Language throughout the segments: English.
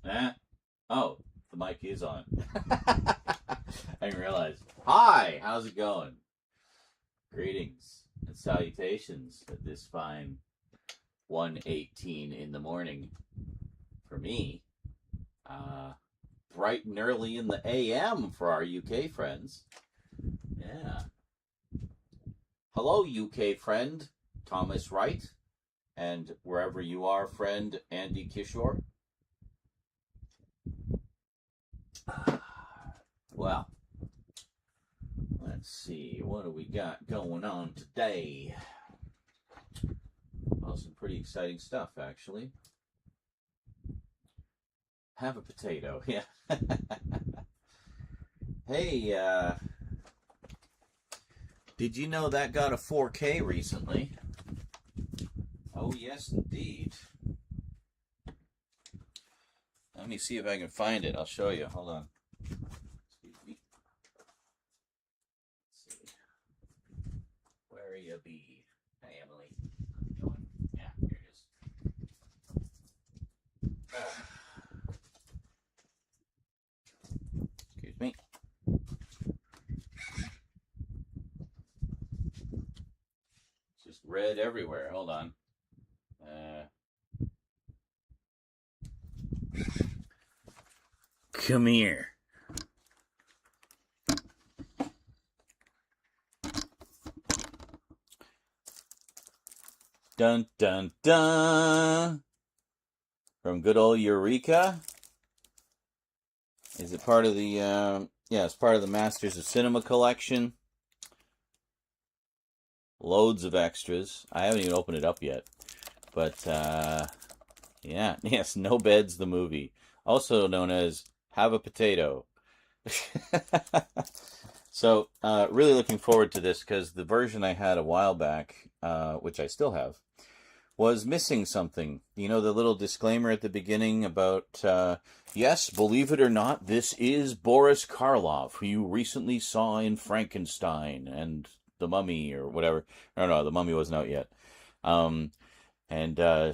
Eh? Oh, the mic is on. I didn't realize. Hi, how's it going? Greetings and salutations at this fine 1:18 in the morning for me. Uh, Bright and early in the AM for our UK friends. Yeah. Hello, UK friend Thomas Wright, and wherever you are, friend Andy Kishore. Well, let's see, what do we got going on today? Well, some pretty exciting stuff, actually. Have a potato, yeah. Hey, did you know that got a 4K recently? Oh, yes, indeed. Let me see if I can find it. I'll show you. Hold on. Excuse me. Let's see. Where you be? Hey, Emily. How's it going? Yeah, here it is. Excuse me. It's just red everywhere. Hold on. Come here. Dun dun dun. From good old Eureka. Is it part of the yeah, it's part of the Masters of Cinema collection. Loads of extras. I haven't even opened it up yet. But yeah, yes, No Beds the movie. Also known as Have a Potato. So, really looking forward to this because the version I had a while back, which I still have, was missing something. You know, the little disclaimer at the beginning about, yes, believe it or not, this is Boris Karloff, who you recently saw in Frankenstein and The Mummy or whatever. No, The Mummy wasn't out yet.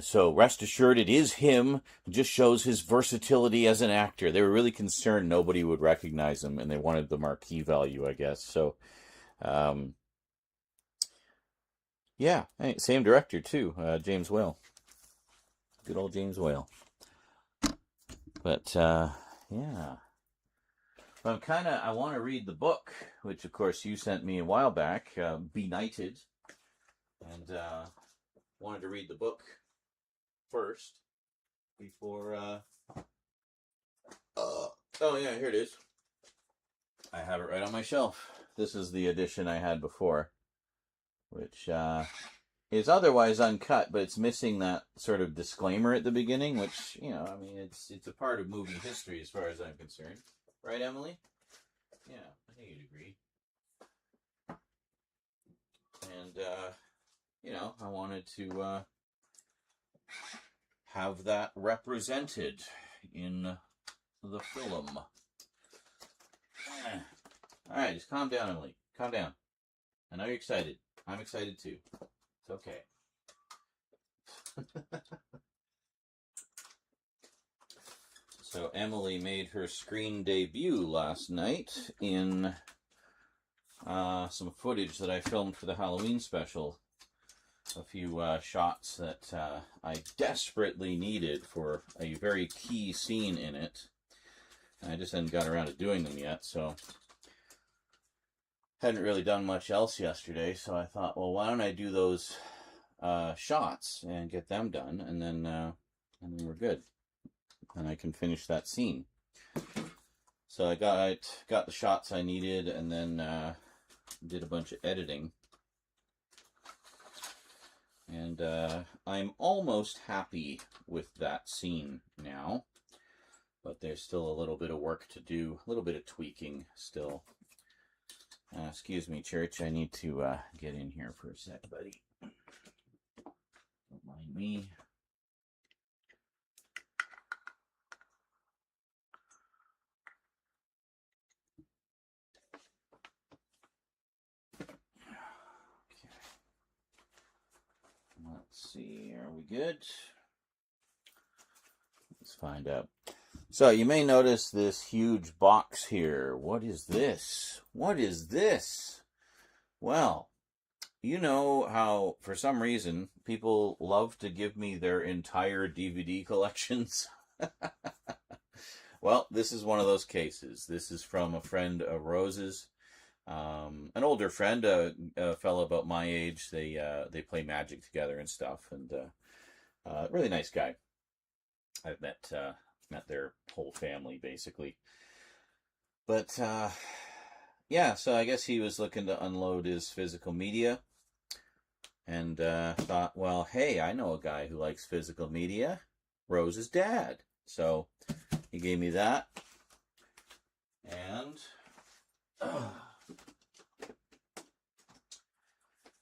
So rest assured, it is him. It just shows his versatility as an actor. They were really concerned nobody would recognize him, and they wanted the marquee value, I guess. So, um, yeah, hey, same director too, James Whale. Good old James Whale. But yeah, but I want to read the book, which of course you sent me a while back, Benighted, and wanted to read the book first before. Oh yeah, here it is. I have it right on my shelf. This is the edition I had before, which is otherwise uncut, but it's missing that sort of disclaimer at the beginning, which, you know, I mean, it's a part of movie history as far as I'm concerned. Right, Emily? Yeah, I think you'd agree. And, you know, I wanted to have that represented in the film. All right, just calm down, Emily. Calm down. I know you're excited. I'm excited too. It's okay. So Emily made her screen debut last night in some footage that I filmed for the Halloween special. A few shots that I desperately needed for a very key scene in it. And I just hadn't got around to doing them yet, so hadn't really done much else yesterday. So I thought, well, why don't I do those shots and get them done, and then we're good, and I can finish that scene. So I got the shots I needed, and then did a bunch of editing, and I'm almost happy with that scene now, but there's still a little bit of work to do, a little bit of tweaking still. Excuse me, Church, I need to get in here for a sec, buddy. Don't mind me. Okay. Let's see, are we good? Let's find out. So you may notice this huge box here. What is this? What is this? Well, you know how for some reason people love to give me their entire DVD collections? Well, this is one of those cases. This is from a friend of Rose's, an older friend, a fellow about my age. They play Magic together and stuff, and really nice guy. I've met their whole family basically, but yeah. So I guess he was looking to unload his physical media, and thought, well, hey, I know a guy who likes physical media, Rose's dad. So he gave me that, and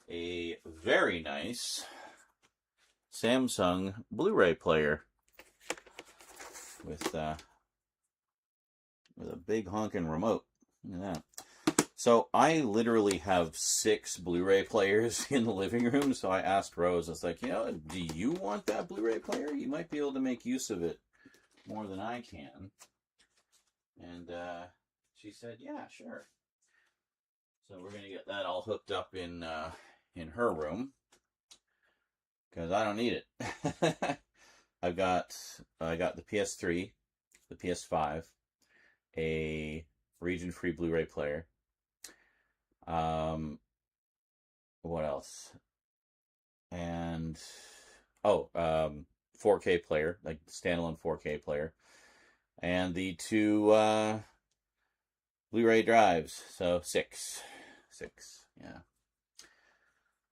a very nice Samsung Blu-ray player with a big honking remote. Look at that. So I literally have 6 Blu-ray players in the living room. So I asked Rose, I was like, do you want that Blu-ray player? You might be able to make use of it more than I can. And she said, yeah, sure. So we're gonna get that all hooked up in her room because I don't need it. I got the PS3, the PS5, a region-free Blu-ray player. What else? And 4K player, like standalone 4K player, and the 2 Blu-ray drives. So 6, yeah.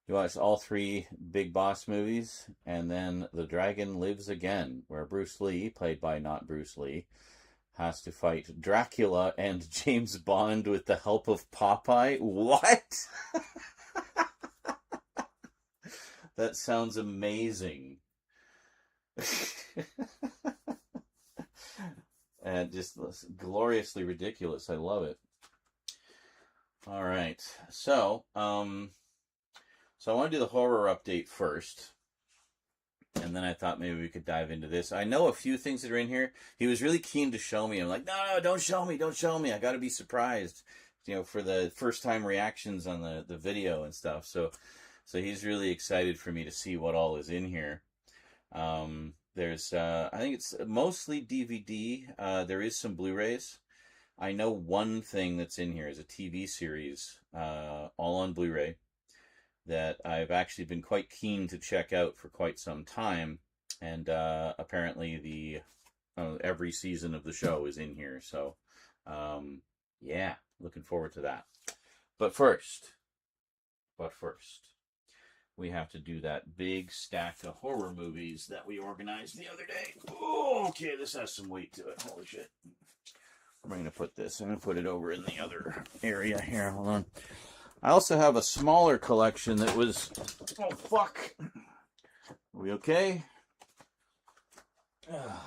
You watch all 3 Big Boss movies, and then The Dragon Lives Again, where Bruce Lee, played by not Bruce Lee, has to fight Dracula and James Bond with the help of Popeye. What? That sounds amazing. And just gloriously ridiculous. I love it. All right. So I want to do the horror update first. And then I thought maybe we could dive into this. I know a few things that are in here. He was really keen to show me. I'm like, no, don't show me. I got to be surprised, for the first time reactions on the video and stuff. So he's really excited for me to see what all is in here. There's, I think it's mostly DVD. There is some Blu-rays. I know one thing that's in here is a TV series, all on Blu-ray, that I've actually been quite keen to check out for quite some time, and apparently the every season of the show is in here. So, yeah, looking forward to that. But first, we have to do that big stack of horror movies that we organized the other day. Oh, okay, this has some weight to it. Holy shit. I'm going to put it over in the other area here. Hold on. I also have a smaller collection that was... Oh, fuck. Are we okay? Oh,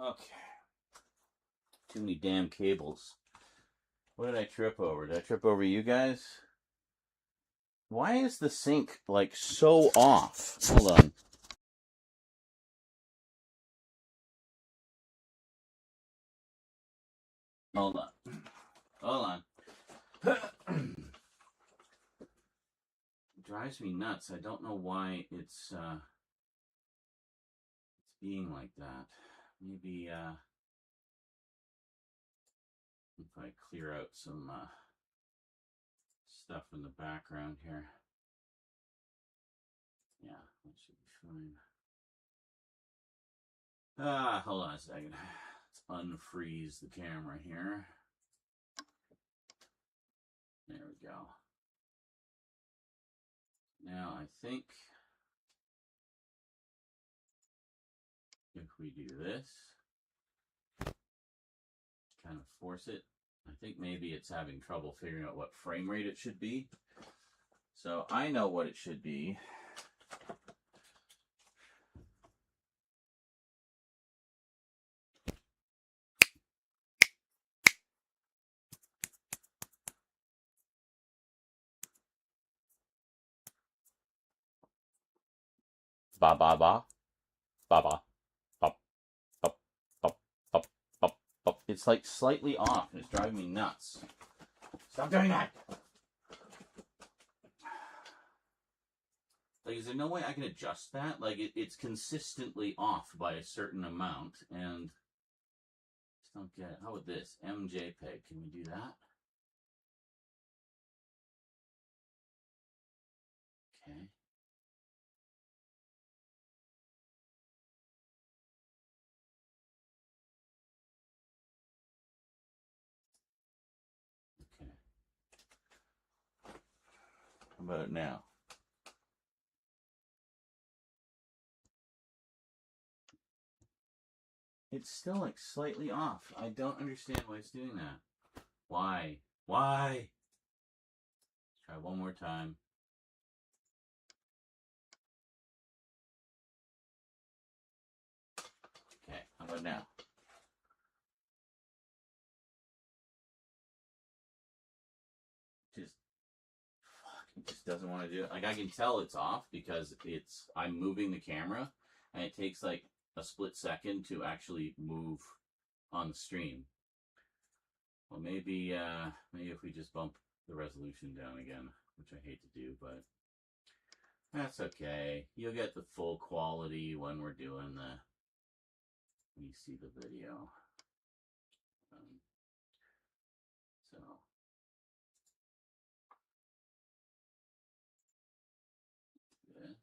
okay. Too many damn cables. What did I trip over? Did I trip over you guys? Why is the sync, like, so off? Hold on. Hold on. It drives me nuts. I don't know why it's being like that. Maybe if I clear out some stuff in the background here. Yeah, that should be fine. Hold on a second. Let's unfreeze the camera here. There we go. Now I think if we do this, kind of force it, I think maybe it's having trouble figuring out what frame rate it should be. So I know what it should be. Ba ba ba ba ba. It's like slightly off, and it's driving me nuts. Stop doing that! Like, is there no way I can adjust that? Like, it's consistently off by a certain amount, and just don't get it. How about this? MJPEG. Can we do that? Okay. Okay. How about it now? It's still like slightly off. I don't understand why it's doing that. Why? Why? Let's try one more time. Okay, how about now? It just doesn't want to do it. Like, I can tell it's off because I'm moving the camera, and it takes like a split second to actually move on the stream. Well, maybe if we just bump the resolution down again, which I hate to do, but that's okay. You'll get the full quality when we're doing when you see the video. So this.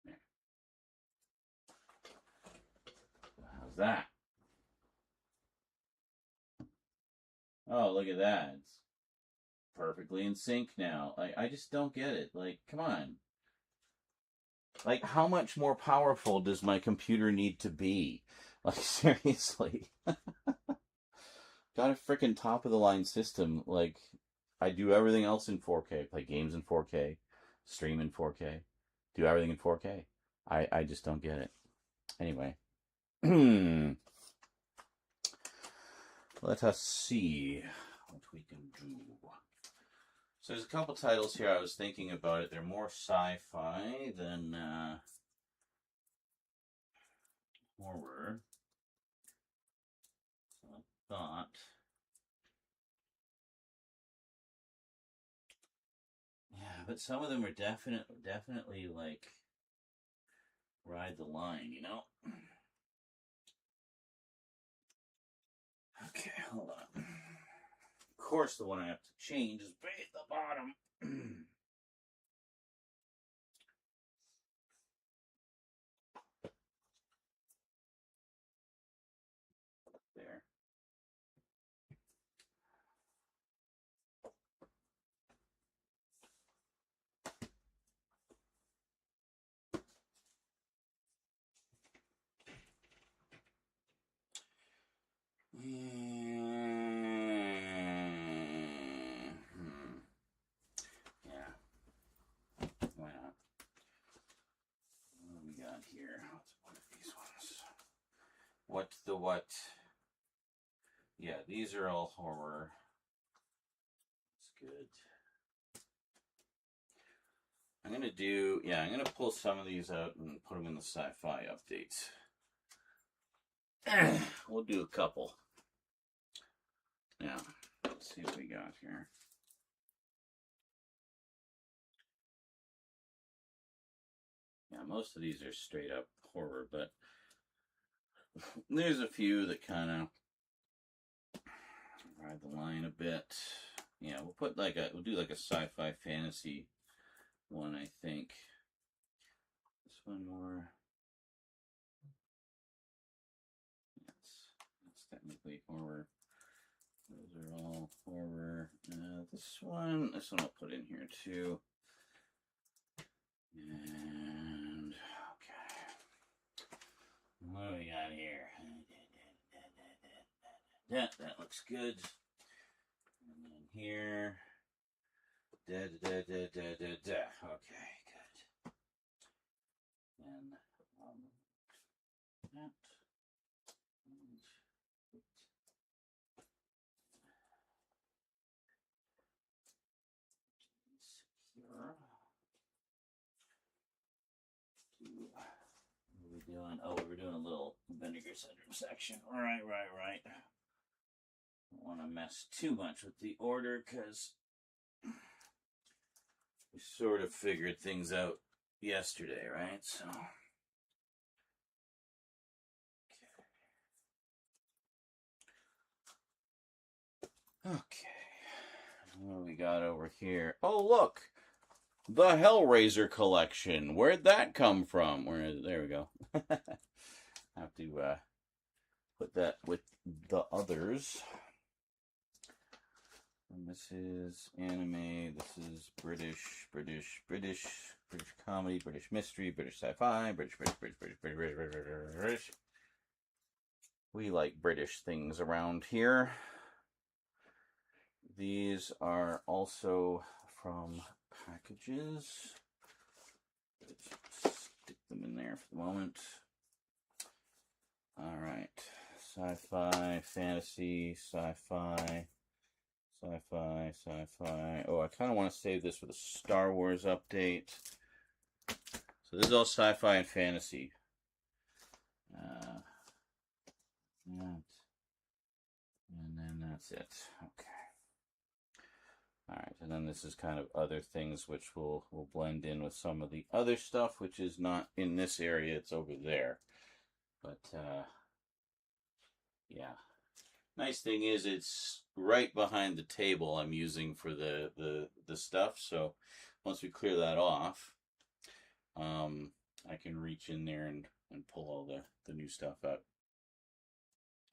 There. How's that? Oh, look at that. It's perfectly in sync now. Like, I just don't get it. Like, come on. Like, how much more powerful does my computer need to be? Like, seriously. Got a freaking top of the line system. Like, I do everything else in 4K. Play games in 4K. Stream in 4K. Do everything in 4K. I just don't get it. Anyway. Let us see what we can do. So there's a couple titles here I was thinking about it. They're more sci-fi than horror. So I thought, yeah, but some of them are definitely like ride the line, you know? Okay, hold on. Of course, the one I have to change is way at the bottom. There. Yeah. Why not? What do we got here? What's one of these ones? What's the what? Yeah, these are all horror. That's good. I'm gonna pull some of these out and put them in the sci-fi updates. We'll do a couple. Now, let's see what we got here. Yeah, most of these are straight up horror, but there's a few that kind of ride the line a bit. Yeah, we'll do like a sci-fi fantasy one, I think. This one more. That's technically horror. Those are all horror. This one I'll put in here too. And okay, what do we got here? That looks good. And then here, okay, good. And that. Secure. doing? Oh, we're doing a little vinegar syndrome section. Right. Don't want to mess too much with the order because we sort of figured things out yesterday, right? So. Okay. What do we got over here? Oh, look! The Hellraiser collection. Where'd that come from? There we go. Have to put that with the others. And this is anime. This is British comedy, British mystery, British sci-fi, British. We like British things around here. These are also from packages. Let's stick them in there for the moment. All right. Sci-fi, fantasy, sci-fi. Oh, I kind of want to save this for the Star Wars update. So this is all sci-fi and fantasy. And then that's it. Okay. All right, and then this is kind of other things which will blend in with some of the other stuff, which is not in this area. It's over there. But yeah. Nice thing is it's right behind the table I'm using for the stuff. So once we clear that off, I can reach in there and pull all the new stuff out.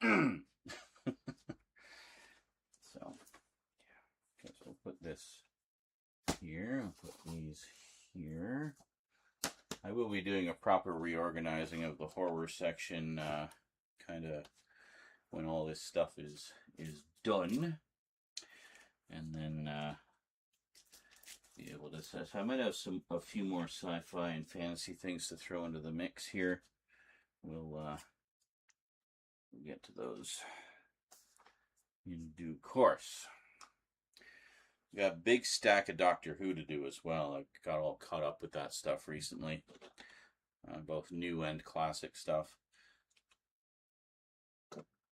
So yeah. Okay, so we'll put this here. I'll put these here. I will be doing a proper reorganizing of the horror section kind of when all this stuff is done, and then be able to. So I might have a few more sci-fi and fantasy things to throw into the mix here. We'll get to those in due course. We got a big stack of Doctor Who to do as well. I got all caught up with that stuff recently, both new and classic stuff.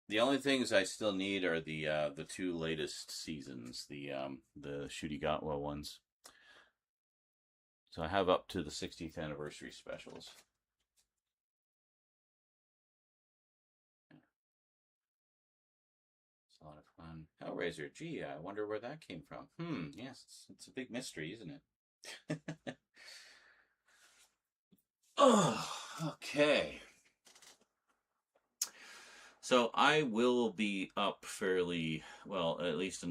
The only things I still need are the two latest seasons, the Shudigatwa ones. So I have up to the 60th anniversary specials. It's a lot of fun. Hellraiser, gee, I wonder where that came from. Yes, it's a big mystery, isn't it? Oh, okay. So I will be up fairly well, at least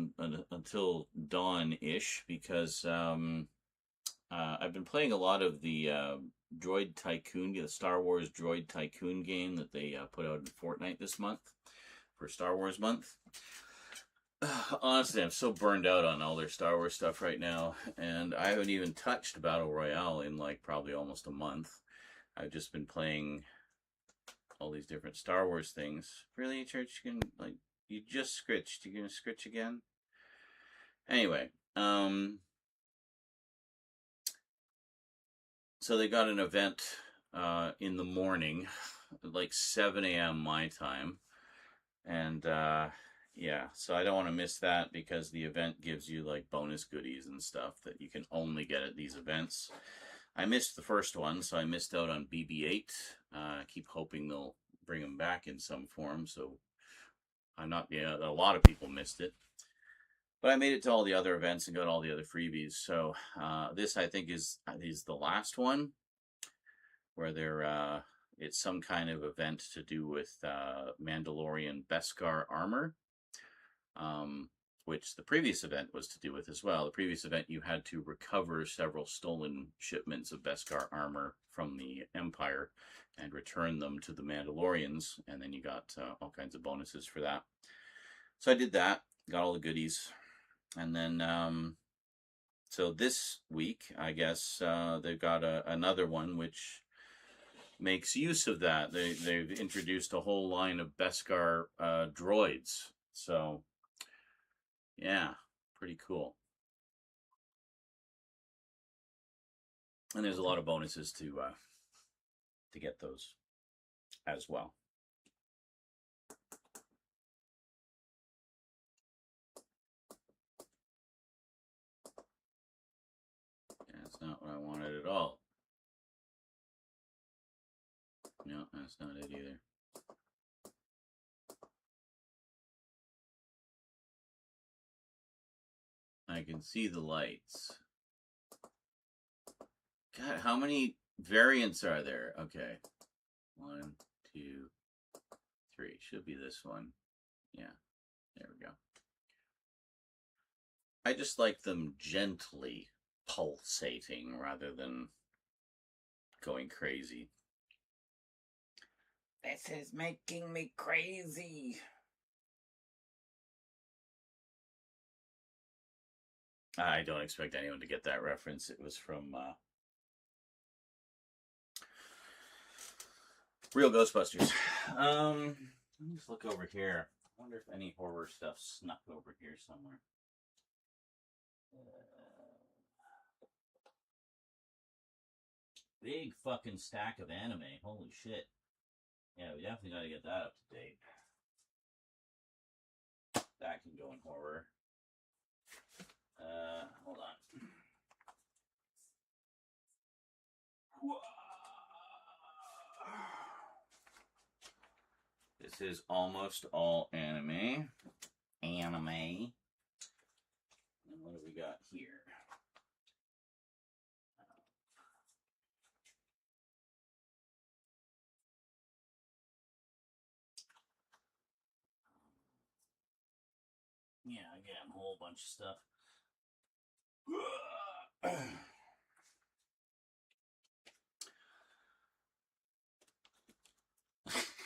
until dawn-ish, because I've been playing a lot of the Droid Tycoon, the Star Wars Droid Tycoon game that they put out in Fortnite this month for Star Wars month. Honestly, I'm so burned out on all their Star Wars stuff right now, and I haven't even touched Battle Royale in like probably almost a month. I've just been playing all these different Star Wars things. Really, Church? You can, like, you just scritched. You gonna scritch again? Anyway, so they got an event in the morning, like 7 a.m. my time. And yeah, so I don't want to miss that because the event gives you like bonus goodies and stuff that you can only get at these events. I missed the first one, so I missed out on BB-8. I keep hoping they'll bring them back in some form, so I'm not, a lot of people missed it. But I made it to all the other events and got all the other freebies. So this, I think, is the last one where it's some kind of event to do with Mandalorian Beskar armor, which the previous event was to do with as well. The previous event, you had to recover several stolen shipments of Beskar armor from the Empire and return them to the Mandalorians, and then you got all kinds of bonuses for that. So I did that, got all the goodies, and then so this week, I guess they've got another one which makes use of that. They've introduced a whole line of Beskar droids. So yeah, pretty cool. And there's a lot of bonuses to get those. as well. That's not what I wanted at all. No, that's not it either. I can see the lights. God, how many variants are there? Okay. 1, 2, 3. Should be this one. Yeah. There we go. I just like them gently pulsating rather than going crazy. This is making me crazy. I don't expect anyone to get that reference. It was from Real Ghostbusters. Let me just look over here. I wonder if any horror stuff snuck over here somewhere. Big fucking stack of anime. Holy shit. Yeah, we definitely got to get that up to date. That can go in horror. Hold on. This is almost all anime. And what do we got here? Yeah, again, a whole bunch of stuff.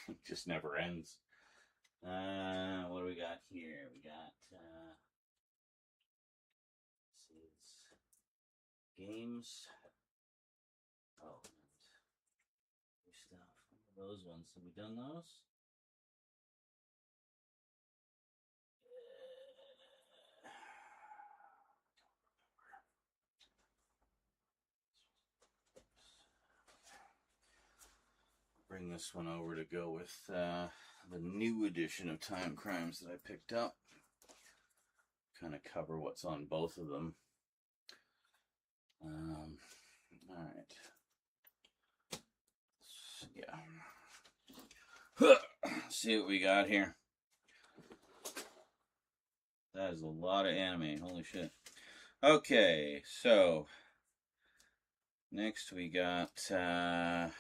It just never ends. What do we got here? We got this is games. Oh, and stuff. Those ones. Have we done those? Bring this one over to go with the new edition of Time Crimes that I picked up. Kind of cover what's on both of them. Alright. Yeah. See what we got here. That is a lot of anime. Holy shit. Okay, so next we got let's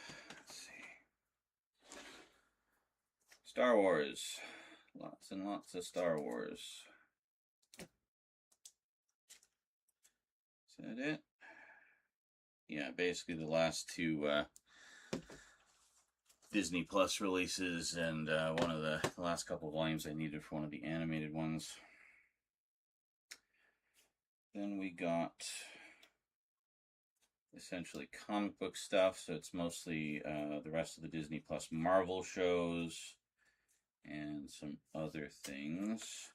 see. Star Wars. Lots and lots of Star Wars. Is that it? Yeah, basically the last two Disney Plus releases and one of the last couple of volumes I needed for one of the animated ones. Then we got essentially comic book stuff, so it's mostly the rest of the Disney Plus Marvel shows and some other things.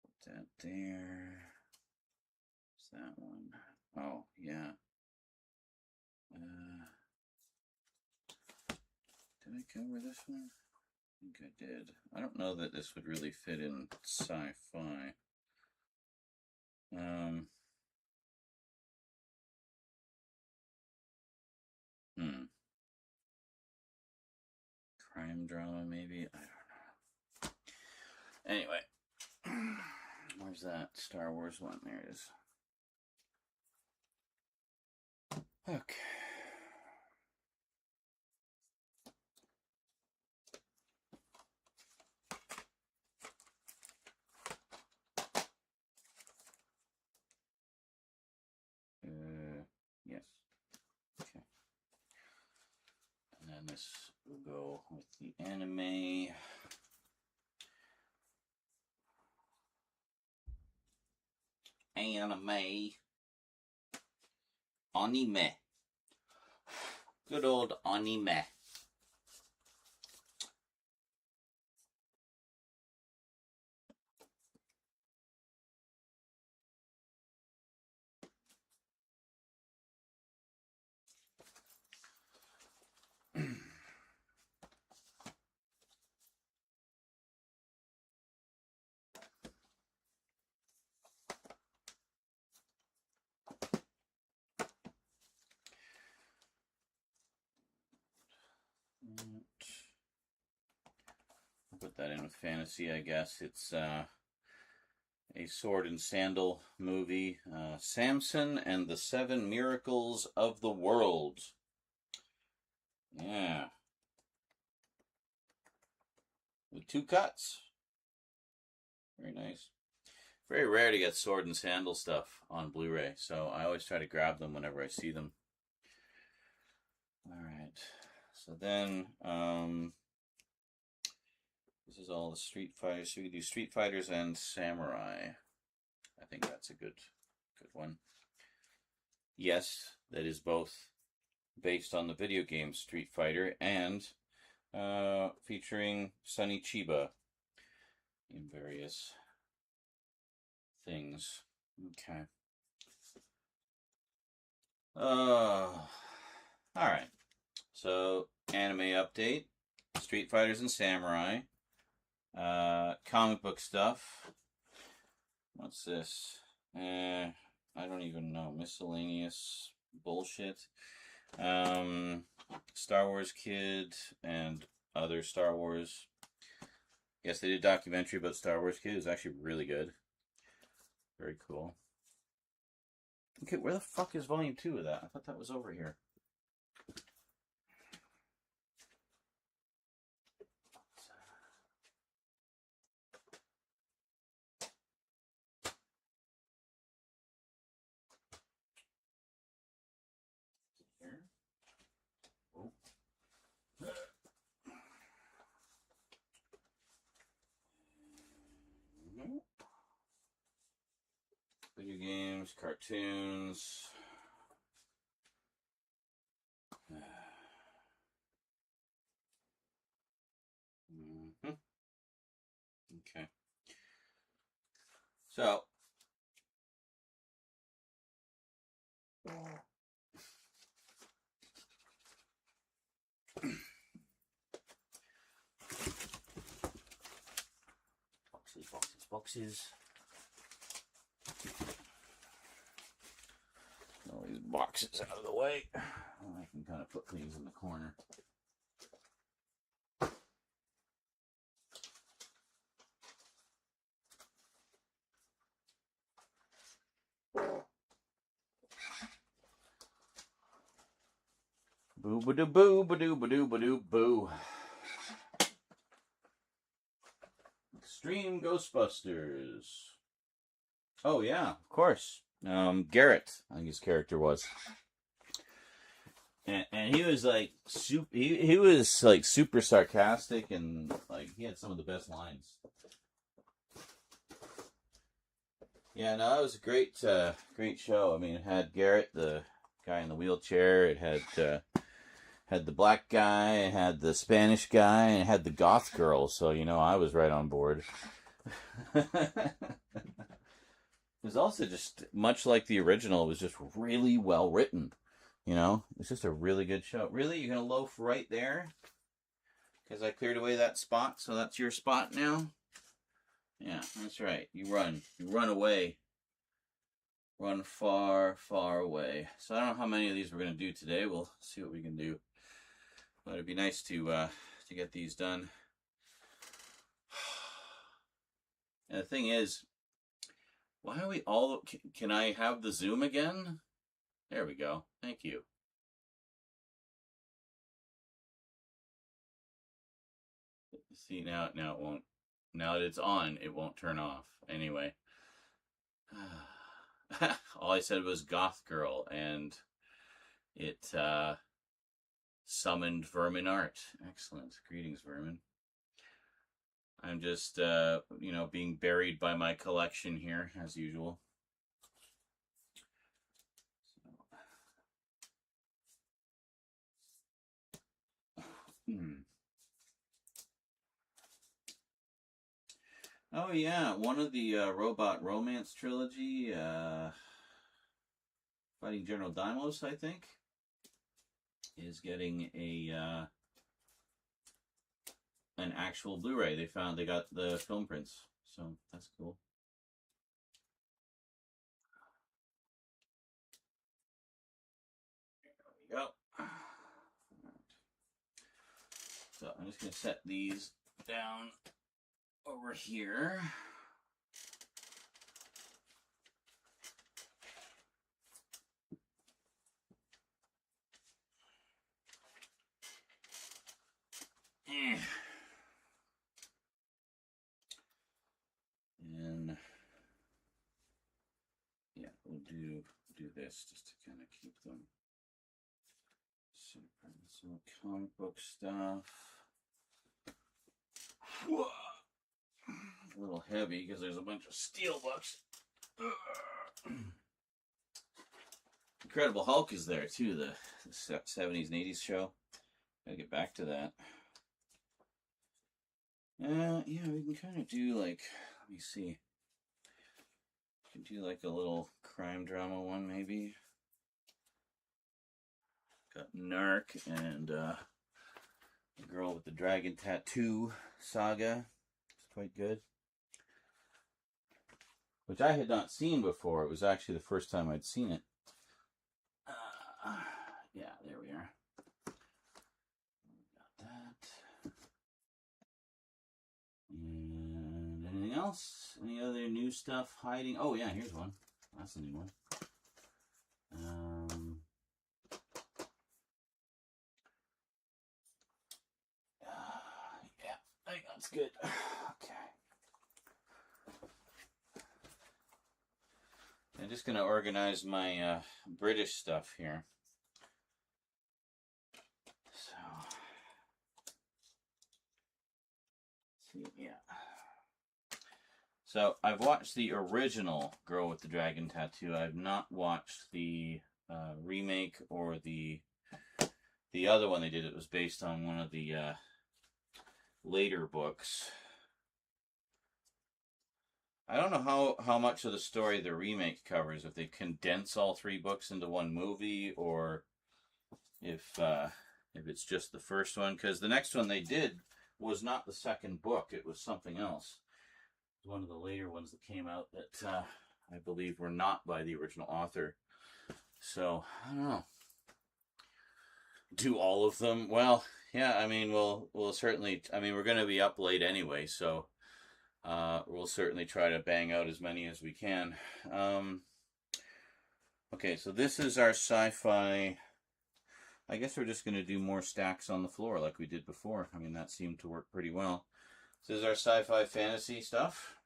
Put that there. What's that one? Oh, yeah. Did I cover this one? I think I did. I don't know that this would really fit in sci-fi. Crime drama, maybe? I don't know. Anyway. Where's that Star Wars one? There it is. Okay. Yes. Okay. And then this will go with the anime. Anime. Good old anime. with fantasy, I guess. It's a sword and sandal movie. Samson and the Seven Miracles of the World. Yeah. With 2 cuts. Very nice. Very rare to get sword and sandal stuff on Blu-ray, so I always try to grab them whenever I see them. Alright. So then, this is all the Street Fighters. So we can do Street Fighters and Samurai. I think that's a good one. Yes, that is both based on the video game Street Fighter and featuring Sonny Chiba in various things. Okay. Alright. So, anime update. Street Fighters and Samurai. Comic book stuff. What's this? I don't even know. Miscellaneous bullshit. Star Wars Kid and other Star Wars. Yes, they did a documentary about Star Wars Kid. It was actually really good. Very cool. Okay, where the fuck is volume 2 of that? I thought that was over here. Video games, cartoons. Okay. So, boxes. All these boxes out of the way. I can kind of put things in the corner. Boo ba doo boo ba doo ba doo ba doo boo. Extreme Ghostbusters. Oh yeah, of course. Garrett, I think his character was, and he was like he was like super sarcastic and like he had some of the best lines. Yeah, no, it was a great show. I mean, it had Garrett, the guy in the wheelchair. It had the black guy. It had the Spanish guy, and it had the goth girl. So I was right on board. It was also just much like the original. It was just really well written. It's just a really good show. Really, you're gonna loaf right there because I cleared away that spot, so that's your spot now. Yeah, that's right. You run away, run far, far away. So I don't know how many of these we're gonna do today. We'll see what we can do. But it'd be nice to get these done. And the thing is, why are we all... Can I have the zoom again? There we go. Thank you. See, now it won't. Now that it's on, it won't turn off. Anyway. All I said was goth girl, and it summoned Vermin Art. Excellent. Greetings, Vermin. I'm just, being buried by my collection here, as usual. Oh yeah, one of the Robot Romance trilogy, Fighting General Dimos, I think, is getting an actual Blu-ray. They got the film prints, so that's cool. There we go. So I'm just gonna set these down over here. And yeah, we'll do this just to kind of keep them separate. Some comic book stuff. Whoa. A little heavy because there's a bunch of steel books. Incredible Hulk is there too, the 70s and 80s show. Gotta get back to that. Yeah, we can kind of do like, let me see. We can do like a little crime drama one maybe. Got Narc and The Girl with the Dragon Tattoo saga. It's quite good. Which I had not seen before. It was actually the first time I'd seen it. Yeah, there we are. Got that. And anything else? Any other new stuff hiding? Oh yeah, here's one. That's a new one. Yeah, I think that's good. Okay. I'm just going to organize my British stuff here. So I've watched the original Girl with the Dragon Tattoo. I've not watched the remake or the other one they did. It was based on one of the later books. I don't know how much of the story the remake covers, if they condense all 3 books into one movie, or if it's just the first one, because the next one they did was not the second book, it was something else. It was one of the later ones that came out that I believe were not by the original author. So, I don't know. Do all of them? Well, yeah, I mean, we'll certainly, I mean, we're going to be up late anyway, so we'll certainly try to bang out as many as we can. Okay, so this is our sci-fi. I guess we're just going to do more stacks on the floor like we did before. I mean, that seemed to work pretty well. This is our sci-fi fantasy stuff.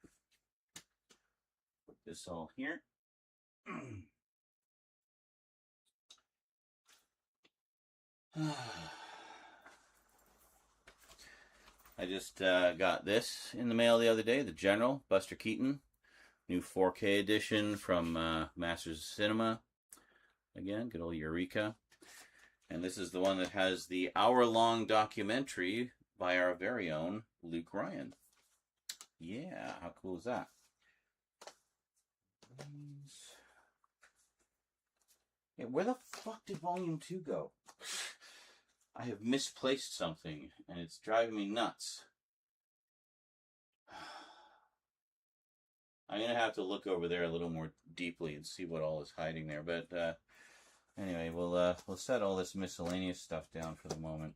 Put this all here. I just got this in the mail the other day, the General, Buster Keaton. New 4K edition from Masters of Cinema. Again, good old Eureka. And this is the one that has the hour-long documentary by our very own Luke Ryan. Yeah, how cool is that? Yeah, where the fuck did Volume 2 go? I have misplaced something, and it's driving me nuts. I'm going to have to look over there a little more deeply and see what all is hiding there. But anyway, we'll set all this miscellaneous stuff down for the moment.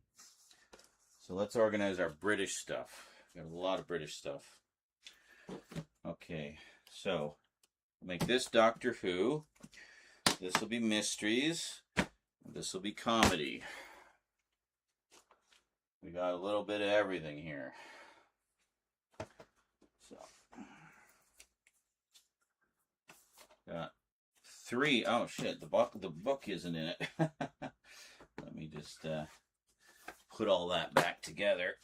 So let's organize our British stuff. Got a lot of British stuff. Okay, so make this Doctor Who. This will be mysteries. This will be comedy. We got a little bit of everything here. So, got 3. Oh shit, the book isn't in it. Let me just put all that back together.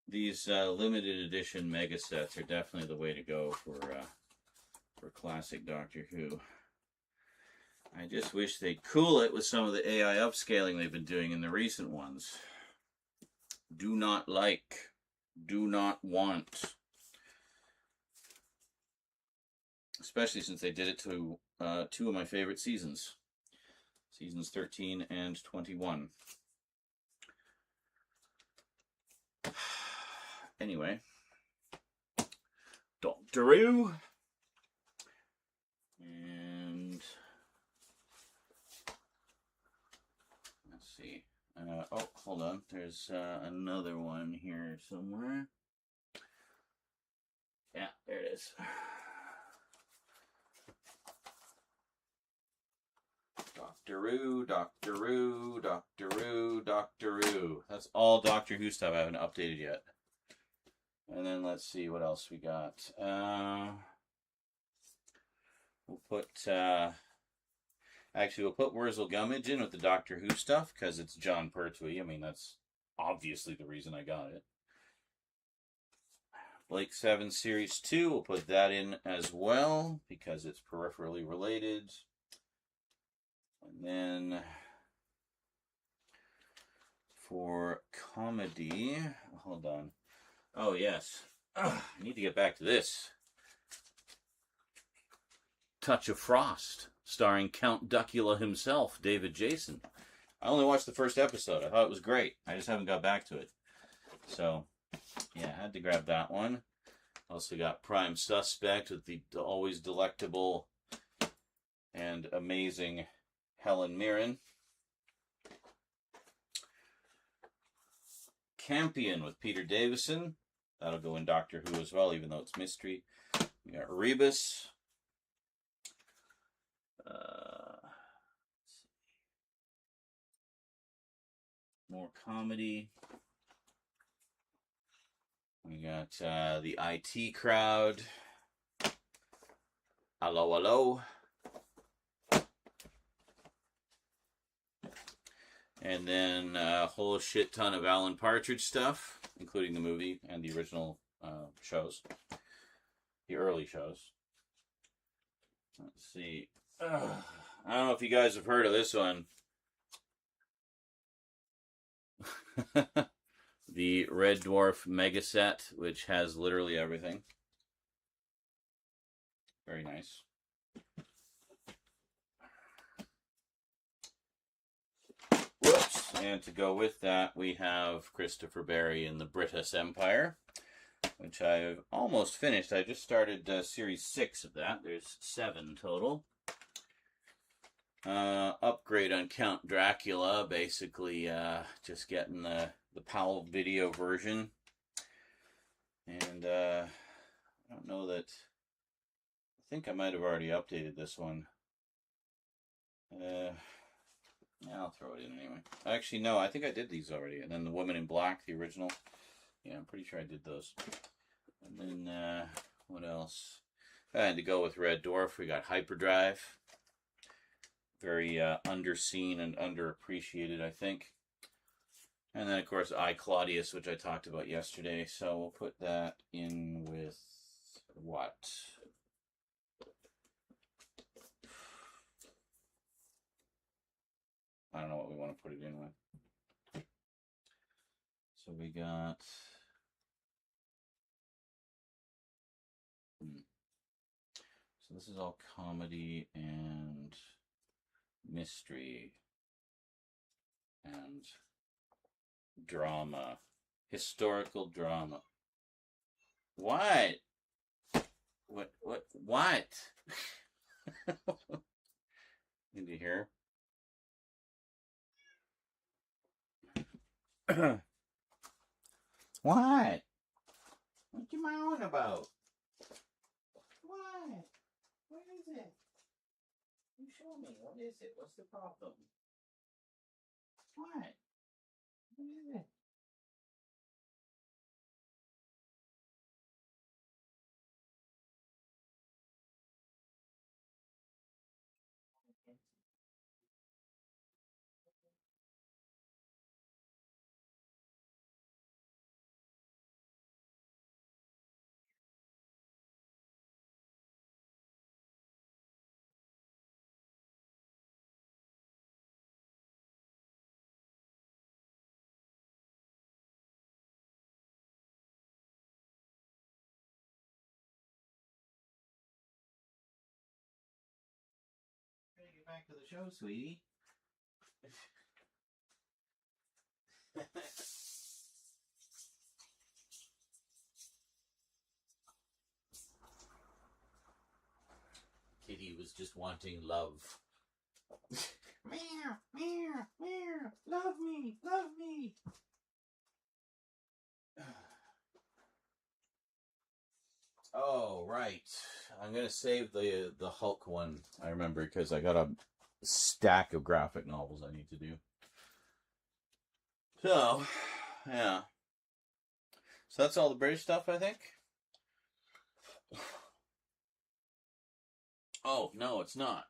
These limited edition mega sets are definitely the way to go for classic Doctor Who. I just wish they'd cool it with some of the AI upscaling they've been doing in the recent ones. Do not like. Do not want. Especially since they did it to 2 of my favorite seasons. Seasons 13 and 21. Anyway. Doctor Who. And let's see. I Oh, hold on. There's another one here somewhere. Yeah, there it is. Doctor-oo, Doctor-oo, Doctor-oo, Doctor-oo. That's all Doctor Who stuff I haven't updated yet. And then let's see what else we got. We'll put actually we'll put Wurzel Gummidge in with the Doctor Who stuff because it's John Pertwee. I mean, that's obviously the reason I got it. Blake 7 Series 2, we'll put that in as well because it's peripherally related. And then for comedy, hold on. Oh, yes. I need to get back to this. Touch of Frost, starring Count Duckula himself, David Jason. I only watched the first episode. I thought it was great. I just haven't got back to it. So, yeah, I had to grab that one. Also got Prime Suspect with the always delectable and amazing Helen Mirren. Campion with Peter Davison. That'll go in Doctor Who as well, even though it's mystery. We got Rebus. More comedy. We got the IT Crowd. Hello, hello. And then a whole shit ton of Alan Partridge stuff, including the movie and the original shows. The early shows. Let's see. I don't know if you guys have heard of this one. The Red Dwarf Mega Set, which has literally everything. Very nice. Whoops. And to go with that, we have Christopher Barry in the British Empire, which I've almost finished. I just started Series 6 of that. There's 7 total. Upgrade on Count Dracula, basically just getting the PAL video version. And I don't know that... I think I might have already updated this one. Yeah, I'll throw it in anyway. Actually, no, I think I did these already. And then the Woman in Black, the original. Yeah, I'm pretty sure I did those. And then, what else? I had to go with Red Dwarf. We got Hyperdrive. Very underseen and underappreciated, I think. And then, of course, I, Claudius, which I talked about yesterday. So we'll put that in with what? I don't know what we want to put it in with. So we got... So this is all comedy and mystery and drama. Historical drama. What? What? Did you hear? What? What you moaning about? What? What is it? You show me. What is it? What's the problem? What? What is it? Ready to get back to the show, sweetie. Kitty was just wanting love. Meow, meow, meow. Love me, love me. Oh, right. I'm going to save the Hulk one. I remember because I got a stack of graphic novels I need to do. So, yeah. So that's all the British stuff, I think. Oh, no, it's not.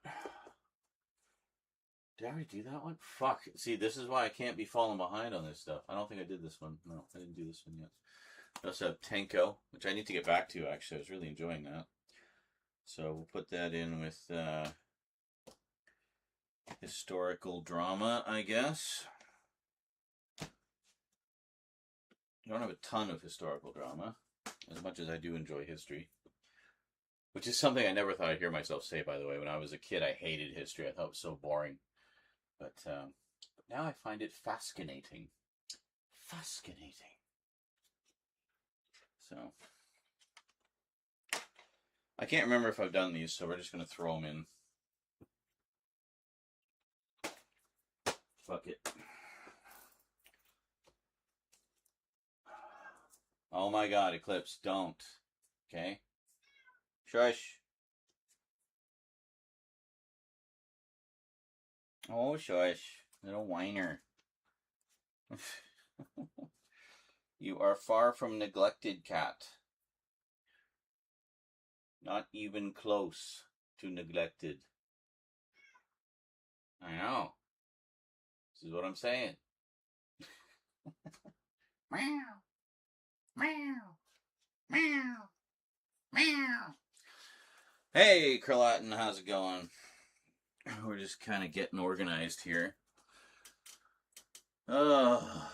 Did I already do that one? Fuck. See, this is why I can't be falling behind on this stuff. I don't think I did this one. No, I didn't do this one yet. I also have Tenko, which I need to get back to, actually. I was really enjoying that. So we'll put that in with historical drama, I guess. I don't have a ton of historical drama, as much as I do enjoy history. Which is something I never thought I'd hear myself say, by the way. When I was a kid, I hated history. I thought it was so boring. But now I find it fascinating. Fascinating. So, I can't remember if I've done these, so we're just going to throw them in. Fuck it. Oh my god, Eclipse, don't. Okay? Shush. Oh, shush. Little whiner. You are far from neglected, cat. Not even close to neglected. I know. This is what I'm saying. Meow. Meow. Meow. Meow. Hey, Curlatin, how's it going? We're just kind of getting organized here. Well,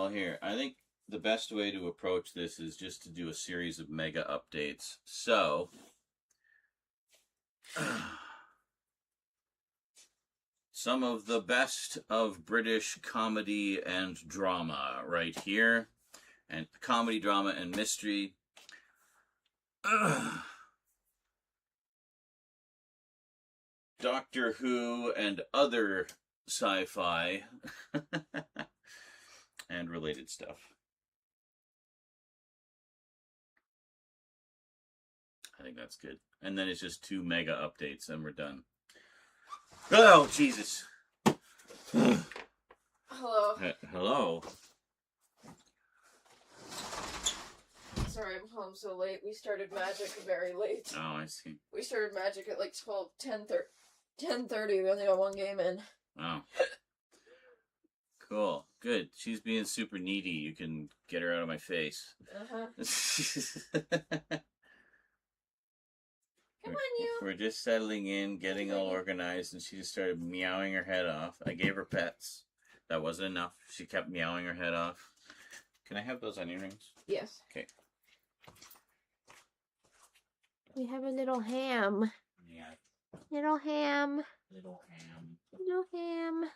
here, I think the best way to approach this is just to do a series of mega updates. So, some of the best of British comedy and drama right here. And comedy, drama, and mystery. Doctor Who and other sci-fi and related stuff. I think that's good. And then it's just 2 mega updates and we're done. Oh, Jesus. Hello. Hello. Sorry I'm home so late. We started Magic very late. Oh, I see. We started Magic at like 10:30. We only got 1 game in. Oh. Cool. Good. She's being super needy. You can get her out of my face. Uh-huh. Come on, you. We're just settling in, getting all organized, and she just started meowing her head off. I gave her pets. That wasn't enough. She kept meowing her head off. Can I have those onion rings? Yes. Okay. We have a little ham. Yeah. Little ham. Little ham. Little ham.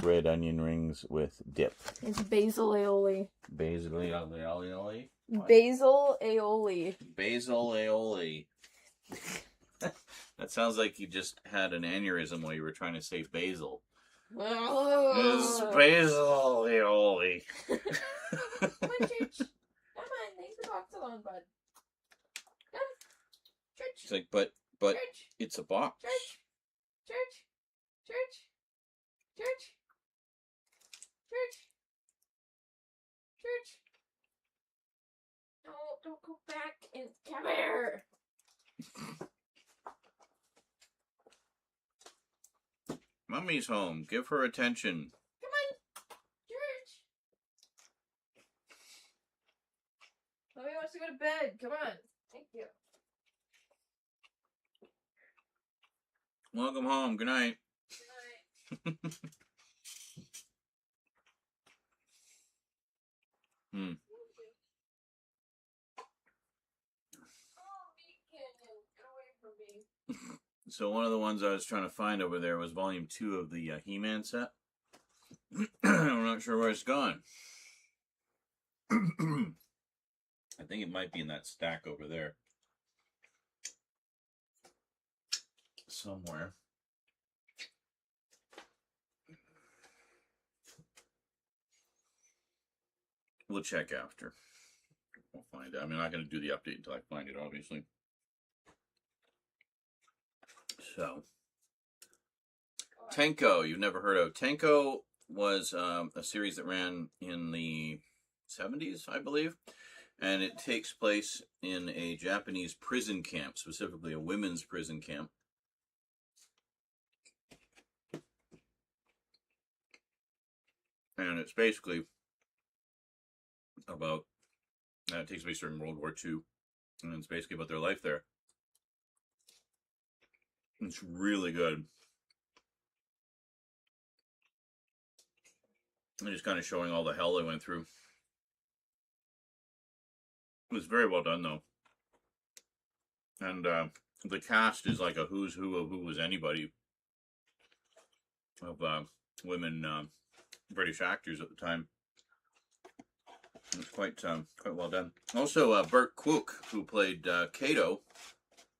Red onion rings with dip. It's basil aioli. Basil aioli? Basil aioli. Basil aioli. That sounds like you just had an aneurysm while you were trying to say basil. It's basil aioli. Come on, Church. Come on, leave the box alone, bud. Come. Church. It's like, but Church. it's a box. Church. Church. Church. Church. Church. Church. No, don't go back and come here. Mummy's home. Give her attention. Come on, Church. Mommy wants to go to bed. Come on. Thank you. Welcome home. Good night. Good night. Hmm. Oh, meat canyon. Get away from me. So one of the ones I was trying to find over there was volume 2 of the He-Man set. I'm not sure where it's gone. I think it might be in that stack over there. Somewhere. We'll check after. We'll find it. I'm not going to do the update until I find it, obviously. So, Tenko, you've never heard of. Tenko was a series that ran in the 70s, I believe. And it takes place in a Japanese prison camp, specifically a women's prison camp. And it's basically about, it takes place during World War II. And it's basically about their life there. It's really good. And just kind of showing all the hell they went through. It was very well done, though. And the cast is like a who's who of who was anybody of women British actors at the time. It's quite well done. Also, Burt Kwok, who played Kato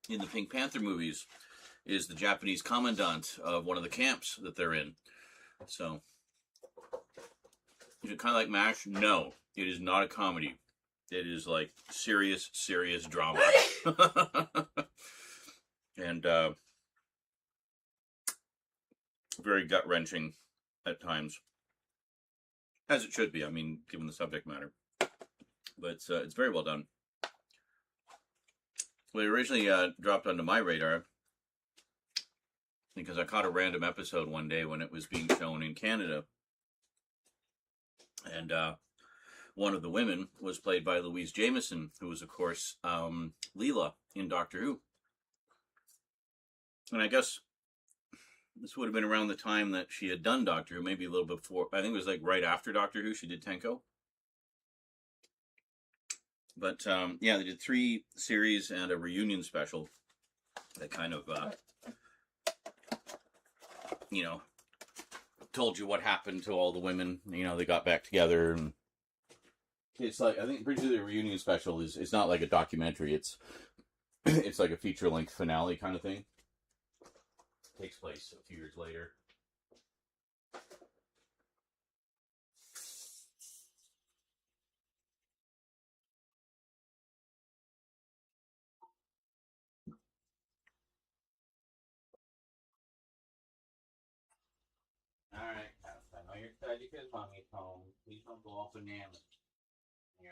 in the Pink Panther movies, is the Japanese commandant of one of the camps that they're in. So, is it kind of like MASH? No, it is not a comedy. It is like serious drama. And very gut-wrenching at times. As it should be, I mean, given the subject matter. But it's very well done. Well, it originally dropped onto my radar because I caught a random episode one day when it was being shown in Canada. And one of the women was played by Louise Jameson, who was, of course, Leela in Doctor Who. And I guess this would have been around the time that she had done Doctor Who, maybe a little bit before. I think it was like right after Doctor Who she did Tenko. But, yeah, they did 3 series and a reunion special that kind of, you know, told you what happened to all the women. You know, they got back together. And it's like, I think pretty sure the reunion special is, it's not like a documentary. It's like a feature-length finale kind of thing. It takes place a few years later. Alright, I know you're excited because mommy's home. Please don't go off bananas. Yeah.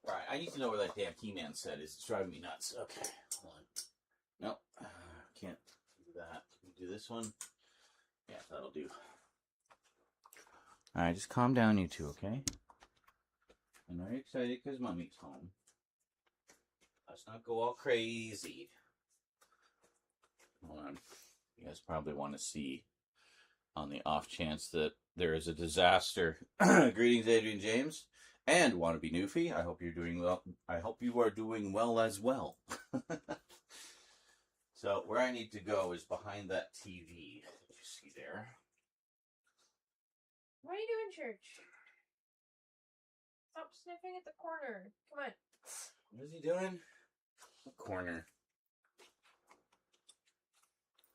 Right, I need to know where that damn He-Man set is. It's driving me nuts. Okay, hold on. Nope, can't do that. Can we do this one? Yeah, that'll do. Alright, just calm down, you two, okay? I'm very excited because mommy's home. Let's not go all crazy. Hold on. You guys probably want to see, on the off chance that there is a disaster. Greetings, Adrian James. And Wannabe Newfie, I hope you're doing well. I hope you are doing well as well. So where I need to go is behind that TV that you see there. What are you doing, church? Stop sniffing at the corner. Come on. What is he doing? The corner.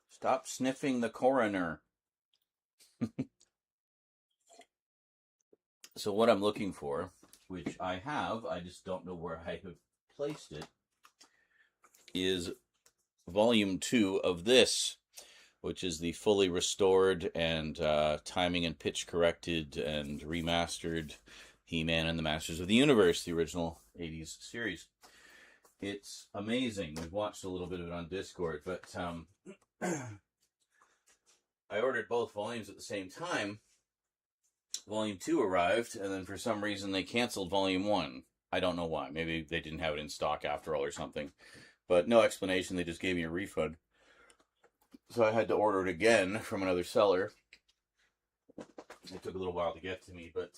Stop sniffing the coroner. So what I'm looking for, which I have, I just don't know where I have placed it, is volume 2 of this, which is the fully restored and timing and pitch corrected and remastered He-Man and the Masters of the Universe, the original 80s series. It's amazing. We've watched a little bit of it on Discord, but I ordered both volumes at the same time Volume 2 arrived, and then for some reason they canceled Volume 1. I don't know why. Maybe they didn't have it in stock after all or something. But no explanation. They just gave me a refund. So I had to order it again from another seller. It took a little while to get to me, but,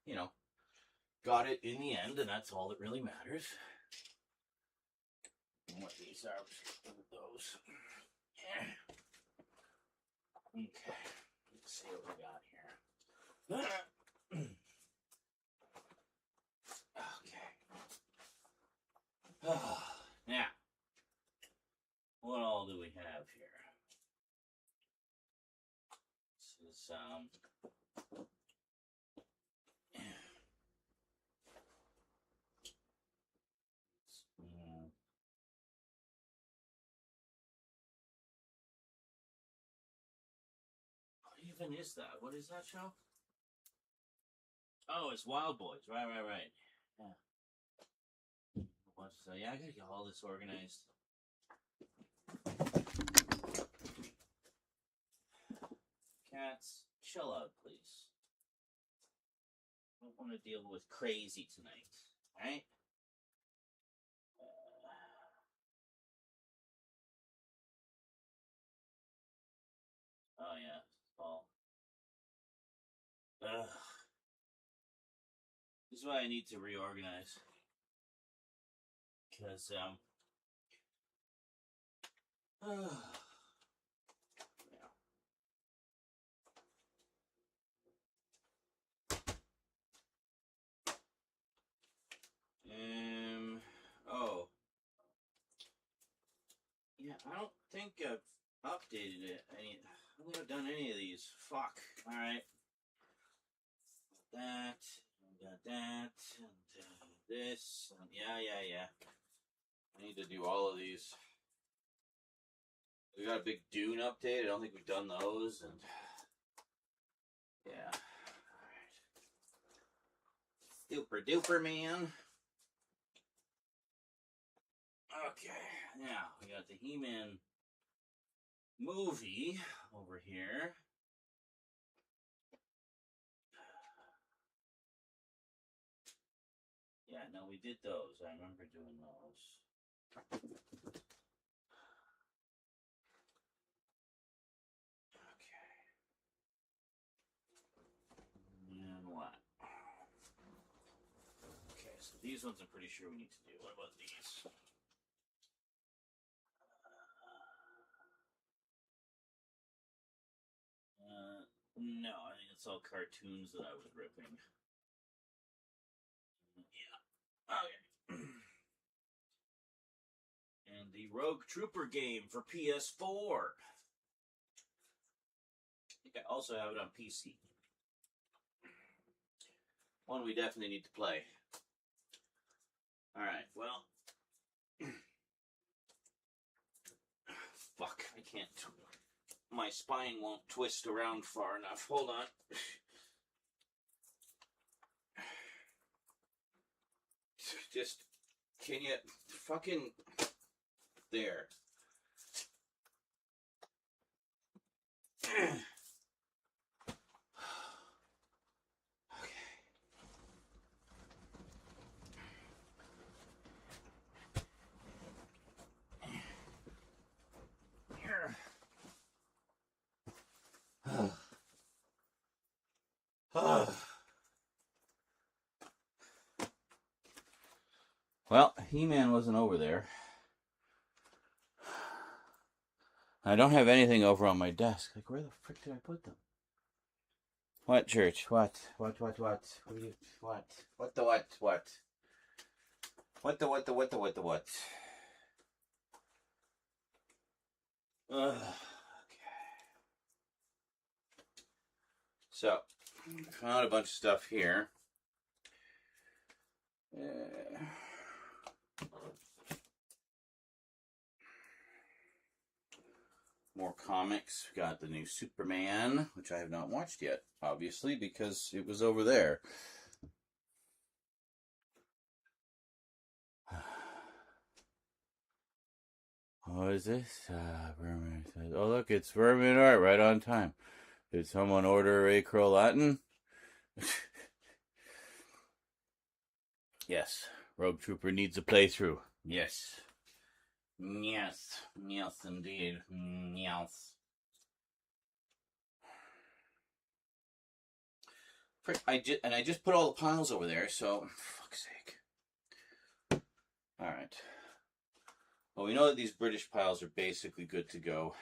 you know, got it in the end, and that's all that really matters. And what these are, those. Yeah. Okay, let's see what we got here. Okay. Now, what all do we have here? This is, what even is that? What is that show? Oh, it's Wild Boys. Right. Yeah. Yeah, I gotta get all this organized. Cats, chill out, please. I don't want to deal with crazy tonight, right? Oh yeah, Paul. This is why I need to reorganize. Because, yeah. Oh. Yeah, I don't think I've updated it. I don't think I've done any of these. Fuck. Alright. That. Got that. And this. And yeah. I need to do all of these. We got a big Dune update. I don't think we've done those. And yeah. Alright. Super duper, man. Okay. Now, we got the He-Man movie over here. Yeah, no, we did those. I remember doing those. Okay. And what? Okay, so these ones I'm pretty sure we need to do. What about these? No, I think it's all cartoons that I was ripping. Yeah. Okay. And the Rogue Trooper game for PS4. I think I also have it on PC. One we definitely need to play. Alright, well. Fuck, I can't. My spine won't twist around far enough. Hold on. Just, can you fucking... There. Well, He-Man wasn't over there. I don't have anything over on my desk. Like, where the frick did I put them? What, Church? What? What? What the what? Okay. So, found a bunch of stuff here. More comics. We got the new Superman, which I have not watched yet, obviously, because it was over there. What is this? Vermin. Oh, look, it's Vermin Art right on time. Did someone order a Crow Latin? Yes, Rogue Trooper needs a playthrough. Yes. Yes. Yes, indeed. Yes. I just put all the piles over there, so for fuck's sake. All right. Well, we know that these British piles are basically good to go.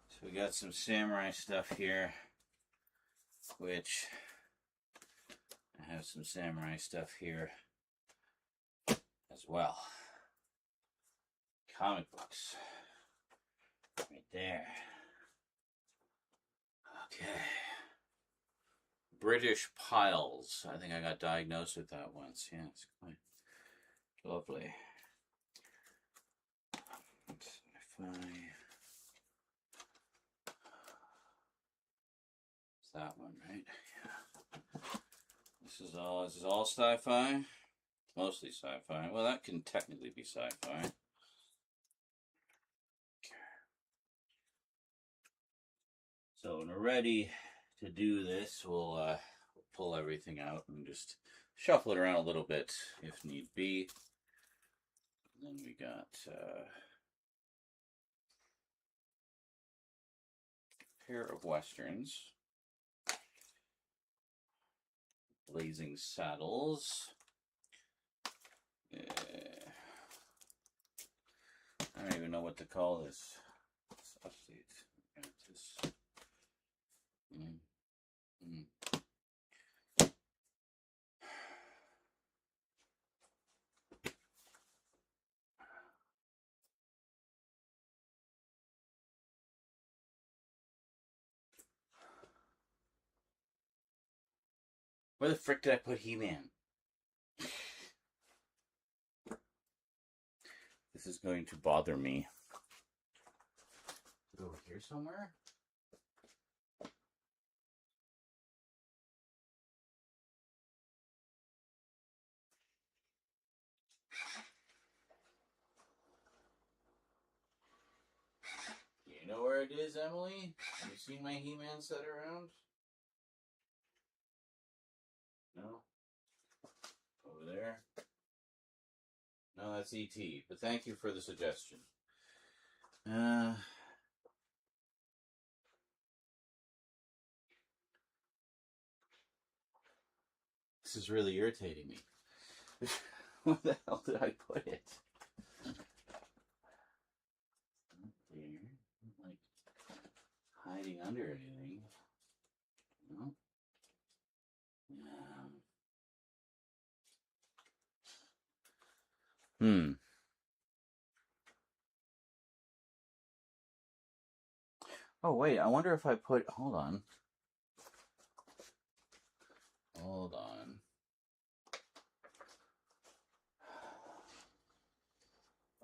So we got some samurai stuff here, which I have some samurai stuff here as well. Comic books. Right there. Okay. British piles. I think I got diagnosed with that once. Yeah, it's quite lovely. Sci-fi. It's that one, right? Yeah. This is all sci-fi. Mostly sci-fi. Well, that can technically be sci-fi. So when we're ready to do this, we'll pull everything out and just shuffle it around a little bit if need be. And then we got a pair of westerns, Blazing Saddles. I don't even know what to call this. Let's update. Got this. Where the frick did I put He-Man? This is going to bother me. Is it over here somewhere? Do you know where it is, Emily? Have you seen my He-Man set around? No? Over there? No, that's E.T., but thank you for the suggestion. This is really irritating me. Where the hell did I put it? There. Like hiding under anything. No? Oh, wait, I wonder if I put... Hold on. Hold on.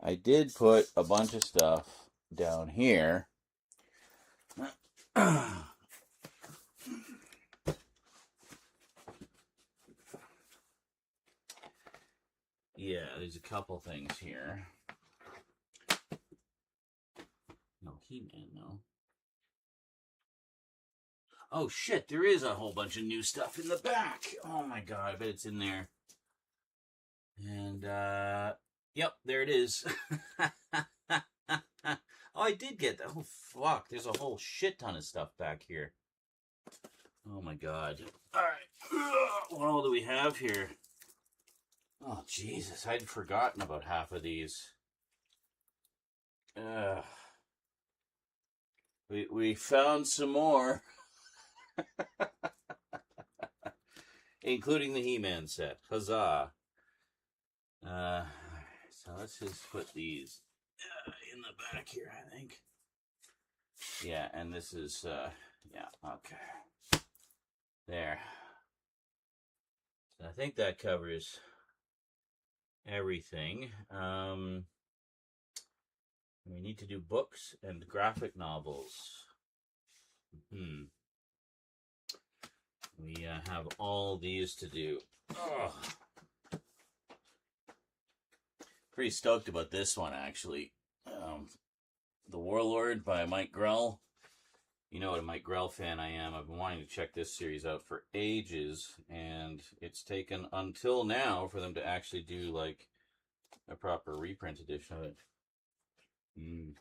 I did put a bunch of stuff down here. Yeah, there's a couple things here. No, He-Man, no. Oh, shit, there is a whole bunch of new stuff in the back. Oh, my God, I bet it's in there. And, yep, there it is. Oh, I did get that. Oh, fuck, there's a whole shit ton of stuff back here. Oh, my God. All right, what all do we have here? Oh, Jesus, I'd forgotten about half of these. We found some more. Including the He-Man set. Huzzah. So let's just put these in the back here, I think. Yeah, and this is, yeah, okay. There. So I think that covers everything. We need to do books and graphic novels. We have all these to do. Oh. Pretty stoked about this one, actually. The Warlord by Mike Grell. You know what a Mike Grell fan I am. I've been wanting to check this series out for ages, and it's taken until now for them to actually do like a proper reprint edition of it. It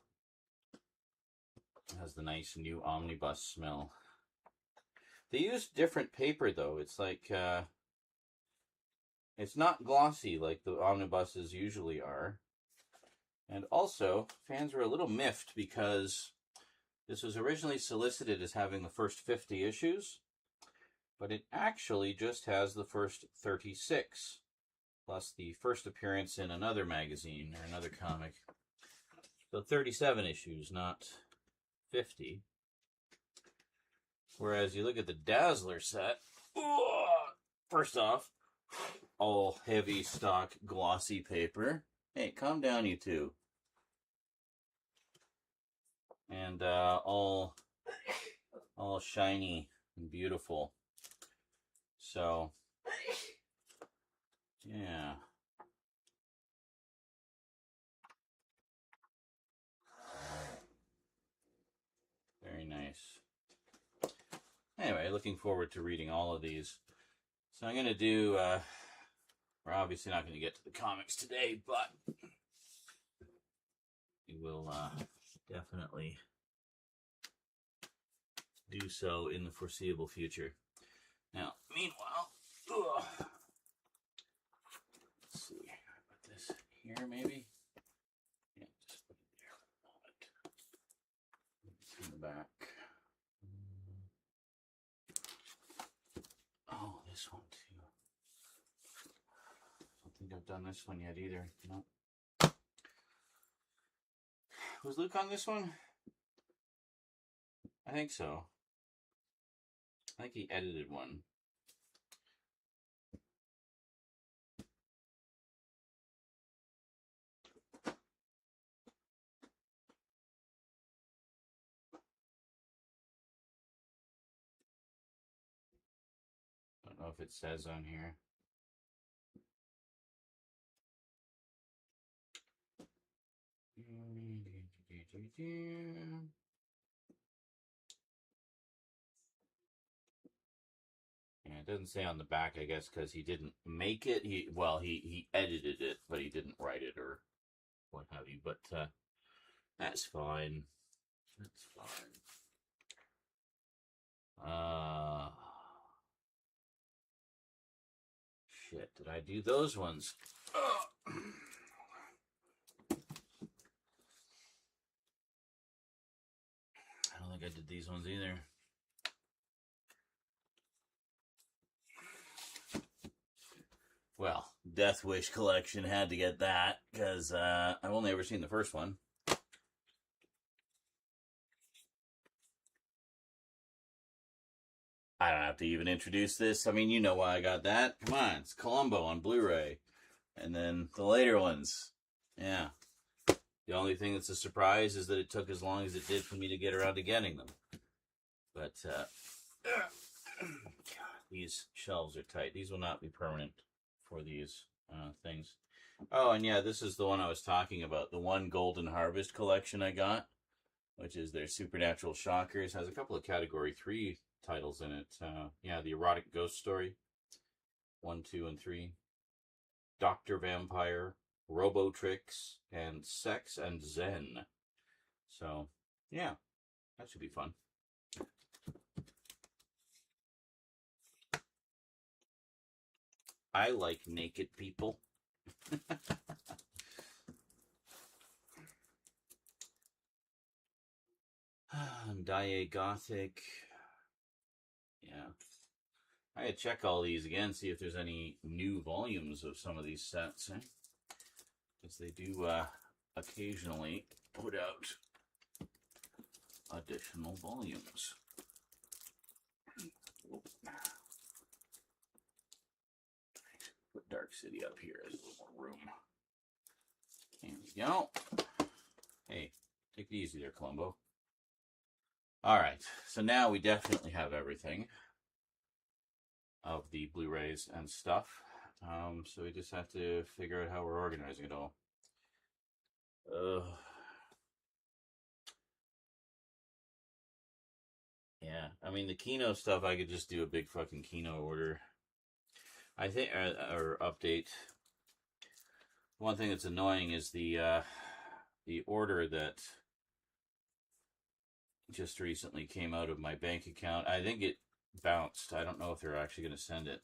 has the nice new omnibus smell. They use different paper though. It's like it's not glossy like the omnibuses usually are. And also, fans were a little miffed because this was originally solicited as having the first 50 issues, but it actually just has the first 36, plus the first appearance in another magazine or another comic. So 37 issues, not 50. Whereas you look at the Dazzler set, first off, all heavy stock glossy paper. Hey, calm down, you two. And all shiny and beautiful. So, yeah. Very nice. Anyway, looking forward to reading all of these. So I'm going to do, we're obviously not going to get to the comics today, but we will definitely do so in the foreseeable future. Now, meanwhile, let's see, put this here maybe? Yeah, just put it there for a moment. In the back. Oh, this one too. I don't think I've done this one yet either. No. Was Luke on this one? I think so. I think he edited one. Don't know if it says on here. Yeah, it doesn't say on the back, I guess, because he didn't make it. He edited it, but he didn't write it or what have you. But that's fine. That's fine. Shit, did I do those ones? I don't think I did these ones either. Well, Death Wish Collection had to get that, because I've only ever seen the first one. I don't have to even introduce this. I mean, you know why I got that. Come on, it's Columbo on Blu-ray. And then the later ones. Yeah. The only thing that's a surprise is that it took as long as it did for me to get around to getting them. But, God, these shelves are tight. These will not be permanent for these things. Oh, and yeah, this is the one I was talking about. The one Golden Harvest collection I got, which is their Supernatural Shockers. Has a couple of Category 3 titles in it. Yeah, the Erotic Ghost Story, 1, 2, and 3. Dr. Vampire, Robotrix, and Sex and Zen. So, yeah, that should be fun. I like naked people. Dye Gothic. Yeah. I gotta check all these again, see if there's any new volumes of some of these sets. Because they do occasionally put out additional volumes. Put Dark City up here as a little more room. There we go. Hey, take it easy there, Columbo. All right, so now we definitely have everything of the Blu-rays and stuff. So we just have to figure out how we're organizing it all. Yeah, I mean, the Kino stuff, I could just do a big fucking Kino order. I think, or update. One thing that's annoying is the order that just recently came out of my bank account. I think it bounced. I don't know if they're actually going to send it,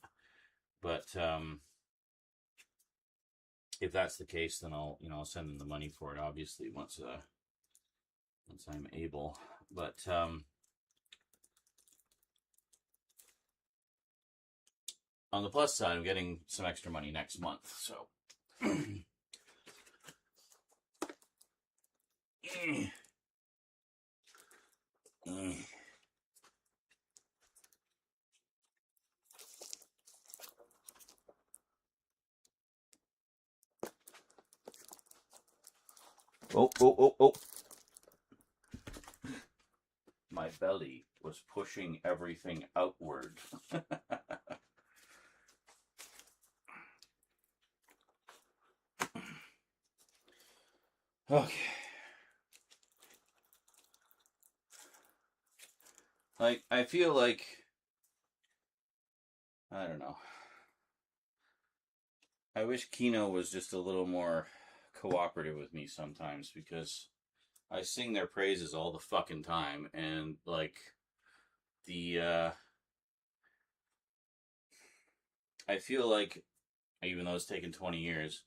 but if that's the case, then I'll send them the money for it. Obviously, once I'm able. But on the plus side, I'm getting some extra money next month, so. Oh. My belly was pushing everything outward. Okay. Like, I feel like, I don't know. I wish Kino was just a little more cooperative with me sometimes, because I sing their praises all the fucking time, and like I feel like, even though it's taken 20 years,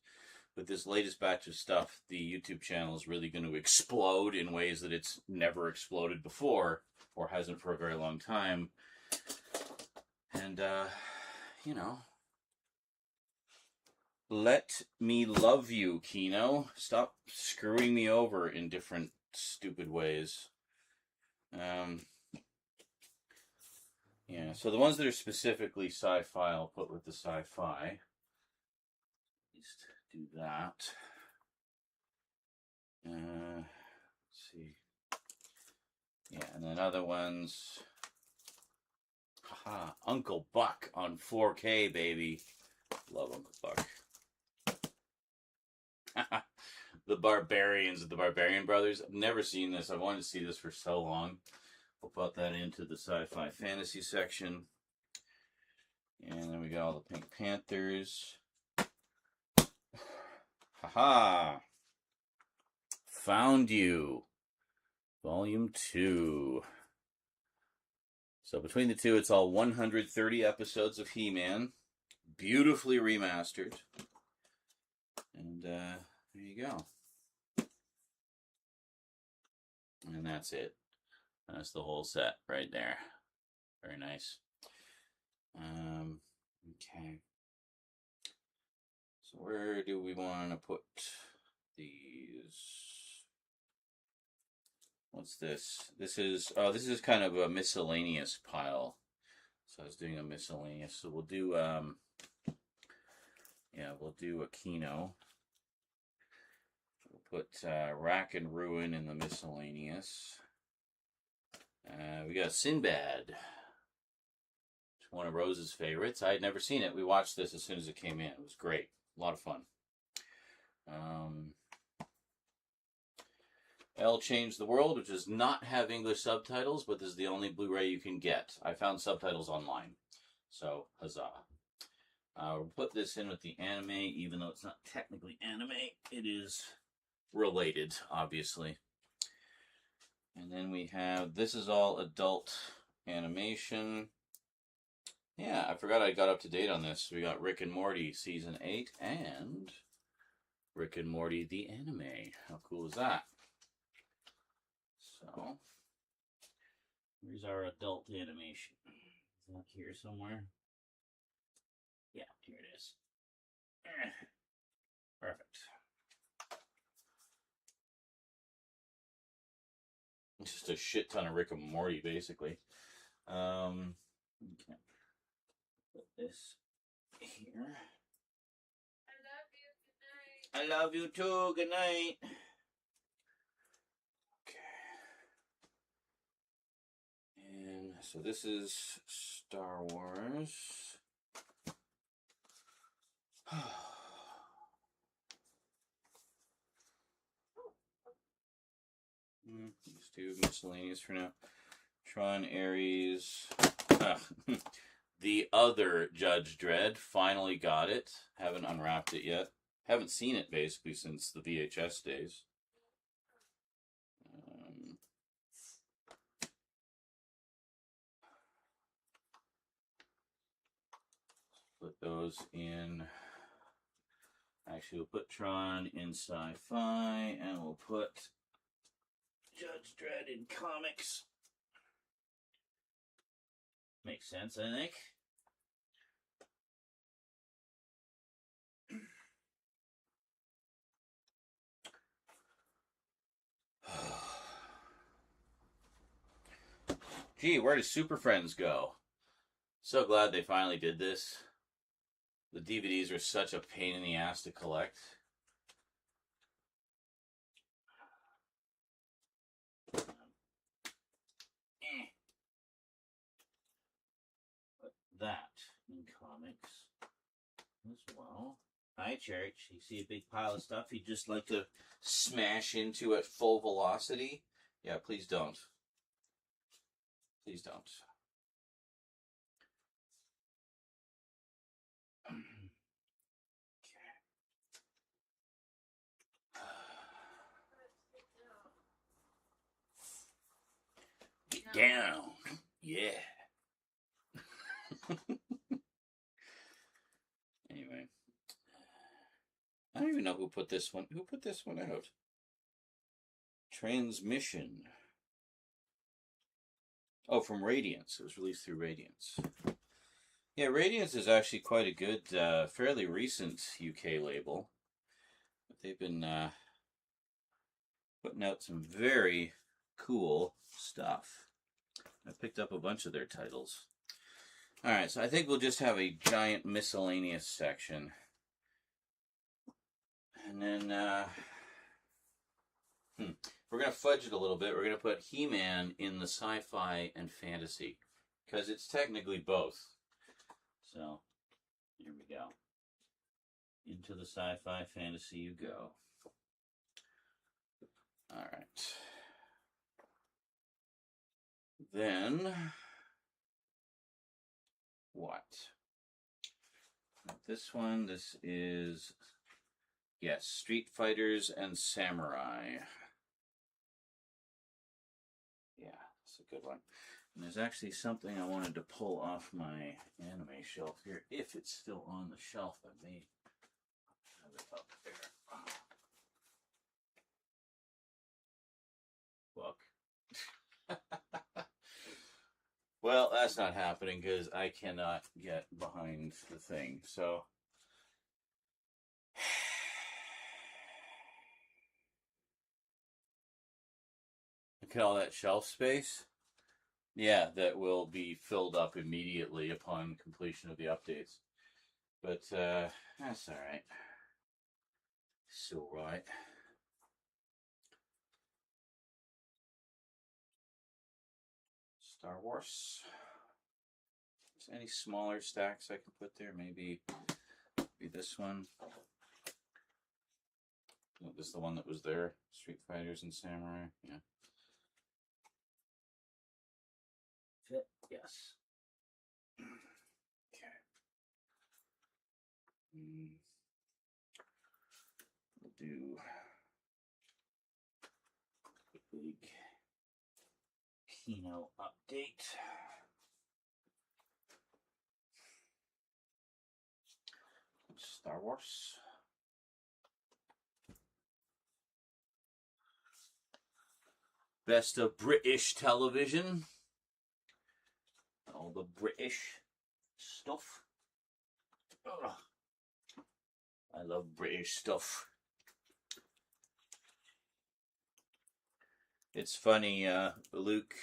with this latest batch of stuff, the YouTube channel is really going to explode in ways that it's never exploded before, or hasn't for a very long time. And let me love you, Kino. Stop screwing me over in different stupid ways. Yeah, so the ones that are specifically sci-fi, I'll put with the sci-fi. At least do that. Let's see. Yeah, and then other ones. Haha, Uncle Buck on 4K, baby. Love Uncle Buck. The Barbarians of the Barbarian Brothers. I've never seen this. I've wanted to see this for so long. We'll put that into the sci-fi fantasy section. And then we got all the Pink Panthers. Haha. Found You. Volume 2. So between the two, it's all 130 episodes of He-Man. Beautifully remastered. And there you go. And that's it. That's the whole set right there. Very nice. Okay. So where do we want to put these? What's this? This is kind of a miscellaneous pile. So I was doing a miscellaneous. So we'll do we'll do a Kino. We'll put Rack and Ruin in the miscellaneous. We got Sinbad. It's one of Rose's favorites. I had never seen it. We watched this as soon as it came in. It was great. A lot of fun. Elle Changed the World, which does not have English subtitles, but this is the only Blu-ray you can get. I found subtitles online. So, huzzah. We'll put this in with the anime, even though it's not technically anime. It is related, obviously. And then we have, this is all adult animation. Yeah, I forgot I got up to date on this. We got Rick and Morty Season 8 and Rick and Morty the anime. How cool is that? So, here's our adult animation. Is that here somewhere? Yeah, here it is. Perfect. just a shit ton of Rick and Morty, basically. Okay. Put this here. I love you too. Good night. Okay. And so this is Star Wars. Let's do miscellaneous for now. Tron, Ares. The other Judge Dredd. Finally got it. Haven't unwrapped it yet. Haven't seen it basically since the VHS days. Put those in. Actually, we'll put Tron in sci-fi, and we'll put Judge Dredd in comics. Makes sense, I think. Gee, where did Super Friends go? So glad they finally did this. The DVDs are such a pain in the ass to collect. Put that in comics as well. Hi, Church. You see a big pile of stuff you'd just like to smash into at full velocity? Yeah, please don't. Please don't. Get down. Yeah. Anyway. I don't even know who put this one. Who put this one out? Transmission. Oh, from Radiance. It was released through Radiance. Yeah, Radiance is actually quite a good, fairly recent UK label. But they've been putting out some very cool stuff. I picked up a bunch of their titles. Alright, so I think we'll just have a giant miscellaneous section. And then, we're going to fudge it a little bit. We're going to put He-Man in the sci-fi and fantasy. Because it's technically both. So, here we go. Into the sci-fi fantasy you go. Alright. Then, what? This one, this is, yes, Street Fighters and Samurai. Yeah, that's a good one. And there's actually something I wanted to pull off my anime shelf here. If it's still on the shelf, I may have it up there. Look. Well, that's not happening because I cannot get behind the thing. So, look at all that shelf space. Yeah, that will be filled up immediately upon completion of the updates. But that's all right. It's all right. Star Wars. Is there any smaller stacks I can put there? Maybe this one. Oh, this is the one that was there. Street Fighters and Samurai. Yeah. Fit? Yes. Okay. We'll do a big Kino update. Star Wars. Best of British television. All the British stuff. Ugh. I love British stuff. It's funny, Luke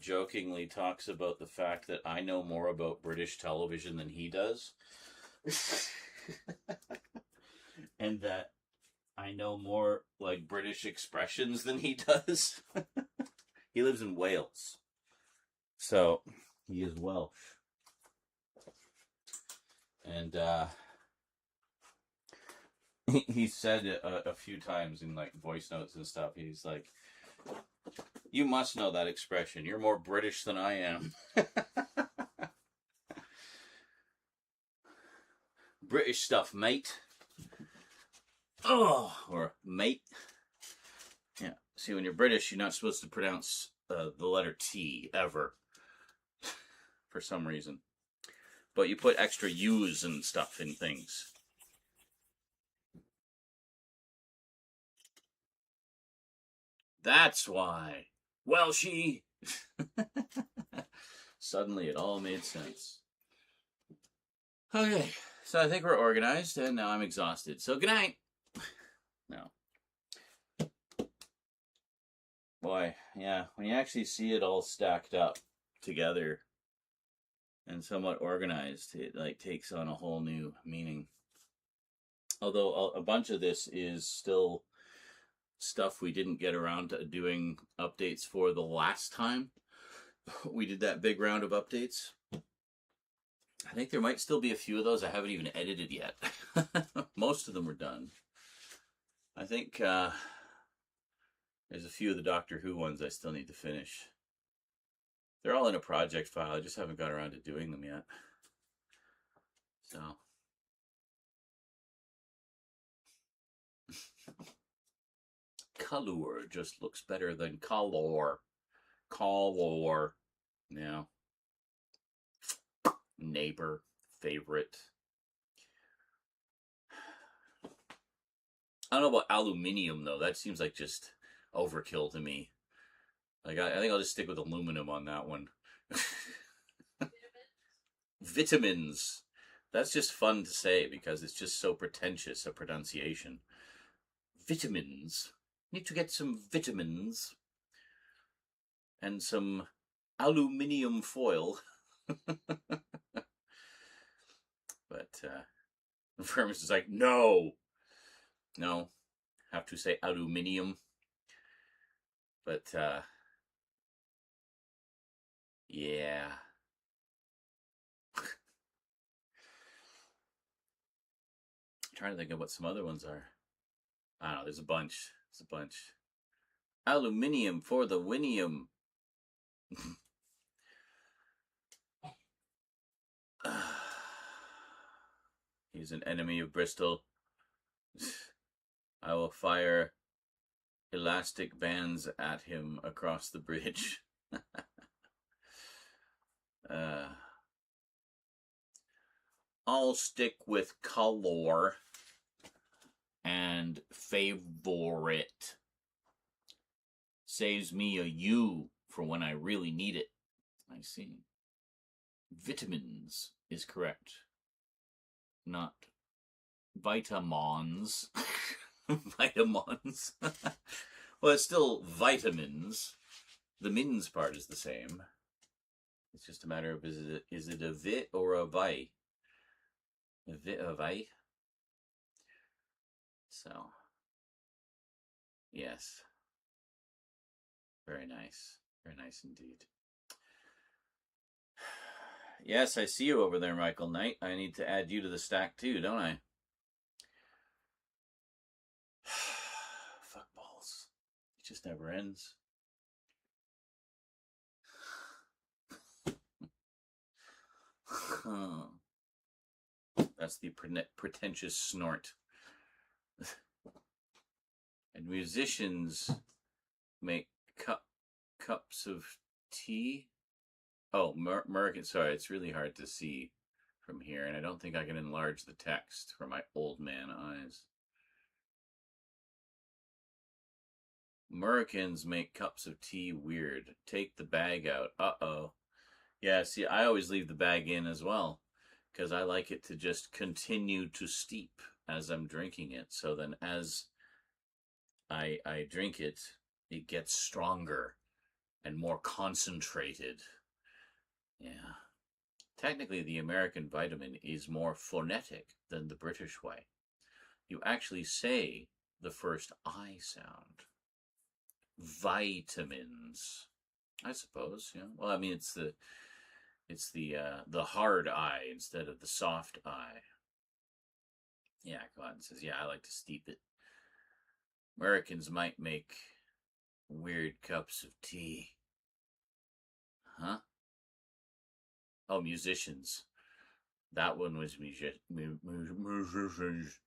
jokingly talks about the fact that I know more about British television than he does. And that I know more, like, British expressions than he does. He lives in Wales. So, he is Welsh. And, he said a few times in, like, voice notes and stuff, he's like, you must know that expression. You're more British than I am. British stuff, mate. Oh, or mate. Yeah. See, when you're British, you're not supposed to pronounce the letter T ever. For some reason. But you put extra U's and stuff in things. That's why. Well, she. Suddenly it all made sense. Okay, so I think we're organized, and now I'm exhausted. So good night. No. Boy, yeah, when you actually see it all stacked up together and somewhat organized, it like takes on a whole new meaning. Although a bunch of this is still stuff we didn't get around to doing updates for the last time we did that big round of updates. I think there might still be a few of those I haven't even edited yet. Most of them are done. I think there's a few of the Doctor Who ones I still need to finish. They're all in a project file. I just haven't got around to doing them yet. So. Color just looks better than color. Color. Yeah. Neighbor. Favorite. I don't know about aluminium, though. That seems like just overkill to me. Like, I think I'll just stick with aluminum on that one. Vitamins. That's just fun to say because it's just so pretentious a pronunciation. Vitamins. Need to get some vitamins. And some aluminium foil. But, the firmist is like, no. No. Have to say aluminium. But, yeah. I'm trying to think of what some other ones are. I don't know, there's a bunch. There's a bunch. Aluminium for the winium. He's an enemy of Bristol. I will fire elastic bands at him across the bridge. I'll stick with color and favorite. Saves me a U for when I really need it. I see. Vitamins is correct. Not vitamins. Vitamins. Well, it's still vitamins. The mins part is the same. It's just a matter of is it a vit or a vi? A vit or vi? So, yes. Very nice. Very nice indeed. Yes, I see you over there, Michael Knight. I need to add you to the stack too, don't I? Fuck balls. It just never ends. That's the pretentious snort. And musicians make cups of tea. Oh, American. Sorry, it's really hard to see from here, and I don't think I can enlarge the text for my old man eyes. Americans make cups of tea weird. Take the bag out. Uh-oh. Yeah, see, I always leave the bag in as well, because I like it to just continue to steep as I'm drinking it. So then as I drink it, it gets stronger and more concentrated. Yeah. Technically, the American vitamin is more phonetic than the British way. You actually say the first I sound. Vitamins, I suppose. Yeah. Well, I mean, it's the hard I instead of the soft I. Yeah, Glenn says, yeah, I like to steep it. Americans might make weird cups of tea. Huh? Oh, musicians. That one was musicians.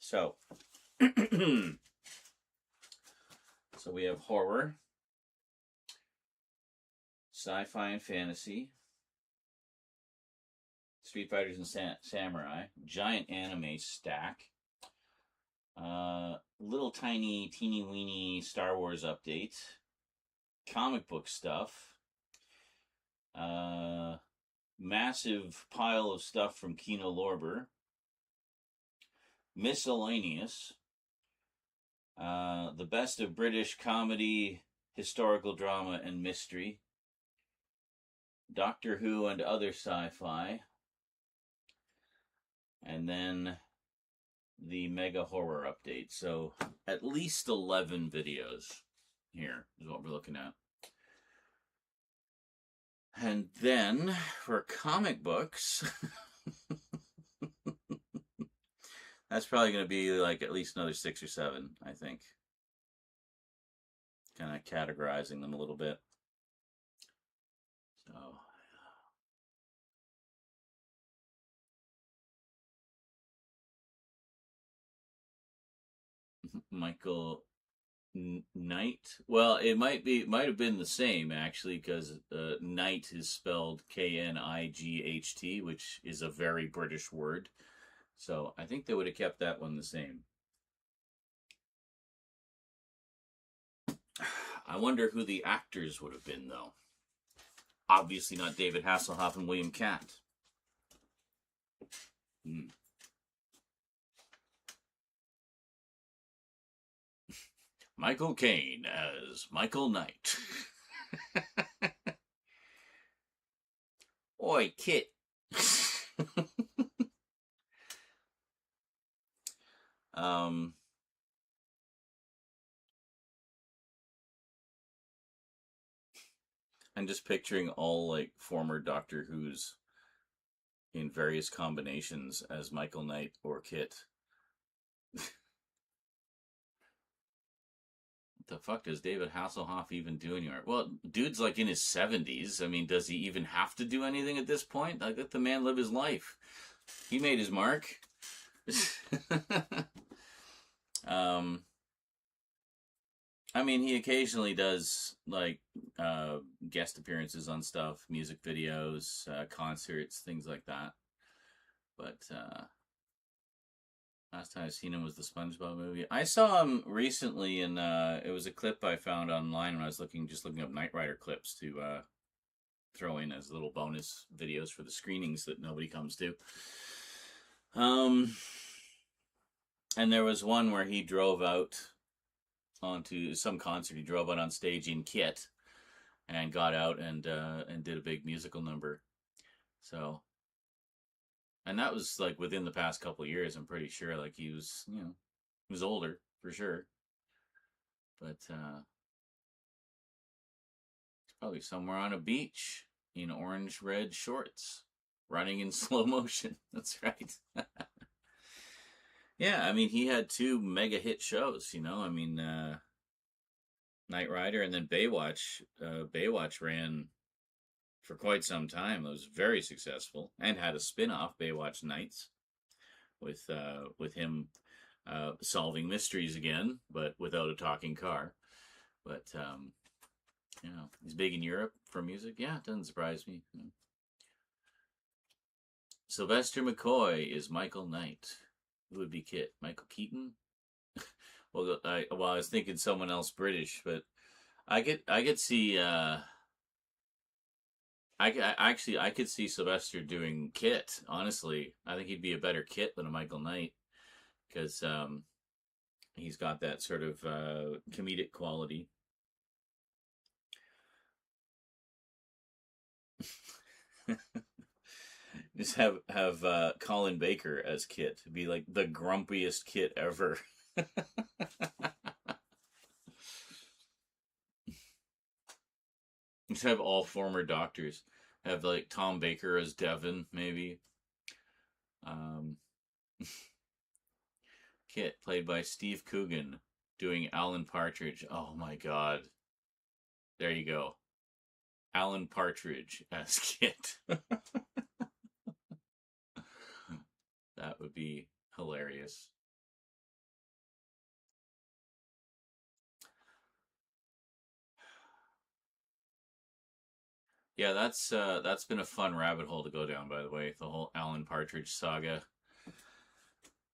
So, so we have horror, sci-fi and fantasy, Street Fighters and Samurai, giant anime stack, little tiny teeny weeny Star Wars update, comic book stuff, massive pile of stuff from Kino Lorber, miscellaneous, the best of British comedy, historical drama, and mystery, Doctor Who and other sci-fi, and then the mega horror update. So at least 11 videos here is what we're looking at. And then for comic books, that's probably going to be like at least another 6 or 7, I think. Kind of categorizing them a little bit. So Michael Knight. Well, it might have been the same actually, because Knight is spelled Knight, which is a very British word. So I think they would have kept that one the same. I wonder who the actors would have been, though. Obviously not David Hasselhoff and William Katt. Michael Caine as Michael Knight. Oi, Kit. I'm just picturing all like former Doctor Who's in various combinations as Michael Knight or Kit. The fuck does David Hasselhoff even do anywhere? Well, dude's like in his 70s. I mean, does he even have to do anything at this point? Like, let the man live his life. He made his mark. I mean, he occasionally does like guest appearances on stuff, music videos, concerts, things like that. But last time I seen him was the SpongeBob movie. I saw him recently, and it was a clip I found online when I was just looking up Knight Rider clips to throw in as little bonus videos for the screenings that nobody comes to. And there was one where he drove out onto some concert. He drove out on stage in Kit and got out and did a big musical number. So. And that was like within the past couple of years, I'm pretty sure. Like he was, he was older for sure. But probably somewhere on a beach in orange red shorts, running in slow motion. That's right. Yeah, I mean, he had 2 mega hit shows, I mean, Knight Rider and then Baywatch. Baywatch ran for quite some time. It was very successful and had a spin-off, Baywatch Nights, with him solving mysteries again, but without a talking car. But he's big in Europe for music. Yeah, it doesn't surprise me. Sylvester McCoy is Michael Knight. Who would be Kit? Michael Keaton? Well, I was thinking someone else British, but I could see I could see Sylvester doing Kit. Honestly, I think he'd be a better Kit than a Michael Knight because he's got that sort of comedic quality. Just have Colin Baker as Kit. Be like the grumpiest Kit ever. Just have all former doctors. Have like Tom Baker as Devin, maybe. Um, Kit, played by Steve Coogan, doing Alan Partridge. Oh my god. There you go. Alan Partridge as Kit. That would be hilarious. Yeah, that's been a fun rabbit hole to go down, by the way. The whole Alan Partridge saga.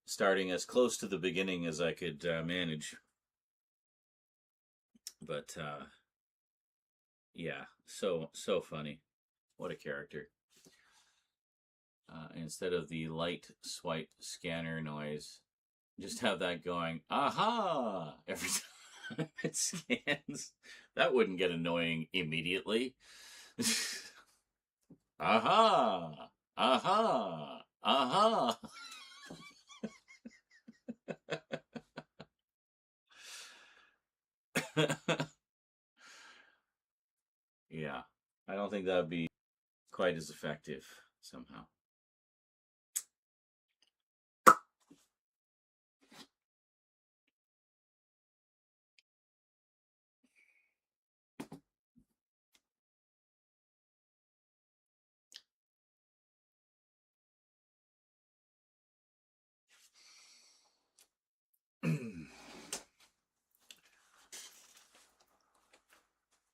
Starting as close to the beginning as I could manage. But yeah, so funny. What a character. Instead of the light swipe scanner noise, just have that going, aha, every time it scans. That wouldn't get annoying immediately. Aha, aha, aha. Yeah, I don't think that would be quite as effective somehow.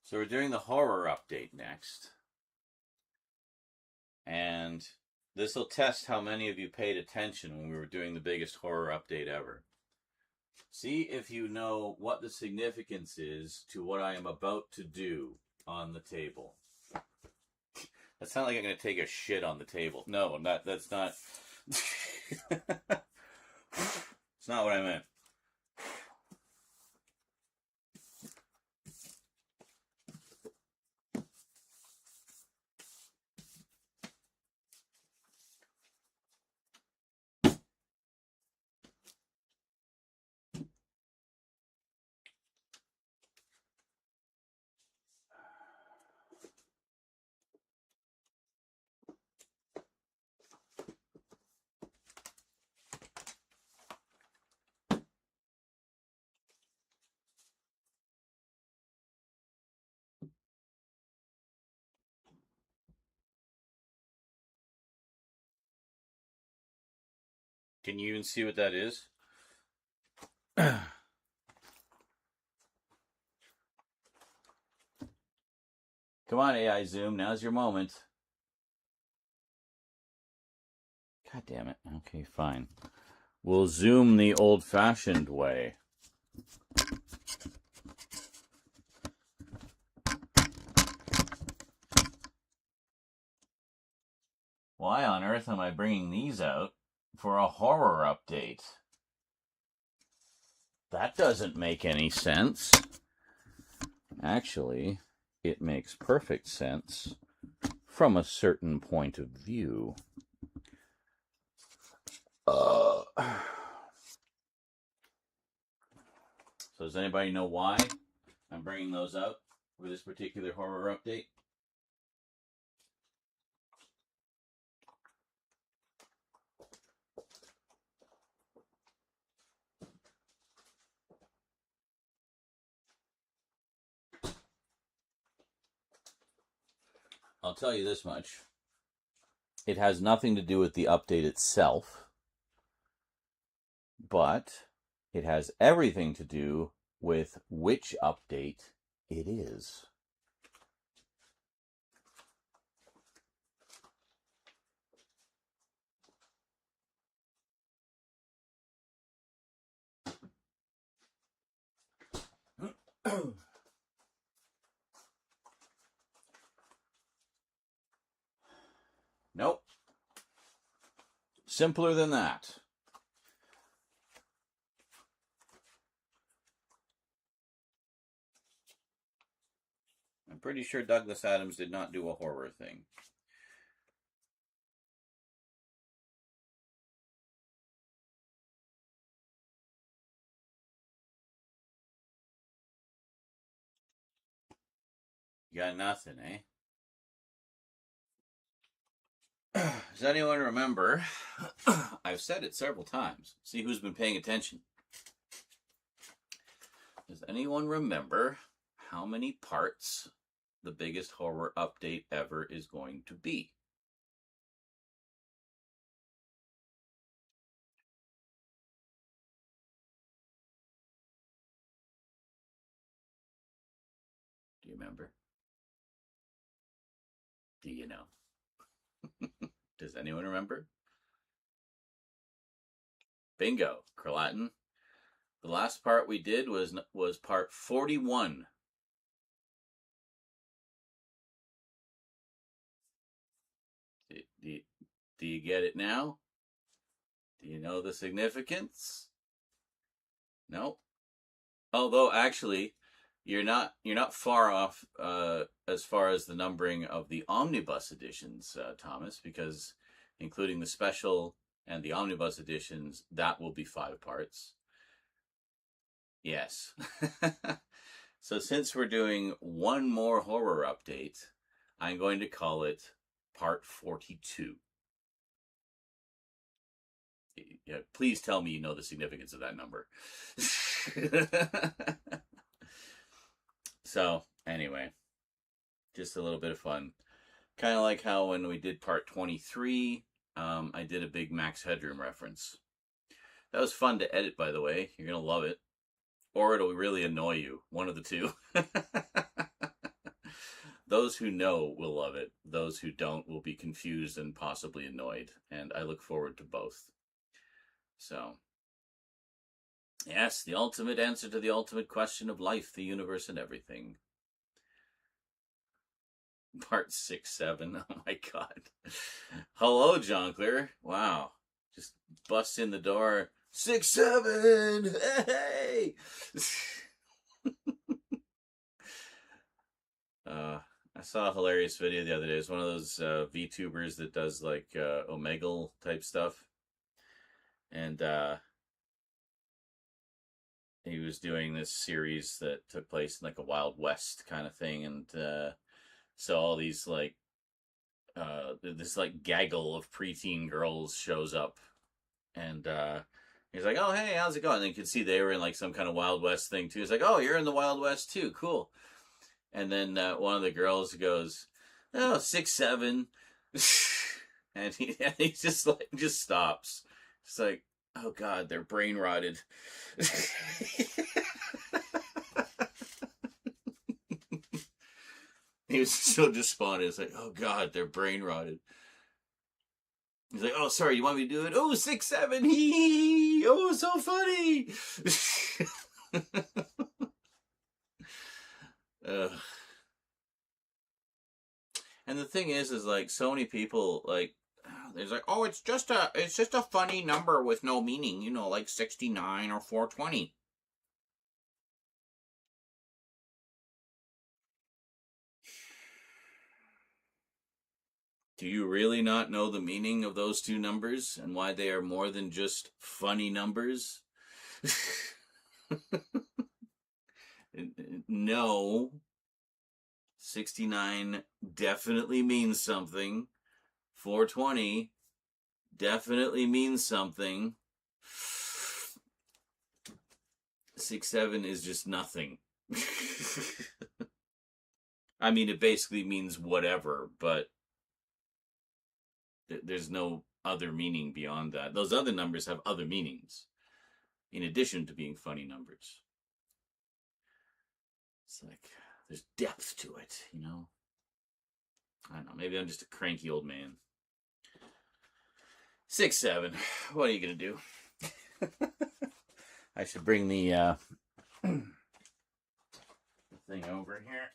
So we're doing the horror update next. And this will test how many of you paid attention when we were doing the biggest horror update ever. See if you know what the significance is to what I am about to do on the table. That sounds like I'm going to take a shit on the table. No, that's not. It's not what I meant. Can you even see what that is? Come on, AI Zoom. Now's your moment. God damn it. Okay, fine. We'll zoom the old-fashioned way. Why on earth am I bringing these out for a horror update? That doesn't make any sense. Actually, it makes perfect sense from a certain point of view. So does anybody know why I'm bringing those out for this particular horror update? I'll tell you this much. It has nothing to do with the update itself, but it has everything to do with which update it is. Simpler than that. I'm pretty sure Douglas Adams did not do a horror thing. You got nothing, eh? Does anyone remember? I've said it several times. See who's been paying attention. Does anyone remember how many parts the biggest horror update ever is going to be? Do you remember? Do you know? Does anyone remember? Bingo, Carlatin. The last part we did was part 41. Do you get it now? Do you know the significance? No. Although actually, you're not far off as far as the numbering of the omnibus editions, Thomas, because including the special and the omnibus editions, that will be 5 parts. Yes. So since we're doing one more horror update, I'm going to call it part 42. Yeah, please tell me you know the significance of that number. So, anyway, just a little bit of fun. Kind of like how when we did part 23, I did a big Max Headroom reference. That was fun to edit, by the way. You're going to love it. Or it'll really annoy you. One of the two. Those who know will love it. Those who don't will be confused and possibly annoyed. And I look forward to both. So, yes, the ultimate answer to the ultimate question of life, the universe, and everything. Part 6, 7. Oh my God. Hello, Jonkler. Wow. Just bust in the door. 6, 7. Hey. I saw a hilarious video the other day. It's one of those VTubers that does like Omegle type stuff. And he was doing this series that took place in like a Wild West kind of thing. And so all these like, this like gaggle of preteen girls shows up. And he's like, oh, hey, how's it going? And you could see they were in like some kind of Wild West thing too. He's like, oh, you're in the Wild West too. Cool. And then one of the girls goes, oh, 6, 7. And he just stops. It's like, oh God, they're brain rotted. He was so despondent. It's like, oh God, they're brain rotted. He's like, oh, sorry, you want me to do it? Oh, 6, 7. Hee. Oh, so funny. And the thing is like so many people like there's like, oh, it's just a funny number with no meaning, you know, like 69 or 420. Do you really not know the meaning of those two numbers and why they are more than just funny numbers? No. 69 definitely means something. 420 definitely means something. 6, 7 is just nothing. I mean, it basically means whatever, but there's no other meaning beyond that. Those other numbers have other meanings, in addition to being funny numbers. It's like, there's depth to it, you know? I don't know, maybe I'm just a cranky old man. 6, 7. What are you gonna do? I should bring the thing over here.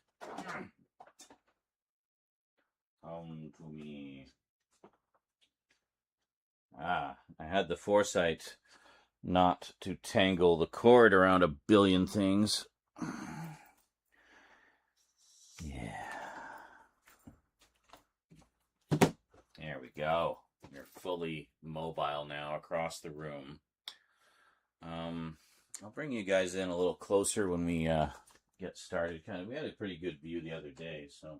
Come to me. I had the foresight not to tangle the cord around a billion things. Yeah. There we go. You're fully mobile now across the room. I'll bring you guys in a little closer when we get started. We had a pretty good view the other day, so.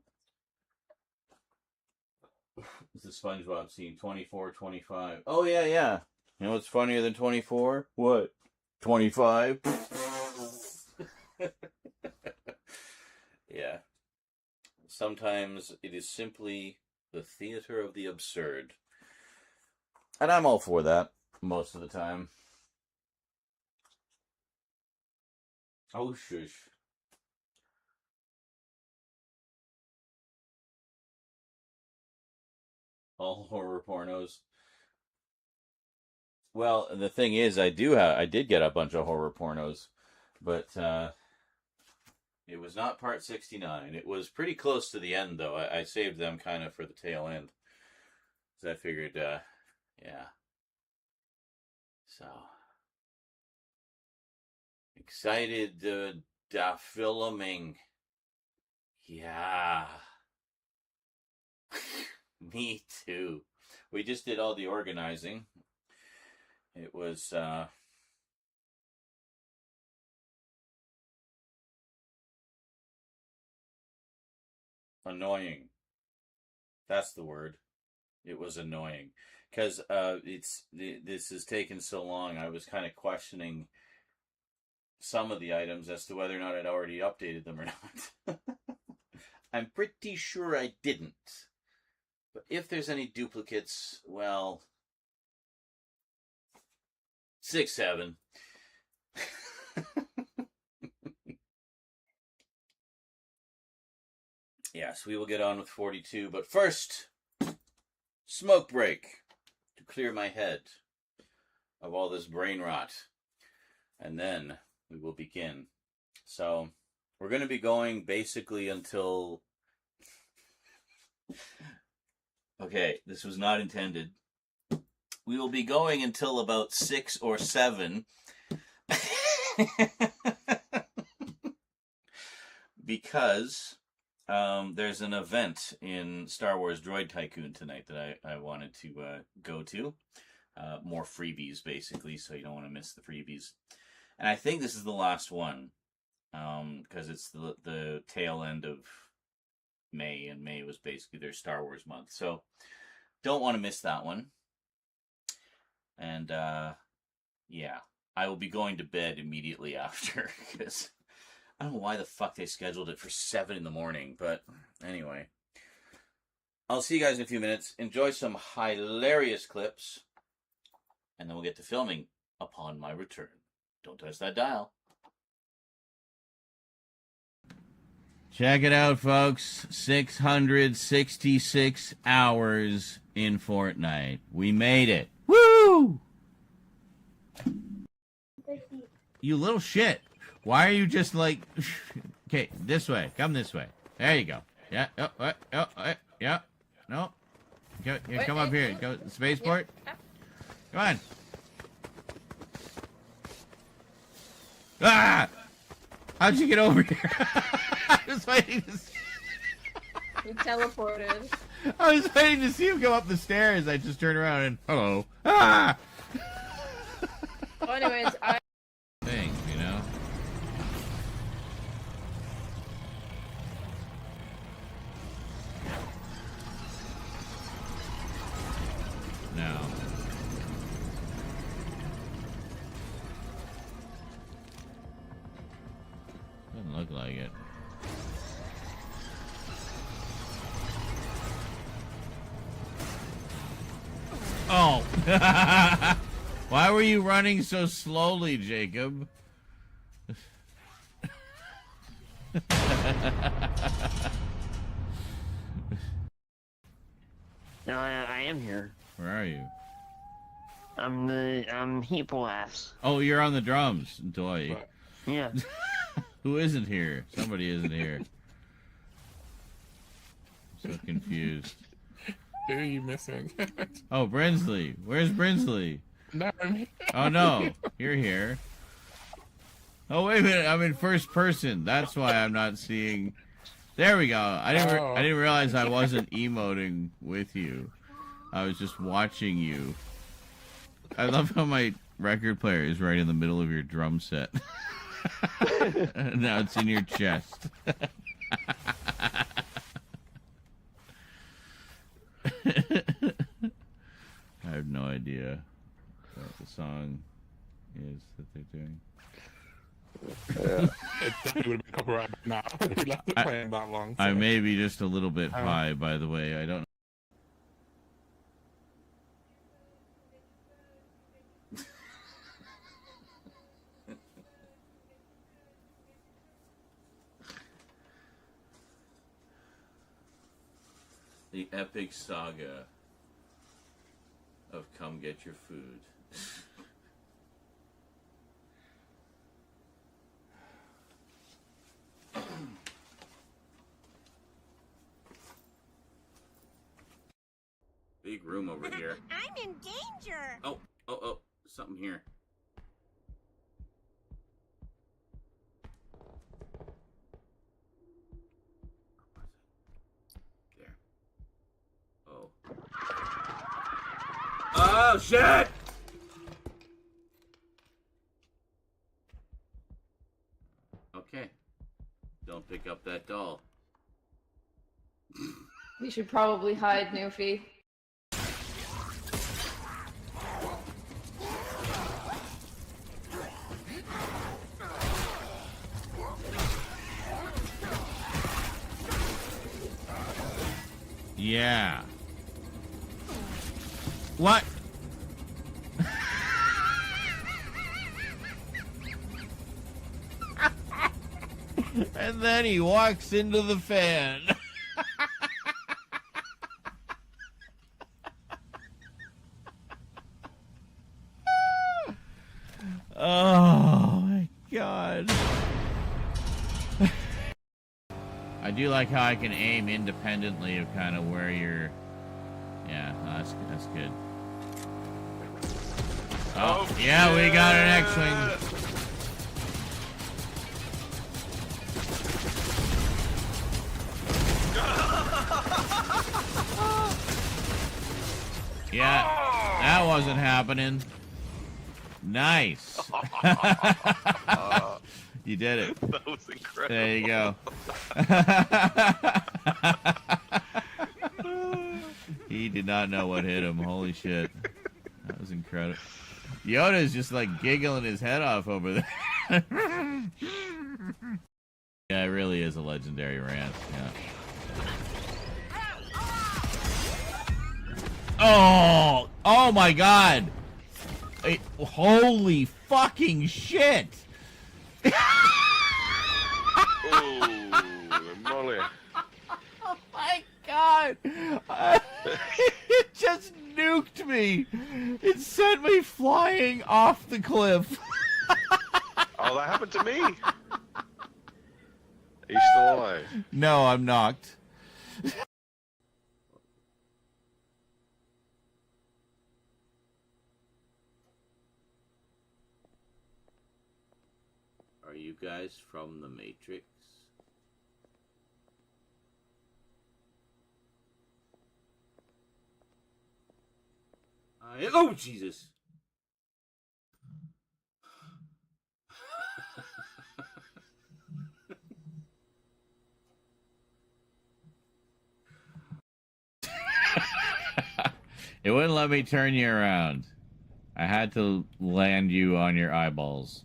This is SpongeBob scene 24, 25. Oh, yeah, yeah. You know what's funnier than 24? What? 25? Yeah. Sometimes it is simply the theater of the absurd. And I'm all for that most of the time. Oh, shush. All horror pornos. Well, the thing is, I did get a bunch of horror pornos, but it was not part 69. It was pretty close to the end, though. I saved them kind of for the tail end, so I figured, yeah. So excited da filming. Yeah. Me too. We just did all the organizing. It was annoying. That's the word. It was annoying because this has taken so long. I was kind of questioning some of the items as to whether or not I'd already updated them or not. I'm pretty sure I didn't. But if there's any duplicates, well, 6, 7. Yes, we will get on with 42. But first, smoke break to clear my head of all this brain rot. And then we will begin. So, we're going to be going basically until... Okay, this was not intended. We will be going until about 6 or 7. Because there's an event in Star Wars Droid Tycoon tonight that I wanted to go to. More freebies, basically, so you don't want to miss the freebies. And I think this is the last one, because it's the tail end of May, and May was basically their Star Wars month. So don't want to miss that one. And yeah, I will be going to bed immediately after, because I don't know why the fuck they scheduled it for 7 in the morning, but anyway. I'll see you guys in a few minutes. Enjoy some hilarious clips, and then we'll get to filming upon my return. Don't touch that dial. Check it out, folks. 666 hours in Fortnite. We made it. Woo! You little shit. Why are you just like... Okay, this way. Come this way. There you go. Yeah. Yeah. No. Come up here. Go spaceport. Come on. Ah! How'd you get over here? I was waiting to see... You teleported. I was waiting to see him go up the stairs. I just turned around and... Hello. Ah! Well, anyways, Things, you know? No. Doesn't look like it. Oh! Why were you running so slowly, Jacob? No, I am here. Where are you? I'm Heat Blast. Oh, you're on the drums, Toy. Yeah. Who isn't here? Somebody isn't here. I'm so confused. Who are you missing? Oh, Brinsley. Where's Brinsley? No, I'm here. Oh, no. You're here. Oh, wait a minute. I'm in first person. That's why I'm not seeing... There we go. I didn't realize I wasn't emoting with you. I was just watching you. I love how my record player is right in the middle of your drum set. Now it's in your chest. I have no idea what the song is that they're doing. Yeah, it definitely would have been copyright now. We left it playing that long. So. I may be just a little bit high, by the way. I don't know. The epic saga of Come Get Your Food. Big room over here. I'm in danger. Oh, something here. There. Oh. Oh, shit! Okay. Don't pick up that doll. We should probably hide, Newfie. Yeah. What? And then he walks into the fan. Oh my god. I do like how I can aim independently of kind of where you're... Yeah, no, that's good. Oh, yeah, we got an X-Wing. Yeah, that wasn't happening. Nice. You did it. That was incredible. There you go. He did not know what hit him. Holy shit. That was incredible. Yoda's just like giggling his head off over there. Yeah, it really is a legendary rant. Yeah. Oh my god. Holy fucking shit. Oh, Molly. Oh my god! It just nuked me! It sent me flying off the cliff! Oh, that happened to me. Are you still alive? No, I'm knocked. Are you guys from the Matrix? Oh, Jesus! It wouldn't let me turn you around. I had to land you on your eyeballs.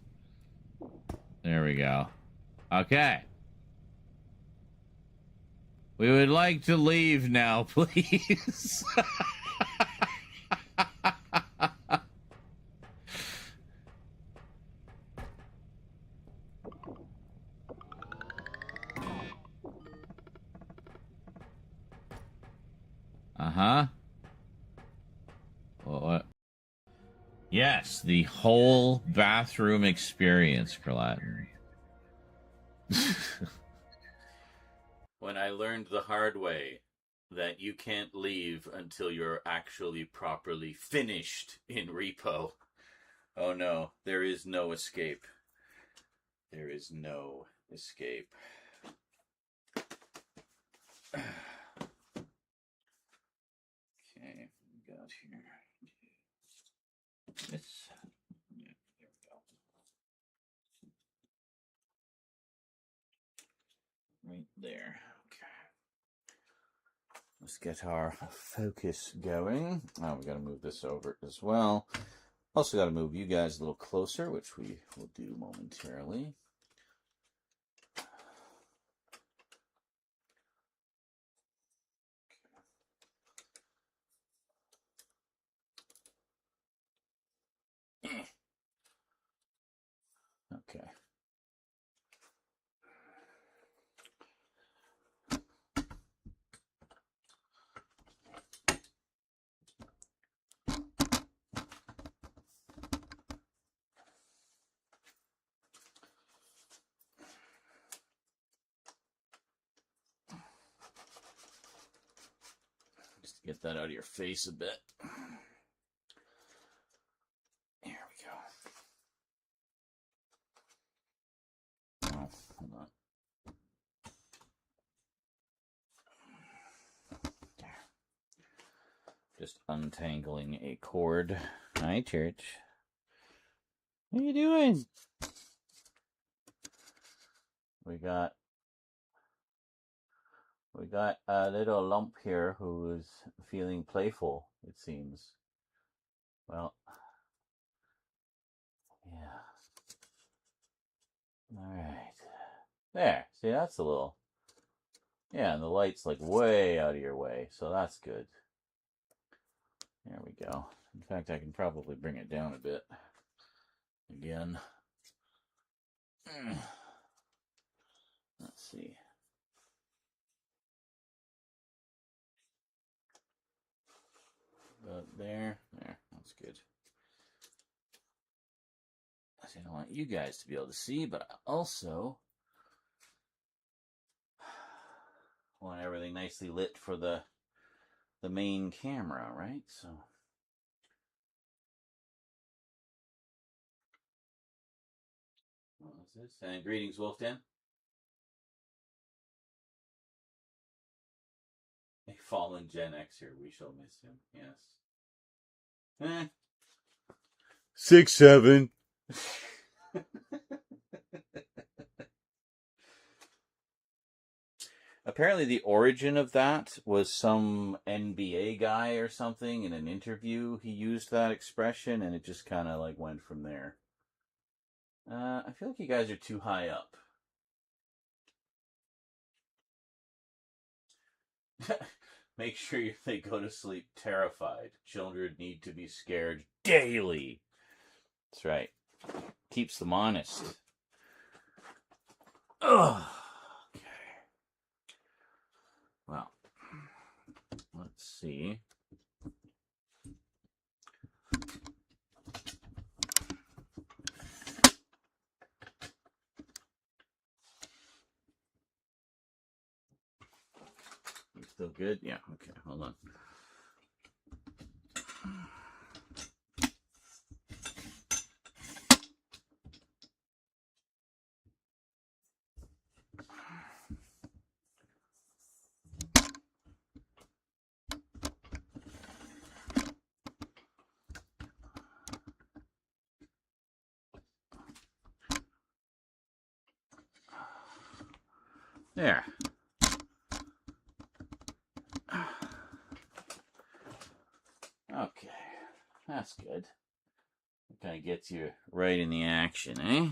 There we go. Okay. We would like to leave now, please. Uh-huh. What? Yes, the whole bathroom experience, Latin. When I learned the hard way that you can't leave until you're actually properly finished in repo. Oh no, there is no escape. There is no escape. Okay, we got here. This. Yeah, there we go. Right there. Okay. Let's get our focus going. Oh, we got to move this over as well. Also got to move you guys a little closer, which we will do momentarily. Okay. Just to get that out of your face a bit. There we go. Oh, hold on. There. Just untangling a cord. Hi, Church. What are you doing? We got a little lump here who is feeling playful, it seems. Well, yeah. All right. There. See, that's a little... Yeah, and the light's like way out of your way, so that's good. There we go. In fact, I can probably bring it down a bit. Again. Let's see. About there. There. That's good. I don't want you guys to be able to see, but I also want everything nicely lit for the main camera, right? So what was this? And greetings, Wolfden. A fallen Gen Xer, we shall miss him. Yes. 6'7". Apparently the origin of that was some NBA guy or something in an interview. He used that expression and it just kind of like went from there. I feel like you guys are too high up. Make sure they go to sleep terrified. Children need to be scared daily. That's right. Keeps them honest. Ugh. Okay. Well, let's see. You still good? Yeah. Okay. Hold on. There. Okay. That's good. It kind of gets you right in the action, eh?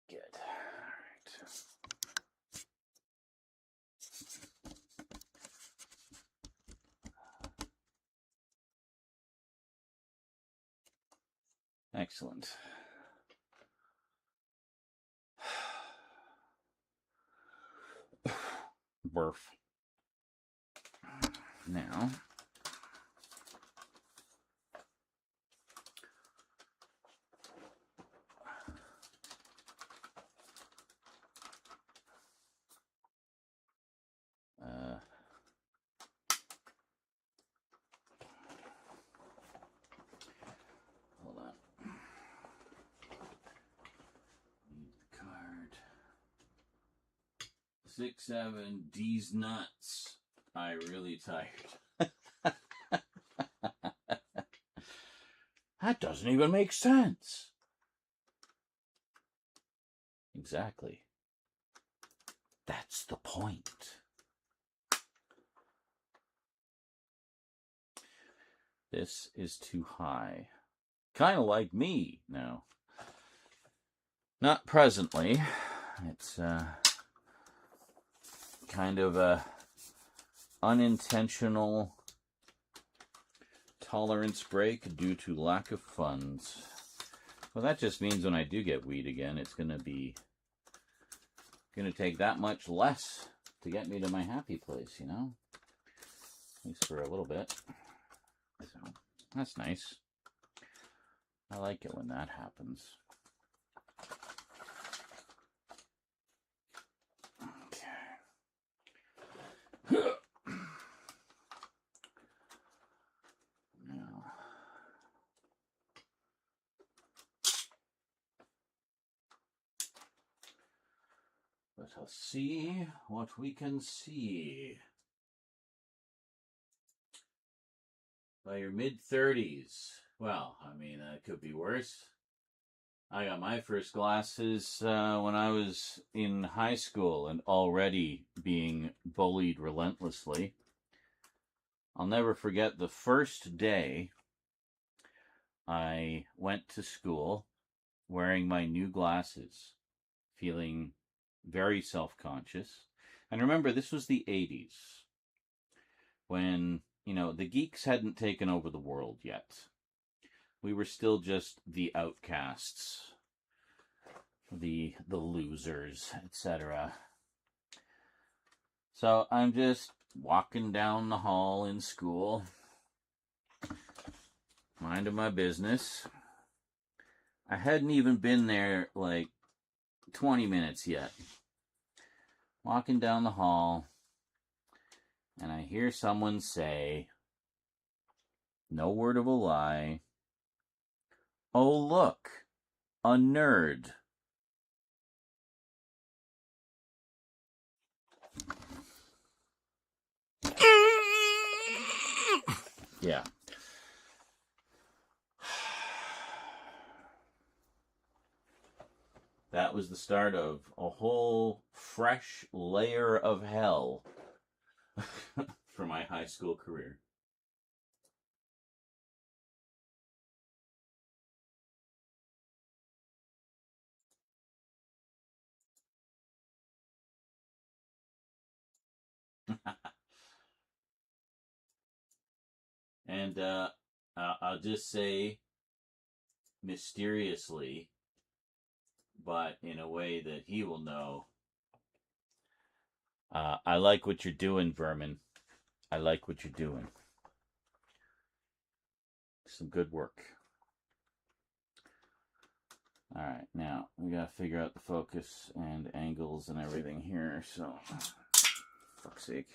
Good. All right. Excellent. Burf. Now, 6, 7, D's nuts. I really tired. That doesn't even make sense. Exactly. That's the point. This is too high. Kind of like me now. Not presently. It's kind of a unintentional tolerance break due to lack of funds. Well, that just means when I do get weed again, it's going to take that much less to get me to my happy place, you know? At least for a little bit. So, that's nice. I like it when that happens. Okay. Now, let us see what we can see. By your mid-30s. Well, I mean, it could be worse. I got my first glasses when I was in high school and already being bullied relentlessly. I'll never forget the first day I went to school wearing my new glasses, feeling very self-conscious. And remember, this was the 80s, when, you know, the geeks hadn't taken over the world yet. We were still just the outcasts, the losers, etc. So I'm just walking down the hall in school, minding my business. I hadn't even been there like 20 minutes yet. Walking down the hall, and I hear someone say, no word of a lie, "Oh, look, a nerd." Yeah. That was the start of a whole fresh layer of hell for my high school career. And I'll just say, mysteriously, but in a way that he will know, I like what you're doing, Vermin. I like what you're doing. Some good work. Alright, now we gotta figure out the focus and angles and everything here, so fuck's sake.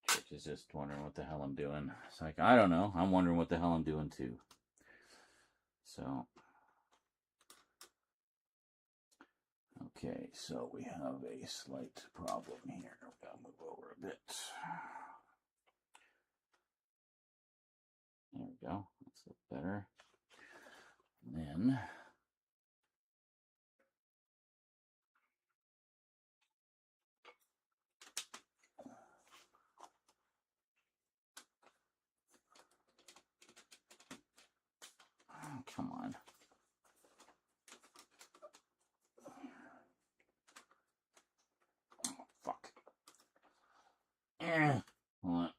Church is just wondering what the hell I'm doing. It's like, I don't know. I'm wondering what the hell I'm doing too. So, okay, so we have a slight problem here. We gotta move over a bit. There we go. That's a little better. And then oh, come on. Oh, fuck. Hold on.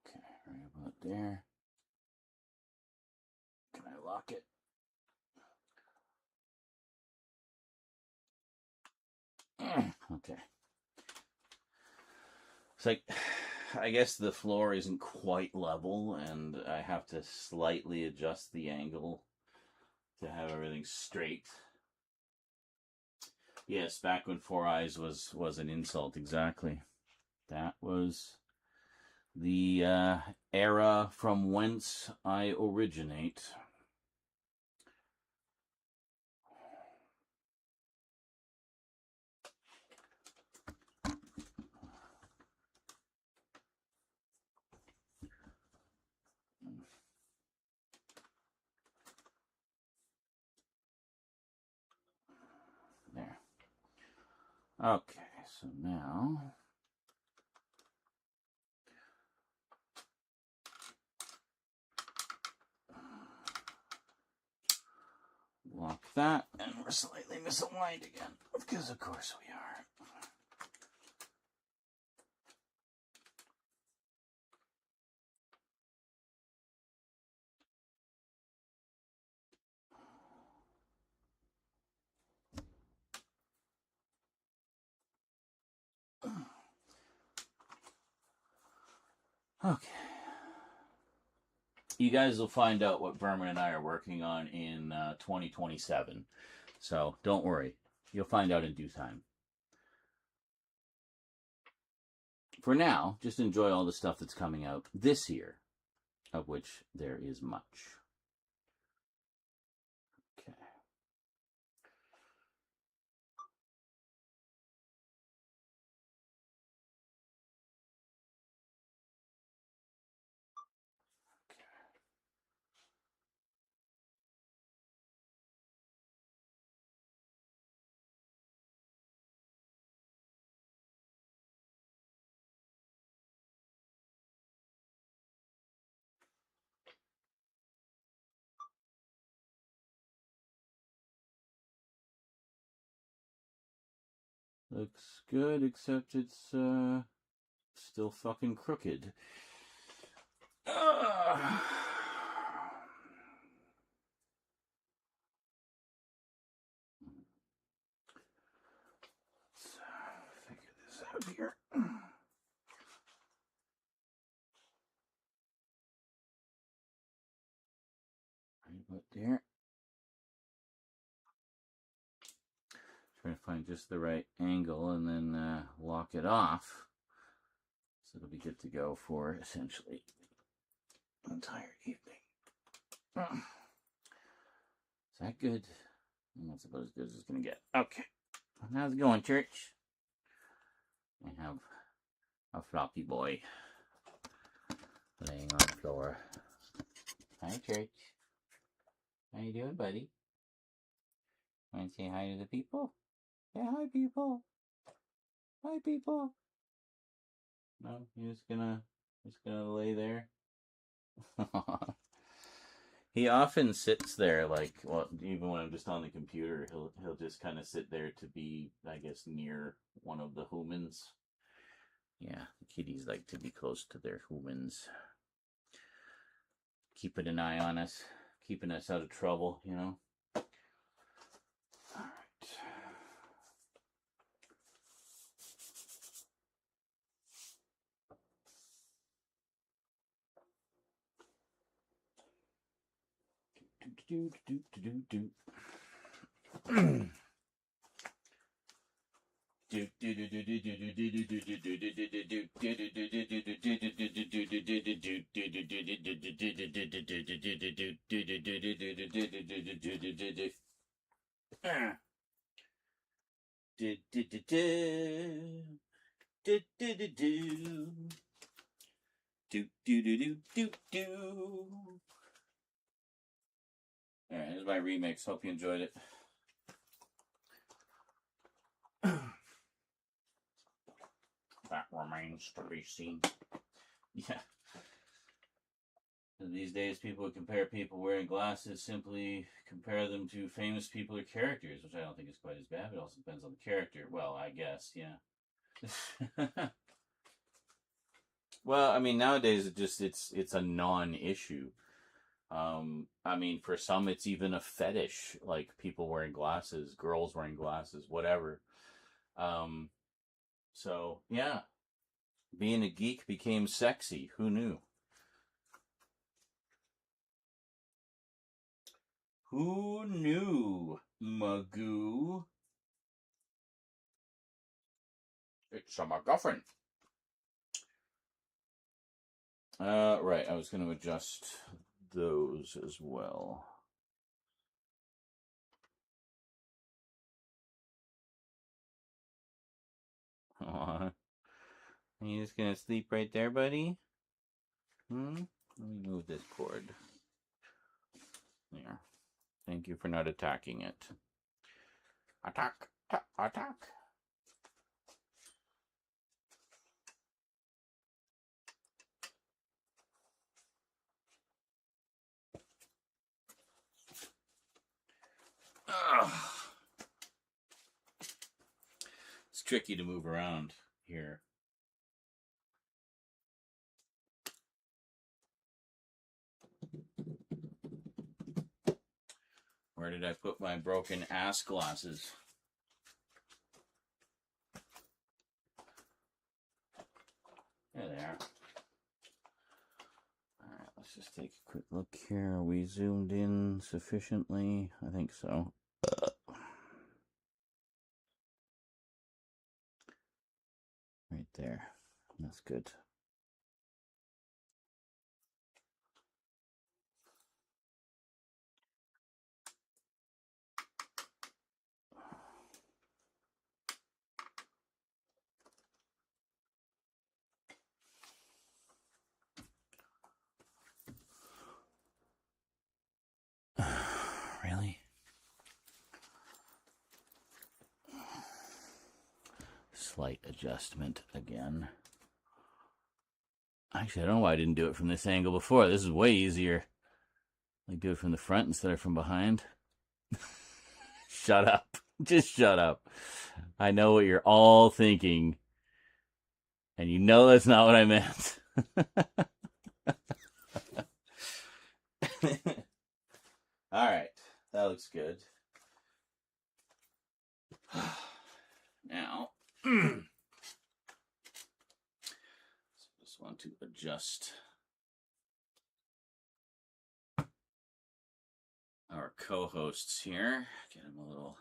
Okay, right about there. Can I lock it? Okay. It's like, I guess the floor isn't quite level, and I have to slightly adjust the angle to have everything straight. Yes, back when Four Eyes was an insult, exactly. That was the era from whence I originate. There. Okay, so now lock that, and we're slightly misaligned again, because of course we are. Okay. You guys will find out what Berman and I are working on in 2027. So don't worry. You'll find out in due time. For now, just enjoy all the stuff that's coming out this year, of which there is much. Okay. Looks good, except it's still fucking crooked. Let's figure this out here. Right about there. Trying to find just the right angle and then lock it off. So it'll be good to go for essentially the entire evening. Is that good? That's about as good as it's going to get. Okay. How's it going, church? I have a floppy boy laying on the floor. Hi, church. How you doing, buddy? Want to say hi to the people? Say hi, people. Hi, people. No, you're just gonna lay there. He often sits there, like, well, even when I'm just on the computer, he'll just kind of sit there to be, I guess, near one of the humans. Yeah, the kitties like to be close to their humans. Keeping an eye on us, keeping us out of trouble, you know. All right. Alright, here's my remix. Hope you enjoyed it. That remains to be seen. Yeah. And these days, people would compare people wearing glasses, simply compare them to famous people or characters, which I don't think is quite as bad. It also depends on the character. Well, I guess, yeah. Well, I mean, nowadays it's a non-issue. I mean, for some, it's even a fetish, like people wearing glasses, girls wearing glasses, whatever. So yeah, being a geek became sexy. Who knew? Who knew, Magoo? It's a MacGuffin. Right. I was going to adjust those as well. Aw. Are you just going to sleep right there, buddy? Let me move this cord. There. Thank you for not attacking it. Attack! Attack! Ugh. It's tricky to move around here. Where did I put my broken ass glasses? There they are. Alright, let's just take a quick look here. Are we zoomed in sufficiently? I think so. Right there. That's good. Really? Slight adjustment again. Actually, I don't know why I didn't do it from this angle before. This is way easier. Like, do it from the front instead of from behind. Shut up. Just shut up. I know what you're all thinking. And you know that's not what I meant. All right. That looks good. Now, just want to adjust our co-hosts here. Get them a little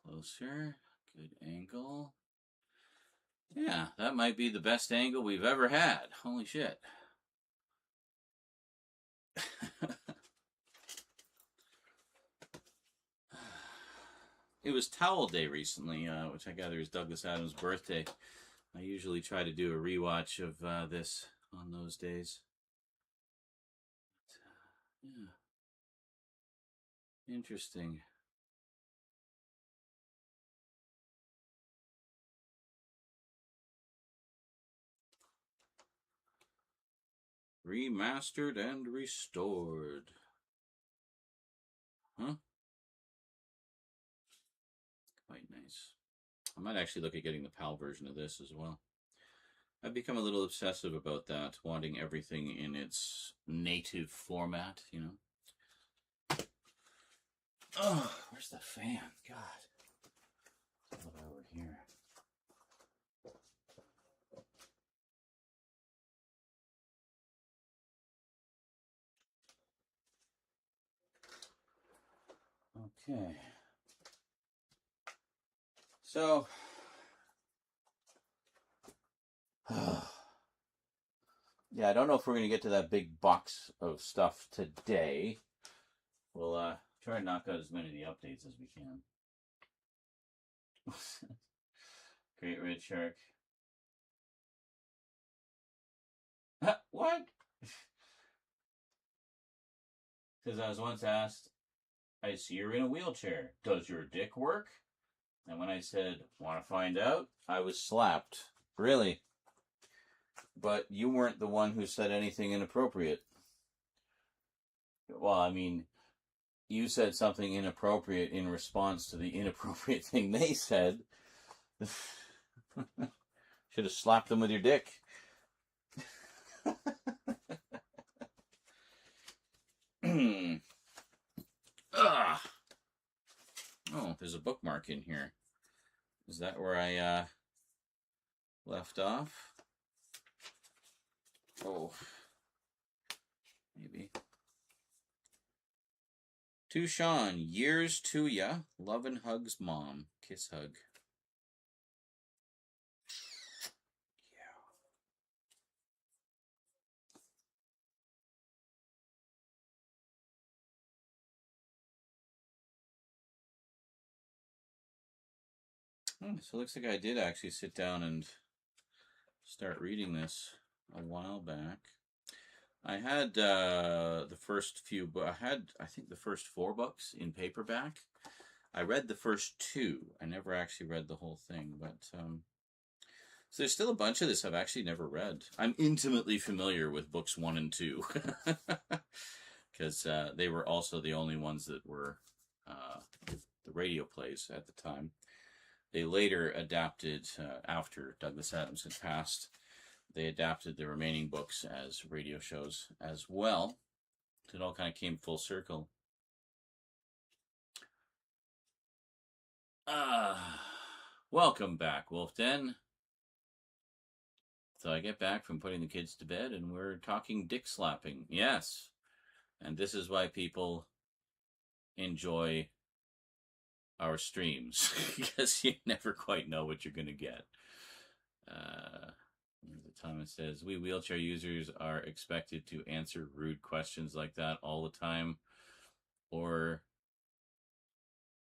closer. Good angle. Yeah, that might be the best angle we've ever had. Holy shit. It was Towel Day recently, which I gather is Douglas Adams' birthday. I usually try to do a rewatch of this on those days. Yeah. Interesting. Remastered and restored. Huh? Quite nice. I might actually look at getting the PAL version of this as well. I've become a little obsessive about that, wanting everything in its native format, you know. Oh, where's the fan? God. It's all over here. Okay. So, yeah, I don't know if we're going to get to that big box of stuff today. We'll try and knock out as many of the updates as we can. Great Red Shark. What? Because I was once asked, I see you're in a wheelchair. Does your dick work? And when I said, want to find out, I was slapped. Really? But you weren't the one who said anything inappropriate. Well, I mean, you said something inappropriate in response to the inappropriate thing they said. Should have slapped them with your dick. Oh, there's a bookmark in here. Is that where I left off? Oh, maybe. To Sean, years to ya. Love and hugs, Mom. Kiss hug. Oh, so it looks like I did actually sit down and start reading this a while back. I had the first few, I think the first 4 books in paperback. I read the first 2. I never actually read the whole thing, but so there's still a bunch of this I've actually never read. I'm intimately familiar with books 1 and 2 because they were also the only ones that were the radio plays at the time. They later adapted, after Douglas Adams had passed, they adapted the remaining books as radio shows as well. So it all kind of came full circle. Welcome back, Wolf Den. So I get back from putting the kids to bed and we're talking dick slapping. Yes. And this is why people enjoy our streams, because you never quite know what you're going to get. The time it says, we wheelchair users are expected to answer rude questions like that all the time, or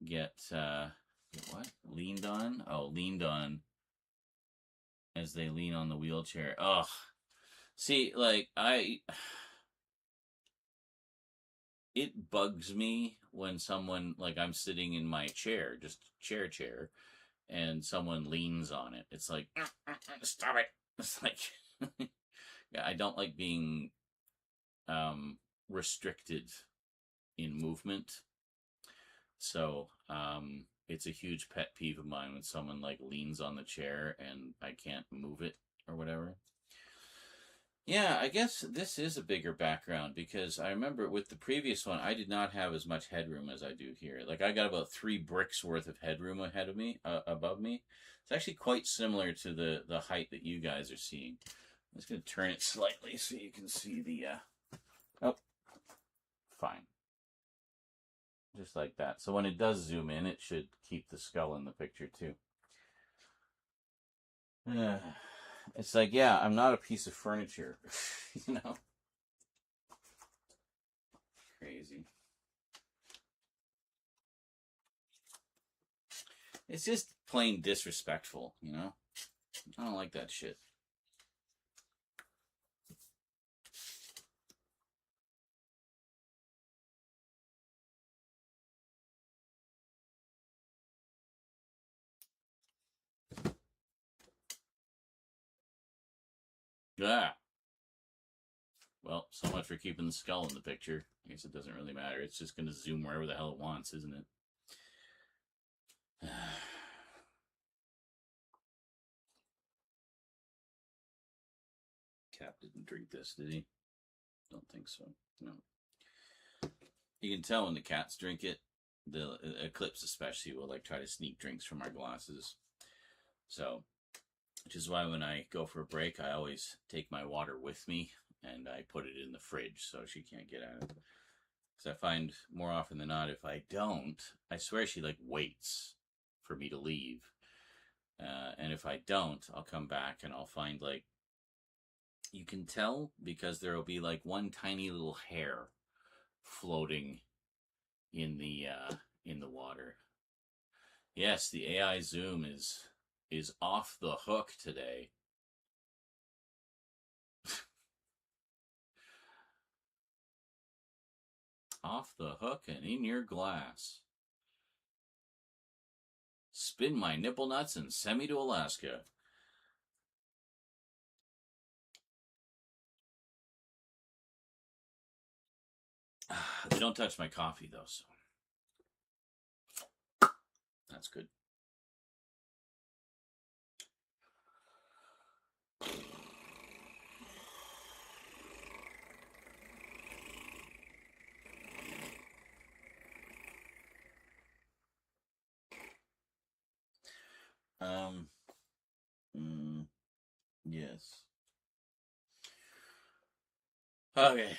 get, what? Leaned on? Oh, leaned on as they lean on the wheelchair. Ugh. See, like, it bugs me when someone, like, I'm sitting in my chair, just chair, and someone leans on it. It's like, stop it. It's like, yeah, I don't like being restricted in movement. So it's a huge pet peeve of mine when someone like leans on the chair and I can't move it or whatever. Yeah, I guess this is a bigger background because I remember with the previous one, I did not have as much headroom as I do here. Like I got about 3 bricks worth of headroom ahead of me, above me. It's actually quite similar to the height that you guys are seeing. I'm just going to turn it slightly so you can see the, oh, fine. Just like that. So when it does zoom in, it should keep the skull in the picture too. It's like, yeah, I'm not a piece of furniture, you know? Crazy. It's just plain disrespectful, you know? I don't like that shit. Yeah. Well, so much for keeping the skull in the picture. I guess it doesn't really matter. It's just going to zoom wherever the hell it wants, isn't it? Cap didn't drink this, did he? Don't think so. No. You can tell when the cats drink it. The Eclipse especially will like try to sneak drinks from our glasses. So, which is why when I go for a break, I always take my water with me and I put it in the fridge so she can't get at it. Because I find more often than not, if I don't, I swear she like waits for me to leave. And if I don't, I'll come back and I'll find like, you can tell because there will be like one tiny little hair floating in the water. Yes, the AI zoom is off the hook today. Off the hook and in your glass. Spin my nipple nuts and send me to Alaska. They don't touch my coffee though, so that's good. Yes. Okay.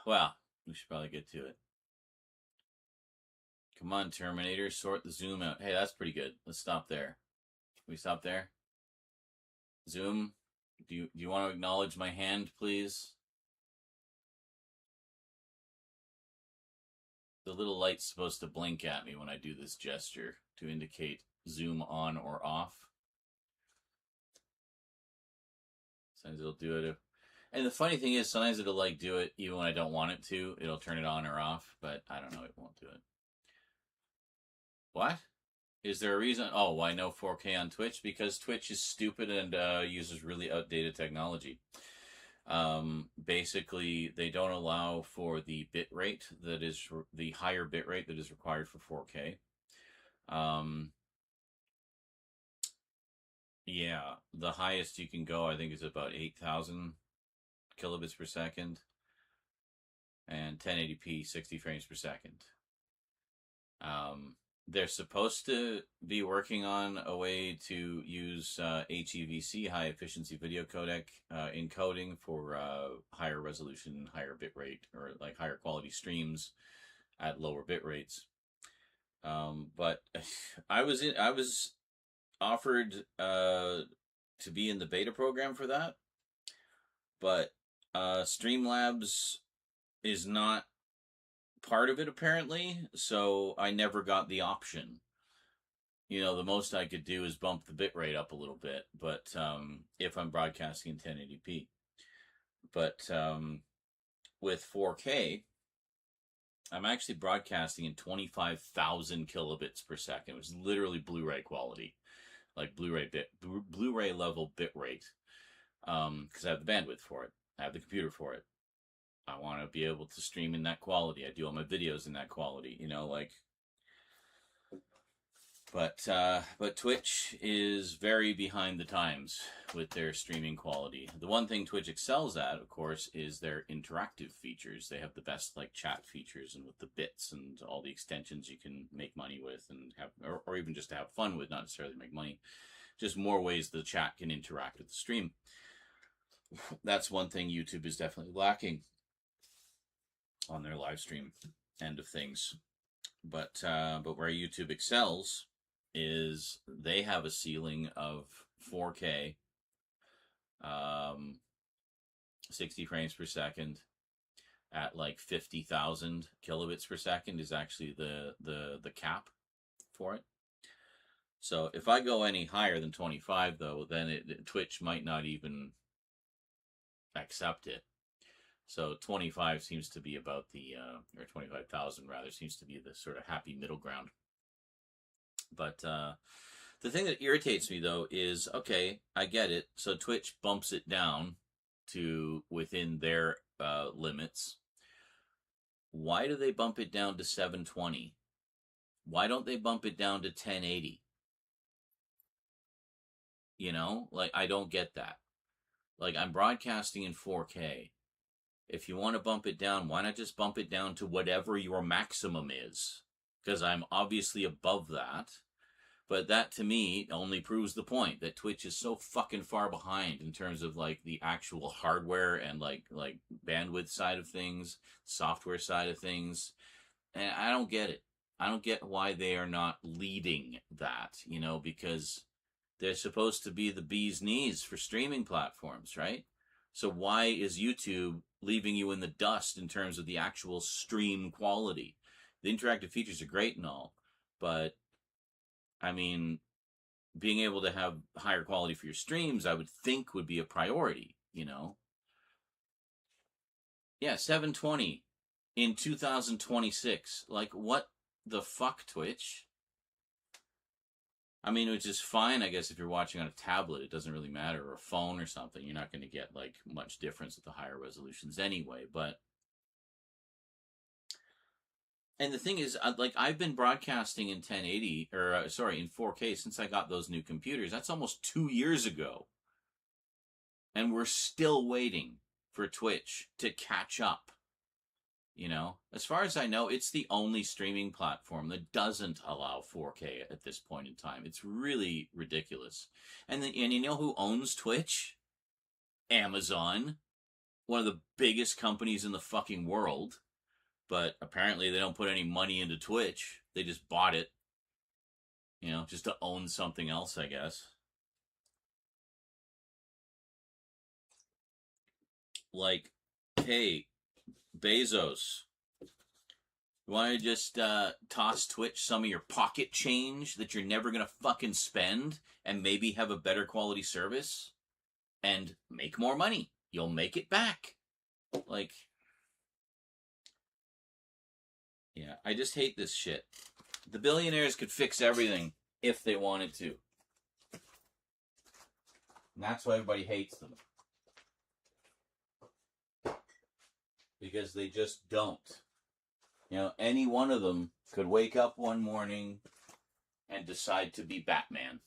Well, we should probably get to it. Come on, Terminator, sort the zoom out. Hey, that's pretty good. Let's stop there. Can we stop there? Zoom, do you want to acknowledge my hand, please? The little light's supposed to blink at me when I do this gesture to indicate zoom on or off. Sometimes it'll do it. And the funny thing is, sometimes it'll like do it even when I don't want it to. It'll turn it on or off, but I don't know. It won't do it. What? Is there a reason? Oh, why no 4K on Twitch? Because Twitch is stupid and uses really outdated technology. Basically, they don't allow for the bit rate that is the higher bit rate that is required for 4K. Yeah, the highest you can go, I think, is about 8,000 kilobits per second, and 1080p, 60 frames per second. They're supposed to be working on a way to use HEVC, high efficiency video codec encoding for higher resolution, higher bit rate, or like higher quality streams at lower bit rates. But I was offered to be in the beta program for that, but Streamlabs is not part of it apparently, so I never got the option. You know, the most I could do is bump the bitrate up a little bit, but if I'm broadcasting in 1080p. But with 4K, I'm actually broadcasting in 25,000 kilobits per second, which is literally Blu-ray quality, like Blu-ray level bitrate, because I have the bandwidth for it, I have the computer for it. I want to be able to stream in that quality. I do all my videos in that quality, you know, like. But Twitch is very behind the times with their streaming quality. The one thing Twitch excels at, of course, is their interactive features. They have the best like chat features and with the bits and all the extensions you can make money with and have, or even just to have fun with, not necessarily make money. Just more ways the chat can interact with the stream. That's one thing YouTube is definitely lacking on their live stream end of things. But where YouTube excels is they have a ceiling of 4K, 60 frames per second at like 50,000 kilobits per second is actually the cap for it. So if I go any higher than 25 though, then Twitch might not even accept it. So 25 seems to be about the, or 25,000 rather, seems to be the sort of happy middle ground. But the thing that irritates me, though, is, okay, I get it. So Twitch bumps it down to within their limits. Why do they bump it down to 720? Why don't they bump it down to 1080? You know, like, I don't get that. Like, I'm broadcasting in 4K. If you want to bump it down, why not just bump it down to whatever your maximum is? Because I'm obviously above that. But that, to me, only proves the point that Twitch is so fucking far behind in terms of, like, the actual hardware and, like bandwidth side of things, software side of things. And I don't get it. I don't get why they are not leading that, you know, because they're supposed to be the bee's knees for streaming platforms, right? So why is YouTube leaving you in the dust in terms of the actual stream quality? The interactive features are great and all, but I mean, being able to have higher quality for your streams, I would think would be a priority, you know? Yeah, 720 in 2026. Like, what the fuck, Twitch? I mean, which is fine, I guess, if you're watching on a tablet, it doesn't really matter, or a phone or something. You're not going to get, like, much difference with the higher resolutions anyway, but... And the thing is, like, I've been broadcasting in 1080, or, in 4K since I got those new computers. That's almost 2 years ago. And we're still waiting for Twitch to catch up. You know, as far as I know, it's the only streaming platform that doesn't allow 4K at this point in time. It's really ridiculous. And you know who owns Twitch? Amazon, one of the biggest companies in the fucking world. But apparently they don't put any money into Twitch. They just bought it, you know, just to own something else, I guess. Like, hey, Bezos, You want to just toss Twitch some of your pocket change that you're never going to fucking spend and maybe have a better quality service and make more money. You'll make it back. Like, yeah, I just hate this shit. The billionaires could fix everything if they wanted to. And that's why everybody hates them. Because they just don't. You know, any one of them could wake up one morning and decide to be Batman.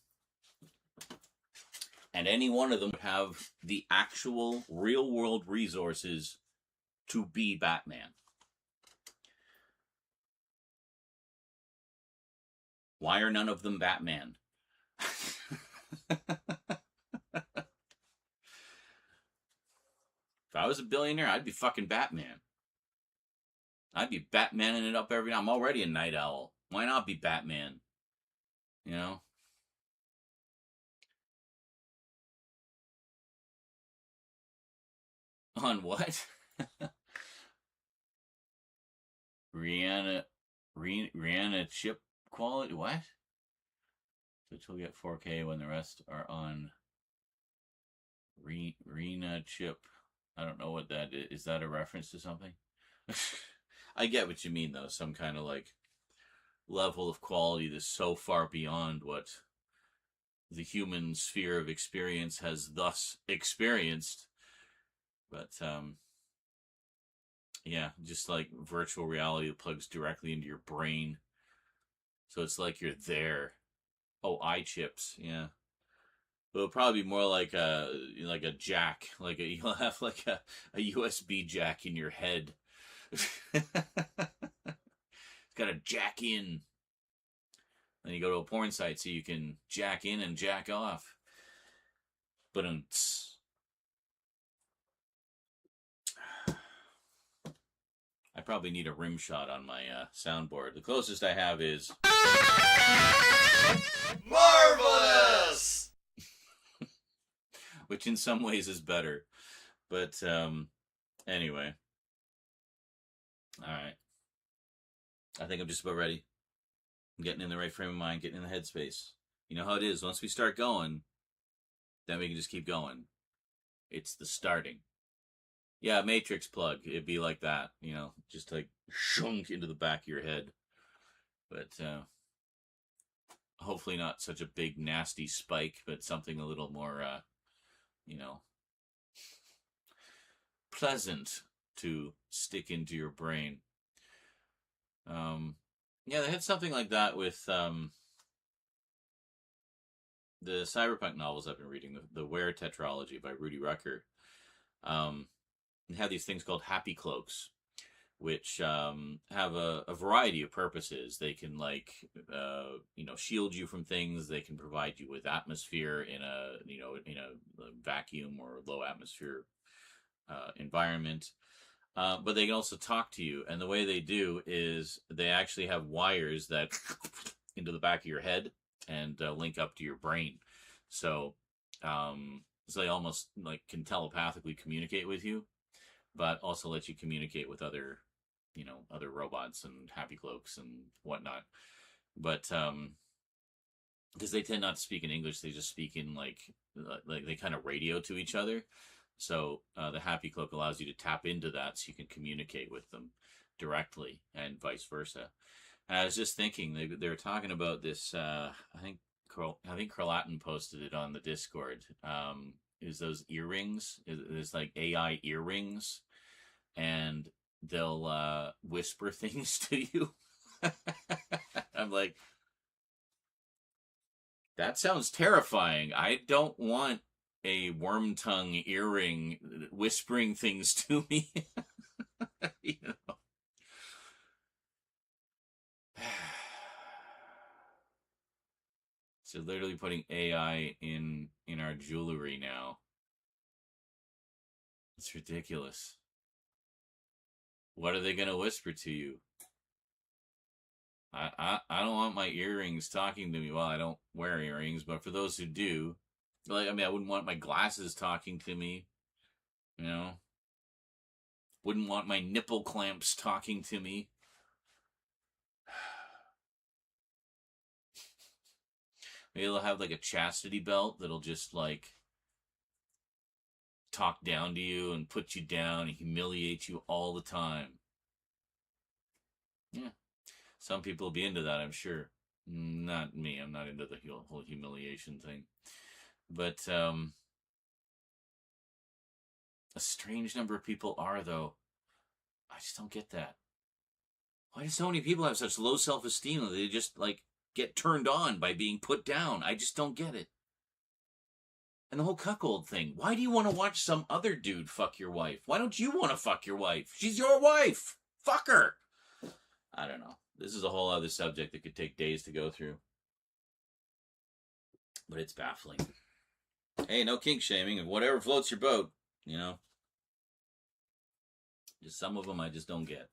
And any one of them would have the actual real-world resources to be Batman. Why are none of them Batman? If I was a billionaire, I'd be fucking Batman. I'd be Batmaning it up every night. I'm already a night owl. Why not be Batman? You know? On what? Rihanna chip quality? What? Which will get 4K when the rest are on Rena chip. I don't know what that is. Is that a reference to something? I get what you mean, though. Some kind of like level of quality that's so far beyond what the human sphere of experience has thus experienced. But yeah, just like virtual reality that plugs directly into your brain. So it's like you're there. Oh, eye chips, yeah. It'll probably be more like a jack, you'll have like a USB jack in your head. It's got a jack in. Then you go to a porn site so you can jack in and jack off. But I probably need a rim shot on my soundboard. The closest I have is Marvelous! Which in some ways is better. But anyway. Alright. I think I'm just about ready. I'm getting in the right frame of mind, getting in the headspace. You know how it is. Once we start going, then we can just keep going. It's the starting. Yeah, Matrix plug. It'd be like that, you know, just like shunk into the back of your head. But hopefully not such a big, nasty spike, but something a little more, you know, pleasant to stick into your brain. Yeah, they had something like that with the cyberpunk novels I've been reading, the Ware Tetralogy by Rudy Rucker. They have these things called happy cloaks, which have a variety of purposes. They can shield you from things. They can provide you with atmosphere in a vacuum or low atmosphere environment. But they can also talk to you. And the way they do is they actually have wires that into the back of your head and link up to your brain. So they almost like can telepathically communicate with you, but also let you communicate with other robots and happy cloaks and whatnot. But because they tend not to speak in English, they just speak in like they kind of radio to each other. So the happy cloak allows you to tap into that so you can communicate with them directly and vice versa. And I was just thinking they were talking about this. I think Carlatin posted it on the Discord. Is those earrings? It's like AI earrings, and they'll whisper things to you. I'm like, that sounds terrifying. I don't want a worm tongue earring whispering things to me. You know. So literally putting AI in our jewelry now. It's ridiculous. What are they gonna whisper to you? I don't want my earrings talking to me. Well, I don't wear earrings, but for those who do, I wouldn't want my glasses talking to me. You know? Wouldn't want my nipple clamps talking to me. Maybe they'll have like a chastity belt that'll just like talk down to you and put you down and humiliate you all the time. Yeah. Some people will be into that, I'm sure. Not me. I'm not into the whole humiliation thing. But a strange number of people are, though. I just don't get that. Why do so many people have such low self-esteem that they just, like, get turned on by being put down? I just don't get it. And the whole cuckold thing. Why do you want to watch some other dude fuck your wife? Why don't you want to fuck your wife? She's your wife. Fuck her. I don't know. This is a whole other subject that could take days to go through. But it's baffling. Hey, no kink shaming. Whatever floats your boat, you know. Just some of them I just don't get.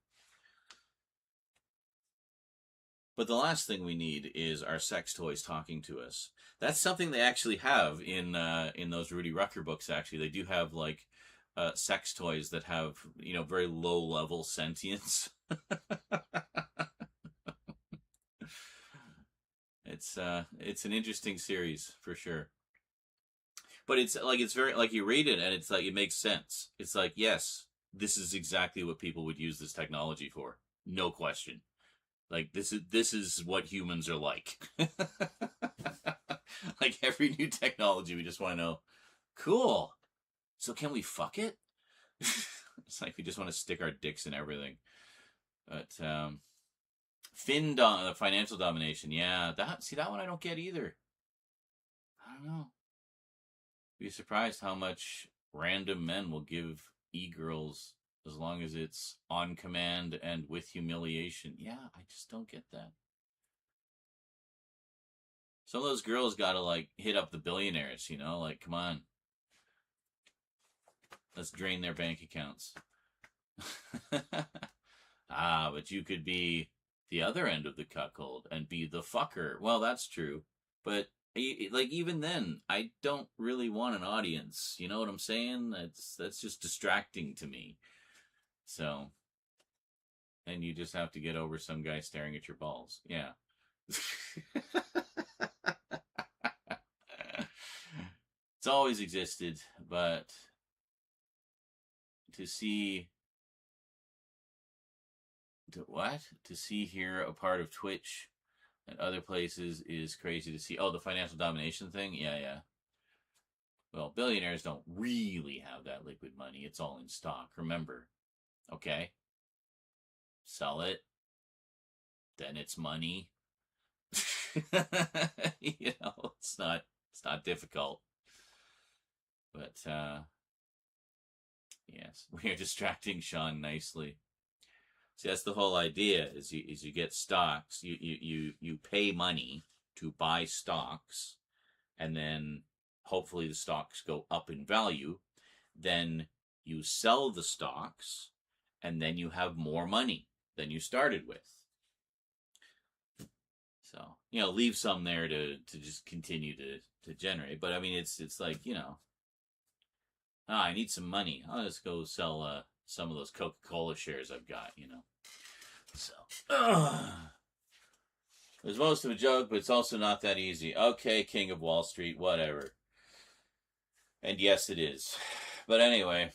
But the last thing we need is our sex toys talking to us. That's something they actually have in those Rudy Rucker books. Actually, they do have like sex toys that have, you know, very low level sentience. It's an interesting series for sure. But it's very like you read it and it's like it makes sense. It's like, yes, this is exactly what people would use this technology for. No question. Like this is what humans are like. Like every new technology, we just want to know, cool. So can we fuck it? It's like we just want to stick our dicks in everything. But financial domination, yeah. That one I don't get either. I don't know. Be surprised how much random men will give e-girls as long as it's on command and with humiliation. Yeah, I just don't get that. Some of those girls gotta, like, hit up the billionaires, you know? Like, come on. Let's drain their bank accounts. But you could be the other end of the cuckold and be the fucker. Well, that's true. But, like, even then, I don't really want an audience. You know what I'm saying? That's just distracting to me. So, and you just have to get over some guy staring at your balls. Yeah. It's always existed, but to see here a part of Twitch and other places is crazy to see. Oh, the financial domination thing? Yeah. Well, billionaires don't really have that liquid money. It's all in stock. Remember. Okay? Sell it. Then it's money. You know, it's not difficult. But yes, we are distracting Sean nicely. See, that's the whole idea. Is you get stocks. You pay money to buy stocks, and then hopefully the stocks go up in value. Then you sell the stocks, and then you have more money than you started with. So, you know, leave some there to just continue to generate. But I mean, it's like, you know, I need some money. I'll just go sell some of those Coca-Cola shares I've got, you know. So, there's most of a joke, but it's also not that easy. Okay, King of Wall Street, whatever. And yes, it is. But anyway,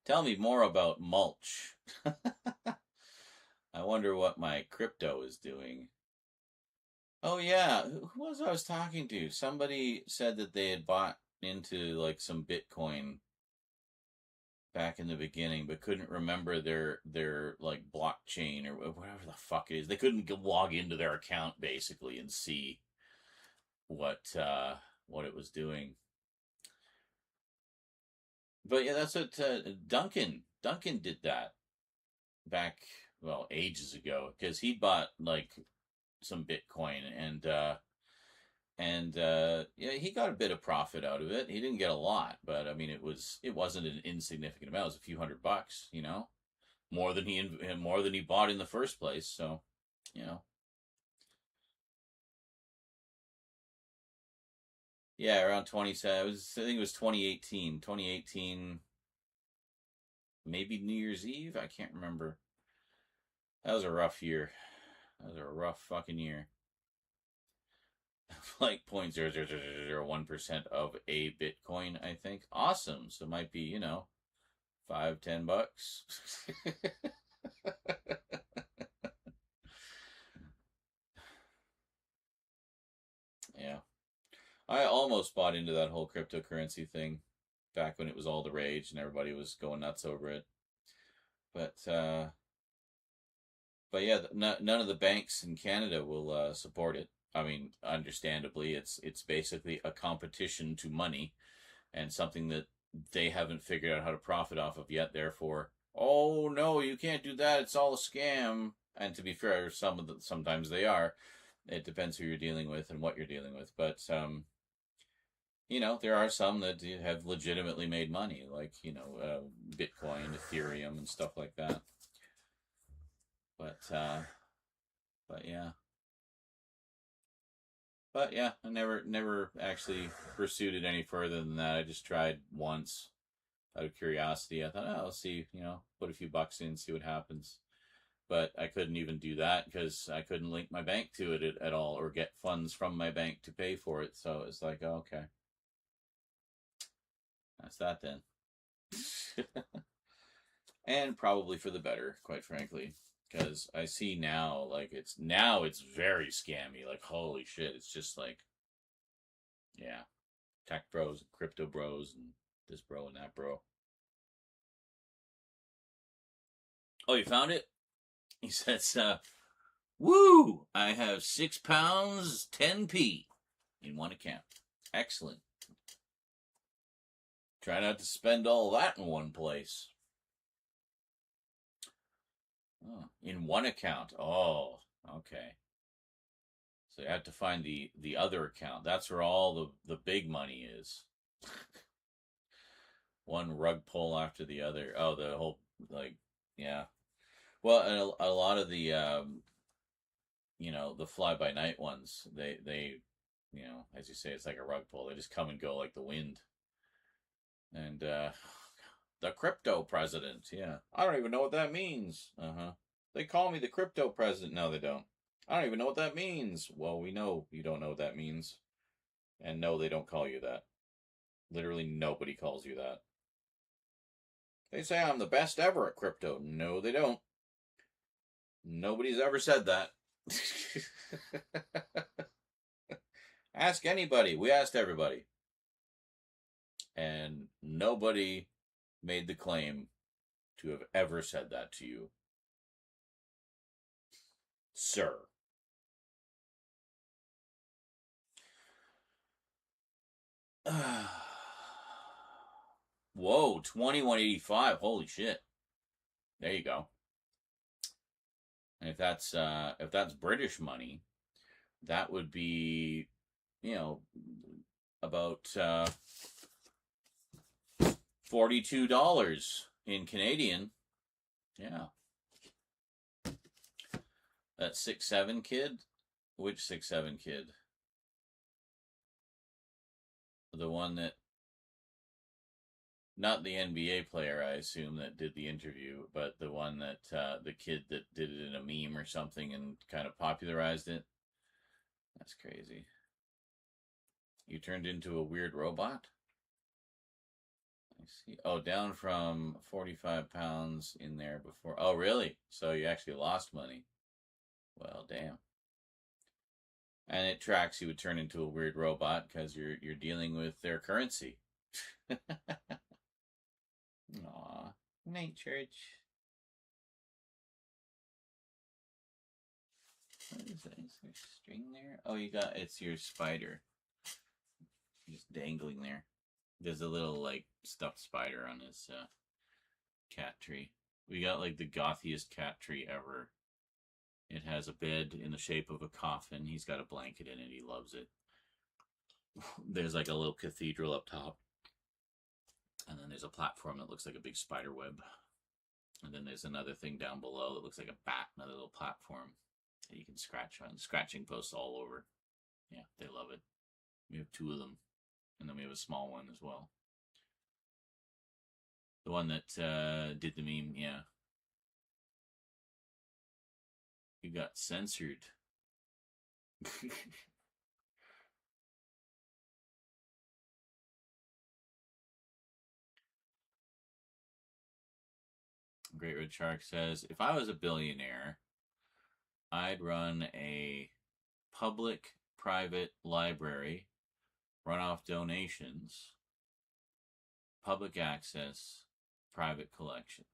tell me more about mulch. I wonder what my crypto is doing. Oh yeah, who was I was talking to? Somebody said that they had bought into like some Bitcoin back in the beginning, but couldn't remember their like blockchain or whatever the fuck it is. They couldn't log into their account basically and see what it was doing. But yeah, that's what Duncan did that back, well, ages ago, because he bought like some Bitcoin and yeah, he got a bit of profit out of it. He didn't get a lot, but I mean, it wasn't an insignificant amount. It was a few $100, you know, more than he bought in the first place. So, you know, yeah, around 27. I think it was 2018. 2018, maybe New Year's Eve. I can't remember. That was a rough year. That was a rough fucking year. like 0.00001% of a Bitcoin, I think. Awesome. So it might be, you know, $5-10. Yeah. I almost bought into that whole cryptocurrency thing back when it was all the rage and everybody was going nuts over it. But yeah, none of the banks in Canada will support it. I mean, understandably, it's basically a competition to money and something that they haven't figured out how to profit off of yet. Therefore, oh no, you can't do that. It's all a scam. And to be fair, sometimes they are. It depends who you're dealing with and what you're dealing with. But you know, there are some that have legitimately made money, like, you know, Bitcoin, Ethereum, and stuff like that. But yeah. But yeah, I never actually pursued it any further than that. I just tried once out of curiosity. I thought, oh, I'll see, you know, put a few bucks in, see what happens. But I couldn't even do that because I couldn't link my bank to it at all or get funds from my bank to pay for it. So it's like, oh, okay. That's that then. And probably for the better, quite frankly. Because I see now, like, it's very scammy. Like, holy shit, it's just like, yeah, tech bros, and crypto bros, and this bro and that bro. Oh, you found it? He says, woo! I have £6, 10p in one account. Excellent. Try not to spend all that in one place. Oh, in one account. Oh, okay. So you have to find the other account. That's where all the big money is. One rug pull after the other. Oh, the whole, like, yeah. Well, and a lot of the, you know, the fly-by-night ones, they, you know, as you say, it's like a rug pull. They just come and go like the wind. And, the crypto president, yeah. I don't even know what that means. Uh-huh. They call me the crypto president. No, they don't. I don't even know what that means. Well, we know you don't know what that means. And no, they don't call you that. Literally nobody calls you that. They say I'm the best ever at crypto. No, they don't. Nobody's ever said that. Ask anybody. We asked everybody. And nobody made the claim to have ever said that to you, sir. Whoa, 2185. Holy shit. There you go. And if that's British money, that would be, you know, about $42 in Canadian. Yeah. That 6'7" kid? Which 6'7" kid? The one that, not the NBA player, I assume, that did the interview, but the one that, the kid that did it in a meme or something and kind of popularized it. That's crazy. You turned into a weird robot? I see. Oh, down from 45 pounds in there before. Oh, really? So you actually lost money. Well, damn. And it tracks you would turn into a weird robot because you're dealing with their currency. Aw. Night, church. What is that? Is there string there? Oh, it's your spider. Just dangling there. There's a little, like, stuffed spider on his cat tree. We got, like, the gothiest cat tree ever. It has a bed in the shape of a coffin. He's got a blanket in it. He loves it. There's, like, a little cathedral up top. And then there's a platform that looks like a big spider web. And then there's another thing down below that looks like a bat, another little platform that you can scratch on. Scratching posts all over. Yeah, they love it. We have 2 of them. And then we have a small one as well. The one that did the meme, yeah. You got censored. Great Red Shark says, if I was a billionaire, I'd run a public-private library, run off donations, public access, private collection.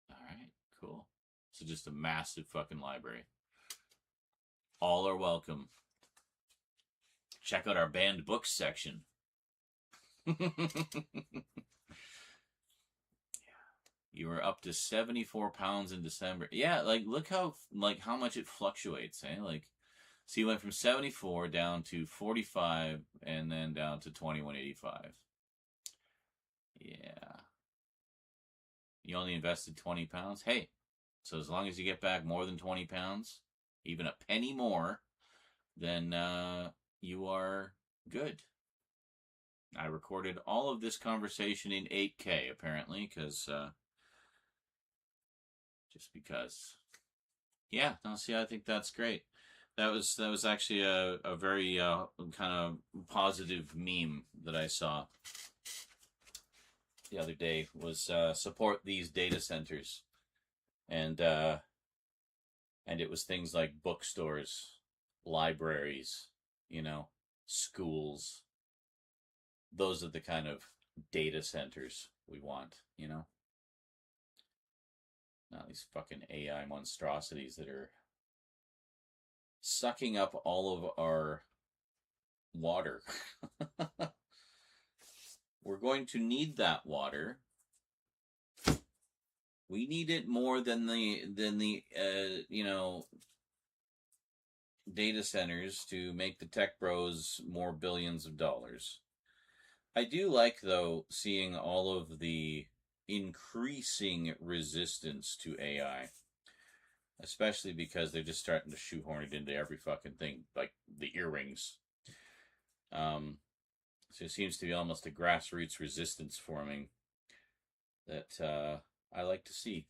All right, cool. So just a massive fucking library. All are welcome. Check out our banned books section. You were up to 74 pounds in December. Yeah, like look how much it fluctuates, eh? Like, so you went from 74 down to 45 and then down to 2185. Yeah. You only invested 20 pounds? Hey, so as long as you get back more than 20 pounds, even a penny more, then you are good. I recorded all of this conversation in 8K, apparently, because just because. Yeah, no, see, I think that's great. That was actually a very kind of positive meme that I saw the other day, was support these data centers, and it was things like bookstores, libraries, schools. Those are the kind of data centers we want, Not these fucking AI monstrosities that are sucking up all of our water. We're going to need that water. We need it more than the data centers to make the tech bros more billions of dollars. I do like, though, seeing all of the increasing resistance to AI, especially because they're just starting to shoehorn it into every fucking thing, like the earrings. So it seems to be almost a grassroots resistance forming that I like to see.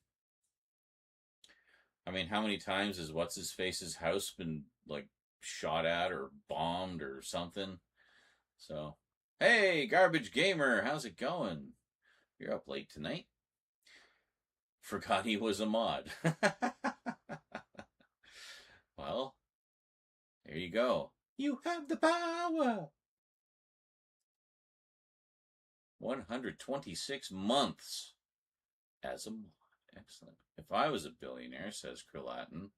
I mean, how many times has What's-His-Face's house been, like, shot at or bombed or something? So, hey, Garbage Gamer, how's it going? You're up late tonight. Forgot he was a mod. Well, there you go. You have the power. 126 months as a mod. Excellent. If I was a billionaire, says Krillatin,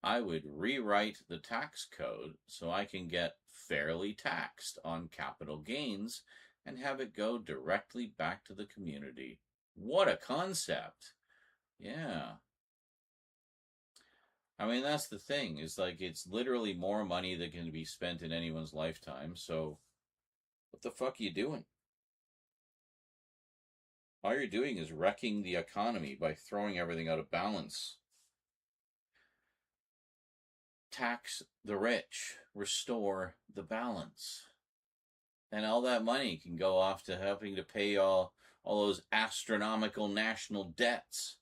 I would rewrite the tax code so I can get fairly taxed on capital gains and have it go directly back to the community. What a concept. Yeah. I mean, that's the thing, is like, it's literally more money that can be spent in anyone's lifetime, so what the fuck are you doing? All you're doing is wrecking the economy by throwing everything out of balance. Tax the rich, restore the balance. And all that money can go off to helping to pay all those astronomical national debts.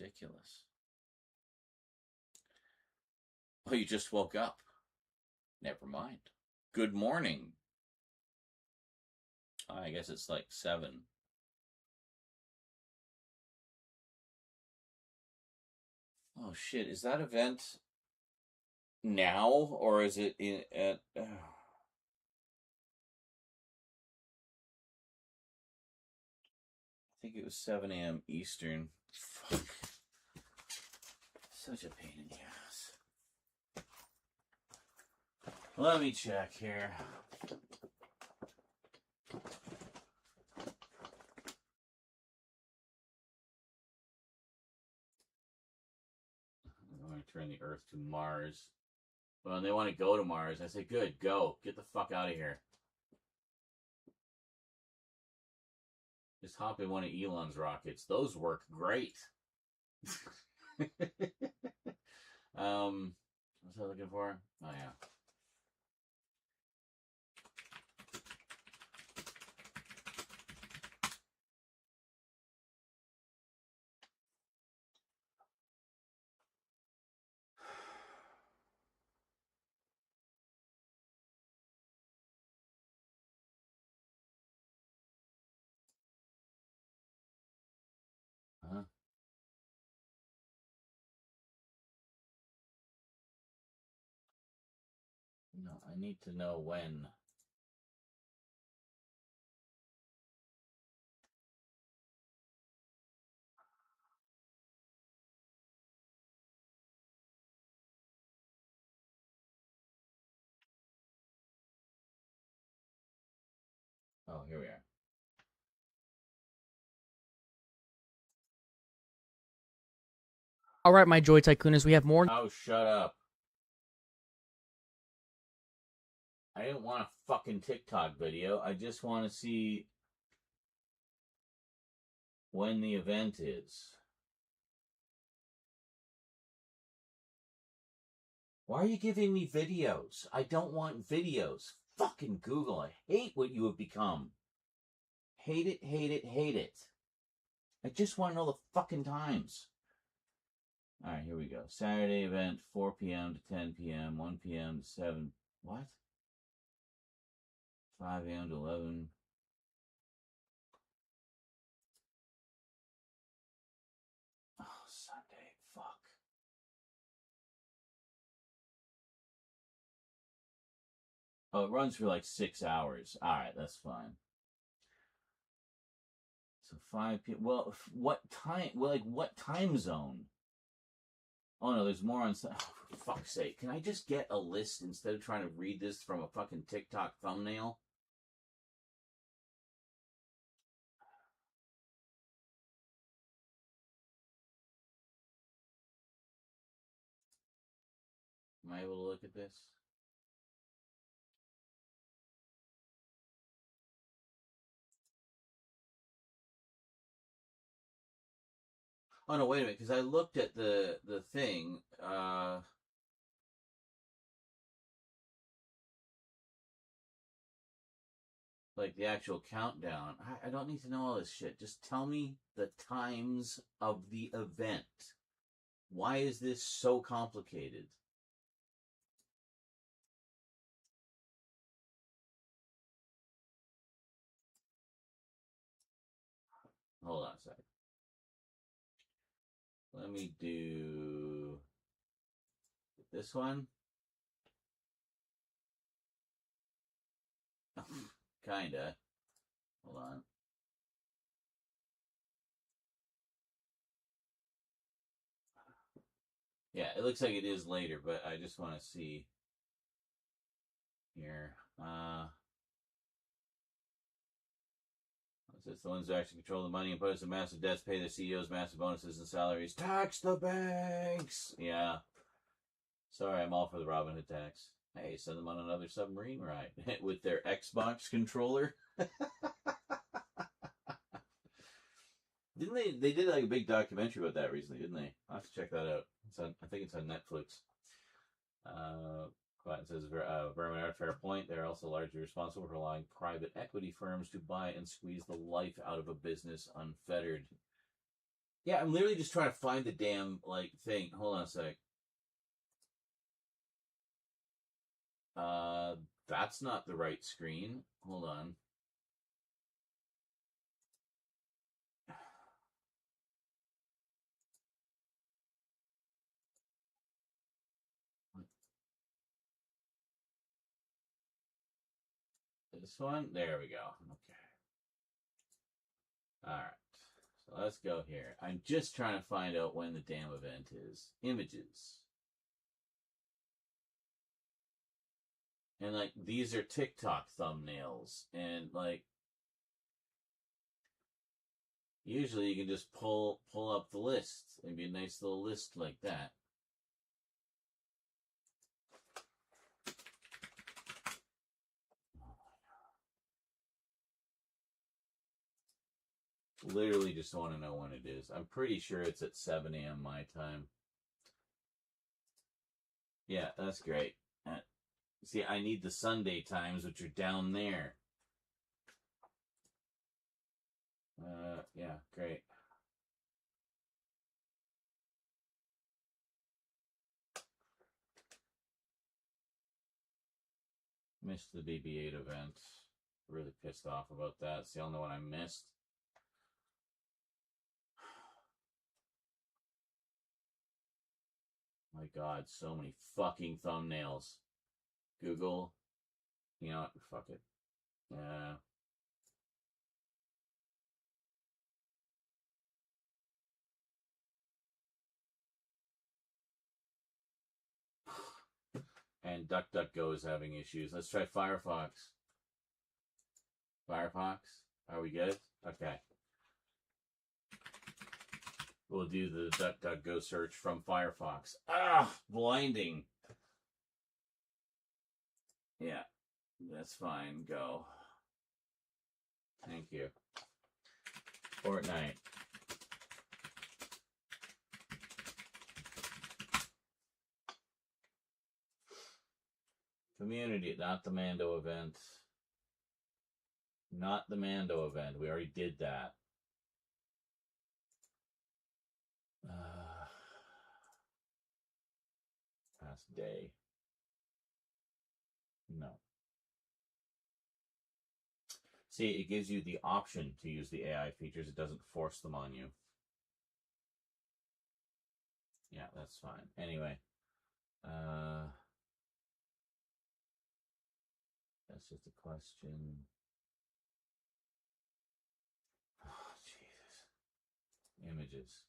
Ridiculous. Oh, you just woke up. Never mind. Good morning. I guess it's like 7. Oh shit, is that event now, or is it at I think it was 7 a.m. Eastern. Fuck. Such a pain in the ass. Let me check here. I want to turn the Earth to Mars. Well, they want to go to Mars. I say, good, go. Get the fuck out of here. Just hop in one of Elon's rockets. Those work great. What was I looking for? Oh, yeah. No, I need to know when. Oh, here we are. All right, my Joy Tycooners, we have more. Oh, shut up. I didn't want a fucking TikTok video. I just want to see when the event is. Why are you giving me videos? I don't want videos. Fucking Google. I hate what you have become. Hate it, hate it, hate it. I just want to know the fucking times. Alright, here we go. Saturday event, 4 p.m. to 10 p.m., 1 p.m. to 7. What? 5 a.m. to 11. Oh, Sunday. Fuck. Oh, it runs for like 6 hours. Alright, that's fine. So 5 p.m. Well, what time? Well, like, what time zone? Oh, no, there's more on... Oh, for fuck's sake. Can I just get a list instead of trying to read this from a fucking TikTok thumbnail? Am I able to look at this? Oh, no, wait a minute, because I looked at the thing, like the actual countdown. I don't need to know all this shit. Just tell me the times of the event. Why is this so complicated? Hold on a second. Let me do this one. Kinda. Hold on. Yeah, it looks like it is later, but I just want to see here. It's the ones who actually control the money, impose the massive debts, pay their CEOs massive bonuses and salaries, tax the banks. Yeah. Sorry, I'm all for the Robin Hood tax. Hey, send them on another submarine ride with their Xbox controller. Didn't they? They did like a big documentary about that recently, didn't they? I'll have to check that out. It's on. I think it's on Netflix. It says Vermin are fair point. They're also largely responsible for allowing private equity firms to buy and squeeze the life out of a business unfettered. Yeah, I'm literally just trying to find the damn like thing. Hold on a sec. That's not the right screen. Hold on. This one? There we go. Okay. Alright. So let's go here. I'm just trying to find out when the damn event is. Images. And like these are TikTok thumbnails. And like usually you can just pull up the list. It'd be a nice little list like that. Literally just want to know when it is. I'm pretty sure it's at 7 a.m. my time. Yeah, that's great. See, I need the Sunday times, which are down there. Yeah, great. Missed the BB-8 event. Really pissed off about that. It's the only one I missed. My God, so many fucking thumbnails. Google. You know what? Fuck it. Yeah. And DuckDuckGo is having issues. Let's try Firefox. Firefox? Are we good? Okay. We'll do the DuckDuckGo search from Firefox. Ah, blinding. Yeah, that's fine. Go. Thank you. Fortnite. Community, not the Mando event. Not the Mando event. We already did that. Past day. No. See, it gives you the option to use the AI features. It doesn't force them on you. Yeah, that's fine. Anyway. That's just a question. Oh, Jesus. Images.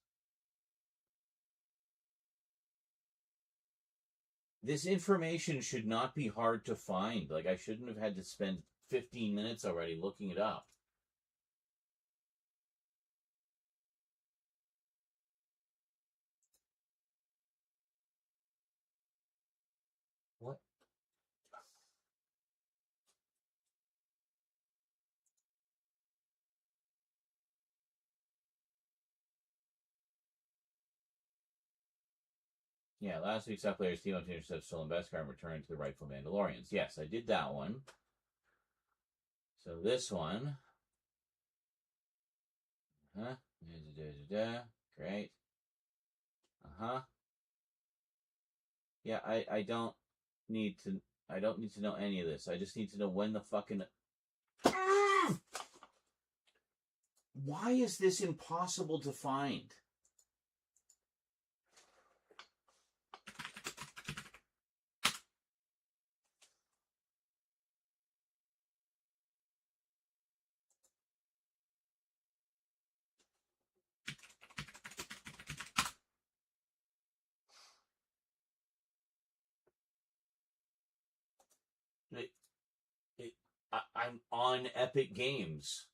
This information should not be hard to find. Like, I shouldn't have had to spend 15 minutes already looking it up. What? Yeah, last week's Up Players Team Up said stolen Beskar and returned to the rightful Mandalorians. Yes, I did that one. So this one. Great. Yeah, I don't need to know any of this. I just need to know when the fucking Why is this impossible to find? I'm on Epic Games.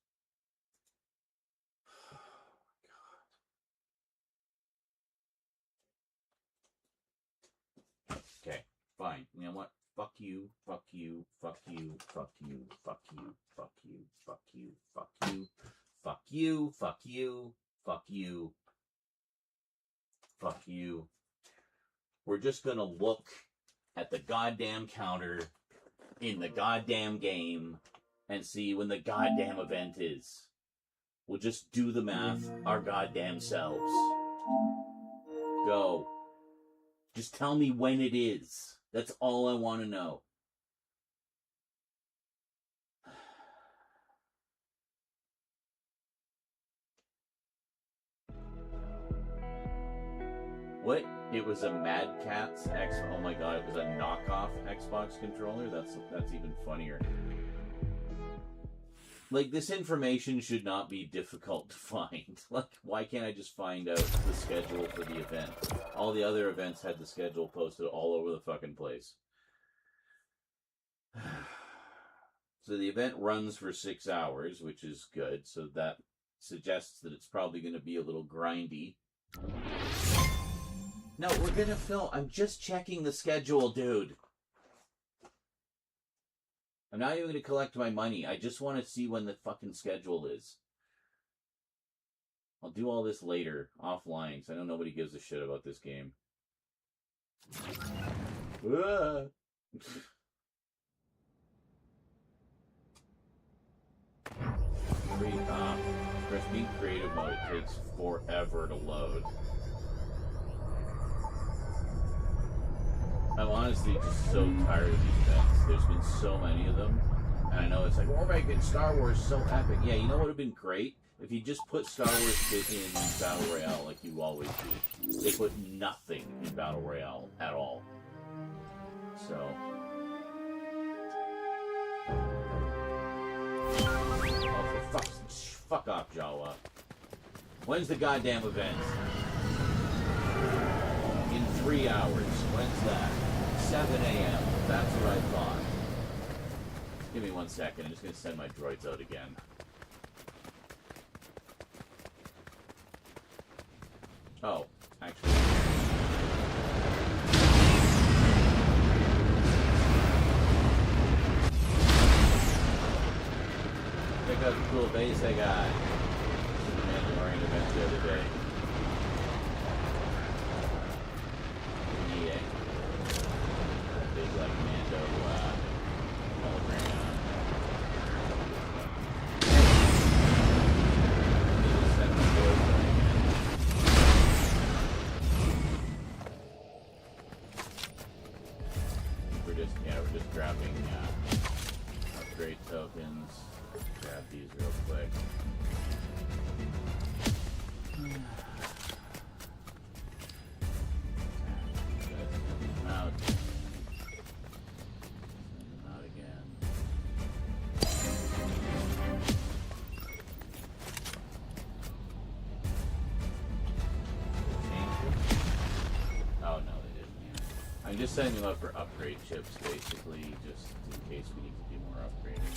Okay, fine. You know what? Fuck you, fuck you, fuck you, fuck you, fuck you, fuck you, fuck you, fuck you, fuck you, fuck you, fuck you, fuck you. We're just gonna look at the goddamn counter in the goddamn game and see when the goddamn event is. We'll just do the math our goddamn selves. Go. Just tell me when it is. That's all I want to know. What? It was a Mad Catz X. Oh my god! It was a knockoff Xbox controller. That's even funnier. Like, this information should not be difficult to find. Like, why can't I just find out the schedule for the event? All the other events had the schedule posted all over the fucking place. So the event runs for 6 hours, which is good. So that suggests that it's probably going to be a little grindy. No, we're going to film. I'm just checking the schedule, dude. I'm not even going to collect my money. I just want to see when the fucking schedule is. I'll do all this later, offline, because I know nobody gives a shit about this game. Press being creative mode. It takes forever to load. I'm honestly just so tired of these events. There's been so many of them. And I know it's like, we're making Star Wars so epic. Yeah, you know what would have been great? If you just put Star Wars in Battle Royale like you always do. They put nothing in Battle Royale at all. So, Oh, for fuck off, Jawa. When's the goddamn event? In 3 hours. When's that? 7 a.m. That's what I thought. Give me 1 second. I'm just gonna send my droids out again. Oh, actually. Check out the cool base I got. The Mandalorian event the other day. Yeah. That big, like, Mando, hologram. Just send my droids out again. We're just grabbing upgrade tokens. Grab these real quick. Send them out. Send them out again. Oh no, they didn't. Yeah. I'm just setting them up for upgrade chips, basically, just in case we need to do more upgrading.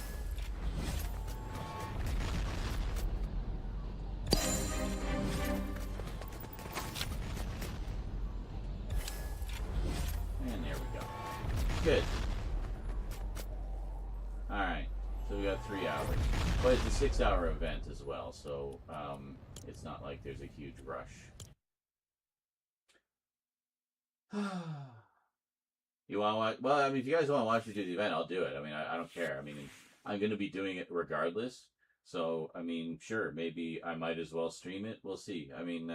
And there we go. Good. Alright, so we got 3 hours. But it's a 6-hour event as well, so it's not like there's a huge rush. You want to watch? Well, I mean, if you guys want to watch me do the event, I'll do it. I mean, I don't care. I mean, I'm going to be doing it regardless. So, I mean, sure, maybe I might as well stream it. We'll see. I mean,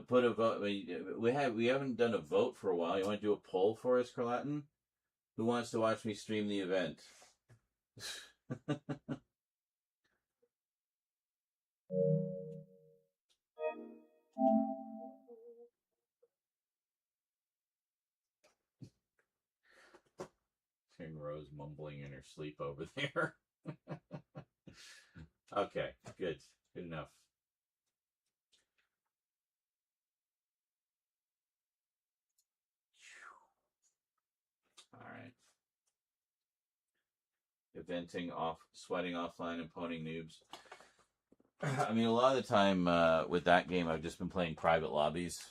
put a vote. I mean, we haven't done a vote for a while. You want to do a poll for us, Carlatin? Who wants to watch me stream the event? Hearing Rose mumbling in her sleep over there. Okay, good enough. All right. Eventing off, sweating offline, and poning noobs. I mean, a lot of the time with that game, I've just been playing private lobbies,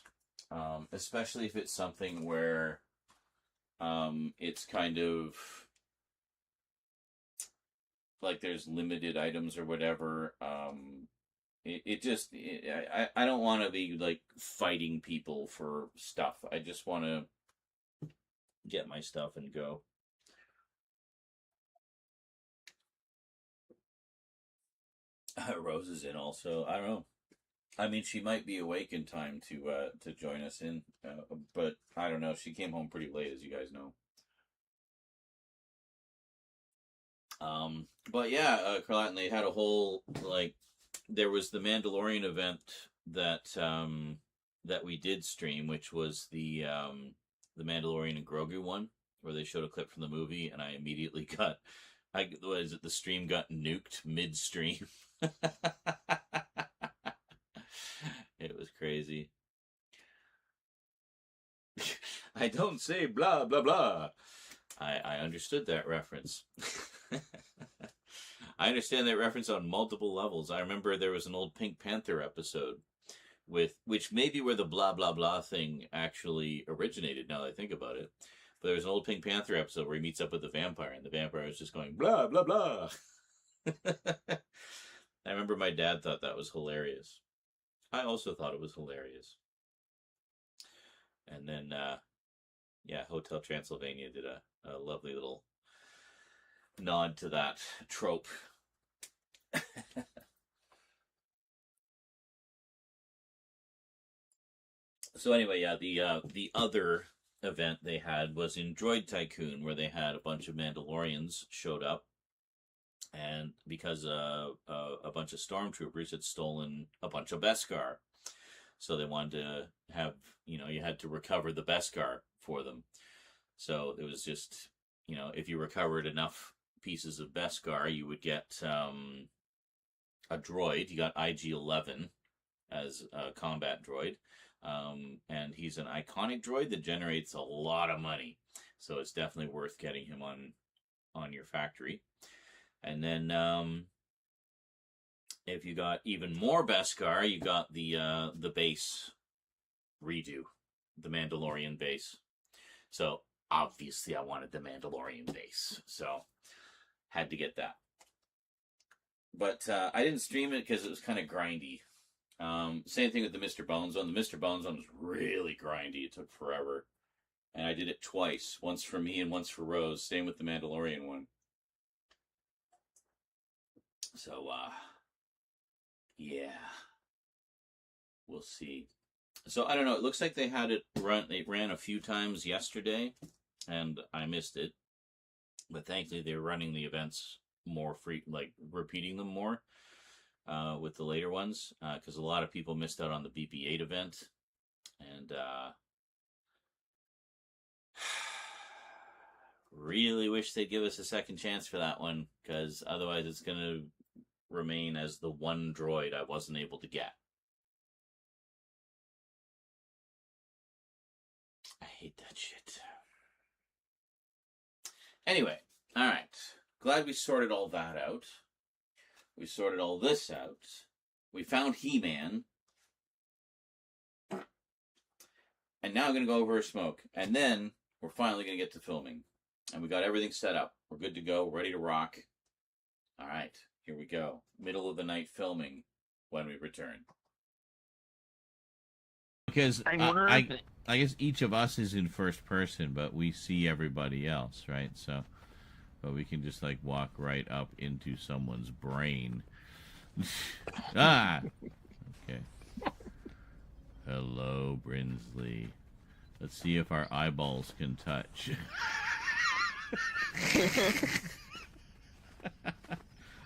especially if it's something where it's kind of like there's limited items or whatever. I don't want to be like fighting people for stuff. I just want to get my stuff and go. Rose is in also. I don't know. I mean, she might be awake in time to join us in, but I don't know. She came home pretty late, as you guys know. But yeah, Carlatin, they had a whole like there was the Mandalorian event that that we did stream, which was the Mandalorian and Grogu one, where they showed a clip from the movie, and I immediately the stream got nuked midstream. It was crazy. I don't say blah blah blah. I understood that reference. I understand that reference on multiple levels. I remember there was an old Pink Panther episode which may be where the blah blah blah thing actually originated, now that I think about it. But there was an old Pink Panther episode where he meets up with the vampire, and the vampire is just going blah blah blah. I remember my dad thought that was hilarious. I also thought it was hilarious. And then Hotel Transylvania did a lovely little nod to that trope. So anyway, the other event they had was in Droid Tycoon, where they had a bunch of Mandalorians showed up, and because a bunch of stormtroopers had stolen a bunch of Beskar, so they wanted to have, you had to recover the Beskar for them. So it was just, if you recovered enough pieces of Beskar, you would get a droid. You got IG-11 as a combat droid. And he's an iconic droid that generates a lot of money. So it's definitely worth getting him on your factory. And then if you got even more Beskar, you got the base redo, the Mandalorian base. So obviously I wanted the Mandalorian base, so had to get that. But I didn't stream it because it was kind of grindy. Same thing with the Mr. Bones one. The Mr. Bones one was really grindy. It took forever. And I did it twice. Once for me and once for Rose. Same with the Mandalorian one. So, yeah. We'll see. So, I don't know. It looks like they had it run. They ran a few times yesterday, and I missed it. But thankfully, they're running the events more free, like repeating them more with the later ones, because a lot of people missed out on the BB-8 event. And really wish they'd give us a second chance for that one, because otherwise it's going to remain as the one droid I wasn't able to get. I hate that shit. Anyway, all right. Glad we sorted all that out. We sorted all this out. We found He-Man. And now I'm going to go over a smoke. And then we're finally going to get to filming. And we got everything set up. We're good to go. We're ready to rock. All right. Here we go. Middle of the night filming when we return. Because I guess each of us is in first person, but we see everybody else, right? So, but we can just like walk right up into someone's brain. Okay. Hello, Brinsley. Let's see if our eyeballs can touch.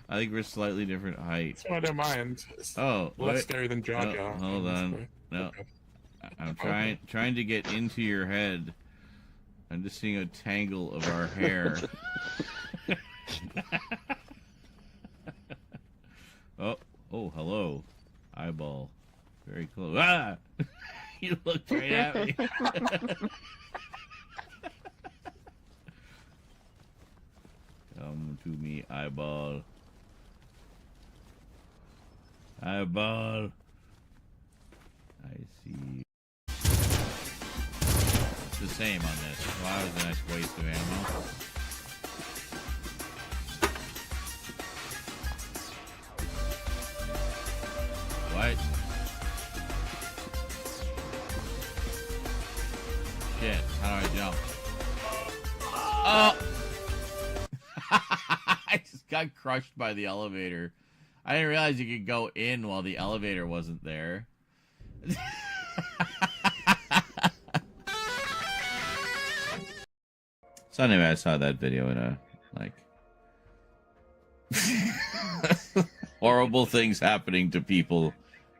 I think we're slightly different height. So I don't mind. It's Oh, less wait. scary than Jar Jar. Hold on. No. I'm trying to get into your head. I'm just seeing a tangle of our hair. Oh, hello. Eyeball. Very close. Ah! You looked right at me. Come to me, eyeball. Eyeball. I see. It's the same on this. Wow, that was a nice waste of ammo. What? Shit, how do I jump? Oh! I just got crushed by the elevator. I didn't realize you could go in while the elevator wasn't there. So anyway, I saw that video in a, like, horrible things happening to people,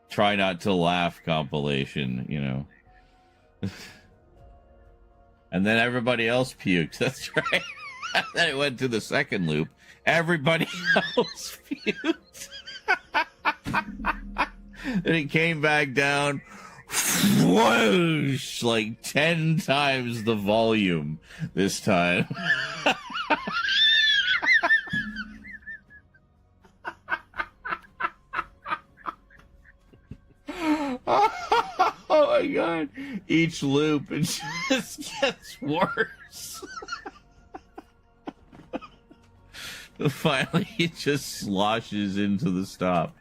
try not to laugh compilation, you know. And then everybody else puked, that's right. And then it went to the second loop. Everybody else puked. And it came back down, whoosh, like 10 times the volume this time. Oh my god. Each loop, it just gets worse. Finally, it just sloshes into the stop.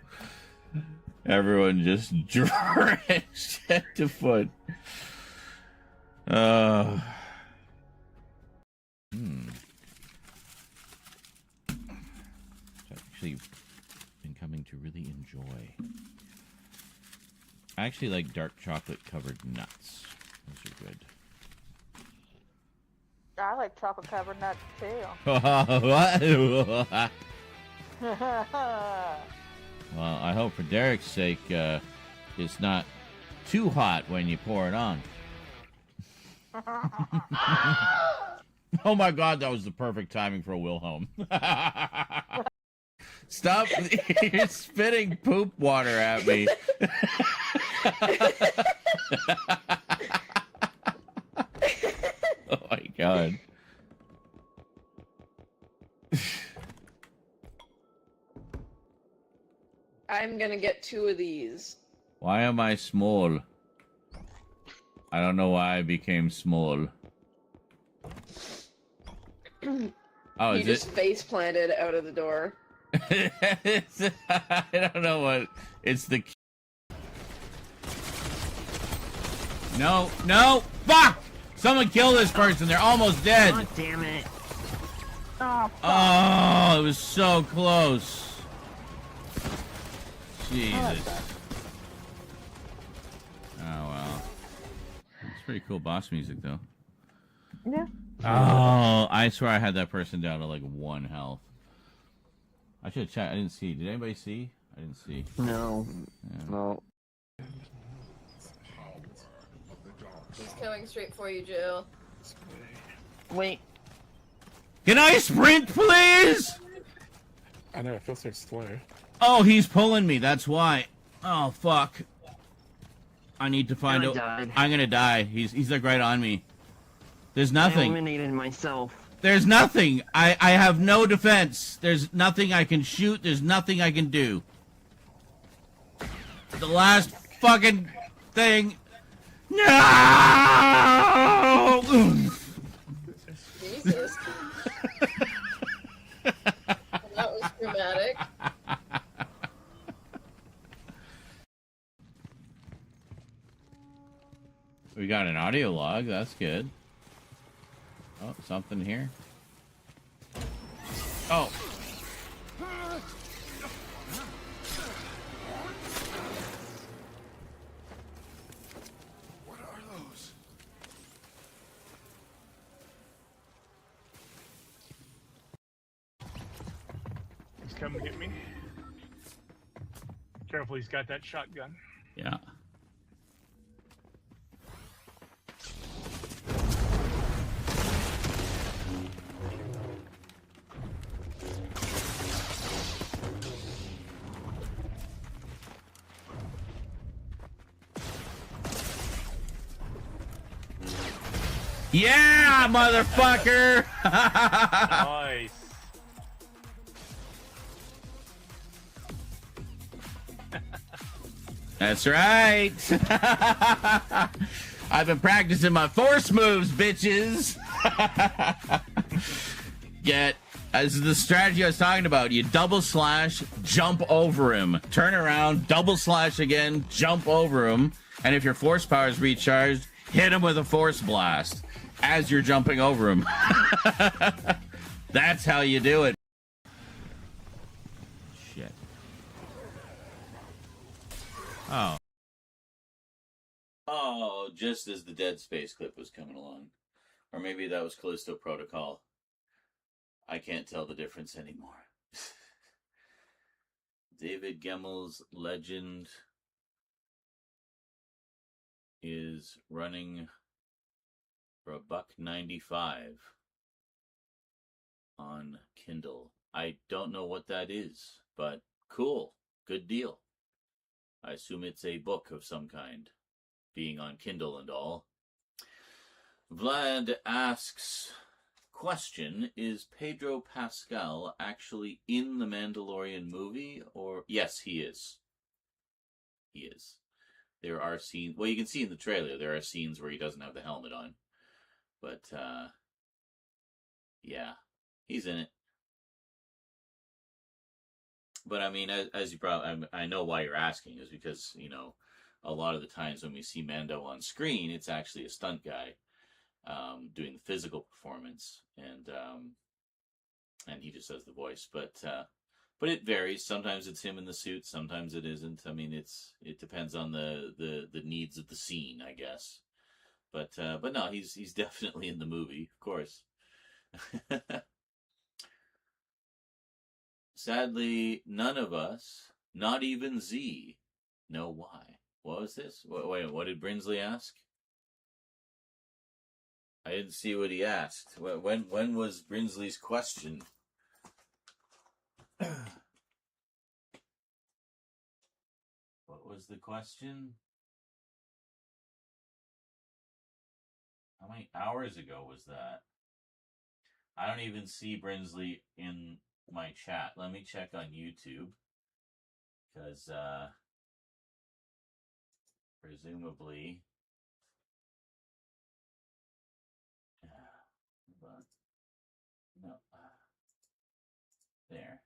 Everyone just drenched head to foot. It's actually been coming to really enjoy. I actually like dark chocolate covered nuts. Those are good. I like chocolate covered nuts too. Well, I hope for Derek's sake, it's not too hot when you pour it on. Oh my god, that was the perfect timing for a Wilhelm. Stop! You're spitting poop water at me. Oh my god. I'm gonna get 2 of these. Why am I small? I don't know why I became small. Oh, You is just face planted out of the door. I don't know what. It's the. No, no! Fuck! Someone kill this person. They're almost dead. God damn it. Oh, Oh, it was so close. Jesus. Oh, well. It's pretty cool boss music, though. yeah. Oh, I swear I had that person down to like 1 health. I should have checked. I didn't see. Did anybody see? I didn't see. No. Yeah. No. He's coming straight for you, Jill. Wait. Can I sprint, please? I know, it feels so slow. Oh, he's pulling me. That's why. Oh, fuck. I need to find I out. died. I'm gonna die. He's like right on me. There's I nothing. eliminated myself. There's nothing. I have no defense. There's nothing I can shoot. There's nothing I can do. The last fucking thing. No! Jesus. That was dramatic. We got an audio log. That's good. Oh, something here. Oh. What are those? He's coming to get me. Careful, he's got that shotgun. Yeah. Yeah, motherfucker! Nice. That's right. I've been practicing my force moves, bitches. Get as the strategy I was talking about. You double slash, jump over him, turn around, double slash again, jump over him, and if your force power is recharged, hit him with a force blast as you're jumping over him. That's how you do it. Shit. Oh. Oh, just as the Dead Space clip was coming along. Or maybe that was Callisto Protocol. I can't tell the difference anymore. David Gemmel's Legend is running for $1.95 on Kindle. I don't know what that is, but cool. Good deal. I assume it's a book of some kind, being on Kindle and all. Vlad asks, question, is Pedro Pascal actually in the Mandalorian movie? Or yes, he is. He is. There are scenes, well, you can see in the trailer, there are scenes where he doesn't have the helmet on. But, yeah, he's in it. But I mean, as you probably, I know why you're asking, is because, you know, a lot of the times when we see Mando on screen, it's actually a stunt guy doing the physical performance, and he just does the voice. But it varies. Sometimes it's him in the suit, sometimes it isn't. I mean, it depends on the needs of the scene, I guess. But no, he's definitely in the movie, of course. Sadly, none of us, not even Z, know why. What was this? Wait, what did Brinsley ask? I didn't see what he asked. When was Brinsley's question? What was the question? How many hours ago was that? I don't even see Brinsley in my chat. Let me check on YouTube. Because, presumably... Hold on. No. There.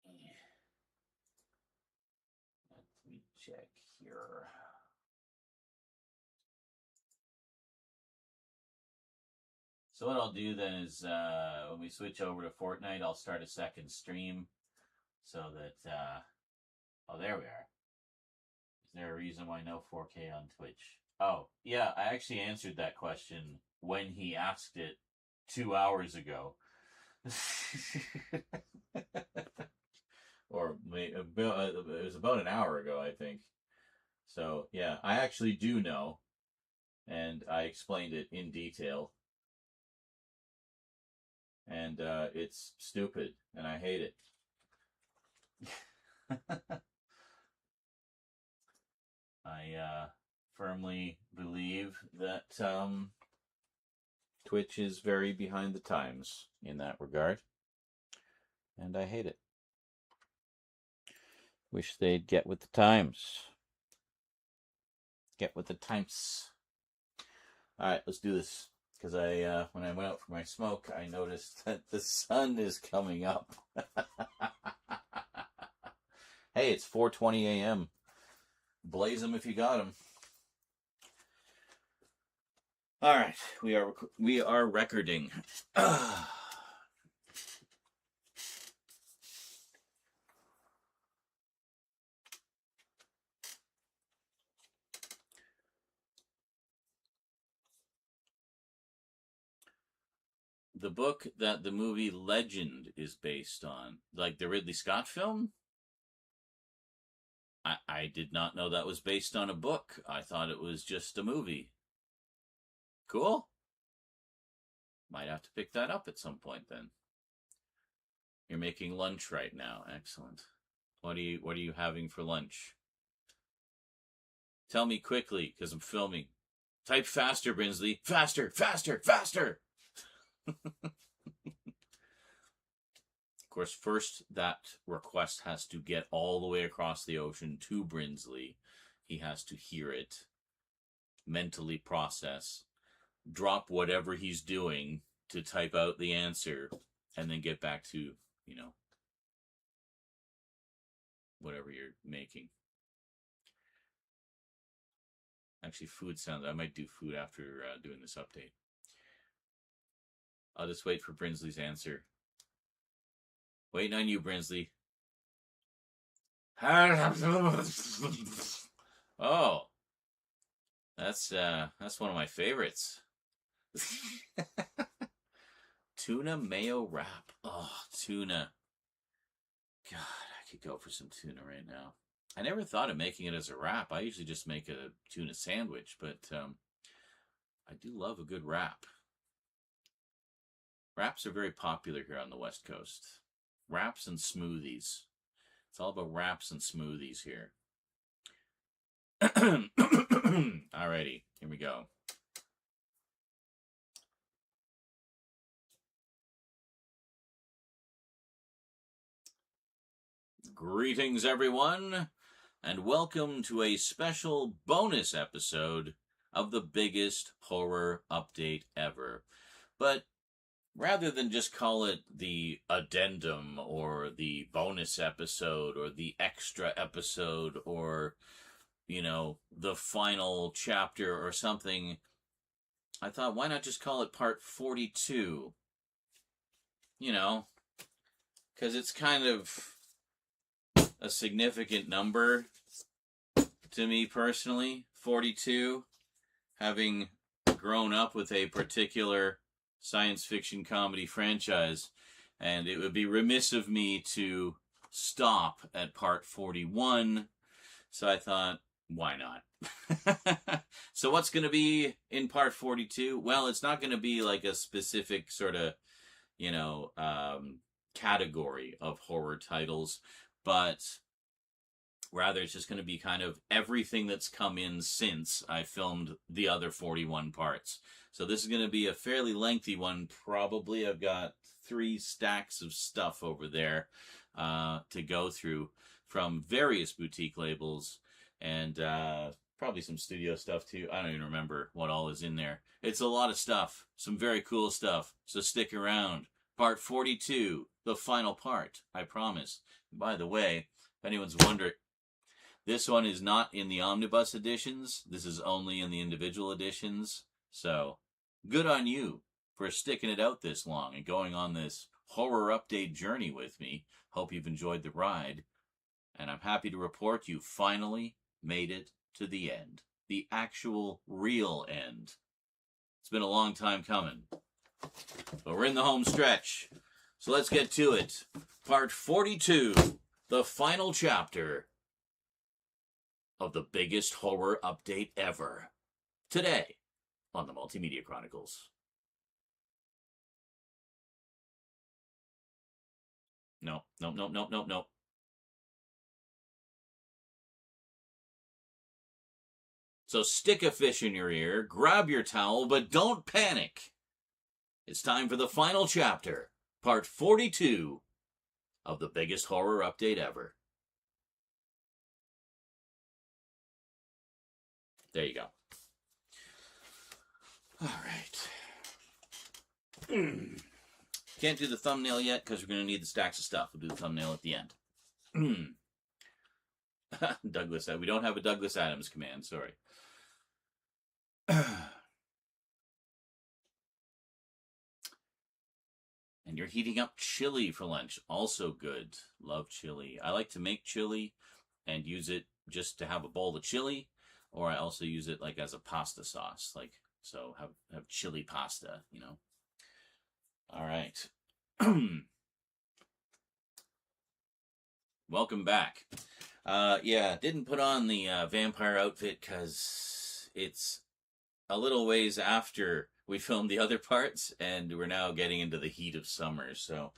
Let me check here. So what I'll do then is when we switch over to Fortnite, I'll start a second stream so that, oh, there we are. Is there a reason why no 4K on Twitch? Oh, yeah, I actually answered that question when he asked it 2 hours ago. Or it was about an hour ago, I think. So, yeah, I actually do know, and I explained it in detail. And it's stupid, and I hate it. I firmly believe that Twitch is very behind the times in that regard, and I hate it. Wish they'd get with the times. Get with the times. All right, let's do this. Because when I went out for my smoke, I noticed that the sun is coming up. Hey, it's 4:20 a.m. Blaze them if you got them. All right, we are recording. The book that the movie Legend is based on, like the Ridley Scott film, I did not know that was based on a book. I thought it was just a movie. Cool. Might have to pick that up at some point then. You're making lunch right now. Excellent. What are you having for lunch? Tell me quickly, because I'm filming. Type faster, Brinsley. Faster, faster, faster! Of course, first that request has to get all the way across the ocean to Brinsley. He has to hear it, mentally process, drop whatever he's doing to type out the answer, and then get back to, whatever you're making. Actually, food sounds... I might do food after doing this update. I'll just wait for Brinsley's answer. Waiting on you, Brinsley. Oh. That's one of my favorites. Tuna mayo wrap. Oh, tuna. God, I could go for some tuna right now. I never thought of making it as a wrap. I usually just make a tuna sandwich, but I do love a good wrap. Wraps are very popular here on the West Coast. Wraps and smoothies. It's all about wraps and smoothies here. Alrighty, here we go. Greetings, everyone, and welcome to a special bonus episode of the biggest horror update ever. But rather than just call it the addendum or the bonus episode or the extra episode or, the final chapter or something, I thought, why not just call it part 42? Because it's kind of a significant number to me personally. 42, having grown up with a particular science fiction comedy franchise, and it would be remiss of me to stop at part 41. So I thought, why not? So what's going to be in part 42? Well, it's not going to be like a specific sort of, category of horror titles, but rather it's just going to be kind of everything that's come in since I filmed the other 41 parts. So this is going to be a fairly lengthy one, probably. I've got 3 stacks of stuff over there to go through from various boutique labels and probably some studio stuff too. I don't even remember what all is in there. It's a lot of stuff, some very cool stuff, so stick around. Part 42, the final part, I promise. By the way, if anyone's wondering, this one is not in the omnibus editions. This is only in the individual editions. So, good on you for sticking it out this long and going on this horror update journey with me. Hope you've enjoyed the ride. And I'm happy to report you finally made it to the end. The actual, real end. It's been a long time coming. But we're in the home stretch. So let's get to it. Part 42, the final chapter of the biggest horror update ever. Today on the Multimedia Chronicles. No. So stick a fish in your ear, grab your towel, but don't panic. It's time for the final chapter, part 42 of the biggest horror update ever. There you go. All right. Can't do the thumbnail yet because we're going to need the stacks of stuff. We'll do the thumbnail at the end. Douglas, we don't have a Douglas Adams command, sorry. And you're heating up chili for lunch. Also good. Love chili. I like to make chili and use it just to have a bowl of chili, or I also use it like as a pasta sauce. Like, so have chili pasta, All right. Welcome back. Didn't put on the vampire outfit because it's a little ways after we filmed the other parts, and we're now getting into the heat of summer, so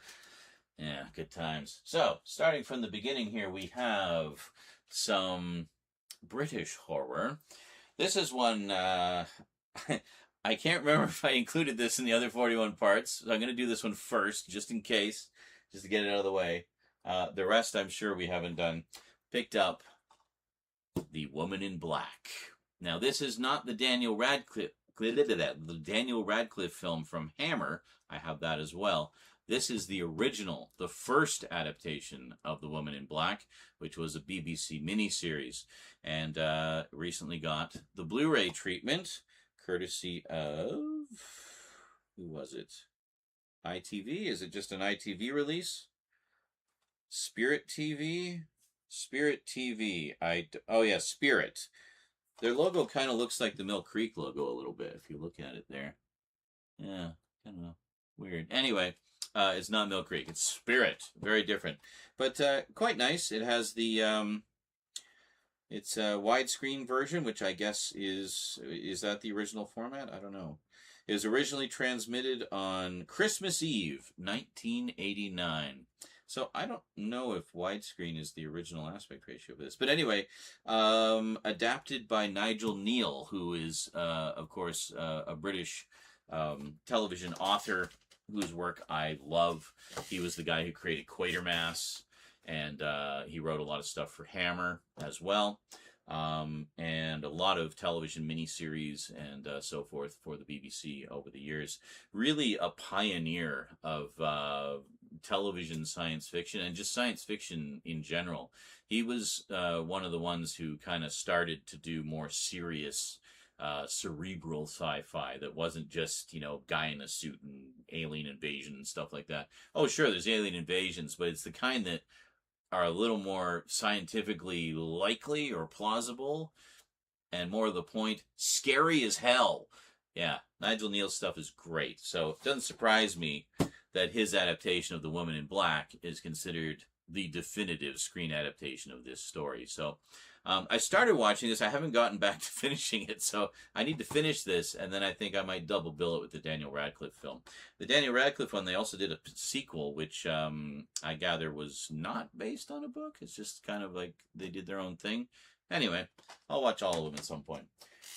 yeah, good times. So, starting from the beginning here, we have some British horror. This is one, I can't remember if I included this in the other 41 parts, so I'm going to do this one first, just in case, just to get it out of the way. The rest I'm sure we haven't done. Picked up The Woman in Black. Now, this is not the Daniel Radcliffe film from Hammer. I have that as well. This is the original, the first adaptation of The Woman in Black, which was a BBC miniseries, and recently got the Blu-ray treatment, courtesy of, who was it? ITV? Is it just an ITV release? Spirit TV? Spirit TV. Oh yeah, Spirit. Their logo kind of looks like the Mill Creek logo a little bit, if you look at it there. Yeah, kind of weird. Anyway, it's not Mill Creek. It's Spirit. Very different. But quite nice. It has the... it's a widescreen version, which I guess is that the original format? I don't know. It was originally transmitted on Christmas Eve, 1989. So I don't know if widescreen is the original aspect ratio of this. But anyway, adapted by Nigel Neal, who is, of course, a British television author whose work I love. He was the guy who created Quatermass, and he wrote a lot of stuff for Hammer as well, and a lot of television miniseries and so forth for the BBC over the years. Really a pioneer of television science fiction and just science fiction in general. He was one of the ones who kind of started to do more serious cerebral sci-fi that wasn't just, guy in a suit and alien invasion and stuff like that. Oh, sure, there's alien invasions, but it's the kind that are a little more scientifically likely or plausible, and more to the point, scary as hell. Yeah, Nigel Neal's stuff is great, so it doesn't surprise me that his adaptation of The Woman in Black is considered the definitive screen adaptation of this story. So I started watching this. I haven't gotten back to finishing it, so I need to finish this, and then I think I might double bill it with the Daniel Radcliffe film. The Daniel Radcliffe one, they also did a sequel, which I gather was not based on a book. It's just kind of like they did their own thing. Anyway, I'll watch all of them at some point.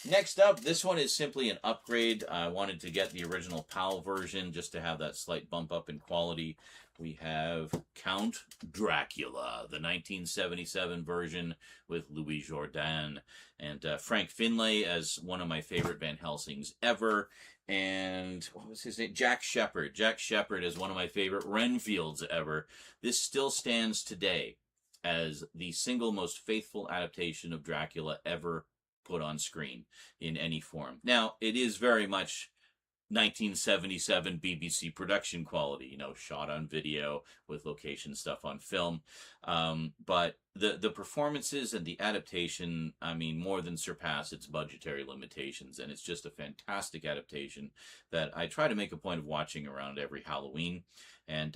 Next up, this one is simply an upgrade. I wanted to get the original PAL version just to have that slight bump up in quality. We have Count Dracula, the 1977 version with Louis Jourdan and Frank Finlay as one of my favorite Van Helsings ever. And what was his name? Jack Shepherd. Jack Shepherd is one of my favorite Renfields ever. This still stands today as the single most faithful adaptation of Dracula ever put on screen in any form. Now, it is very much 1977 BBC production quality, you know, shot on video with location stuff on film. But the performances and the adaptation, I mean, more than surpass its budgetary limitations. And it's just a fantastic adaptation that I try to make a point of watching around every Halloween. And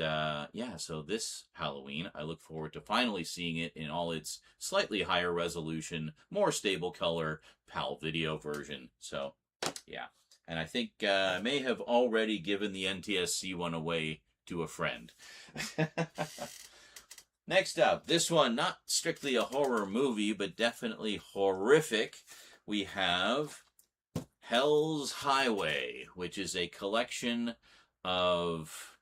yeah, so this Halloween, I look forward to finally seeing it in all its slightly higher resolution, more stable color PAL video version. So yeah. And I think I may have already given the NTSC one away to a friend. Next up, this one, not strictly a horror movie, but definitely horrific. We have Hell's Highway, which is a collection of,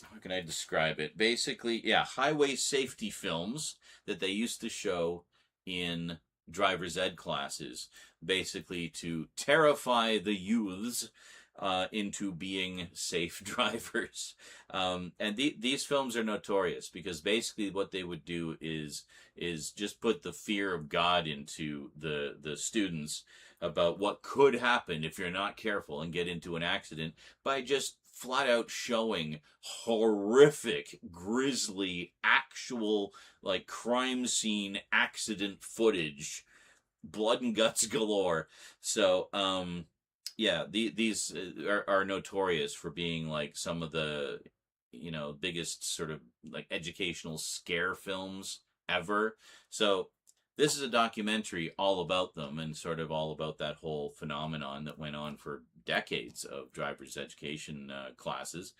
how can I describe it? Basically, yeah, highway safety films that they used to show in driver's ed classes, basically to terrify the youths into being safe drivers. And these films are notorious because basically what they would do is just put the fear of God into the students about what could happen if you're not careful and get into an accident by just flat out showing horrific, grisly, actual, like, crime scene accident footage, blood and guts galore. So, yeah, these are notorious for being, like, some of the, you know, biggest sort of, like, educational scare films ever. So this is a documentary all about them and sort of all about that whole phenomenon that went on for decades of driver's education classes.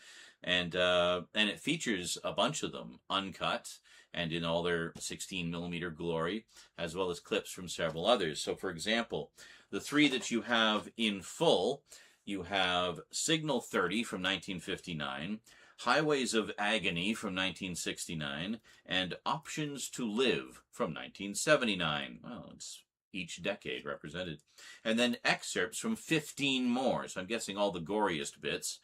And it features a bunch of them uncut and in all their 16mm glory, as well as clips from several others. So, for example, the three that you have in full, you have Signal 30 from 1959, Highways of Agony from 1969, and Options to Live from 1979. Well, it's each decade represented. And then excerpts from 15 more, so I'm guessing all the goriest bits,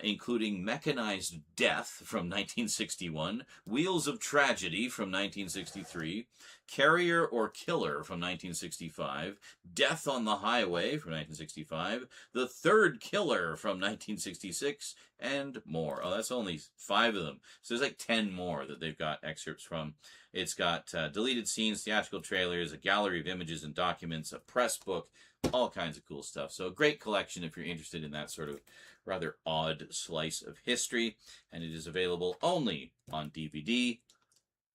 including Mechanized Death from 1961, Wheels of Tragedy from 1963, Carrier or Killer from 1965, Death on the Highway from 1965, The Third Killer from 1966, and more. Oh, that's only 5 of them. So there's like 10 more that they've got excerpts from. It's got deleted scenes, theatrical trailers, a gallery of images and documents, a press book, all kinds of cool stuff. So a great collection if you're interested in that sort of rather odd slice of history. And it is available only on DVD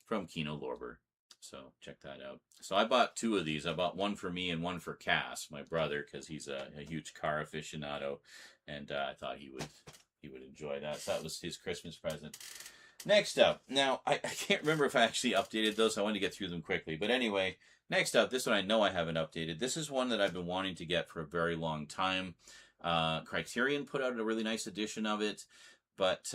from Kino Lorber. So check that out. So I bought 2 of these. I bought one for me and one for Cass, my brother, because he's a huge car aficionado, and I thought he would enjoy that. So that was his Christmas present. Next up, now I can't remember if I actually updated those. So I wanted to get through them quickly. But anyway, next up, this one I know I haven't updated. This is one that I've been wanting to get for a very long time. Criterion put out a really nice edition of it. But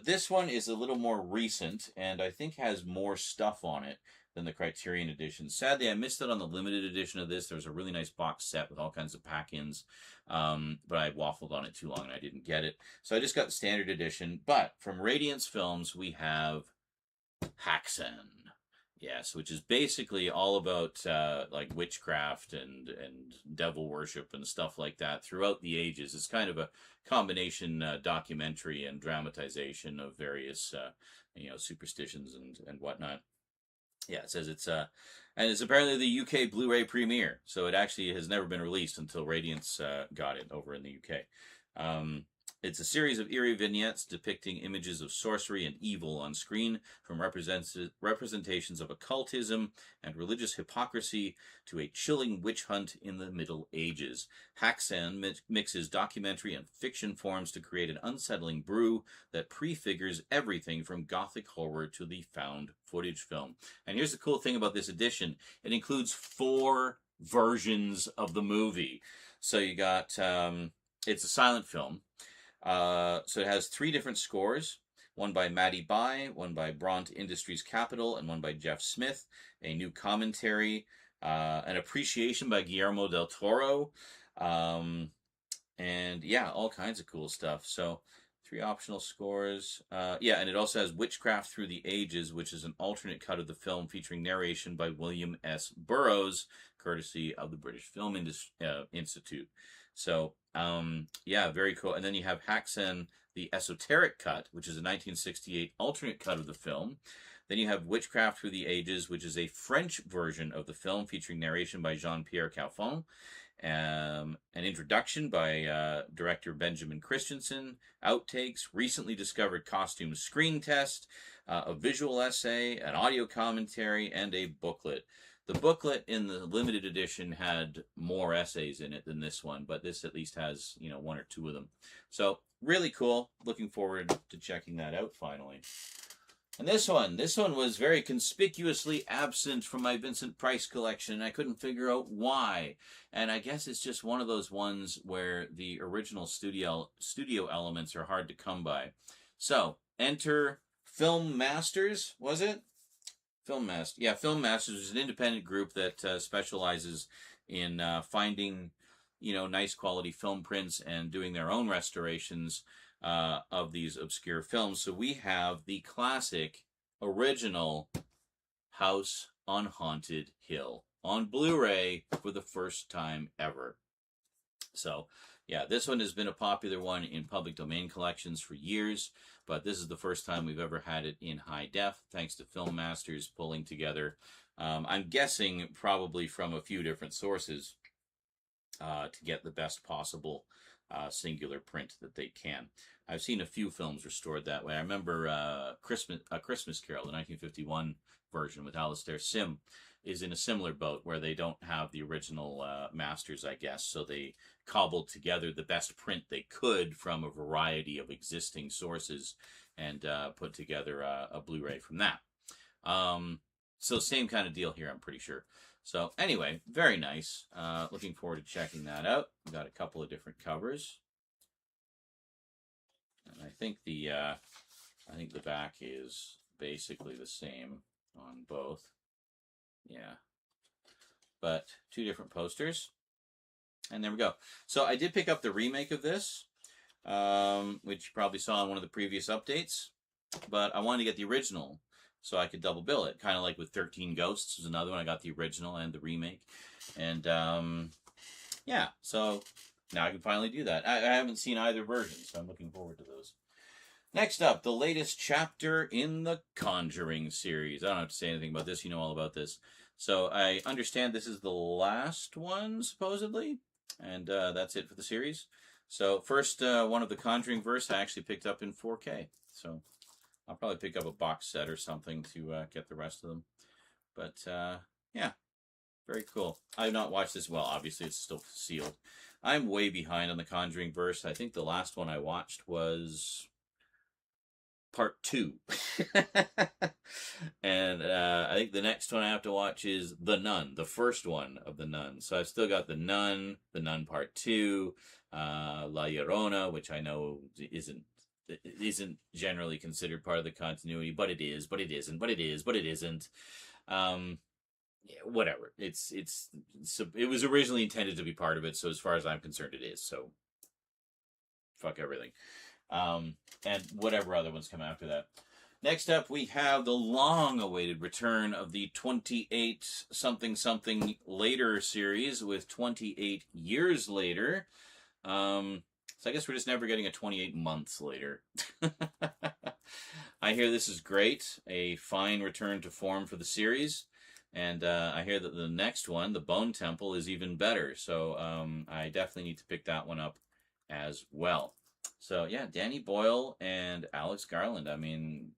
this one is a little more recent and I think has more stuff on it than the Criterion edition. Sadly, I missed out on the limited edition of this. There was a really nice box set with all kinds of pack-ins, but I waffled on it too long and I didn't get it. So I just got the standard edition. But from Radiance Films, we have Haxan. Yes, which is basically all about like witchcraft and devil worship and stuff like that throughout the ages. It's kind of a combination documentary and dramatization of various superstitions and whatnot. Yeah, it says it's and it's apparently the UK Blu-ray premiere, so it actually has never been released until Radiance got it over in the UK. It's a series of eerie vignettes depicting images of sorcery and evil on screen, from representations of occultism and religious hypocrisy to a chilling witch hunt in the Middle Ages. Haxan mixes documentary and fiction forms to create an unsettling brew that prefigures everything from gothic horror to the found footage film. And here's the cool thing about this edition. It includes 4 versions of the movie. So you got, it's a silent film. So it has 3 different scores, one by Maddie Bai, one by Bront Industries Capital, and one by Jeff Smith, a new commentary, an appreciation by Guillermo del Toro, and yeah, all kinds of cool stuff. So 3 optional scores. Yeah, and it also has Witchcraft Through the Ages, which is an alternate cut of the film featuring narration by William S. Burroughs, courtesy of the British Film Institute. So, yeah, very cool. And then you have Haxan, the Esoteric Cut, which is a 1968 alternate cut of the film. Then you have Witchcraft Through the Ages, which is a French version of the film featuring narration by Jean-Pierre Calfon, an introduction by director Benjamin Christensen, outtakes, recently discovered costume screen test, a visual essay, an audio commentary, and a booklet. The booklet in the limited edition had more essays in it than this one, but this at least has, 1 or 2 of them. So really cool. Looking forward to checking that out finally. And this one was very conspicuously absent from my Vincent Price collection. I couldn't figure out why. And I guess it's just one of those ones where the original studio elements are hard to come by. So enter Film Masters, was it? Film Masters is an independent group that specializes in finding, nice quality film prints and doing their own restorations of these obscure films. So we have the classic, original House on Haunted Hill on Blu-ray for the first time ever. So, yeah, this one has been a popular one in public domain collections for years, but this is the first time we've ever had it in high def, thanks to Film Masters pulling together, I'm guessing probably from a few different sources, to get the best possible singular print that they can. I've seen a few films restored that way. I remember A Christmas Carol, the 1951 version with Alastair Sim, is in a similar boat where they don't have the original masters, I guess, so they cobbled together the best print they could from a variety of existing sources and put together a Blu-ray from that. So same kind of deal here, I'm pretty sure. So anyway, very nice. Looking forward to checking that out. We've got a couple of different covers. And I think the back is basically the same on both. Yeah. But 2 different posters. And there we go. So I did pick up the remake of this, which you probably saw in one of the previous updates. But I wanted to get the original so I could double bill it. Kind of like with 13 Ghosts was another one. I got the original and the remake. And, yeah. So now I can finally do that. I haven't seen either version, so I'm looking forward to those. Next up, the latest chapter in the Conjuring series. I don't have to say anything about this. You know all about this. So I understand this is the last one, supposedly. And that's it for the series. So first one of the Conjuring verse I actually picked up in 4K. So I'll probably pick up a box set or something to get the rest of them. But yeah, very cool. I have not watched this. Well, obviously it's still sealed. I'm way behind on the Conjuring verse. I think the last one I watched was part 2. And I think the next one I have to watch is The Nun, the first one of The Nun. So I've still got The Nun part 2, La Llorona, which I know isn't generally considered part of the continuity, but it is, but it isn't, but it is, but it isn't. Yeah, whatever. It was originally intended to be part of it, so as far as I'm concerned, it is. So fuck everything. And whatever other ones come after that. Next up, we have the long-awaited return of the 28 something something later series with 28 years later. So I guess we're just never getting a 28 months later. I hear this is great. A fine return to form for the series. And I hear that the next one, The Bone Temple, is even better. So I definitely need to pick that one up as well. So yeah, Danny Boyle and Alex Garland. I mean,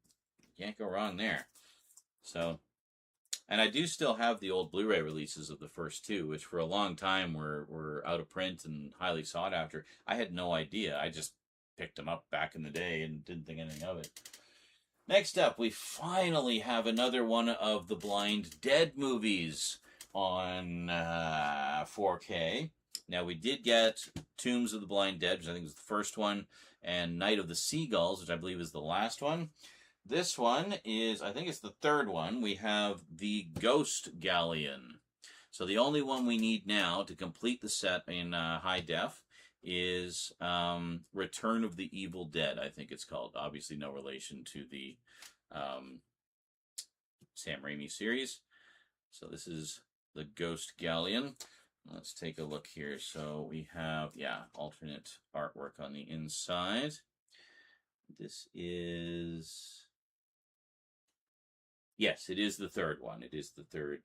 can't go wrong there. So, and I do still have the old Blu-ray releases of the first two, which for a long time were out of print and highly sought after. I had no idea. I just picked them up back in the day and didn't think anything of it. Next up, we finally have another one of the Blind Dead movies on 4K. Now, we did get Tombs of the Blind Dead, which I think was the first one, and Night of the Seagulls, which I believe is the last one. This one is, I think it's the third one. We have the Ghost Galleon. So the only one we need now to complete the set in high def is Return of the Evil Dead, I think it's called. Obviously no relation to the Sam Raimi series. So this is the Ghost Galleon. Let's take a look here. So we have, yeah, alternate artwork on the inside. This is... Yes, it is the third one. It is the third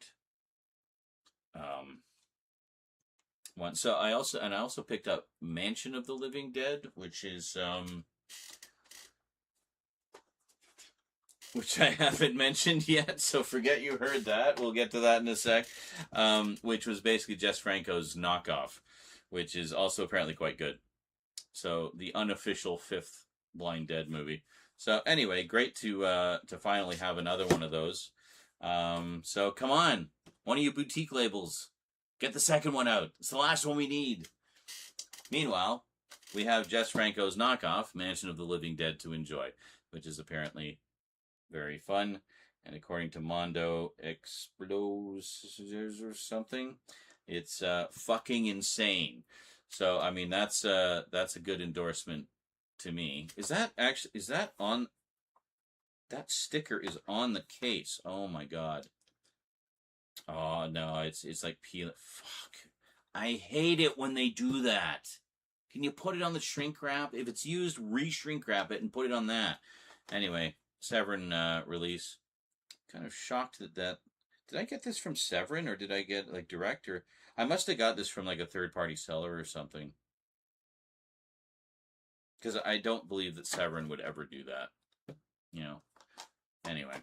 one. So I also picked up Mansion of the Living Dead, which is which I haven't mentioned yet, so forget you heard that. We'll get to that in a sec. Which was basically Jess Franco's knockoff, which is also apparently quite good. So the unofficial fifth Blind Dead movie. So anyway, great to finally have another one of those. So come on, one of you boutique labels, get the second one out. It's the last one we need. Meanwhile, we have Jess Franco's knockoff, Mansion of the Living Dead, to enjoy, which is apparently very fun. And according to Mondo Explos or something, it's fucking insane. So I mean, that's a good endorsement to me. Is that on? That sticker is on the case. Oh my god. Oh no, it's like peel. Fuck. I hate it when they do that. Can you put it on the shrink wrap? If it's used, re-shrink wrap it and put it on that. Anyway, Severin release. Kind of shocked that did I get this from Severin or did I get like direct, or I must have got this from like a third-party seller or something. Because I don't believe that Severin would ever do that. You know. Anyway,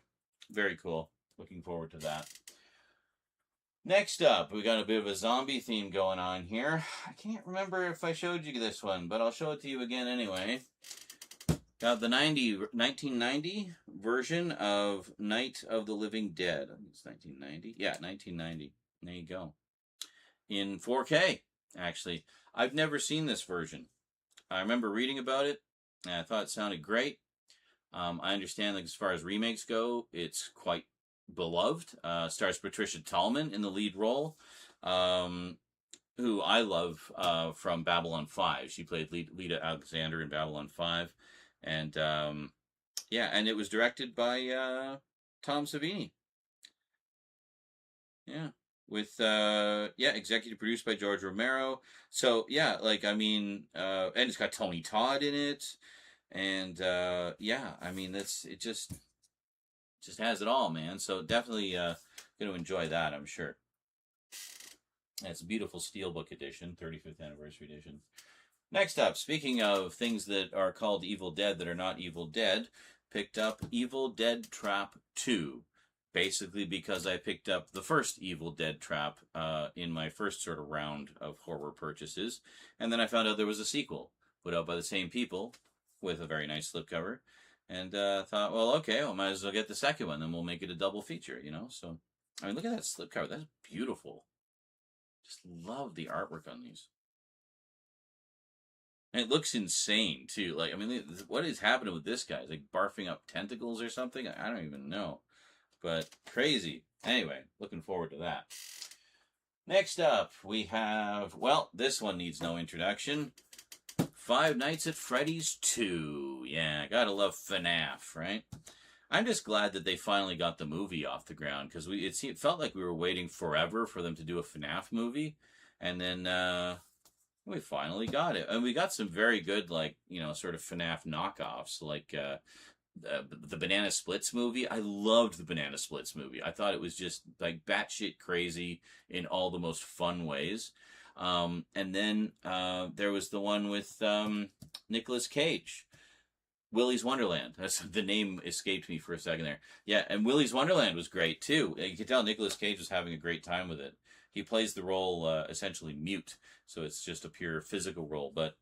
very cool. Looking forward to that. Next up, we got a bit of a zombie theme going on here. I can't remember if I showed you this one, but I'll show it to you again anyway. Got the 1990 version of Night of the Living Dead. I think it's 1990. Yeah, 1990. There you go. In 4K, actually. I've never seen this version. I remember reading about it, and I thought it sounded great. I understand, like, as far as remakes go, it's quite beloved. Stars Patricia Tallman in the lead role, who I love from Babylon 5. She played Lita Alexander in Babylon 5. And, yeah, and it was directed by Tom Savini. Yeah. With, executive produced by George Romero. So, yeah, like, I mean, and it's got Tony Todd in it. And, yeah, I mean, it just has it all, man. So definitely going to enjoy that, I'm sure. And it's a beautiful Steelbook edition, 35th anniversary edition. Next up, speaking of things that are called Evil Dead that are not Evil Dead, picked up Evil Dead Trap 2. Basically because I picked up the first Evil Dead Trap in my first sort of round of horror purchases. And then I found out there was a sequel put out by the same people with a very nice slipcover. And thought, well, okay, I might as well get the second one. Then we'll make it a double feature, you know? So, I mean, look at that slipcover. That's beautiful. Just love the artwork on these. And it looks insane, too. Like, I mean, what is happening with this guy? Is like barfing up tentacles or something? I don't even know. But crazy. Anyway, looking forward to that. Next up, we have, well, this one needs no introduction. Five Nights at Freddy's 2. Yeah, gotta love FNAF, right? I'm just glad that they finally got the movie off the ground, because it felt like we were waiting forever for them to do a FNAF movie, and then we finally got it. And we got some very good, like, you know, sort of FNAF knockoffs, like the Banana Splits movie. I loved the Banana Splits movie. I thought it was just like batshit crazy in all the most fun ways. And then there was the one with Nicolas Cage. Willy's Wonderland. The name escaped me for a second there. Yeah, and Willy's Wonderland was great too. You could tell Nicolas Cage was having a great time with it. He plays the role essentially mute, so it's just a pure physical role. But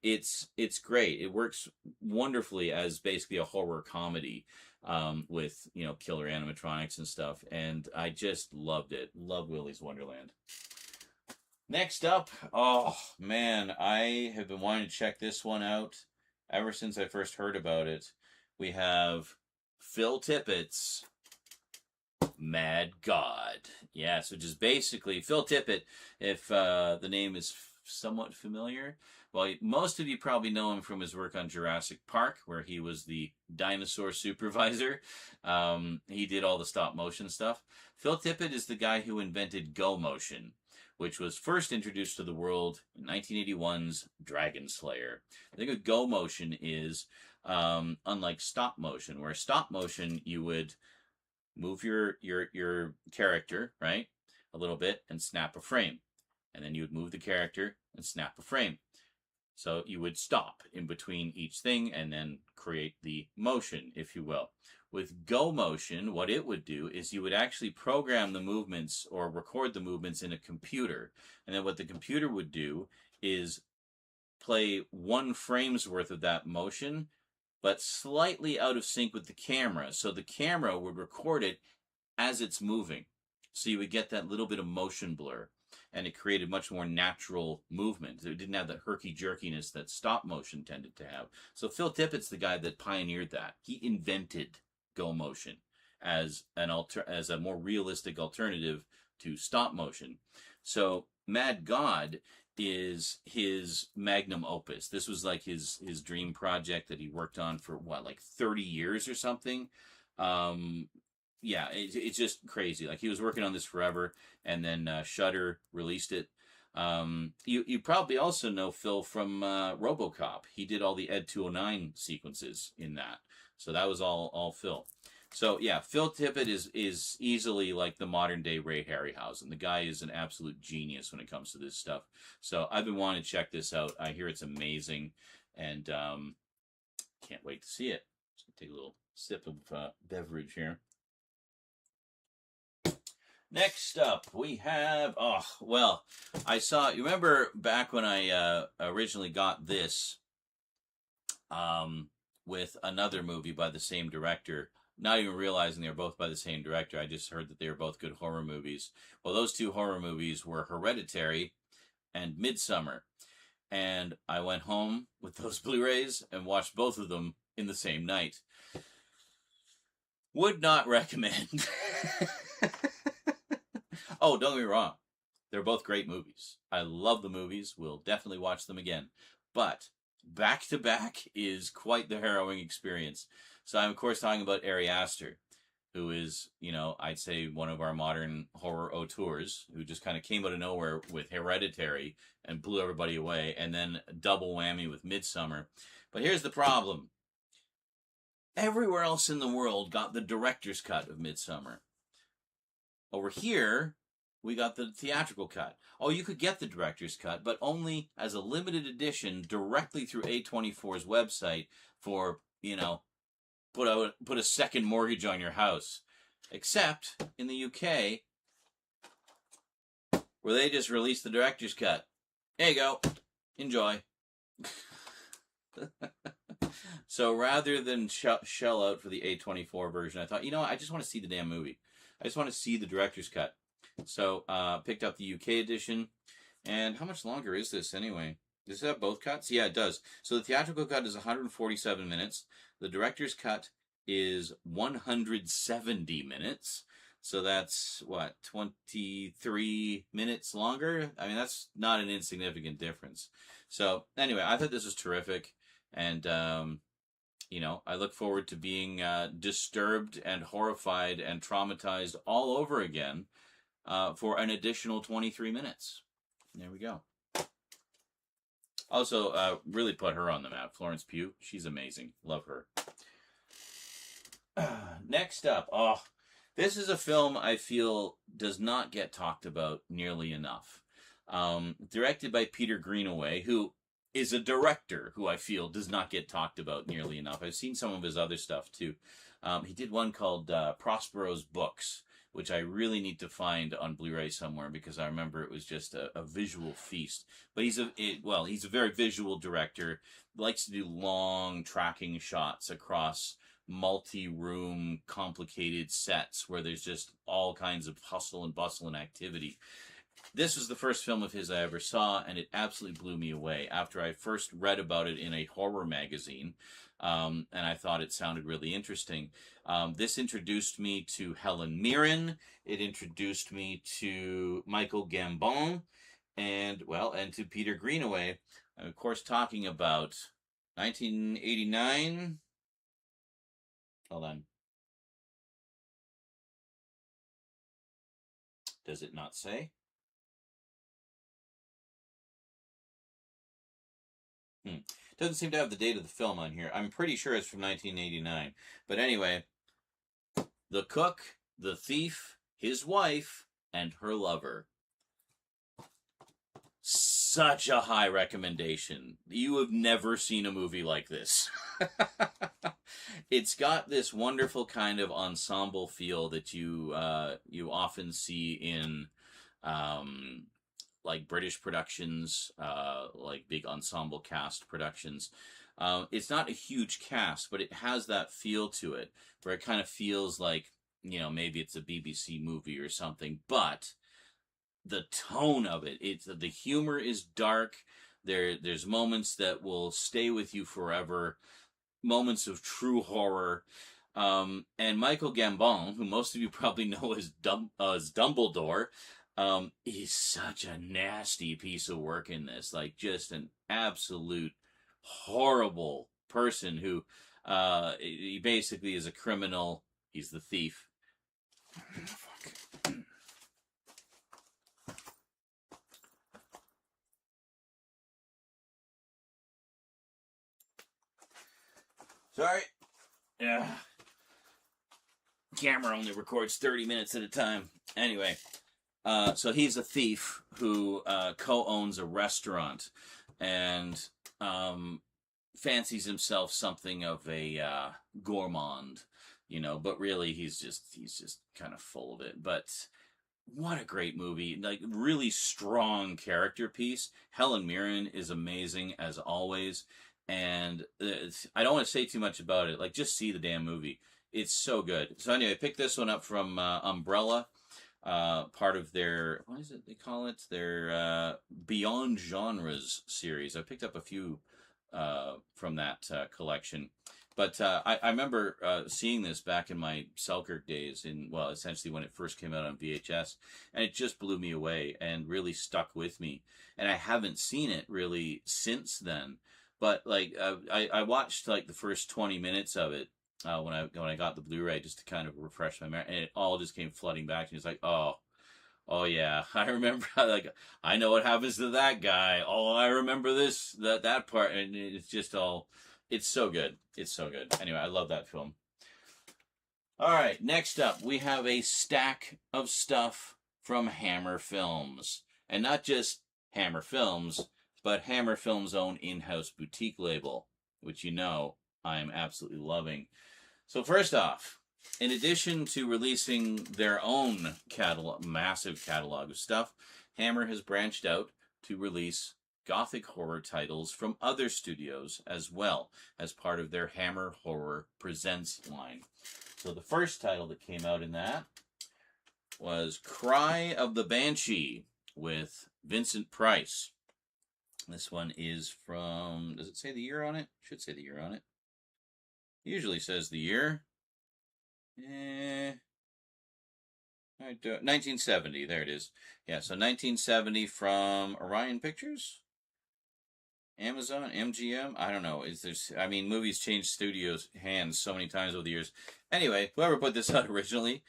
it's great. It works wonderfully as basically a horror comedy with killer animatronics and stuff. And I just loved it. Love Willy's Wonderland. Next up, oh man, I have been wanting to check this one out ever since I first heard about it. We have Phil Tippett's Mad God. Yes, which is basically Phil Tippett, if the name is somewhat familiar. Well, most of you probably know him from his work on Jurassic Park, where he was the dinosaur supervisor. He did all the stop motion stuff. Phil Tippett is the guy who invented Go Motion, which was first introduced to the world in 1981's Dragon Slayer. The thing with Go Motion is, unlike stop motion, where stop motion you would move your character, right, a little bit and snap a frame. And then you would move the character and snap a frame. So you would stop in between each thing and then create the motion, if you will. With Go Motion, what it would do is you would actually program the movements or record the movements in a computer. And then what the computer would do is play 1 frame's worth of that motion, but slightly out of sync with the camera. So the camera would record it as it's moving. So you would get that little bit of motion blur. And it created much more natural movement. It didn't have that herky-jerkiness that stop motion tended to have. So Phil Tippett's the guy that pioneered that. He invented Go Motion as a more realistic alternative to stop motion. So Mad God is his magnum opus. This was like his dream project that he worked on for, 30 years or something? Yeah, it's just crazy. Like, he was working on this forever, and then Shudder released it. You probably also know Phil from RoboCop. He did all the Ed 209 sequences in that. So that was all Phil. So yeah, Phil Tippett is easily like the modern day Ray Harryhausen. The guy is an absolute genius when it comes to this stuff. So I've been wanting to check this out. I hear it's amazing, and can't wait to see it. Just gonna take a little sip of beverage here. Next up, we have, I saw, you remember back when I originally got this with another movie by the same director, not even realizing they were both by the same director. I just heard that they were both good horror movies. Well, those 2 horror movies were Hereditary and Midsommar. And I went home with those Blu-rays and watched both of them in the same night. Would not recommend. Oh, don't get me wrong. They're both great movies. I love the movies. We'll definitely watch them again. But back to back is quite the harrowing experience. So I'm, of course, talking about Ari Aster, who is, I'd say one of our modern horror auteurs, who just kind of came out of nowhere with Hereditary and blew everybody away, and then double whammy with Midsommar. But here's the problem. Everywhere else in the world got the director's cut of Midsommar. Over here, we got the theatrical cut. Oh, you could get the director's cut, but only as a limited edition directly through A24's website for, put a second mortgage on your house. Except in the UK, where they just released the director's cut. There you go. Enjoy. So rather than shell out for the A24 version, I thought, I just want to see the damn movie. I just want to see the director's cut. So picked up the UK edition. And how much longer is this anyway? Does it have both cuts? Yeah, it does. So the theatrical cut is 147 minutes. The director's cut is 170 minutes. So that's, 23 minutes longer? I mean, that's not an insignificant difference. So anyway, I thought this was terrific. And, I look forward to being disturbed and horrified and traumatized all over again for an additional 23 minutes. There we go. Also, really put her on the map. Florence Pugh. She's amazing. Love her. Next up. This is a film I feel does not get talked about nearly enough. Directed by Peter Greenaway, who is a director who I feel does not get talked about nearly enough. I've seen some of his other stuff too. He did one called Prospero's Books, which I really need to find on Blu-ray somewhere because I remember it was just a visual feast. But he's a very visual director. Likes to do long tracking shots across multi-room complicated sets where there's just all kinds of hustle and bustle and activity. This was the first film of his I ever saw, and it absolutely blew me away after I first read about it in a horror magazine, and I thought it sounded really interesting. This introduced me to Helen Mirren. It introduced me to Michael Gambon, and to Peter Greenaway. I'm, of course, talking about 1989. Hold on. Does it not say? Doesn't seem to have the date of the film on here. I'm pretty sure it's from 1989. But anyway, the cook, the thief, his wife, and her lover. Such a high recommendation. You have never seen a movie like this. It's got this wonderful kind of ensemble feel that you often see in like British productions, like big ensemble cast productions. It's not a huge cast, but it has that feel to it, where it kind of feels like, maybe it's a BBC movie or something, but the tone of it, the humor is dark. There's moments that will stay with you forever, moments of true horror. And Michael Gambon, who most of you probably know as Dumbledore, he's such a nasty piece of work in this. Like, just an absolute horrible person who he basically is a criminal. He's the thief. Fuck. Sorry. Yeah. Camera only records 30 minutes at a time. Anyway, so he's a thief who co-owns a restaurant and fancies himself something of a gourmand, but really he's just kind of full of it. But what a great movie. Like, really strong character piece. Helen Mirren is amazing as always. And I don't want to say too much about it. Like, just see the damn movie. It's so good. So anyway, I picked this one up from Umbrella, part of their, what is it they call it? Their Beyond Genres series. I picked up a few from that collection. But I remember seeing this back in my Selkirk days, essentially when it first came out on VHS, and it just blew me away and really stuck with me. And I haven't seen it really since then. But like I watched like the first 20 minutes of it when I got the Blu-ray just to kind of refresh my memory, and it all just came flooding back. And it's like, oh yeah, I remember. Like, I know what happens to that guy. Oh, I remember that part, and it's just all. It's so good. It's so good. Anyway, I love that film. All right, next up we have a stack of stuff from Hammer Films, and not just Hammer Films, but Hammer Films' own in-house boutique label, which I am absolutely loving. So first off, in addition to releasing their own massive catalog of stuff, Hammer has branched out to release Gothic horror titles from other studios as well, as part of their Hammer Horror Presents line. So the first title that came out in that was Cry of the Banshee with Vincent Price. This one is from, does it say the year on it? Should say the year on it. Usually says the year. 1970, there it is. Yeah, so 1970 from Orion Pictures? Amazon? MGM? I don't know. Movies change studios' hands so many times over the years. Anyway, whoever put this out originally,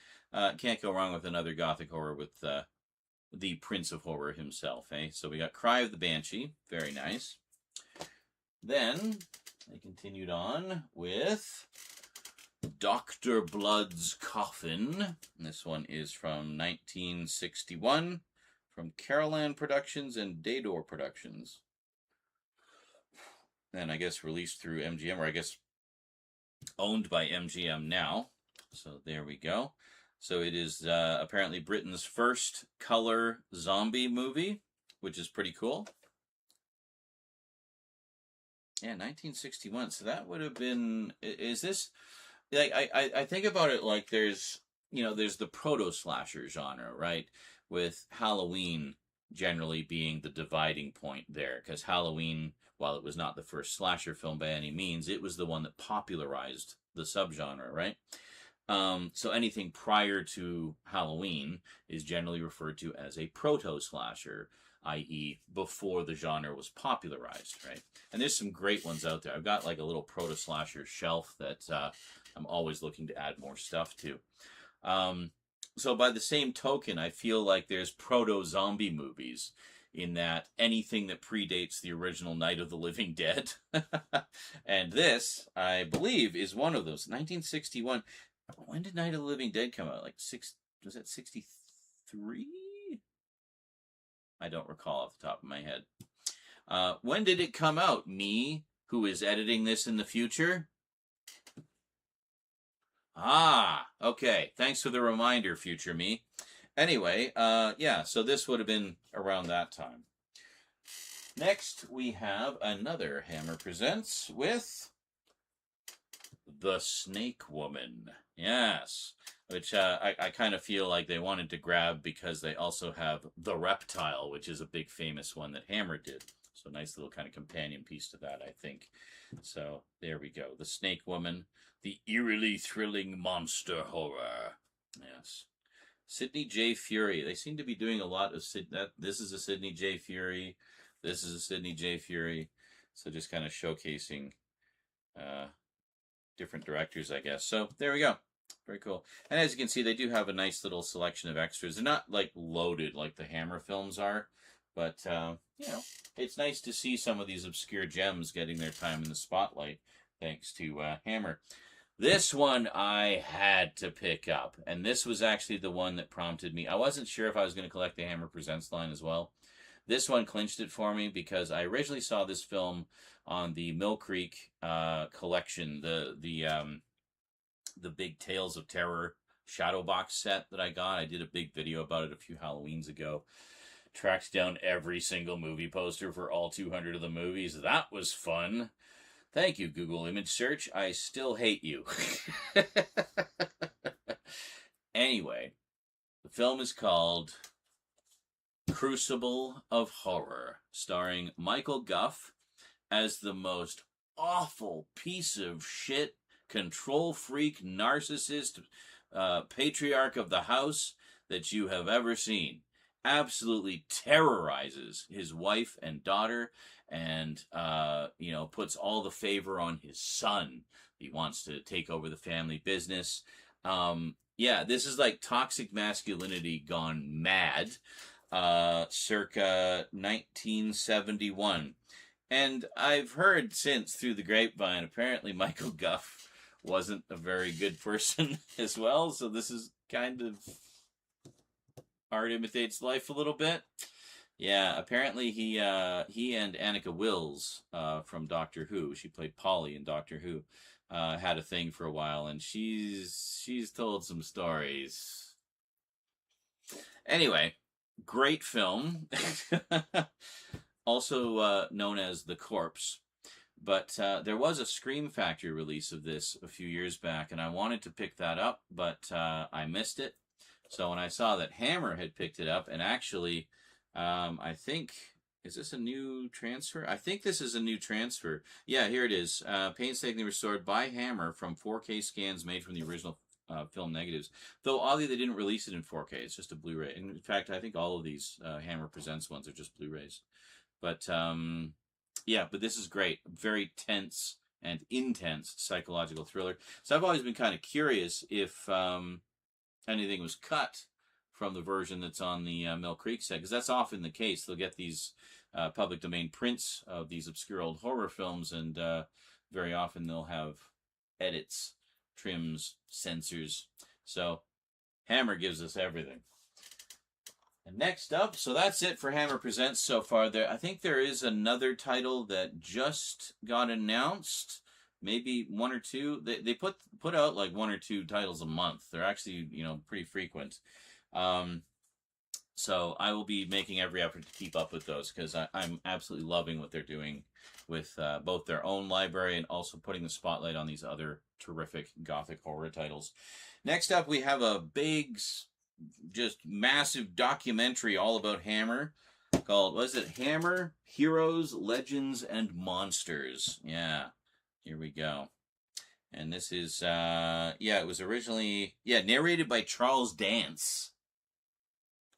can't go wrong with another Gothic horror with the Prince of Horror himself, eh? So we got Cry of the Banshee. Very nice. Then they continued on with Dr. Blood's Coffin. This one is from 1961 from Carolan Productions and Daydor Productions. And I guess released through MGM, or I guess owned by MGM now. So there we go. So it is apparently Britain's first color zombie movie, which is pretty cool. Yeah, 1961. So that would have been. Is this like I think about it like there's the proto slasher genre, right? With Halloween generally being the dividing point there, because Halloween, while it was not the first slasher film by any means, it was the one that popularized the subgenre, right? So anything prior to Halloween is generally referred to as a proto-slasher, i.e. before the genre was popularized, right? And there's some great ones out there. I've got like a little proto-slasher shelf that I'm always looking to add more stuff to. So by the same token, I feel like there's proto-zombie movies in that anything that predates the original Night of the Living Dead. And this, I believe, is one of those. 1961. When did Night of the Living Dead come out? Was that 63? I don't recall off the top of my head. When did it come out? Me, who is editing this in the future? Ah, okay. Thanks for the reminder, future me. Anyway, yeah, so this would have been around that time. Next, we have another Hammer Presents with The Snake Woman. Yes, which I kind of feel like they wanted to grab because they also have The Reptile, which is a big famous one that Hammer did. So nice little kind of companion piece to that, I think. So there we go. The Snake Woman, the eerily thrilling monster horror. Yes. Sidney J. Furie. They seem to be doing a lot of this is a Sidney J. Furie. This is a Sidney J. Furie. So just kind of showcasing different directors, I guess. So there we go. Very cool. And as you can see, they do have a nice little selection of extras. They're not like loaded like the Hammer films are, but it's nice to see some of these obscure gems getting their time in the spotlight thanks to Hammer. This one I had to pick up, and this was actually the one that prompted me. I wasn't sure if I was going to collect the Hammer Presents line as well. This one clinched it for me because I originally saw this film on the Mill Creek collection, the big Tales of Terror shadow box set that I got. I did a big video about it a few Halloweens ago. Tracked down every single movie poster for all 200 of the movies. That was fun. Thank you, Google Image Search. I still hate you. Anyway, the film is called Crucible of Horror, starring Michael Gough as the most awful piece of shit, control freak, narcissist, patriarch of the house that you have ever seen. Absolutely terrorizes his wife and daughter, and puts all the favor on his son. He wants to take over the family business. This is like toxic masculinity gone mad, circa 1971. And I've heard since through the grapevine, apparently Michael Gough wasn't a very good person as well, so this is kind of art imitates life a little bit. Yeah, apparently he and Annika Wills from Doctor Who, she played Polly in Doctor Who, had a thing for a while, and she's told some stories. Anyway, great film. Also known as The Corpse. But there was a Scream Factory release of this a few years back, and I wanted to pick that up, but I missed it. So when I saw that Hammer had picked it up, and actually, I think, is this a new transfer? I think this is a new transfer. Yeah, here it is. Painstakingly restored by Hammer from 4K scans made from the original film negatives. Though, oddly, they didn't release it in 4K. It's just a Blu-ray. In fact, I think all of these Hammer Presents ones are just Blu-rays. But, but this is great. Very tense and intense psychological thriller. So I've always been kind of curious if anything was cut from the version that's on the Mill Creek set, because that's often the case. They'll get these public domain prints of these obscure old horror films, and very often they'll have edits, trims, censors. So Hammer gives us everything. And next up, so that's it for Hammer Presents so far. I think there is another title that just got announced. Maybe one or two. They put out like one or two titles a month. They're actually, pretty frequent. So I will be making every effort to keep up with those because I'm absolutely loving what they're doing with both their own library and also putting the spotlight on these other terrific Gothic horror titles. Next up, we have a big, just massive documentary all about Hammer called, was it Hammer, Heroes, Legends, and Monsters? Yeah, here we go. And this is, it was originally, narrated by Charles Dance.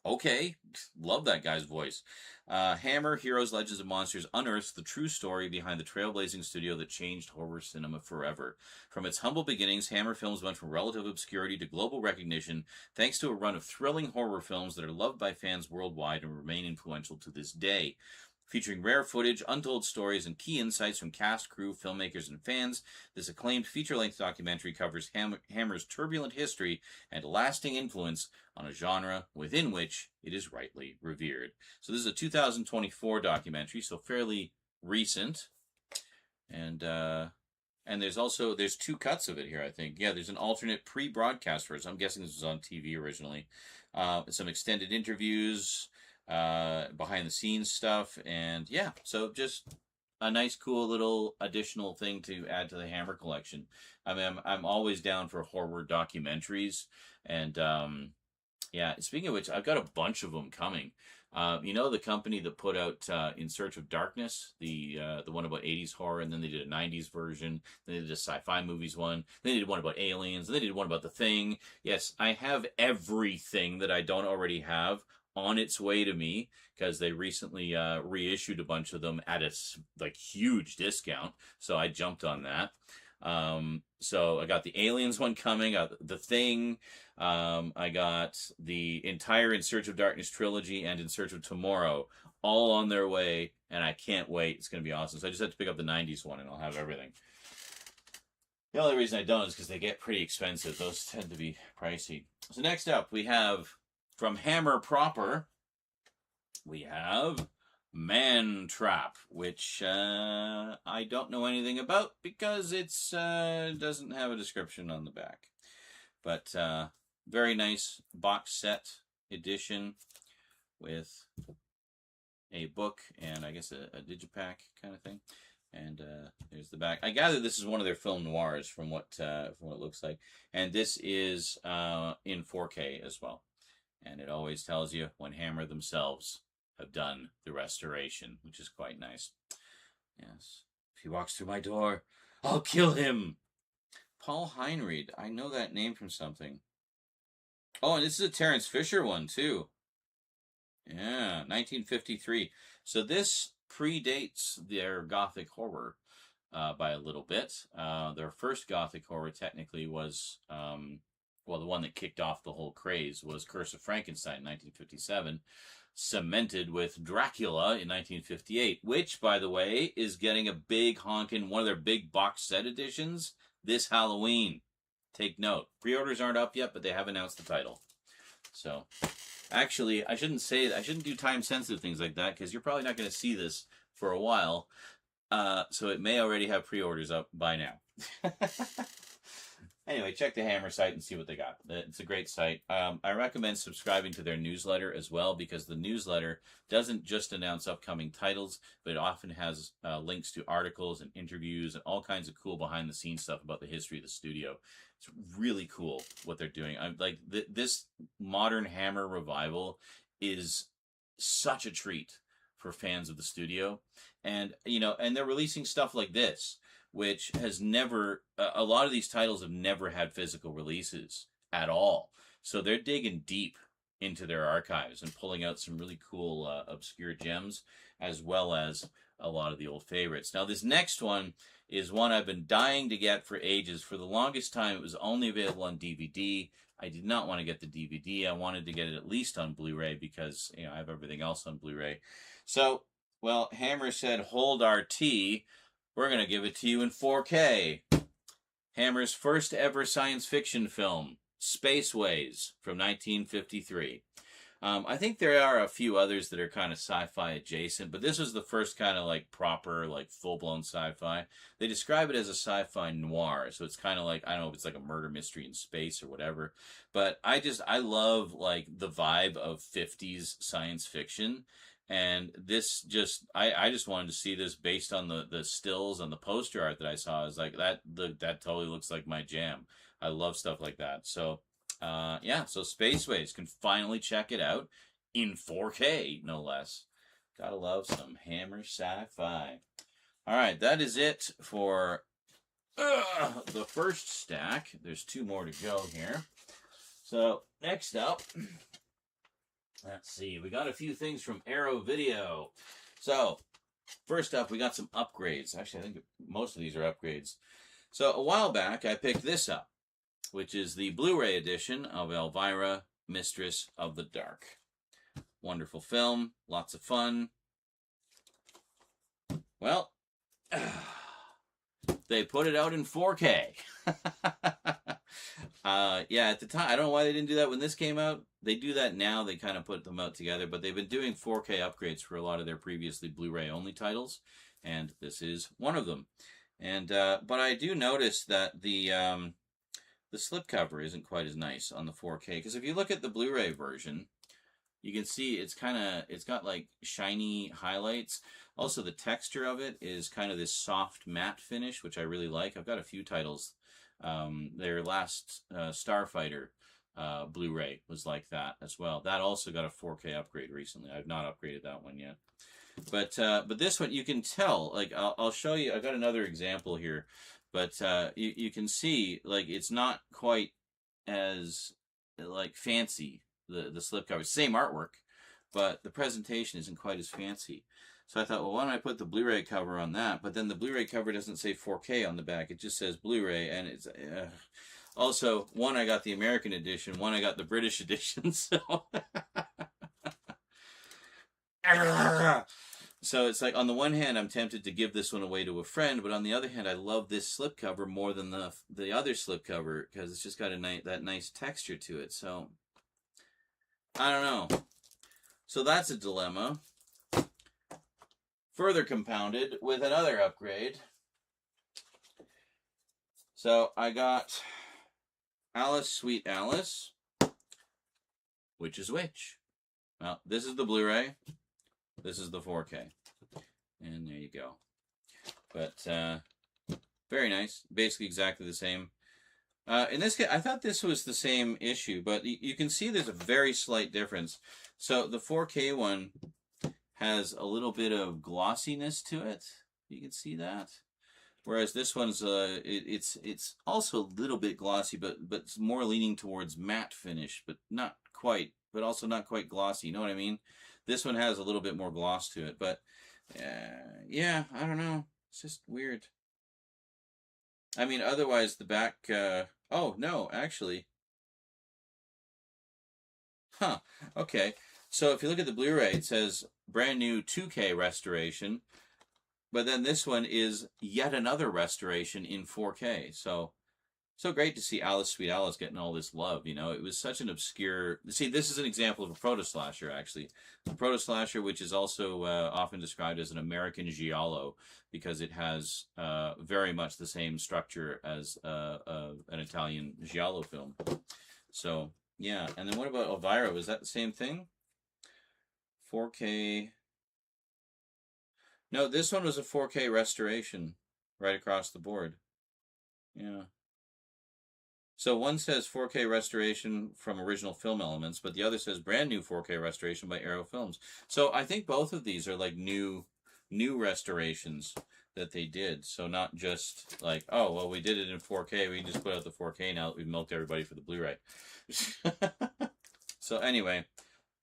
Okay, love that guy's voice. Hammer, Heroes, Legends, and Monsters unearths the true story behind the trailblazing studio that changed horror cinema forever. From its humble beginnings, Hammer Films went from relative obscurity to global recognition thanks to a run of thrilling horror films that are loved by fans worldwide and remain influential to this day. Featuring rare footage, untold stories, and key insights from cast, crew, filmmakers, and fans, this acclaimed feature-length documentary covers Hammer's turbulent history and lasting influence on a genre within which it is rightly revered. So this is a 2024 documentary, so fairly recent. And there's two cuts of it here, I think. Yeah, there's an alternate pre-broadcast version. I'm guessing this was on TV originally. Some extended interviews, behind the scenes stuff, and yeah, so just a nice cool little additional thing to add to the Hammer collection. I mean, I'm always down for horror documentaries, and speaking of which, I've got a bunch of them coming. The company that put out In Search of Darkness, the one about 80s horror, and then they did a 90s version, then they did a sci-fi movies one, then they did one about aliens, then they did one about The Thing. Yes, I have everything that I don't already have on its way to me because they recently reissued a bunch of them at a huge discount, so I jumped on that. So I got the Aliens one coming, The Thing, I got the entire In Search of Darkness trilogy and In Search of Tomorrow all on their way, and I can't wait. It's going to be awesome. So I just have to pick up the 90s one and I'll have everything. The only reason I don't is because they get pretty expensive. Those tend to be pricey. So next up, we have from Hammer proper, we have Man Trap, which I don't know anything about because it's doesn't have a description on the back. But very nice box set edition with a book and I guess a digipack kind of thing. And there's the back. I gather this is one of their film noirs from what it looks like. And this is in 4K as well. And it always tells you when Hammer themselves have done the restoration, which is quite nice. Yes. If he walks through my door, I'll kill him. Paul Heinried. I know that name from something. Oh, and this is a Terence Fisher one, too. Yeah, 1953. So this predates their Gothic horror by a little bit. Their first Gothic horror technically was... the one that kicked off the whole craze was Curse of Frankenstein in 1957, cemented with Dracula in 1958, which, by the way, is getting a big honkin' one of their big box set editions this Halloween. Take note. Pre-orders aren't up yet, but they have announced the title. So, actually, I shouldn't do time-sensitive things like that, because you're probably not going to see this for a while. So it may already have pre-orders up by now. Anyway, check the Hammer site and see what they got. It's a great site. I recommend subscribing to their newsletter as well because the newsletter doesn't just announce upcoming titles, but it often has links to articles and interviews and all kinds of cool behind-the-scenes stuff about the history of the studio. It's really cool what they're doing. I'm like this modern Hammer revival is such a treat for fans of the studio, and they're releasing stuff like this, which has never, a lot of these titles have never had physical releases at all. So they're digging deep into their archives and pulling out some really cool obscure gems, as well as a lot of the old favorites. Now, this next one is one I've been dying to get for ages. For the longest time, it was only available on DVD. I did not want to get the DVD. I wanted to get it at least on Blu-ray because, I have everything else on Blu-ray. So, Hammer said, hold our tea. We're going to give it to you in 4K. Hammer's first ever science fiction film, Spaceways, from 1953. I think there are a few others that are kind of sci-fi adjacent, but this was the first kind of like proper, like full-blown sci-fi. They describe it as a sci-fi noir, so it's kind of like, I don't know if it's like a murder mystery in space or whatever, but I love like the vibe of 50s science fiction. And this just, I just wanted to see this based on the stills and the poster art that I saw. I was like, that totally looks like my jam. I love stuff like that. So, yeah, so Spaceways can finally check it out in 4K, no less. Gotta love some Hammer sci-fi. All right, that is it for the first stack. There's 2 more to go here. So, next up, let's see. We got a few things from Arrow Video. So, first up, we got some upgrades. Actually, I think most of these are upgrades. So, a while back, I picked this up, which is the Blu-ray edition of Elvira, Mistress of the Dark. Wonderful film, lots of fun. Well, they put it out in 4K. Yeah, at the time, I don't know why they didn't do that when this came out. They do that now. They kind of put them out together, but they've been doing 4K upgrades for a lot of their previously Blu-ray only titles, and this is one of them. And but I do notice that the slipcover isn't quite as nice on the 4K, because if you look at the Blu-ray version, you can see it's got like shiny highlights. Also, the texture of it is kind of this soft matte finish, which I really like. I've got a few titles. Their last Starfighter Blu-ray was like that as well. That also got a 4K upgrade recently. I've not upgraded that one yet. But this one, you can tell, like, I'll show you. I've got another example here. But you can see, like, it's not quite as, like, fancy, the slipcover. Same artwork, but the presentation isn't quite as fancy. So I thought, well, why don't I put the Blu-ray cover on that? But then the Blu-ray cover doesn't say 4K on the back. It just says Blu-ray, and it's... Also, one, I got the American edition. One, I got the British edition, so... So it's like, on the one hand, I'm tempted to give this one away to a friend, but on the other hand, I love this slipcover more than the other slipcover, because it's just got that nice texture to it. So, I don't know. So that's a dilemma. Further compounded with another upgrade. So I got Alice, Sweet Alice. Which is which? Well, this is the Blu-ray. This is the 4K. And there you go. But, very nice. Basically exactly the same. In this case, I thought this was the same issue, but you can see there's a very slight difference. So the 4K one has a little bit of glossiness to it. You can see that. Whereas this one's, it's also a little bit glossy, but it's more leaning towards matte finish, but not quite, but also not quite glossy. You know what I mean? This one has a little bit more gloss to it, but yeah, I don't know. It's just weird. I mean, otherwise the back, oh, no, actually. Huh, okay. So if you look at the Blu-ray, it says brand new 2K restoration, but then this one is yet another restoration in 4K. So great to see Alice, Sweet Alice getting all this love, you know. It was such an obscure... See, this is an example of a proto-slasher, actually. A proto-slasher, which is also often described as an American giallo, because it has very much the same structure as an Italian giallo film. So, yeah. And then what about Elvira? Was that the same thing? 4K... No, this one was a 4K restoration right across the board. Yeah. So one says 4K restoration from original film elements, but the other says brand new 4K restoration by Arrow Films. So I think both of these are like new restorations that they did. So not just like, oh, well, we did it in 4K. We just put out the 4K now that we've milked everybody for the Blu-ray. So anyway,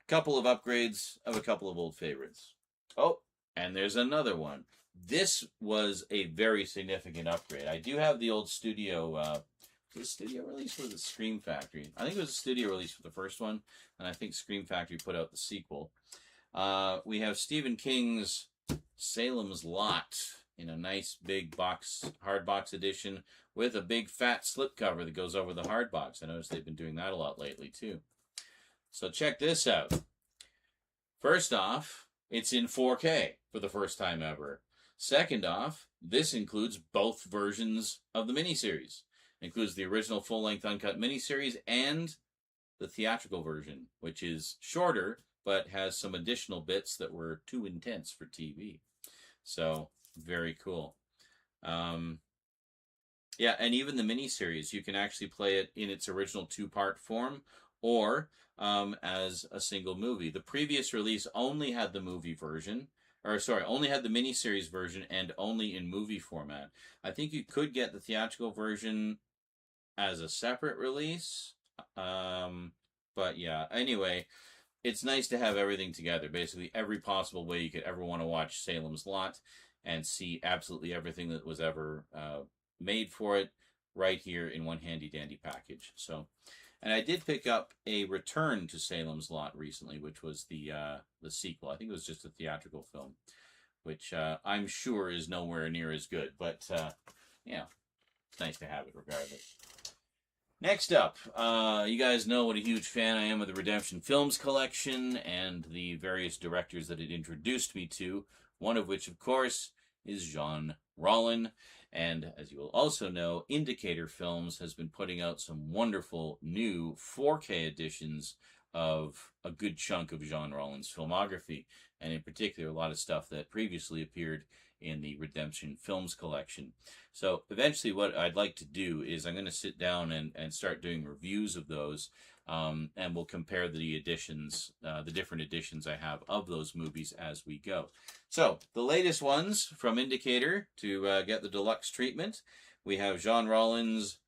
a couple of upgrades of a couple of old favorites. Oh, and there's another one. This was a very significant upgrade. I do have the old studio... Was it studio release or was it Scream Factory? I think it was a studio release for the first one, and I think Scream Factory put out the sequel. We have Stephen King's Salem's Lot in a nice big box, hard box edition with a big fat slipcover that goes over the hard box. I noticed they've been doing that a lot lately too. So check this out. First off, it's in 4K for the first time ever. Second off, this includes both versions of the miniseries. It includes the original full-length uncut miniseries and the theatrical version, which is shorter, but has some additional bits that were too intense for TV. So, very cool. Yeah, and even the miniseries, you can actually play it in its original two-part form or as a single movie. The previous release only had the movie version, only had the miniseries version and only in movie format. I think you could get the theatrical version as a separate release. But yeah, anyway, it's nice to have everything together. Basically, every possible way you could ever want to watch Salem's Lot and see absolutely everything that was ever made for it right here in one handy-dandy package. So, and I did pick up a Return to Salem's Lot recently, which was the sequel. I think it was just a theatrical film, which I'm sure is nowhere near as good. But, yeah, it's nice to have it regardless. Next up, you guys know what a huge fan I am of the Redemption Films collection and the various directors that it introduced me to, one of which, of course, is Jean Rollin. And as you will also know, Indicator Films has been putting out some wonderful new 4K editions of a good chunk of Jean Rollin's filmography, and in particular, a lot of stuff that previously appeared in the Redemption Films collection. So eventually what I'd like to do is I'm going to sit down and start doing reviews of those, and we'll compare the editions, the different editions I have of those movies as we go. So the latest ones from Indicator to get the deluxe treatment, we have Jean Rollin's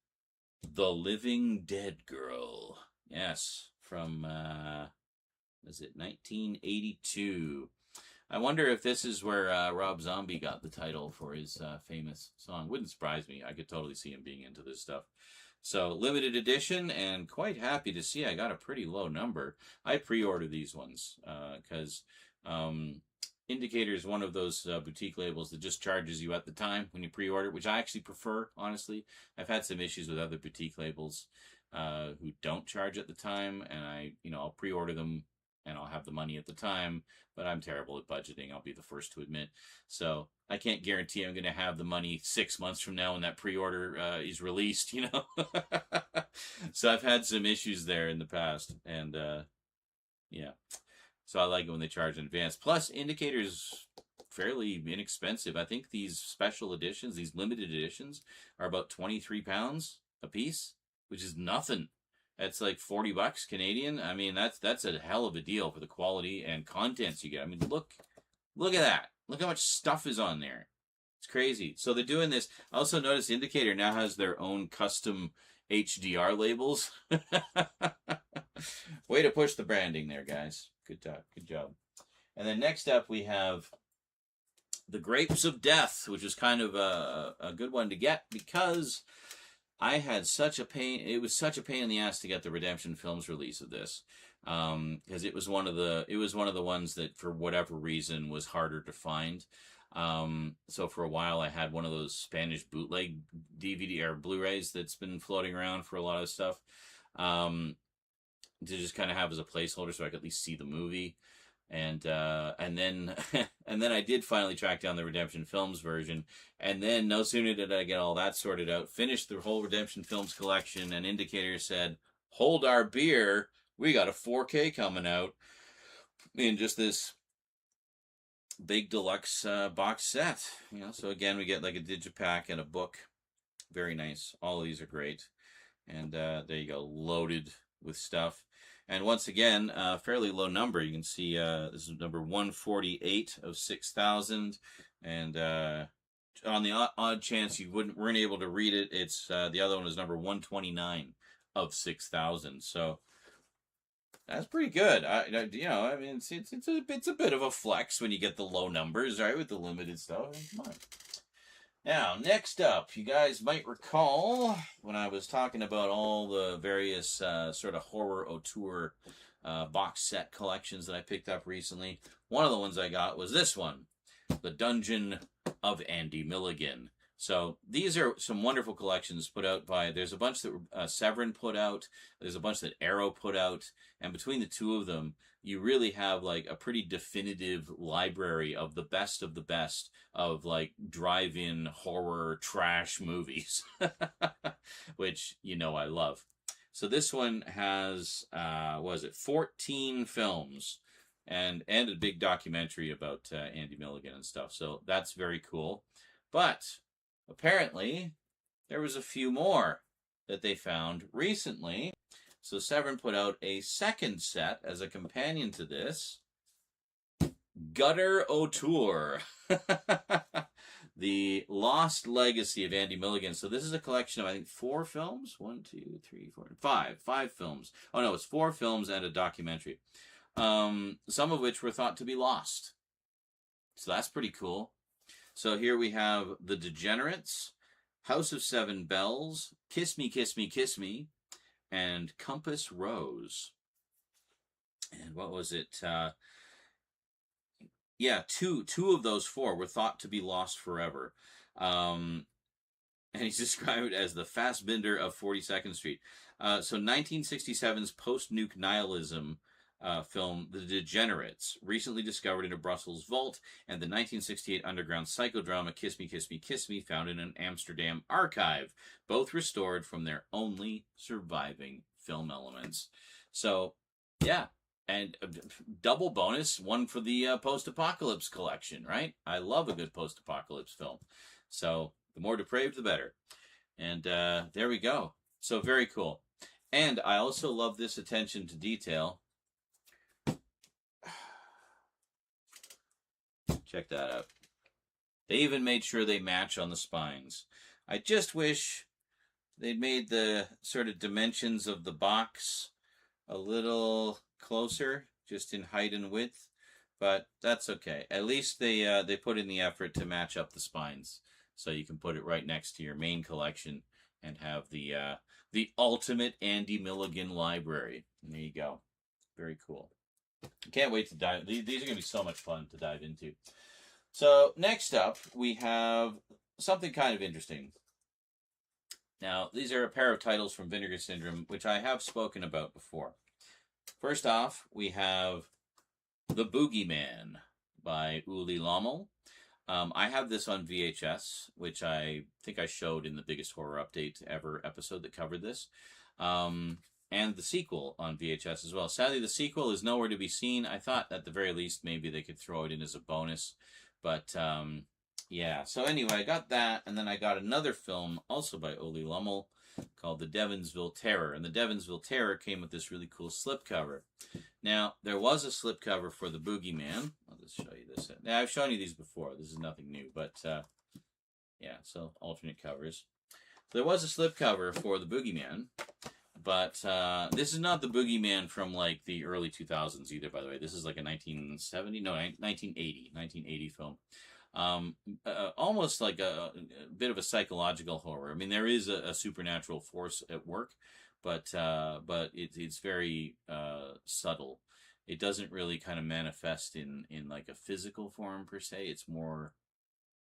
The Living Dead Girl. Yes, from, was it 1982? I wonder if this is where Rob Zombie got the title for his famous song. Wouldn't surprise me. I could totally see him being into this stuff. So, limited edition, and quite happy to see I got a pretty low number. I pre-order these ones because Indicator is one of those boutique labels that just charges you at the time when you pre-order, which I actually prefer, honestly. I've had some issues with other boutique labels who don't charge at the time, and I'll pre-order them and I'll have the money at the time, but I'm terrible at budgeting, I'll be the first to admit. So I can't guarantee I'm going to have the money 6 months from now when that pre-order is released, you know? So I've had some issues there in the past, and yeah. So I like it when they charge in advance. Plus, Indicator's fairly inexpensive. I think these special editions, these limited editions, are about £23 a piece, which is nothing. That's like $40 Canadian. I mean, that's a hell of a deal for the quality and contents you get. I mean, look at that. Look how much stuff is on there. It's crazy. So they're doing this. I also noticed Indicator now has their own custom HDR labels. Way to push the branding there, guys. Good job. And then next up we have The Grapes of Death, which is kind of a good one to get because I had such a pain. It was such a pain in the ass to get the Redemption Films release of this, because it was one of the ones that for whatever reason was harder to find. So for a while I had one of those Spanish bootleg DVD or Blu-rays that's been floating around for a lot of stuff, to just kind of have as a placeholder so I could at least see the movie. And then and then I did finally track down the Redemption Films version, and then no sooner did I get all that sorted out, finished the whole Redemption Films collection, and Indicator said, hold our beer, we got a 4K coming out in just this big deluxe box set, so again we get like a digipack and a book. Very nice. All of these are great, and there you go, loaded with stuff. And once again, fairly low number. You can see this is number 148 of 6,000. And on the odd chance you weren't able to read it, it's the other one is number 129 of 6,000. So that's pretty good. I mean, it's a bit of a flex when you get the low numbers, right, with the limited stuff. Come on. Now, next up, you guys might recall when I was talking about all the various sort of horror auteur box set collections that I picked up recently. One of the ones I got was this one, The Dungeon of Andy Milligan, So these are some wonderful collections put out by, there's a bunch that Severin put out, there's a bunch that Arrow put out, and between the two of them, you really have like a pretty definitive library of the best of like drive-in horror trash movies, which I love. So this one has, 14 films and a big documentary about Andy Milligan and stuff. So that's very cool. But apparently there was a few more that they found recently. So Severin put out a second set as a companion to this. Gutter O'Toole. The Lost Legacy of Andy Milligan. So this is a collection of, I think, 4 films. 1, 2, 3, 4, 5. 5 films. Oh, no, it's 4 films and a documentary. Some of which were thought to be lost. So that's pretty cool. So here we have The Degenerates, House of Seven Bells, Kiss Me, Kiss Me, Kiss Me, and Compass Rose. And what was it? Two of those 4 were thought to be lost forever. And he's described as the Fassbinder of 42nd Street. So 1967's post-nuke nihilism film The Degenerates, recently discovered in a Brussels vault, and the 1968 underground psychodrama Kiss Me, Kiss Me, Kiss Me, found in an Amsterdam archive, both restored from their only surviving film elements. So, yeah, and double bonus, one for the post-apocalypse collection, right? I love a good post-apocalypse film. So, the more depraved, the better. And there we go. So, very cool. And I also love this attention to detail. Check that out. They even made sure they match on the spines. I just wish they'd made the sort of dimensions of the box a little closer, just in height and width, but that's okay. At least they put in the effort to match up the spines, so you can put it right next to your main collection and have the ultimate Andy Milligan library. And there you go. Very cool. Can't wait to dive. These are going to be so much fun to dive into. So next up, we have something kind of interesting. Now, these are a pair of titles from Vinegar Syndrome, which I have spoken about before. First off, we have The Boogeyman by Uli Lommel. I have this on VHS, which I think I showed in the Biggest Horror Update Ever episode that covered this. And the sequel on VHS as well. Sadly, the sequel is nowhere to be seen. I thought at the very least maybe they could throw it in as a bonus. But, yeah. So anyway, I got that, and then I got another film also by Uli Lommel called The Devonsville Terror. And The Devonsville Terror came with this really cool slipcover. Now, there was a slipcover for The Boogeyman. I'll just show you this. Now, I've shown you these before. This is nothing new, but, yeah, so alternate covers. There was a slipcover for The Boogeyman. But this is not the Boogeyman from, like, the early 2000s either, by the way. This is like a 1980 film. Almost like a bit of a psychological horror. I mean, there is a supernatural force at work, but it's very subtle. It doesn't really kind of manifest in like a physical form, per se. It's more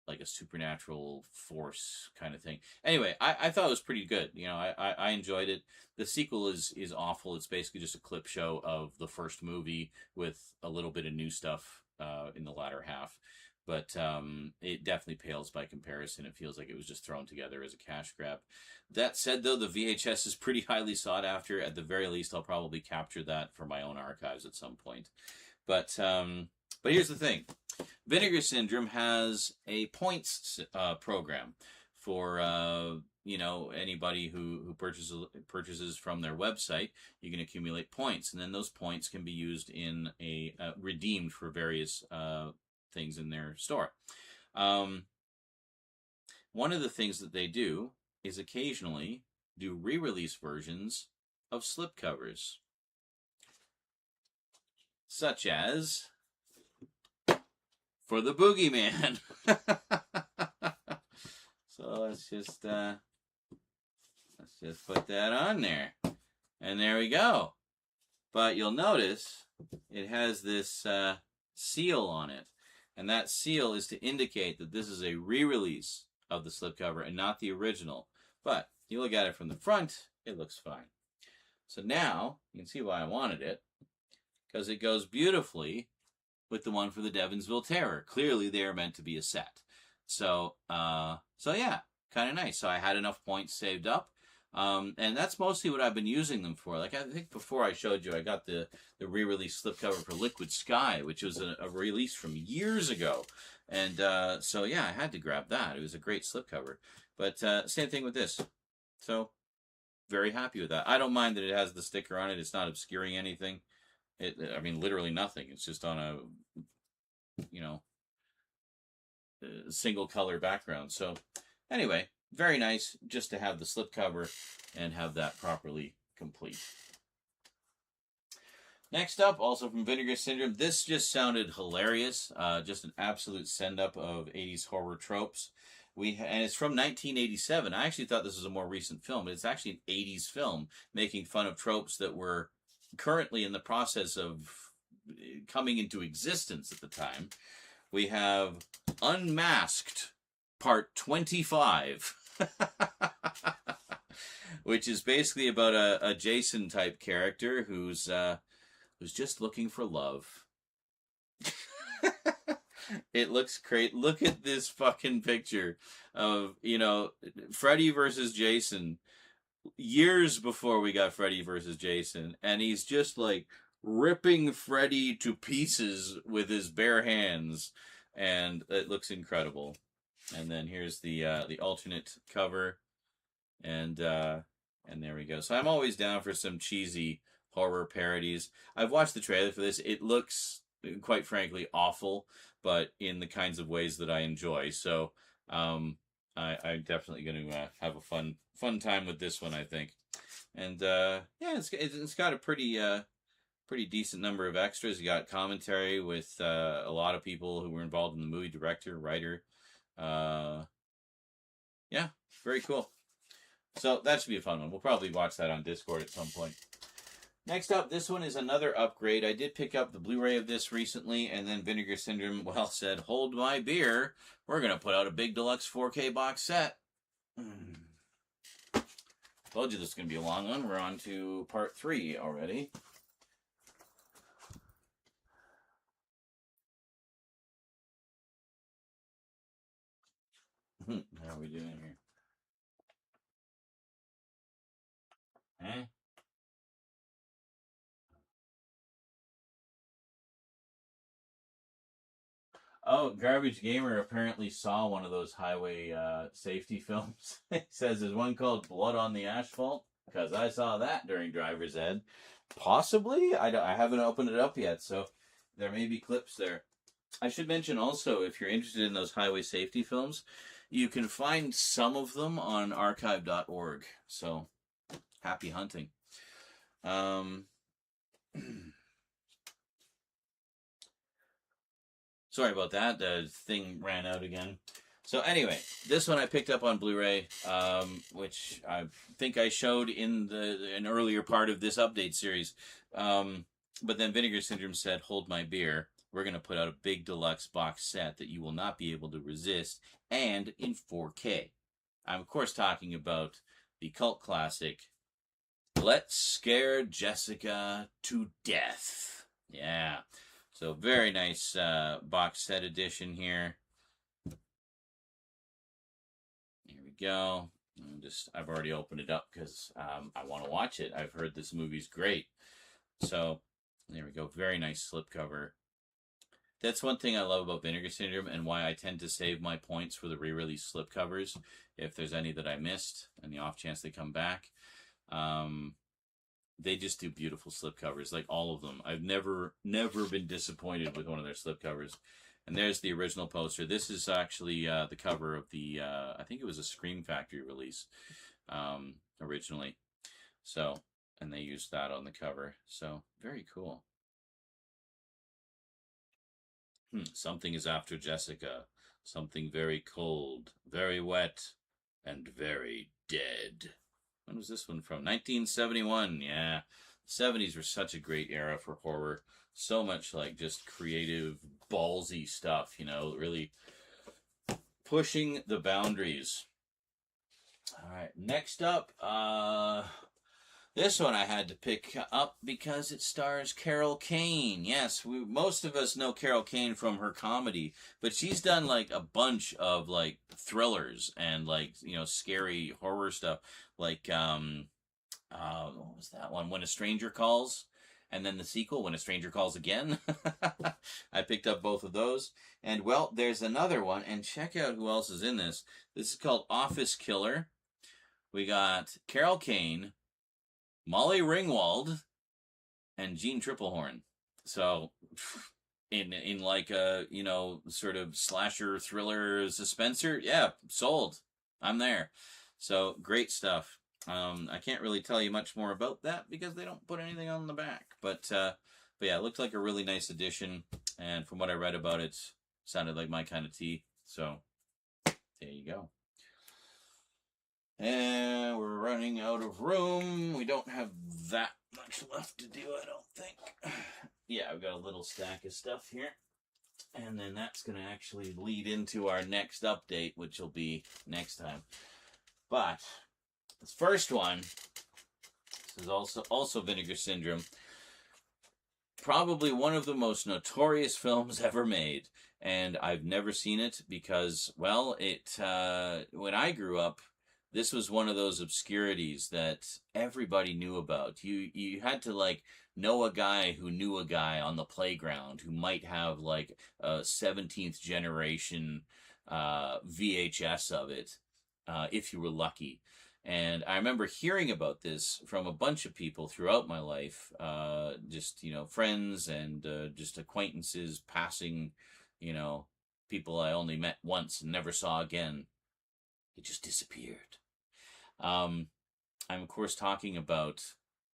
like a supernatural force kind of thing. Anyway, I thought it was pretty good. I enjoyed it. The sequel is awful. It's basically just a clip show of the first movie with a little bit of new stuff in the latter half. But it definitely pales by comparison. It feels like it was just thrown together as a cash grab. That said, though, the VHS is pretty highly sought after. At the very least, I'll probably capture that for my own archives at some point. But here's the thing. Vinegar Syndrome has a points program for anybody who purchases from their website. You can accumulate points, and then those points can be used in redeemed for various things in their store. One of the things that they do is occasionally do re-release versions of slipcovers, such as for The Boogeyman. So let's just put that on there, and there we go. But you'll notice it has this seal on it, and that seal is to indicate that this is a re-release of the slipcover and not the original. But you look at it from the front, it looks fine. So now you can see why I wanted it, because it goes beautifully with the one for the Devonsville Terror. Clearly, they are meant to be a set. So yeah, kind of nice. So I had enough points saved up, and that's mostly what I've been using them for. Like I think before I showed you, I got the re-release slipcover for Liquid Sky, which was a release from years ago, and so yeah, I had to grab that. It was a great slipcover. But same thing with this. So very happy with that. I don't mind that it has the sticker on it. It's not obscuring anything. I mean, literally nothing. It's just on a, single color background. So anyway, very nice just to have the slipcover and have that properly complete. Next up, also from Vinegar Syndrome, this just sounded hilarious. Just an absolute send-up of 80s horror tropes. And it's from 1987. I actually thought this was a more recent film, but it's actually an 80s film making fun of tropes that were currently in the process of coming into existence at the time. We have Unmasked Part 25, which is basically about a Jason type character who's just looking for love. It looks great. Look at this fucking picture of, Freddy versus Jason years before we got Freddy versus Jason, and he's just like ripping Freddy to pieces with his bare hands, and it looks incredible. And then here's the alternate cover, and there we go. So I'm always down for some cheesy horror parodies. I've watched the trailer for this. It looks, quite frankly, awful, but in the kinds of ways that I enjoy. So I'm definitely going to have a fun time with this one, I think. And yeah, it's got a pretty decent number of extras. You got commentary with a lot of people who were involved in the movie, director, writer. Yeah, very cool. So that should be a fun one. We'll probably watch that on Discord at some point. Next up, this one is another upgrade. I did pick up the Blu-ray of this recently, and then Vinegar Syndrome, said, hold my beer. We're going to put out a big deluxe 4K box set. Told you this is going to be a long one. We're on to part 3 already. How are we doing here? Eh? Oh, Garbage Gamer apparently saw one of those highway safety films. He says there's one called Blood on the Asphalt, because I saw that during Driver's Ed. Possibly? I haven't opened it up yet, so there may be clips there. I should mention also, if you're interested in those highway safety films, you can find some of them on archive.org. So, happy hunting. Sorry about that. The thing ran out again. So anyway, this one I picked up on Blu-ray, which I think I showed in an earlier part of this update series. But then Vinegar Syndrome said, hold my beer. We're going to put out a big deluxe box set that you will not be able to resist, and in 4K. I'm, of course, talking about the cult classic, Let's Scare Jessica to Death. Yeah. So very nice box set edition here. Here we go. I've already opened it up because I want to watch it. I've heard this movie's great. So there we go. Very nice slipcover. That's one thing I love about Vinegar Syndrome, and why I tend to save my points for the re-release slipcovers, if there's any that I missed, and the off chance they come back. They just do beautiful slipcovers, like all of them. I've never been disappointed with one of their slipcovers. And there's the original poster. This is actually the cover of the, I think it was a Scream Factory release originally. So, and they used that on the cover. So, very cool. Something is after Jessica. Something very cold, very wet, and very dead. When was this one from? 1971. Yeah. The 70s were such a great era for horror. So much like just creative, ballsy stuff, really pushing the boundaries. All right, next up, this one I had to pick up because it stars Carol Kane. Yes, most of us know Carol Kane from her comedy, but she's done like a bunch of like thrillers and like, you know, scary horror stuff. Like what was that one? When a Stranger Calls, and then the sequel, When a Stranger Calls Again. I picked up both of those. And well, there's another one, and check out who else is in this. This is called Office Killer. We got Carol Kane, Molly Ringwald, and Jean Triplehorn. So, in like a, you know, sort of slasher thriller suspenser, yeah, sold. I'm there. So great stuff. I can't really tell you much more about that because they don't put anything on the back. But yeah, it looked like a really nice addition, and from what I read about it, sounded like my kind of tea. So there you go. And we're running out of room. We don't have that much left to do, I don't think. Yeah, I've got a little stack of stuff here. And then that's going to actually lead into our next update, which will be next time. But this first one, this is also Vinegar Syndrome. Probably one of the most notorious films ever made. And I've never seen it because, well, when I grew up, this was one of those obscurities that everybody knew about. You had to like know a guy who knew a guy on the playground who might have like a 17th generation VHS of it, if you were lucky. And I remember hearing about this from a bunch of people throughout my life, just, you know, friends and just acquaintances, passing, you know, people I only met once and never saw again. It just disappeared. I'm, of course, talking about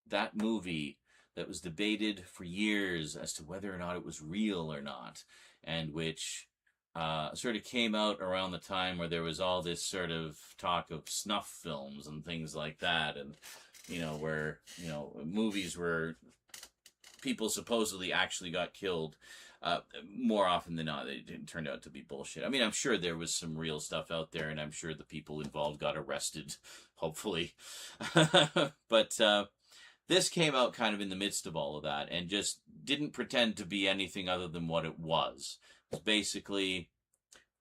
that movie that was debated for years as to whether or not it was real or not, and which sort of came out around the time where there was all this sort of talk of snuff films and things like that, and, you know, where, you know, movies where people supposedly actually got killed. More often than not, it turned out to be bullshit. I mean, I'm sure there was some real stuff out there, and I'm sure the people involved got arrested, hopefully. But this came out kind of in the midst of all of that, and just didn't pretend to be anything other than what it was. It was basically,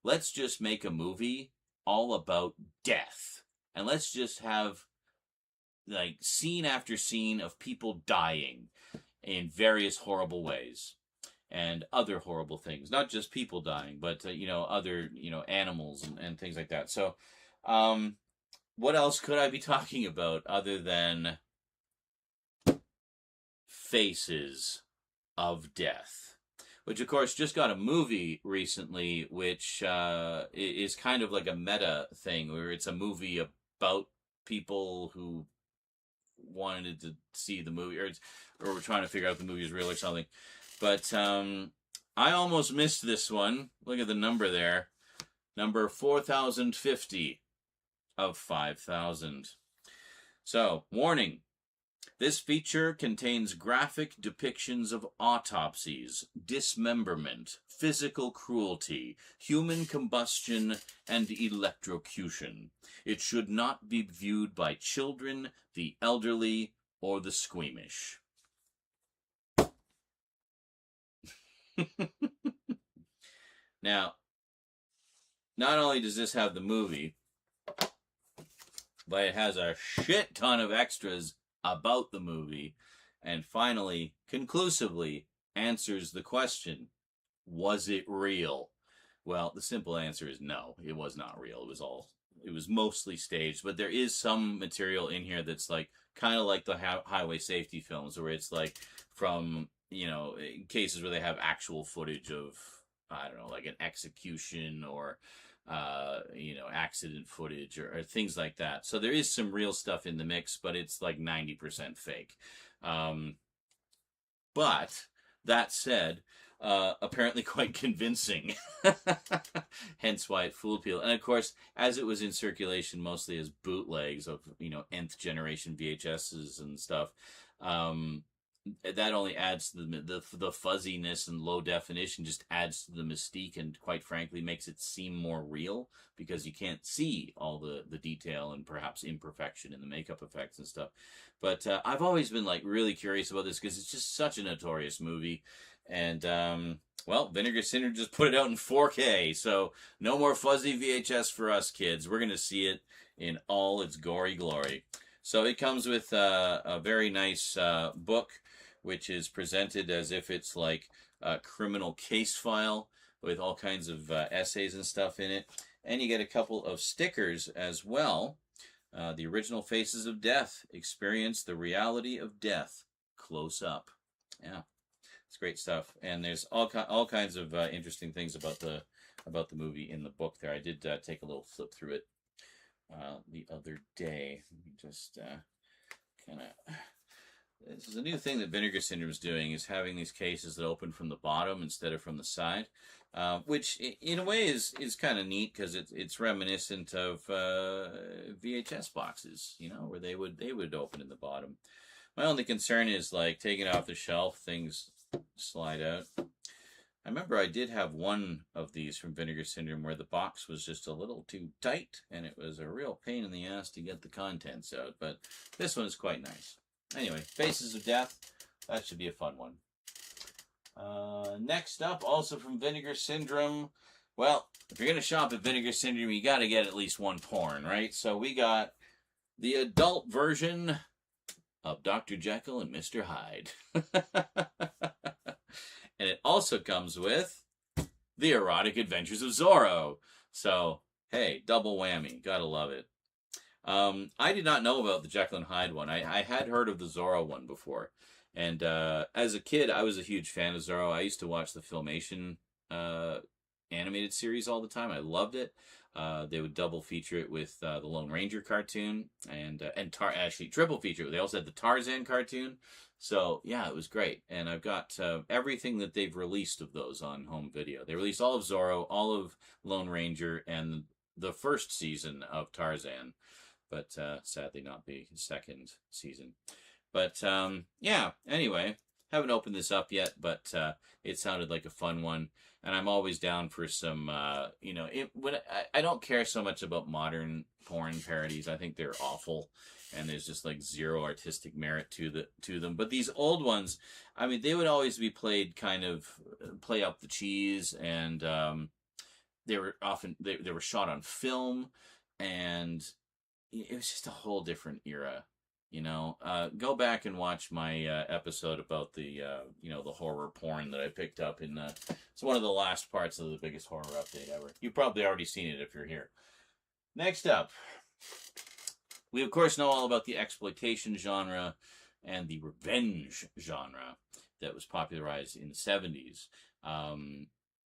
let's just make a movie all about death. And let's just have, like, scene after scene of people dying in various horrible ways. And other horrible things, not just people dying, but, you know, other, you know, animals and things like that. So, what else could I be talking about other than Faces of Death? Which, of course, just got a movie recently, which is kind of like a meta thing, where it's a movie about people who wanted to see the movie, or were trying to figure out if the movie is real or something. But I almost missed this one. Look at the number there. Number 4050 of 5,000. So, warning. This feature contains graphic depictions of autopsies, dismemberment, physical cruelty, human combustion, and electrocution. It should not be viewed by children, the elderly, or the squeamish. Now, not only does this have the movie, but it has a shit ton of extras about the movie, and finally, conclusively, answers the question, was it real? Well, the simple answer is no, it was not real. It was mostly staged, but there is some material in here that's like, kind of like the highway safety films, where it's like from, you know, cases where they have actual footage of, I don't know, like an execution or, you know, accident footage or things like that. So there is some real stuff in the mix, but it's like 90% fake. But that said, apparently quite convincing. Hence why it fooled people. And of course, as it was in circulation mostly as bootlegs of, you know, nth generation VHSs and stuff, that only adds to the fuzziness and low definition, just adds to the mystique, and quite frankly makes it seem more real because you can't see all the detail and perhaps imperfection in the makeup effects and stuff. But I've always been like really curious about this because it's just such a notorious movie. And well, Vinegar Syndrome just put it out in 4K, so no more fuzzy VHS for us kids. We're gonna see it in all its gory glory. So it comes with a very nice book, which is presented as if it's like a criminal case file with all kinds of essays and stuff in it. And you get a couple of stickers as well. The original Faces of Death, experience the reality of death close up. Yeah, it's great stuff. And there's all kinds of interesting things about the movie in the book there. I did take a little flip through it the other day. Just kind of... This is a new thing that Vinegar Syndrome is doing, is having these cases that open from the bottom instead of from the side, which in a way is kind of neat because it's reminiscent of VHS boxes, you know, where they would open in the bottom. My only concern is like taking it off the shelf, things slide out. I remember I did have one of these from Vinegar Syndrome where the box was just a little too tight, and it was a real pain in the ass to get the contents out, but this one is quite nice. Anyway, Faces of Death, that should be a fun one. Next up, also from Vinegar Syndrome. Well, if you're going to shop at Vinegar Syndrome, you got to get at least one porn, right? So we got the adult version of Dr. Jekyll and Mr. Hyde. And it also comes with The Erotic Adventures of Zorro. So, hey, double whammy. Gotta love it. I did not know about the Jekyll and Hyde one. I had heard of the Zorro one before. And as a kid, I was a huge fan of Zorro. I used to watch the Filmation animated series all the time. I loved it. They would double feature it with the Lone Ranger cartoon and actually triple feature it. They also had the Tarzan cartoon. So, yeah, it was great. And I've got everything that they've released of those on home video. They released all of Zorro, all of Lone Ranger, and the first season of Tarzan. But sadly not the second season. But yeah, anyway, haven't opened this up yet, but it sounded like a fun one. And I'm always down for some, you know, I don't care so much about modern porn parodies. I think they're awful, and there's just like zero artistic merit to them. But these old ones, I mean, they would always be played kind of play up the cheese, and they were often they were shot on film, and it was just a whole different era, you know. Go back and watch my episode about the you know, the horror porn that I picked up in it's one of the last parts of the biggest horror update ever. You've probably already seen it if you're here. Next up, we of course know all about the exploitation genre and the revenge genre that was popularized in the 70s.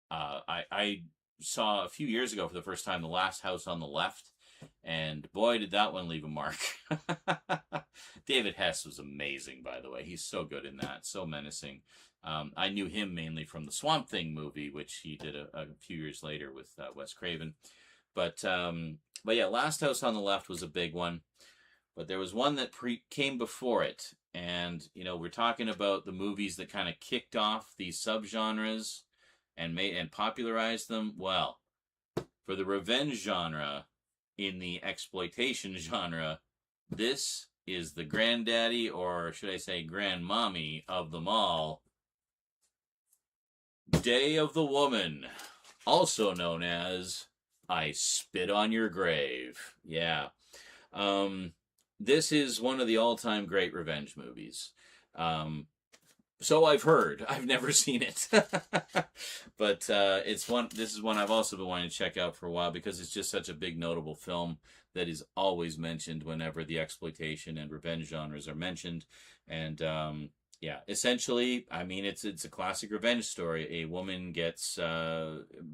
I saw a few years ago for the first time The Last House on the Left, and boy, did that one leave a mark. David Hess was amazing, by the way. He's so good in that, so menacing. I knew him mainly from the Swamp Thing movie, which he did a few years later with Wes Craven. But yeah, Last House on the Left was a big one. But there was one that came before it. And, you know, we're talking about the movies that kind of kicked off these subgenres and popularized them. Well, for the revenge genre, in the exploitation genre, this is the granddaddy, or should I say grandmommy, of them all. Day of the Woman, also known as I Spit on Your Grave. Yeah. This is one of the all-time great revenge movies. So I've heard. I've never seen it. But this is one I've also been wanting to check out for a while because it's just such a big notable film that is always mentioned whenever the exploitation and revenge genres are mentioned. And yeah, essentially, I mean, it's a classic revenge story. A woman gets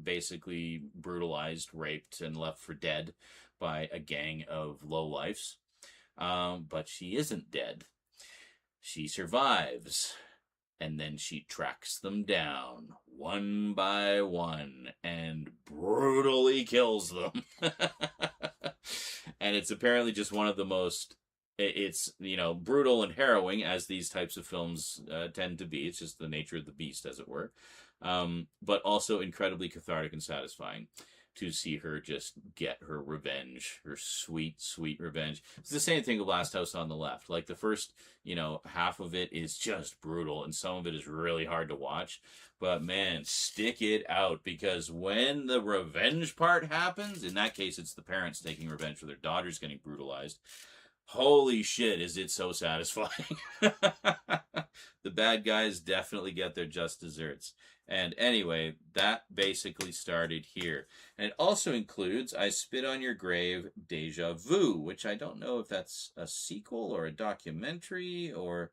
basically brutalized, raped, and left for dead by a gang of lowlifes. But she isn't dead. She survives. And then she tracks them down one by one and brutally kills them. And it's apparently just one of the most it's, you know, brutal and harrowing, as these types of films tend to be. It's just the nature of the beast, as it were. But also incredibly cathartic and satisfying to see her just get her revenge, her sweet, sweet revenge. It's the same thing with Last House on the Left. Like, the first, you know, half of it is just brutal, and some of it is really hard to watch. But man, stick it out, because when the revenge part happens, in that case, it's the parents taking revenge for their daughters getting brutalized. Holy shit, is it so satisfying. The bad guys definitely get their just desserts. And anyway, that basically started here. And it also includes I Spit on Your Grave, Deja Vu, which I don't know if that's a sequel or a documentary or...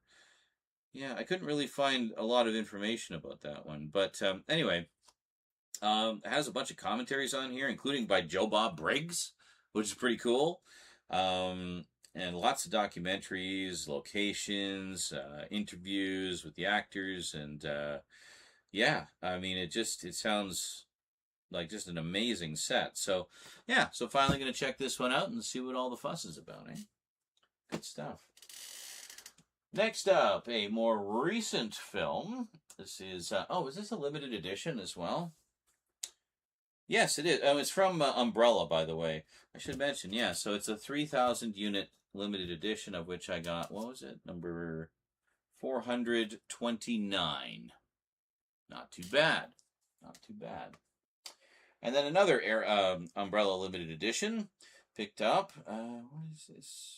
Yeah, I couldn't really find a lot of information about that one. But anyway, it has a bunch of commentaries on here, including by Joe Bob Briggs, which is pretty cool. And lots of documentaries, locations, interviews with the actors, and yeah, I mean, it sounds like just an amazing set. So yeah, so finally going to check this one out and see what all the fuss is about, eh? Good stuff. Next up, a more recent film. This is, is this a limited edition as well? Yes, it is. Oh, it's from Umbrella, by the way. I should mention, yeah. So it's a 3,000 unit limited edition, of which I got, what was it? Number 429. Not too bad. Not too bad. And then another Umbrella limited edition picked up. What is this?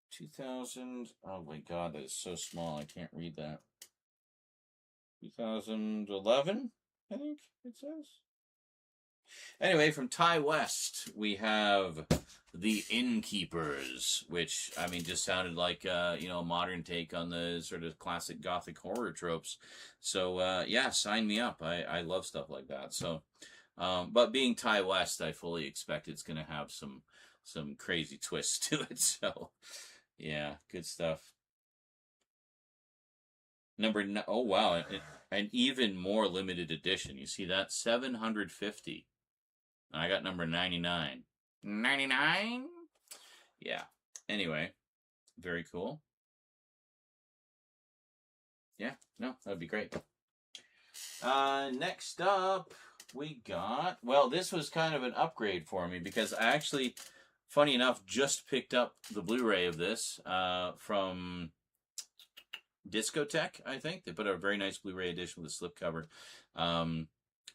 2000. Oh my god, that is so small. I can't read that. 2011, I think it says. Anyway, from Ty West, we have The Innkeepers, which, I mean, just sounded like, a modern take on the sort of classic gothic horror tropes. So, yeah, sign me up. I love stuff like that. So, but being Ty West, I fully expect it's going to have some crazy twists to it. So, yeah, good stuff. Number 9, oh, wow, an even more limited edition. You see that? 750. I got number 99. 99? Yeah. Anyway, very cool. Yeah, no, that'd be great. Next up, we got... Well, this was kind of an upgrade for me, because I actually, funny enough, just picked up the Blu-ray of this from Discotheque, I think. They put out a very nice Blu-ray edition with a slipcover.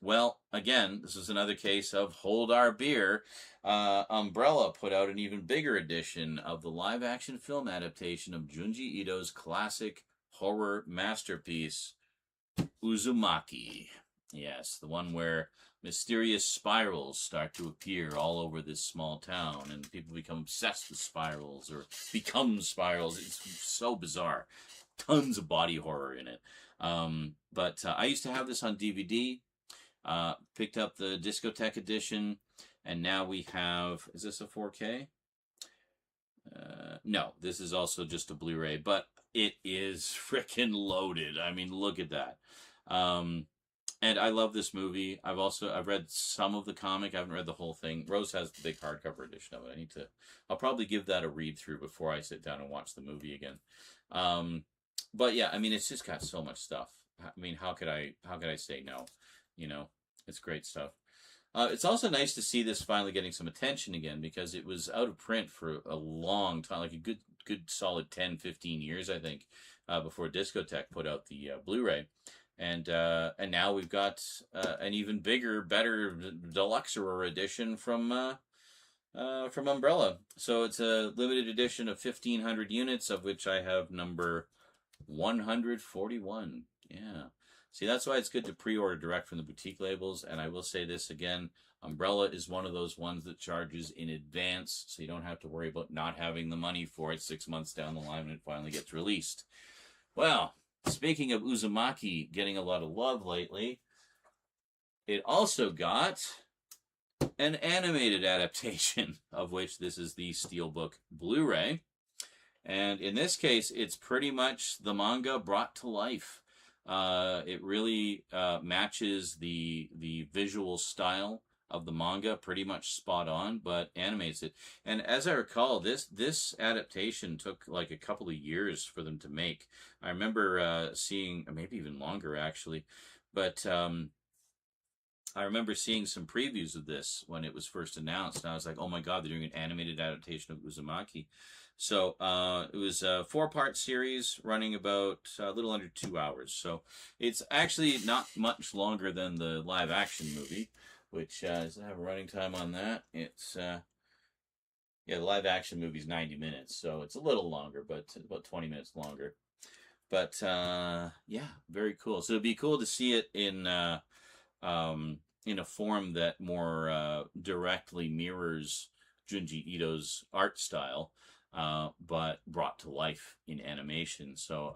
Well, again, this is another case of hold our beer. Umbrella put out an even bigger edition of the live-action film adaptation of Junji Ito's classic horror masterpiece, Uzumaki. Yes, the one where mysterious spirals start to appear all over this small town, and people become obsessed with spirals, or become spirals. It's so bizarre. Tons of body horror in it. But I used to have this on DVD. Picked up the Discotheque edition, and now we have, is this a 4K? No, this is also just a Blu-ray, but it is freaking loaded. I mean, look at that. And I love this movie. I've read some of the comic. I haven't read the whole thing. Rose has the big hardcover edition of it. I'll probably give that a read through before I sit down and watch the movie again. But yeah, I mean, it's just got so much stuff. I mean, how could I say no? It's great stuff. It's also nice to see this finally getting some attention again, because it was out of print for a long time, like a good solid 10, 15 years, I think, before Discotheque put out the Blu-ray. And now we've got an even bigger, better deluxe-er edition from Umbrella. So it's a limited edition of 1,500 units, of which I have number 141. Yeah. See, that's why it's good to pre-order direct from the boutique labels. And I will say this again, Umbrella is one of those ones that charges in advance, so you don't have to worry about not having the money for it 6 months down the line when it finally gets released. Well, speaking of Uzumaki getting a lot of love lately, it also got an animated adaptation, of which this is the Steelbook Blu-ray. And in this case, it's pretty much the manga brought to life. It really matches the visual style of the manga, pretty much spot on, but animates it. And as I recall, this adaptation took like a couple of years for them to make. I remember seeing, or maybe even longer actually, but I remember seeing some previews of this when it was first announced, and I was like, oh my god, they're doing an animated adaptation of Uzumaki. So it was a 4-part series running about a little under 2 hours. So it's actually not much longer than the live action movie, which does it have a running time on that? It's yeah, the live action movie is 90 minutes, so it's a little longer, but about 20 minutes longer. But yeah, very cool. So it'd be cool to see it in a form that more directly mirrors Junji Ito's art style, but brought to life in animation. So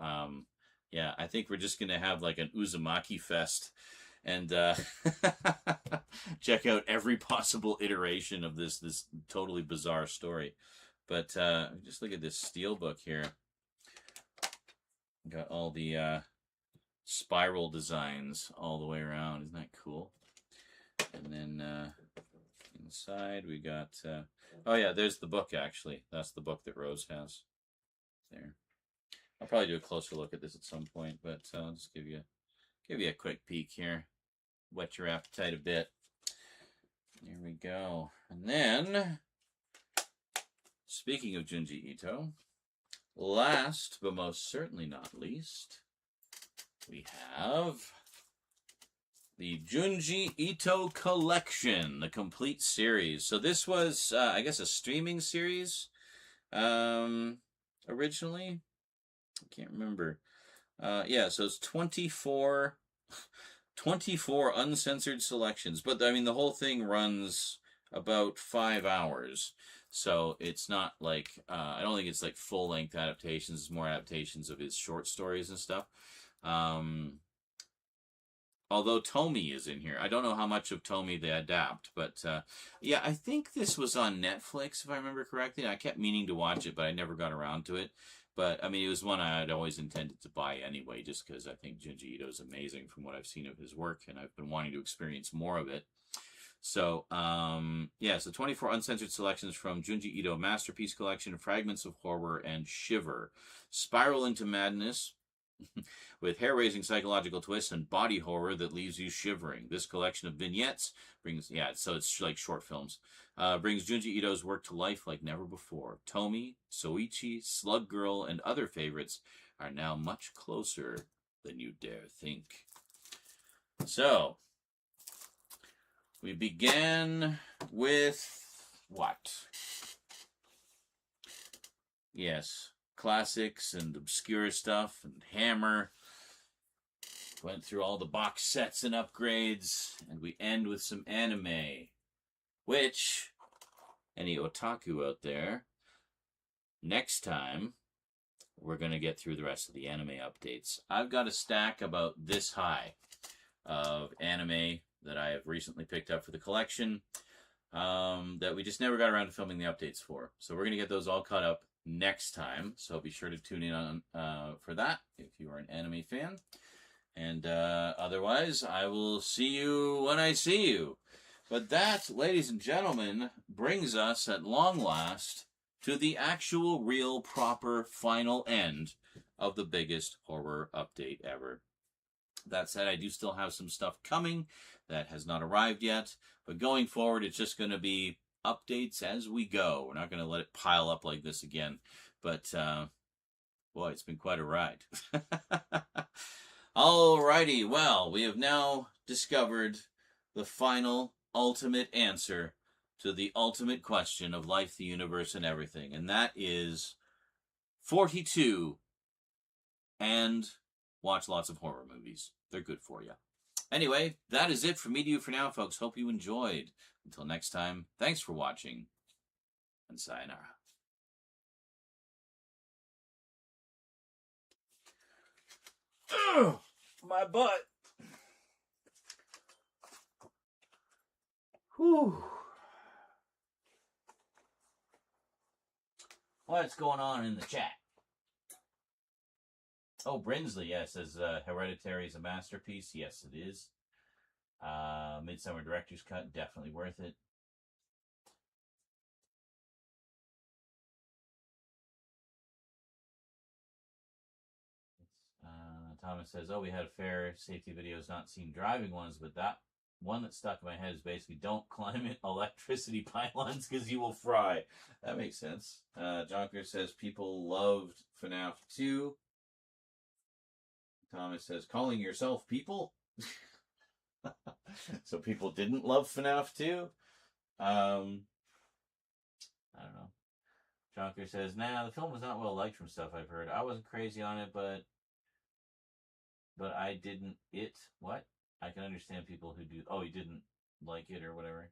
yeah, I think we're just gonna have like an Uzumaki fest and check out every possible iteration of this totally bizarre story. But just look at this steelbook here. Got all the spiral designs all the way around. Isn't that cool? And then inside we got oh yeah, there's the book. Actually, that's the book that Rose has there. I'll probably do a closer look at this at some point, but I'll just give you a quick peek here, whet your appetite a bit. There we go. And then, speaking of Junji Ito, last but most certainly not least, we have the Junji Ito Collection, the complete series. So this was, I guess, a streaming series originally. I can't remember. Yeah, so it's 24 uncensored selections. But, I mean, the whole thing runs about 5 hours. So it's not like, I don't think it's like full-length adaptations. It's more adaptations of his short stories and stuff. Although Tomy is in here. I don't know how much of Tomy they adapt, but yeah, I think this was on Netflix, if I remember correctly. I kept meaning to watch it, but I never got around to it. But, I mean, it was one I had always intended to buy anyway, just because I think Junji Ito is amazing from what I've seen of his work, and I've been wanting to experience more of it. So, yeah, so 24 uncensored selections from Junji Ito Masterpiece Collection, Fragments of Horror, and Shiver. Spiral into Madness, with hair-raising psychological twists and body horror that leaves you shivering. This collection of vignettes brings, yeah, so it's like short films, brings Junji Ito's work to life like never before. Tomy, Soichi, Slug Girl, and other favorites are now much closer than you dare think. So, we began with what? Yes, classics and obscure stuff and Hammer. Went through all the box sets and upgrades, and we end with some anime. Which, any otaku out there, next time, we're going to get through the rest of the anime updates. I've got a stack about this high of anime that I have recently picked up for the collection that we just never got around to filming the updates for. So we're going to get those all caught up next time. So be sure to tune in on for that if you are an anime fan. And otherwise, I will see you when I see you. But that, ladies and gentlemen, brings us at long last to the actual, real, proper, final end of the biggest horror update ever. That said, I do still have some stuff coming that has not arrived yet. But going forward, it's just going to be updates as we go. We're not going to let it pile up like this again. But, boy, it's been quite a ride. Alrighty, well, we have now discovered the final, ultimate answer to the ultimate question of life, the universe, and everything. And that is 42 and watch lots of horror movies. They're good for you. Anyway, that is it from me to you for now, folks. Hope you enjoyed. Until next time, thanks for watching, and sayonara. Ugh, my butt. Whew. What's going on in the chat? Oh, Brinsley, yes, says Hereditary is a masterpiece. Yes, it is. Midsummer Director's Cut, definitely worth it. Thomas says, oh, we had a fair safety videos, not seen driving ones, but that one that stuck in my head is basically don't climb electricity pylons because you will fry. That makes sense. Jonker says people loved FNAF 2. Thomas says, calling yourself people? So people didn't love FNAF 2? I don't know. Jonker says, nah, the film was not well liked from stuff I've heard. I wasn't crazy on it, but I didn't. What? I can understand people who do. Oh, you didn't like it or whatever.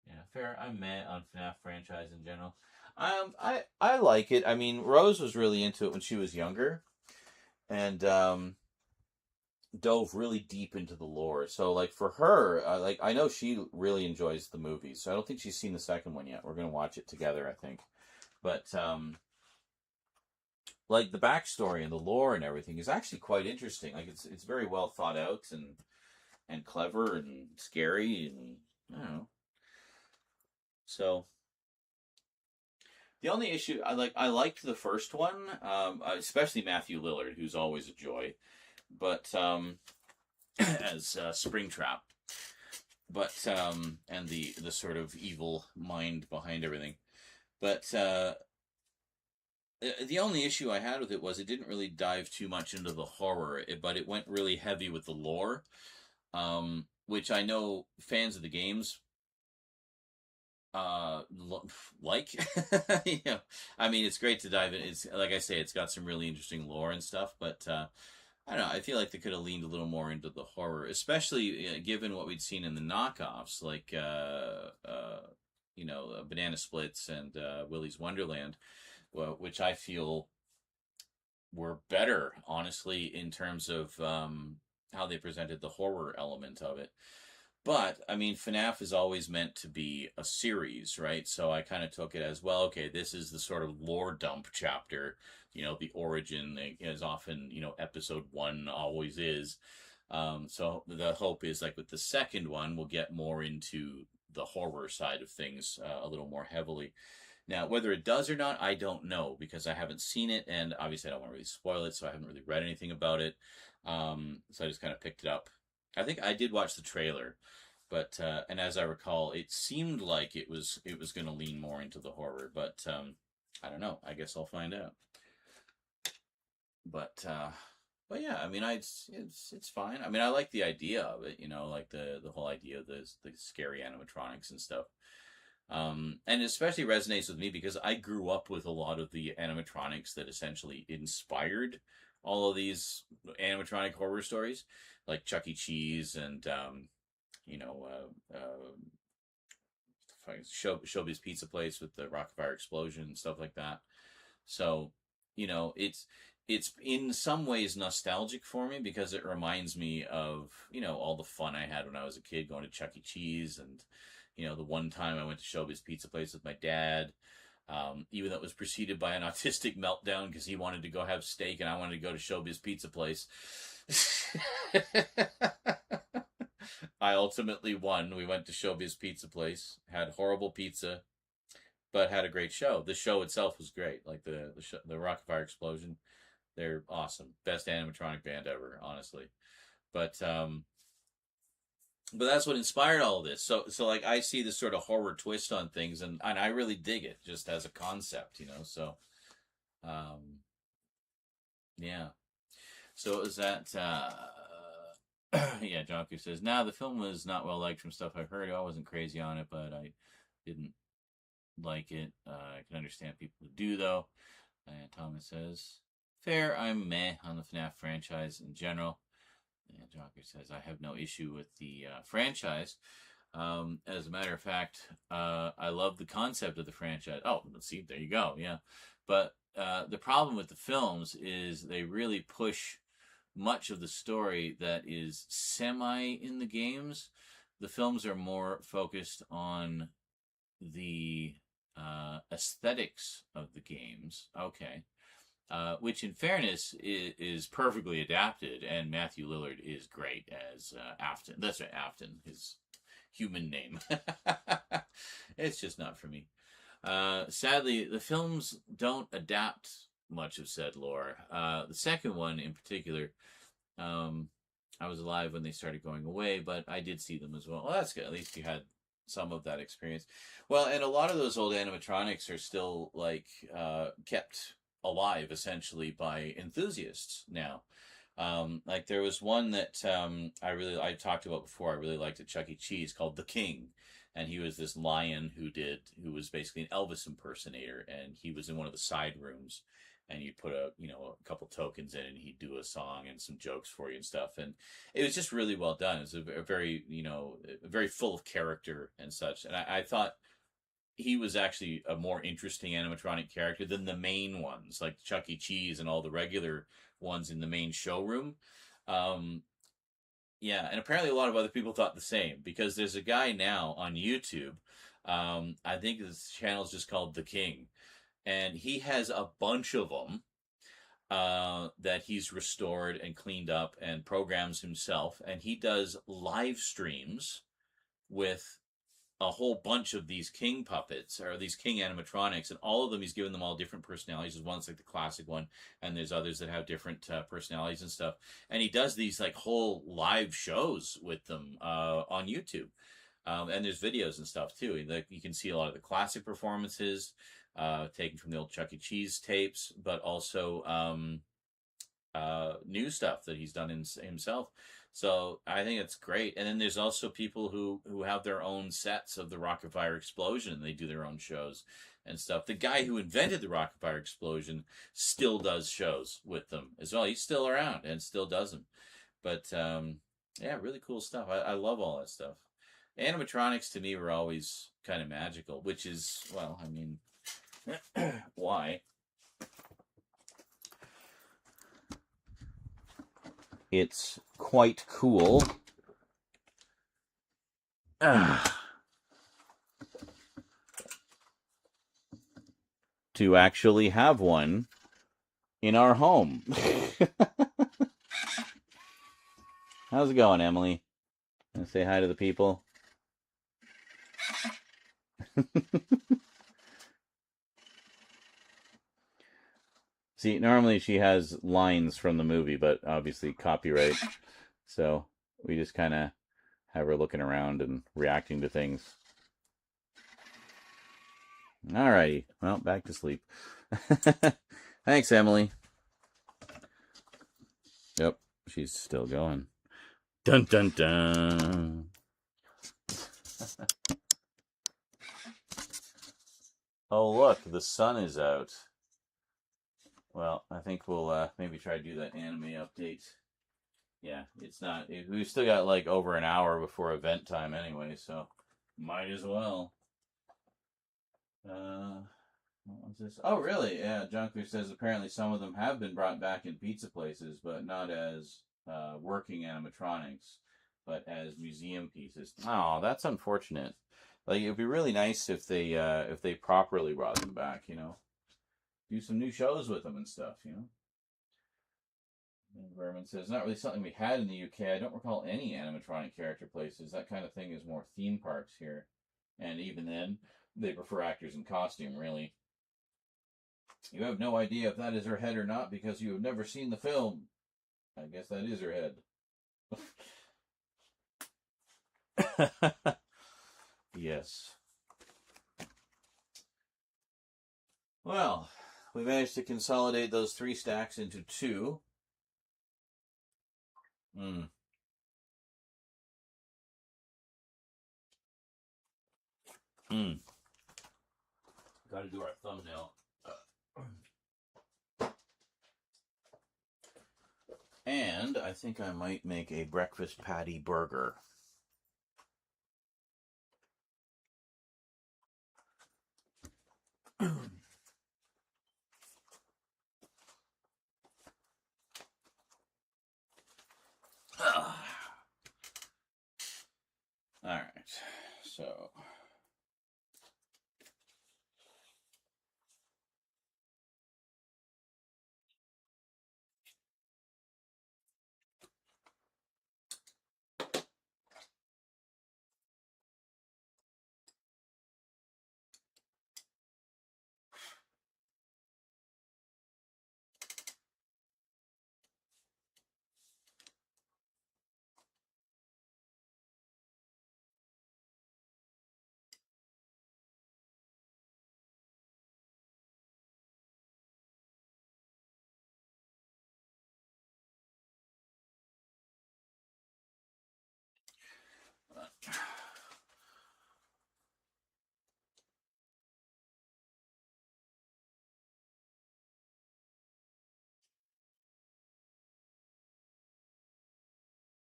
Yeah, fair. I'm meh on FNAF franchise in general. I like it. I mean, Rose was really into it when she was younger, and dove really deep into the lore. So, like for her, I know she really enjoys the movies. So I don't think she's seen the second one yet. We're gonna watch it together, I think. But like the backstory and the lore and everything is actually quite interesting. Like it's very well thought out and clever and scary, and I don't know. So the only issue I liked the first one, especially Matthew Lillard, who's always a joy, but as Springtrap, but and the sort of evil mind behind everything, but the only issue I had with it was it didn't really dive too much into the horror, but it went really heavy with the lore, which I know fans of the games like. You know, I mean, it's great to dive in. It's like I say, it's got some really interesting lore and stuff, but I don't know. I feel like they could have leaned a little more into the horror, especially given what we'd seen in the knockoffs, like Banana Splits and Willy's Wonderland, which I feel were better, honestly, in terms of how they presented the horror element of it. But, I mean, FNAF is always meant to be a series, right? So I kind of took it as, well, okay, this is the sort of lore dump chapter, the origin is often, episode 1 always is. So the hope is, like, with the second one, we'll get more into the horror side of things a little more heavily. Now, whether it does or not, I don't know, because I haven't seen it, and obviously I don't want to really spoil it, so I haven't really read anything about it. So I just kind of picked it up. I think I did watch the trailer, but and as I recall, it seemed like it was going to lean more into the horror, but I don't know. I guess I'll find out. But yeah, I mean, it's fine. I mean, I like the idea of it, like the whole idea of the scary animatronics and stuff. And it especially resonates with me because I grew up with a lot of the animatronics that essentially inspired all of these animatronic horror stories, like Chuck E. Cheese and Showbiz Pizza Place with the Rockfire explosion and stuff like that. So, it's in some ways nostalgic for me because it reminds me of, all the fun I had when I was a kid going to Chuck E. Cheese, and, the one time I went to Showbiz Pizza Place with my dad, even though it was preceded by an autistic meltdown because he wanted to go have steak and I wanted to go to Showbiz Pizza Place. I ultimately won. We went to Showbiz Pizza Place, had horrible pizza, but had a great show. The show itself was great. Like the Rockfire explosion, they're awesome. Best animatronic band ever, honestly. But that's what inspired all of this. So like I see this sort of horror twist on things, and I really dig it just as a concept, So, yeah. So is that? Yeah, Jonku says, "Nah, the film was not well liked from stuff I've heard. I wasn't crazy on it, but I didn't like it. I can understand people who do, though." And Thomas says, "Fair. I'm meh on the FNAF franchise in general." And Jonker says, "I have no issue with the franchise. As a matter of fact, I love the concept of the franchise." Oh, let's see. There you go. Yeah, but the problem with the films is they really push much of the story that is semi in the games. The films are more focused on the aesthetics of the games. Okay. which in fairness is perfectly adapted, and Matthew Lillard is great as Afton. That's right, Afton, his human name. It's just not for me. Sadly, the films don't adapt much of said lore. The second one in particular, I was alive when they started going away, but I did see them as well. Well, that's good. At least you had some of that experience. Well, and a lot of those old animatronics are still like kept alive essentially by enthusiasts now. Like there was one that I talked about before. I really liked at Chuck E. Cheese called The King, and he was this lion who was basically an Elvis impersonator, and he was in one of the side rooms, and you'd put a couple tokens in, and he'd do a song and some jokes for you and stuff, and it was just really well done. It was a very very full of character and such, and I thought he was actually a more interesting animatronic character than the main ones, like Chuck E. Cheese and all the regular ones in the main showroom. Yeah, and apparently a lot of other people thought the same, because there's a guy now on YouTube. I think his channel's just called The King, and he has a bunch of them that he's restored and cleaned up and programs himself, and he does live streams with a whole bunch of these King puppets, or these King animatronics, and all of them, he's given them all different personalities. There's one's like the classic one, and there's others that have different personalities and stuff. And he does these like whole live shows with them on YouTube. And there's videos and stuff too. Like you can see a lot of the classic performances taken from the old Chuck E. Cheese tapes, but also new stuff that he's done himself. So I think it's great. And then there's also people who have their own sets of the Rocket Fire Explosion, and they do their own shows and stuff. The guy who invented the Rocket Fire Explosion still does shows with them as well. He's still around and still does them. But yeah, really cool stuff. I love all that stuff. Animatronics to me were always kind of magical, which is, well, I mean, why? It's quite cool. To actually have one in our home. How's it going, Emily? Wanna say hi to the people? See, normally she has lines from the movie, but obviously copyright. So we just kind of have her looking around and reacting to things. Alrighty, well, back to sleep. Thanks, Emily. Yep, she's still going. Dun dun dun. Oh, look, the sun is out. Well, I think we'll maybe try to do that anime update. Yeah, it's not. We've still got like over an hour before event time anyway, so might as well. What was this? Oh, really? Yeah, Junkler says apparently some of them have been brought back in pizza places, but not as working animatronics, but as museum pieces. Oh, that's unfortunate. Like, it'd be really nice if they properly brought them back, do some new shows with them and stuff, And Vermin says, not really something we had in the UK. I don't recall any animatronic character places. That kind of thing is more theme parks here. And even then, they prefer actors in costume, really. You have no idea if that is her head or not because you have never seen the film. I guess that is her head. Yes. Well, we managed to consolidate those 3 stacks into 2. Got to do our thumbnail. And I think I might make a breakfast patty burger. All right, so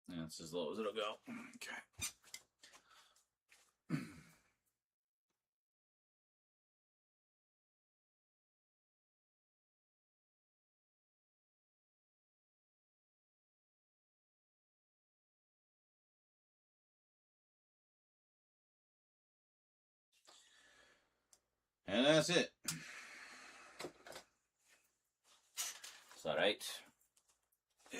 Yeah, it's as low as it'll go. Okay. And that's it. Is that right? Yeah.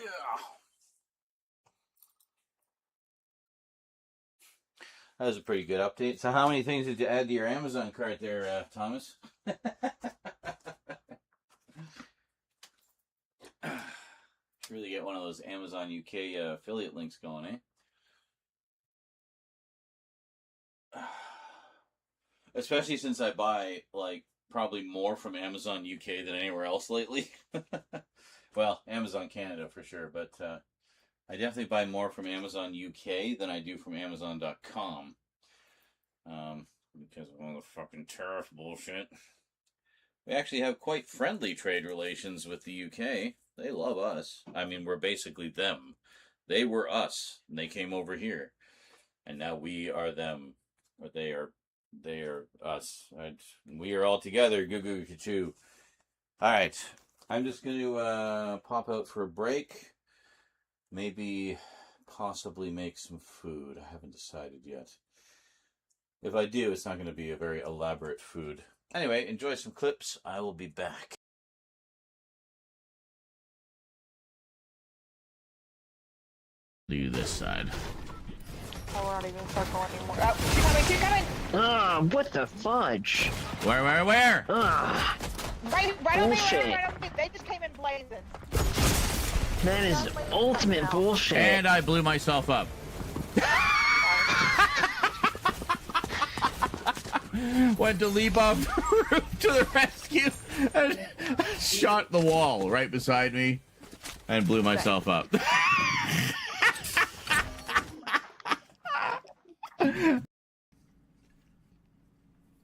That was a pretty good update. So how many things did you add to your Amazon cart there, Thomas? Really get one of those Amazon UK affiliate links going, eh? Especially since I buy, like, probably more from Amazon UK than anywhere else lately. Well, Amazon Canada for sure, but I definitely buy more from Amazon UK than I do from Amazon.com. Because of all the fucking tariff bullshit. We actually have quite friendly trade relations with the UK. They love us. I mean, we're basically them. They were us, and they came over here. And now we are them. Or they are us. Right? We are all together. Goo goo choo. All right. I'm just going to pop out for a break. Maybe possibly make some food. I haven't decided yet. If I do, it's not going to be a very elaborate food. Anyway, enjoy some clips. I will be back. Do this side. Oh, we're not even circle anymore. Oh, keep coming, keep coming! Ah, what the fudge? Where? Ah, Right on me, Bullshit. right on me. They just came in blazing. that is ultimate bullshit. And I blew myself up. Went to leap up to the rescue and shot the wall right beside me and blew myself up.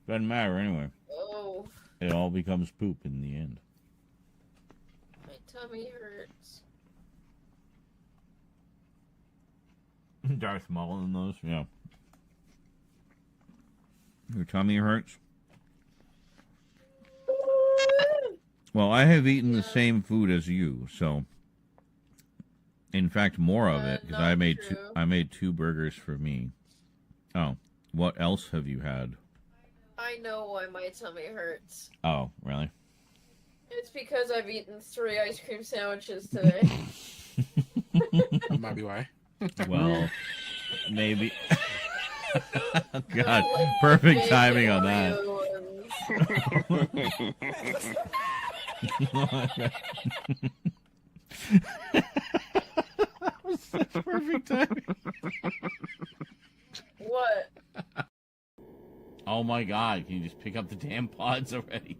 Doesn't matter anyway. Oh, It all becomes poop in the end. my tummy hurts. Darth Maul in those, yeah. Your tummy hurts? Well, I have eaten the same food as you, so in fact more of it because I made two burgers for me. Oh, what else have you had? I know why my tummy hurts. Oh, really? It's because I've eaten 3 ice cream sandwiches today. That might be why. Well, maybe. God, perfect timing on that. Such perfect timing. What? Oh my God, can you just pick up the damn pods already?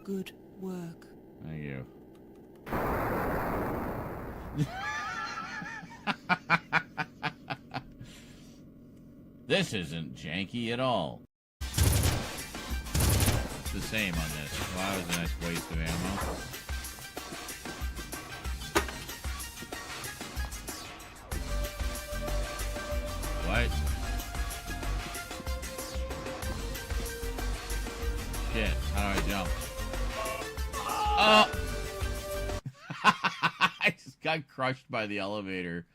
Good work. Thank you. This isn't janky at all. It's the same on this. Well, that was a nice waste of ammo. What? Shit, how do I jump? Oh! I just got crushed by the elevator.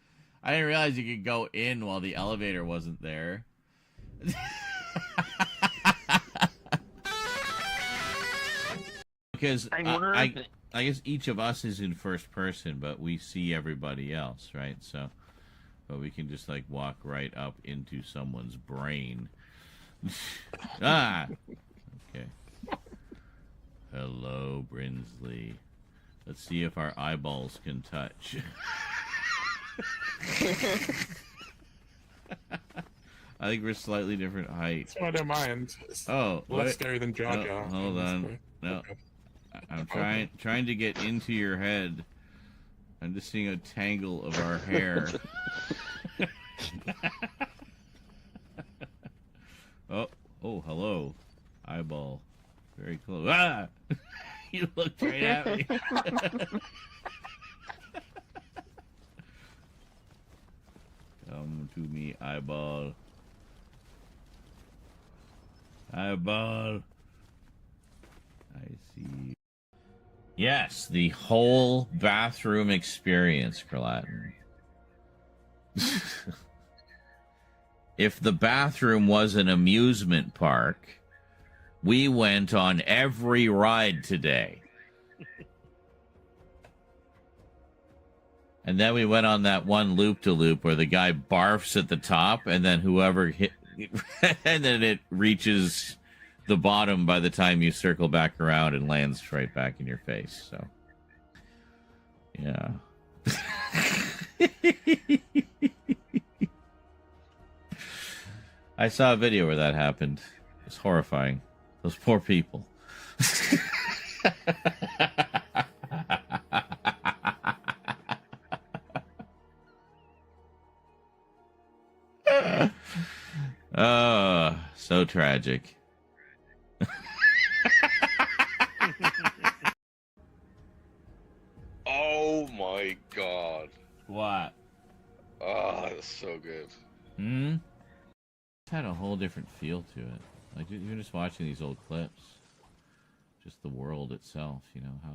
I didn't realize you could go in while the elevator wasn't there. Because I guess each of us is in first person, but we see everybody else, right? So, but we can just like walk right up into someone's brain. Ah! Okay. Hello, Brinsley. Let's see if our eyeballs can touch. I think we're slightly different heights. So I don't mind. It's Oh, less what? scary than Jar No, Jar. hold on. No. I'm trying to get into your head. I'm just seeing a tangle of our hair. Oh, hello. Eyeball. Very close. Ah! You looked right at me. Come to me, eyeball. Eyeball. I see. Yes, the whole bathroom experience, Carlatin. If the bathroom was an amusement park, we went on every ride today. And then we went on that one loop-de-loop where the guy barfs at the top, and then whoever hit, and then it reaches the bottom by the time you circle back around and lands right back in your face. So, yeah. I saw a video where that happened. It's horrifying. Those poor people. Oh, so tragic. Oh my god. What? Oh, that's so good. It had a whole different feel to it. Like, you're just watching these old clips. Just the world itself, you know, how...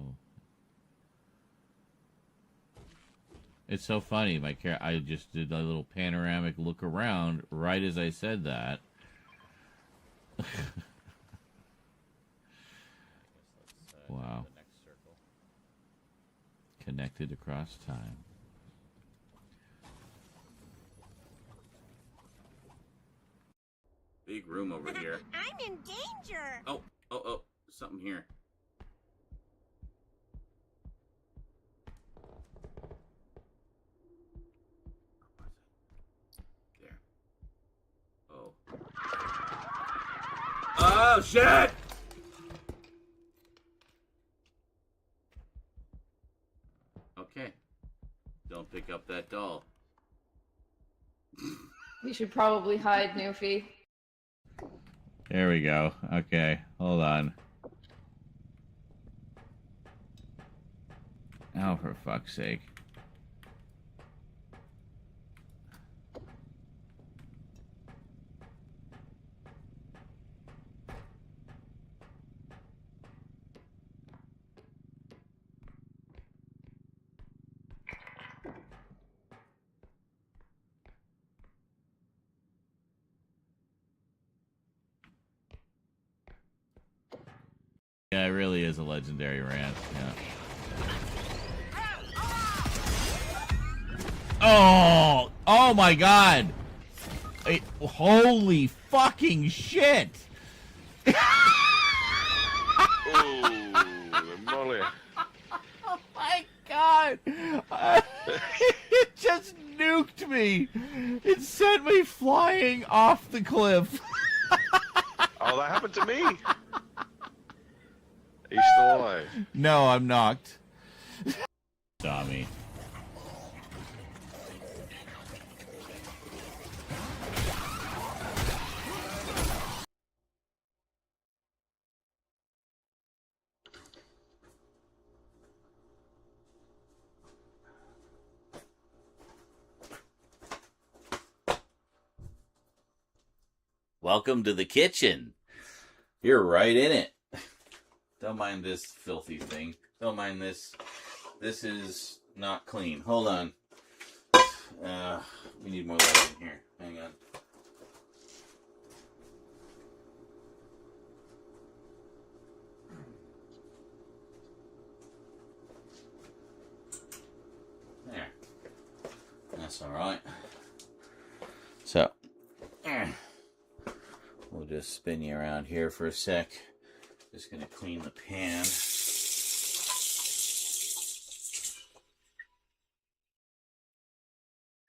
It's so funny. I just did a little panoramic look around right as I said that. Wow. Connected across time. Big room over here. I'm in danger. Oh, something here. There. Oh. Oh, shit! Okay. Don't pick up that doll. We should probably hide, Newfie. There we go. Okay, hold on. Oh, for fuck's sake. Yeah, it really is a legendary rant. Yeah. Oh my god! Holy fucking shit! Ooh, Molly. Oh my god! It just nuked me! It sent me flying off the cliff! Oh, that happened to me. Are you still alive? No, I'm knocked. Saw me. Welcome to the kitchen. You're right in it. Don't mind this filthy thing. Don't mind this. This is not clean. Hold on. We need more light in here. Hang on. There. That's alright. So, we'll just spin you around here for a sec. Just gonna clean the pan.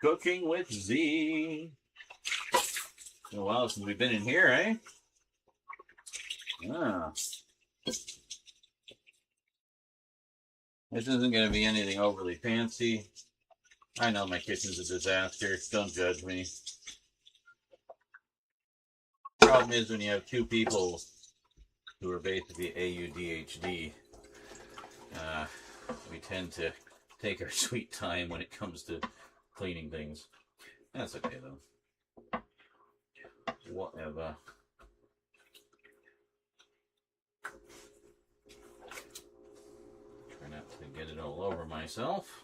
Cooking with Z. Been a while since we've been in here, eh? Ah. This isn't going to be anything overly fancy. I know my kitchen's a disaster. Don't judge me. Problem is when you have two people who are basically AUDHD, we tend to take our sweet time when it comes to cleaning things. That's okay though. Whatever. Try not to get it all over myself.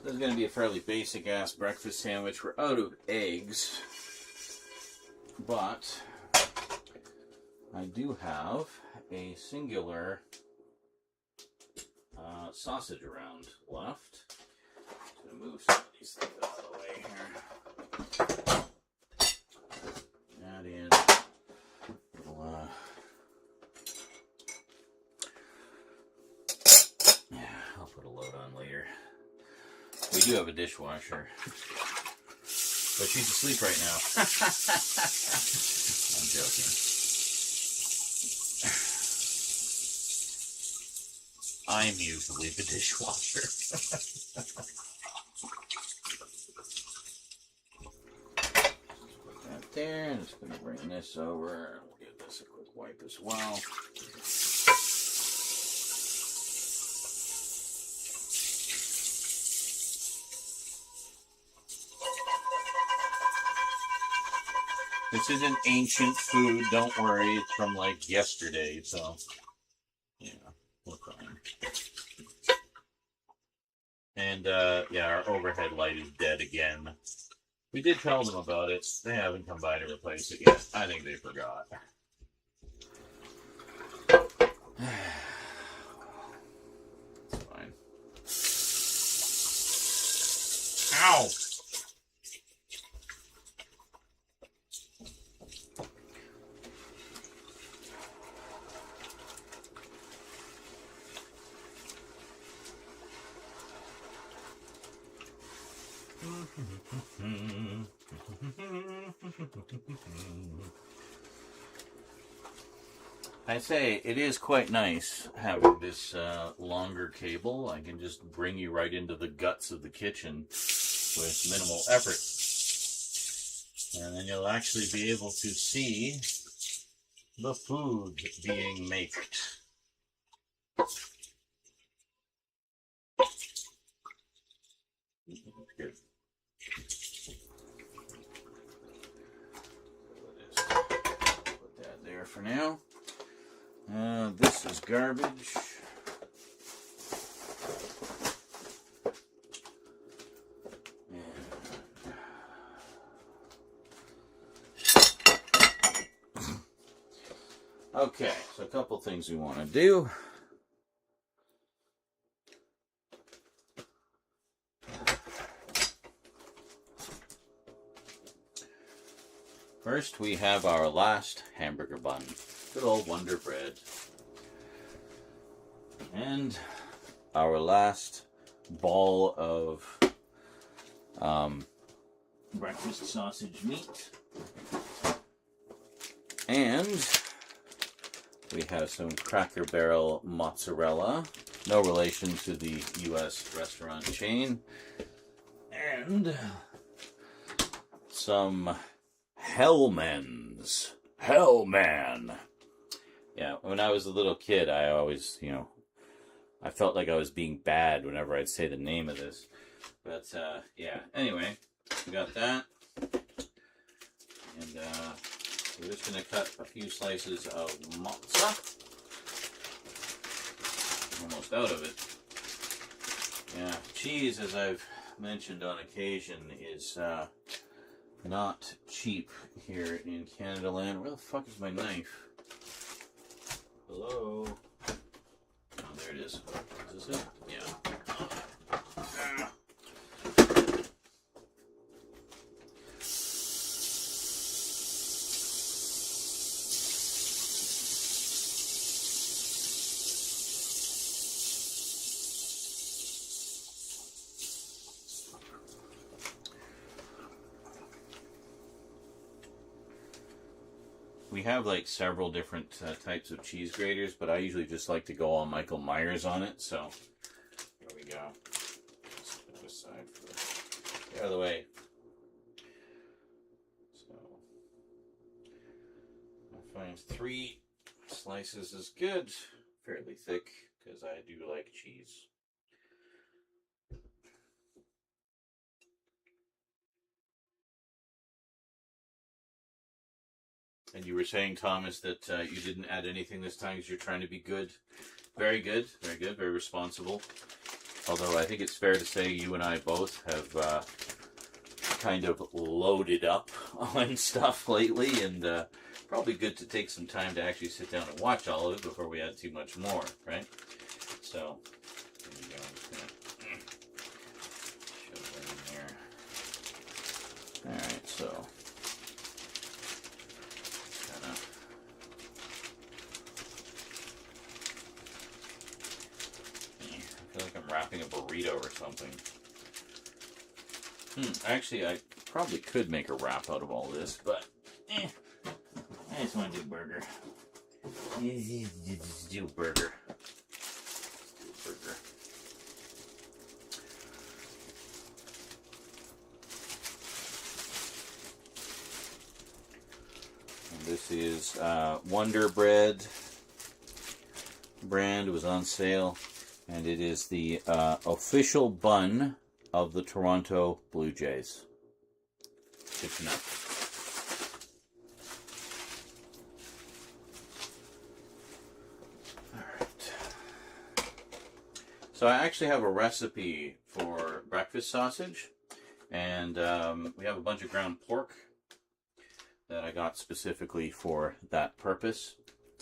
This is going to be a fairly basic ass breakfast sandwich. We're out of eggs, but I do have a singular sausage around left. I'm going to move some of these things out of the way here. Add in a little, I'll put a load on later. We do have a dishwasher, but she's asleep right now. I'm joking. I'm usually the dishwasher. Put that there. I'm just going to bring this over. We'll give this a quick wipe as well. This isn't ancient food, don't worry, it's from like yesterday, so yeah, we're fine. And yeah, our overhead light is dead again. We did tell them about it, they haven't come by to replace it yet. I think they forgot. It's fine. Ow! I say it is quite nice having this longer cable. I can just bring you right into the guts of the kitchen with minimal effort. And then you'll actually be able to see the food being made. Good. Put that there for now. This is garbage. Okay, so a couple things we want to do. First, we have our last hamburger bun. Good old Wonder Bread. And our last ball of breakfast sausage meat. And we have some Cracker Barrel mozzarella. No relation to the U.S. restaurant chain. And some Hellman's. Hellman. Yeah, when I was a little kid, I always, I felt like I was being bad whenever I'd say the name of this. But, yeah. Anyway, we got that. And, we're just going to cut a few slices of mozza. Almost out of it. Yeah, cheese, as I've mentioned on occasion, is, not cheap here in Canada land. Where the fuck is my knife? Hello? Oh, there it is. Is this it? Yeah. we have like several different types of cheese graters, but I usually just like to go all Michael Myers on it. So there we go. Let's put this aside for the other way. So I find 3 slices is good, fairly thick, because I do like cheese. And you were saying, Thomas, that you didn't add anything this time because you're trying to be good. Very good, very good, very responsible. Although I think it's fair to say you and I both have kind of loaded up on stuff lately, and probably good to take some time to actually sit down and watch all of it before we add too much more, right? So, there we go. I'm just going to shove that in there. Alright, so... I feel like I'm wrapping a burrito or something. Actually, I probably could make a wrap out of all this, but I just want to do burger. Just do burger. And this is Wonder Bread brand. It was on sale. And it is the official bun of the Toronto Blue Jays. Good to know. Alright. So I actually have a recipe for breakfast sausage. And we have a bunch of ground pork that I got specifically for that purpose.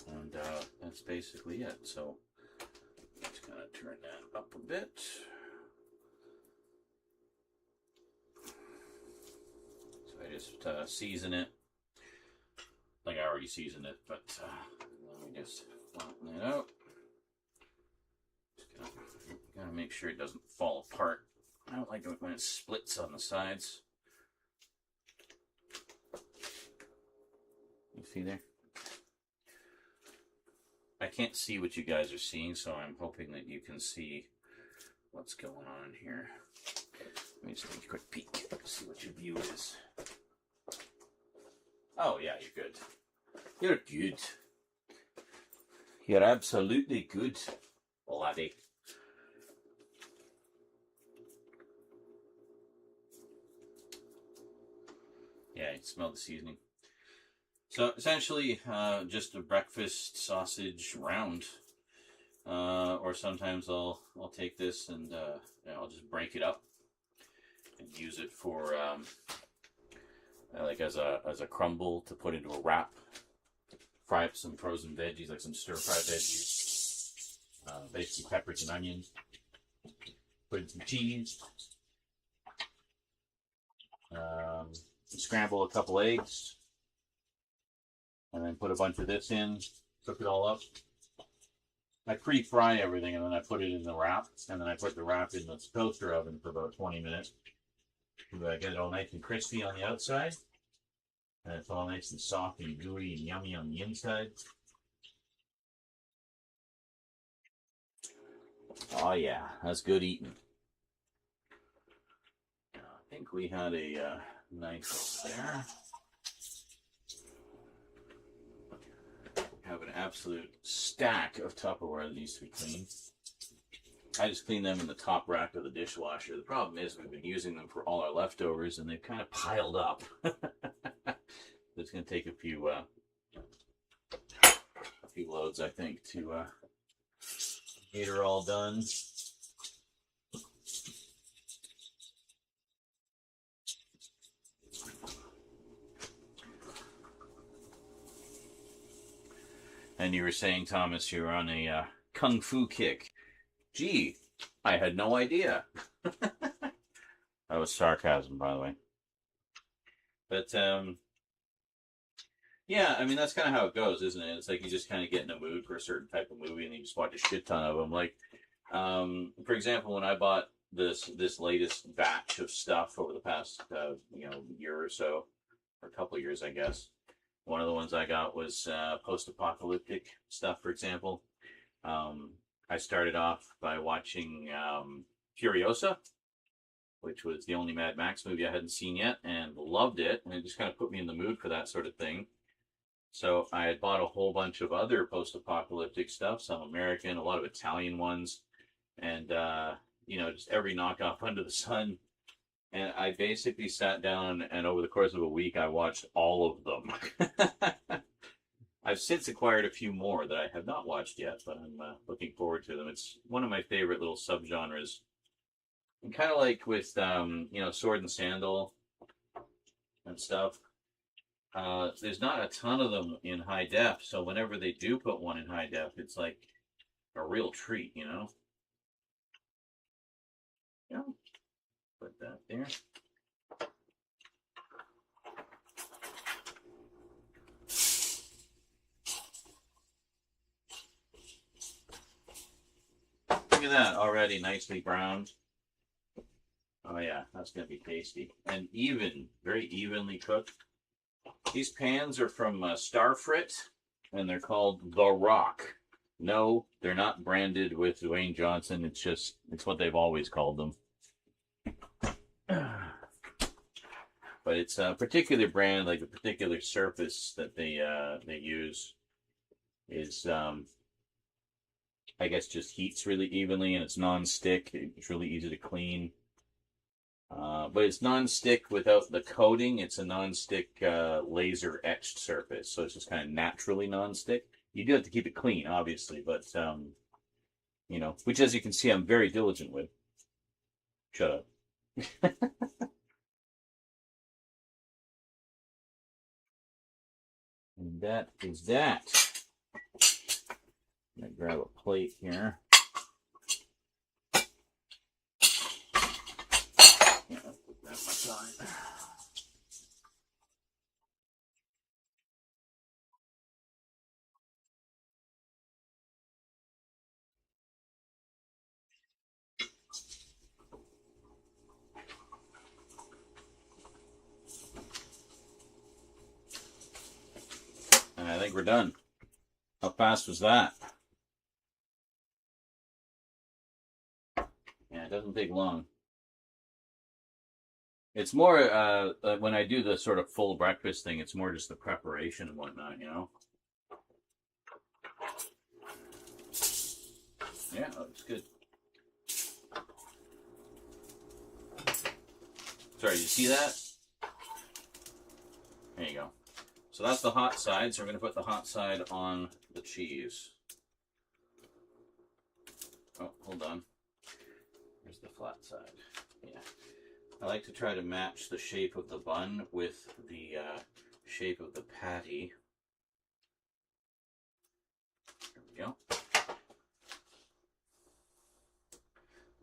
And that's basically it. So... just going to turn that up a bit. So I just season it. Like I already seasoned it, but let me just flatten it out. Just gotta make sure it doesn't fall apart. I don't like it when it splits on the sides. You see there? I can't see what you guys are seeing, so I'm hoping that you can see what's going on here. Let me just take a quick peek, see what your view is. Oh yeah, you're good. You're good. You're absolutely good, laddie. Yeah, you can smell the seasoning. So essentially, just a breakfast sausage round, or sometimes I'll take this and I'll just break it up and use it for like as a crumble to put into a wrap. Fry up some frozen veggies, like some stir fry veggies, basically peppers and onions. Put in some cheese. Scramble a couple eggs. And then put a bunch of this in, cook it all up. I pre-fry everything and then I put it in the wrap. And then I put the wrap in the toaster oven for about 20 minutes. I get it all nice and crispy on the outside. And it's all nice and soft and gooey and yummy on the inside. Oh yeah, that's good eating. I think we had a knife there. Have an absolute stack of Tupperware that needs to be cleaned. I just cleaned them in the top rack of the dishwasher. The problem is we've been using them for all our leftovers and they've kind of piled up. It's going to take a few loads, I think, to get her all done. And you were saying, Thomas, you're on a kung fu kick. Gee, I had no idea. That was sarcasm, by the way. But, yeah, I mean, that's kind of how it goes, isn't it? It's like you just kind of get in a mood for a certain type of movie and you just watch a shit ton of them. Like, for example, when I bought this latest batch of stuff over the past, year or so, or a couple of years, I guess, One of the ones I got was post-apocalyptic stuff, for example. I started off by watching Furiosa, which was the only Mad Max movie I hadn't seen yet, and loved it, and it just kind of put me in the mood for that sort of thing. So I had bought a whole bunch of other post-apocalyptic stuff, some American, a lot of Italian ones, and just every knockoff under the sun. And I basically sat down, and over the course of a week, I watched all of them. I've since acquired a few more that I have not watched yet, but I'm looking forward to them. It's one of my favorite little subgenres. And kind of like with, Sword and Sandal and stuff, there's not a ton of them in high def, so whenever they do put one in high def, it's like a real treat, Yeah. Put that there. Look at that, already nicely browned. Oh yeah, that's gonna be tasty. And very evenly cooked. These pans are from Starfrit, and they're called The Rock. No, they're not branded with Dwayne Johnson. It's what they've always called them. But it's a particular brand, like a particular surface that they use is, I guess, just heats really evenly, and it's non-stick. It's really easy to clean. But it's non-stick without the coating. It's a non-stick laser etched surface, so it's just kind of naturally non-stick. You do have to keep it clean, obviously, but which, as you can see, I'm very diligent with. Shut up. And that is that. I'm gonna grab a plate here. Yeah, put that aside. And I think we're done. How fast was that? Yeah, it doesn't take long. It's more, when I do the sort of full breakfast thing, it's more just the preparation and whatnot, Yeah, that looks good. Sorry, you see that? There you go. So that's the hot side, so we're going to put the hot side on the cheese. Oh, hold on. Here's the flat side. Yeah. I like to try to match the shape of the bun with the shape of the patty. There we go.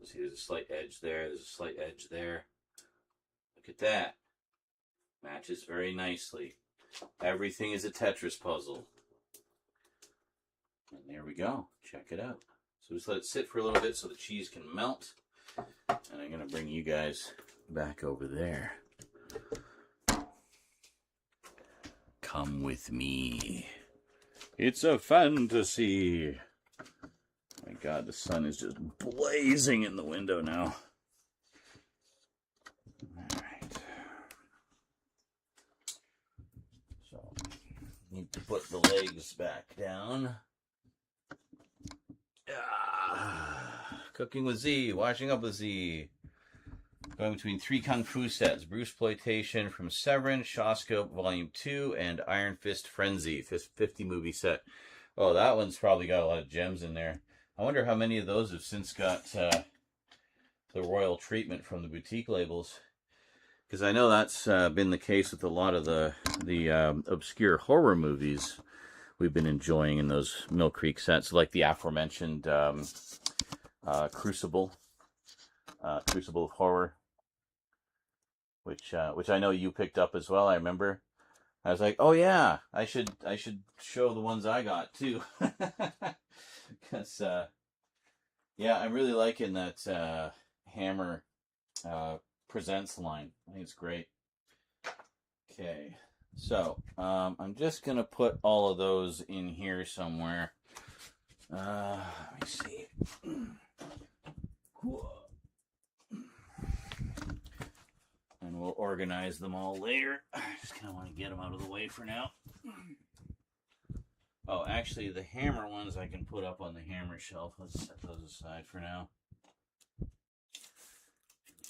See, there's a slight edge there. There's a slight edge there. Look at that. Matches very nicely. Everything is a Tetris puzzle. And there we go. Check it out. So just let it sit for a little bit so the cheese can melt. And I'm going to bring you guys back over there. Come with me. It's a fantasy. My God, the sun is just blazing in the window now. All right. So, need to put the legs back down. Cooking with Z, washing up with Z. Going between 3 Kung Fu sets. Bruceploitation from Severance, Shawscope Volume 2, and Iron Fist Frenzy, 50 movie set. Oh, that one's probably got a lot of gems in there. I wonder how many of those have since got the royal treatment from the boutique labels. Because I know that's been the case with a lot of the obscure horror movies we've been enjoying in those Mill Creek sets, like the aforementioned Crucible of Horror, which I know you picked up as well. I remember. I was like, oh yeah, I should show the ones I got too, because yeah, I'm really liking that Hammer Presents line. I think it's great. Okay, So, I'm just going to put all of those in here somewhere. Let me see. And we'll organize them all later. I just kind of want to get them out of the way for now. Oh, actually, the hammer ones I can put up on the hammer shelf. Let's set those aside for now.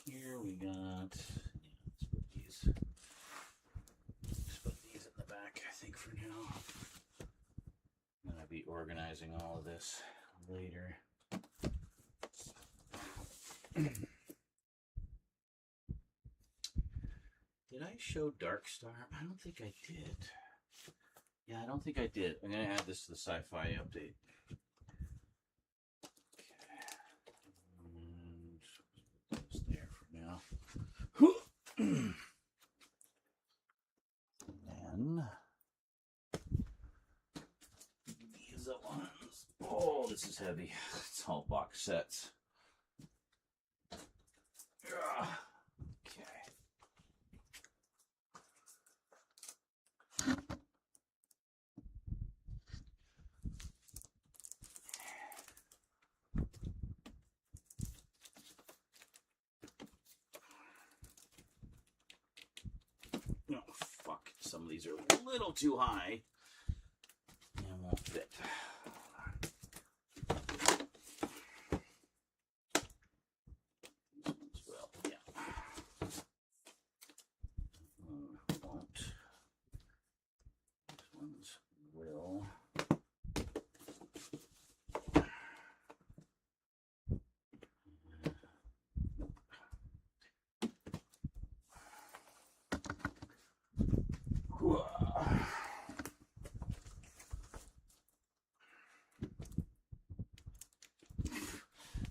Here we got... Yeah, let's put these in the back, I think, for now. I'm going to be organizing all of this later. Did I show Darkstar? I don't think I did. Yeah, I don't think I did. I'm going to add this to the sci-fi update. And it's there for now. And then these are ones. Oh, this is heavy. It's all box sets. Okay. Oh, fuck. Some of these are a little too high and won't fit. Well, yeah. Won't. These ones will.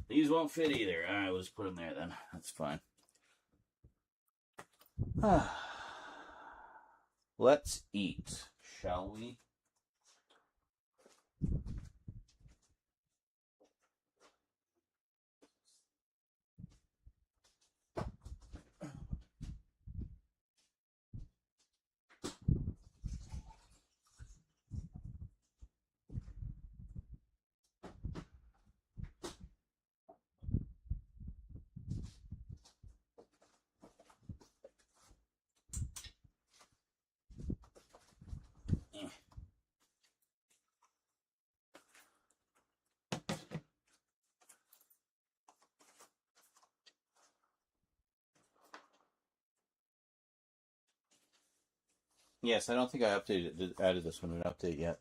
These won't fit either. Alright, we'll just put them there then. That's fine. Let's eat, shall we? Yes, I don't think I added this one to an update yet.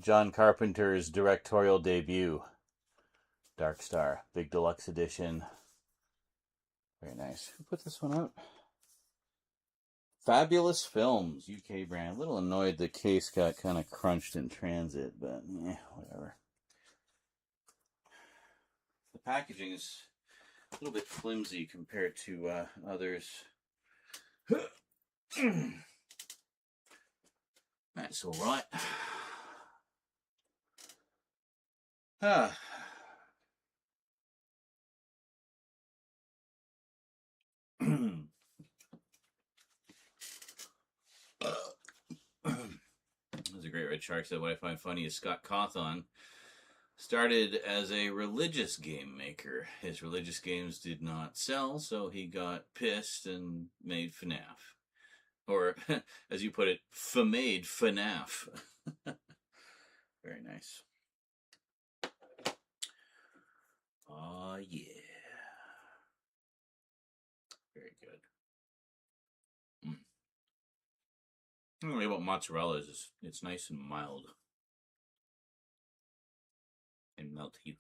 John Carpenter's directorial debut, Darkstar, big deluxe edition. Very nice. Who put this one out? Fabulous Films, UK brand. A little annoyed the case got kind of crunched in transit, but yeah, whatever. The packaging is a little bit flimsy compared to others. That's all right. There's a great red shark said, what I find funny is Scott Cawthon started as a religious game maker. His religious games did not sell, so he got pissed and made FNAF. Or, as you put it, made FNAF. Very nice. Oh, yeah. Very good. The only about mozzarella is it's nice and mild. And melty.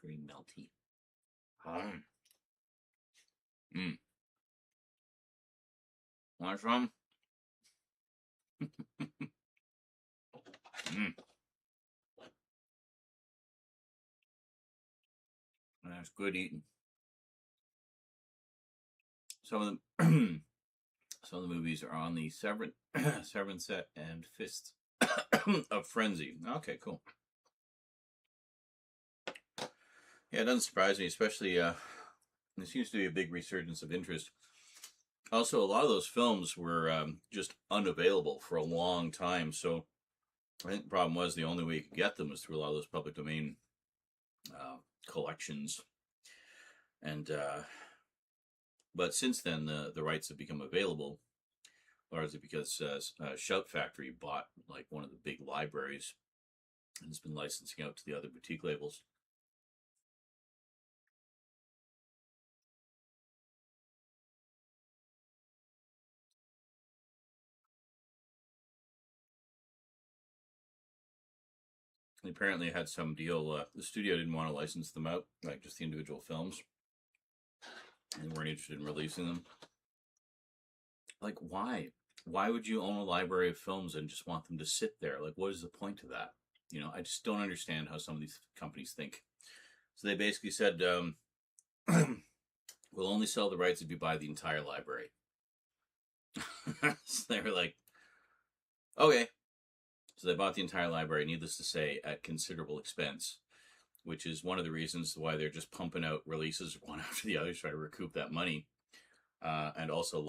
Very melty. Want some? That's good eating. Some of them, some of the movies are on the Severance set and Fists of Frenzy. Okay, cool. Yeah, it doesn't surprise me, especially there seems to be a big resurgence of interest Also, a lot of those films were just unavailable for a long time. So I think the problem was the only way you could get them was through a lot of those public domain collections. And but since then, the rights have become available, largely because Shout Factory bought like one of the big libraries and has been licensing out to the other boutique labels. And apparently had some deal. The studio didn't want to license them out, like just the individual films, and weren't interested in releasing them. Like, why? Why would you own a library of films and just want them to sit there? Like, what is the point of that? You know, I just don't understand how some of these companies think. So they basically said, we'll only sell the rights if you buy the entire library. So they were like, okay. So they bought the entire library, needless to say, at considerable expense, which is one of the reasons why they're just pumping out releases one after the other to try to recoup that money, and also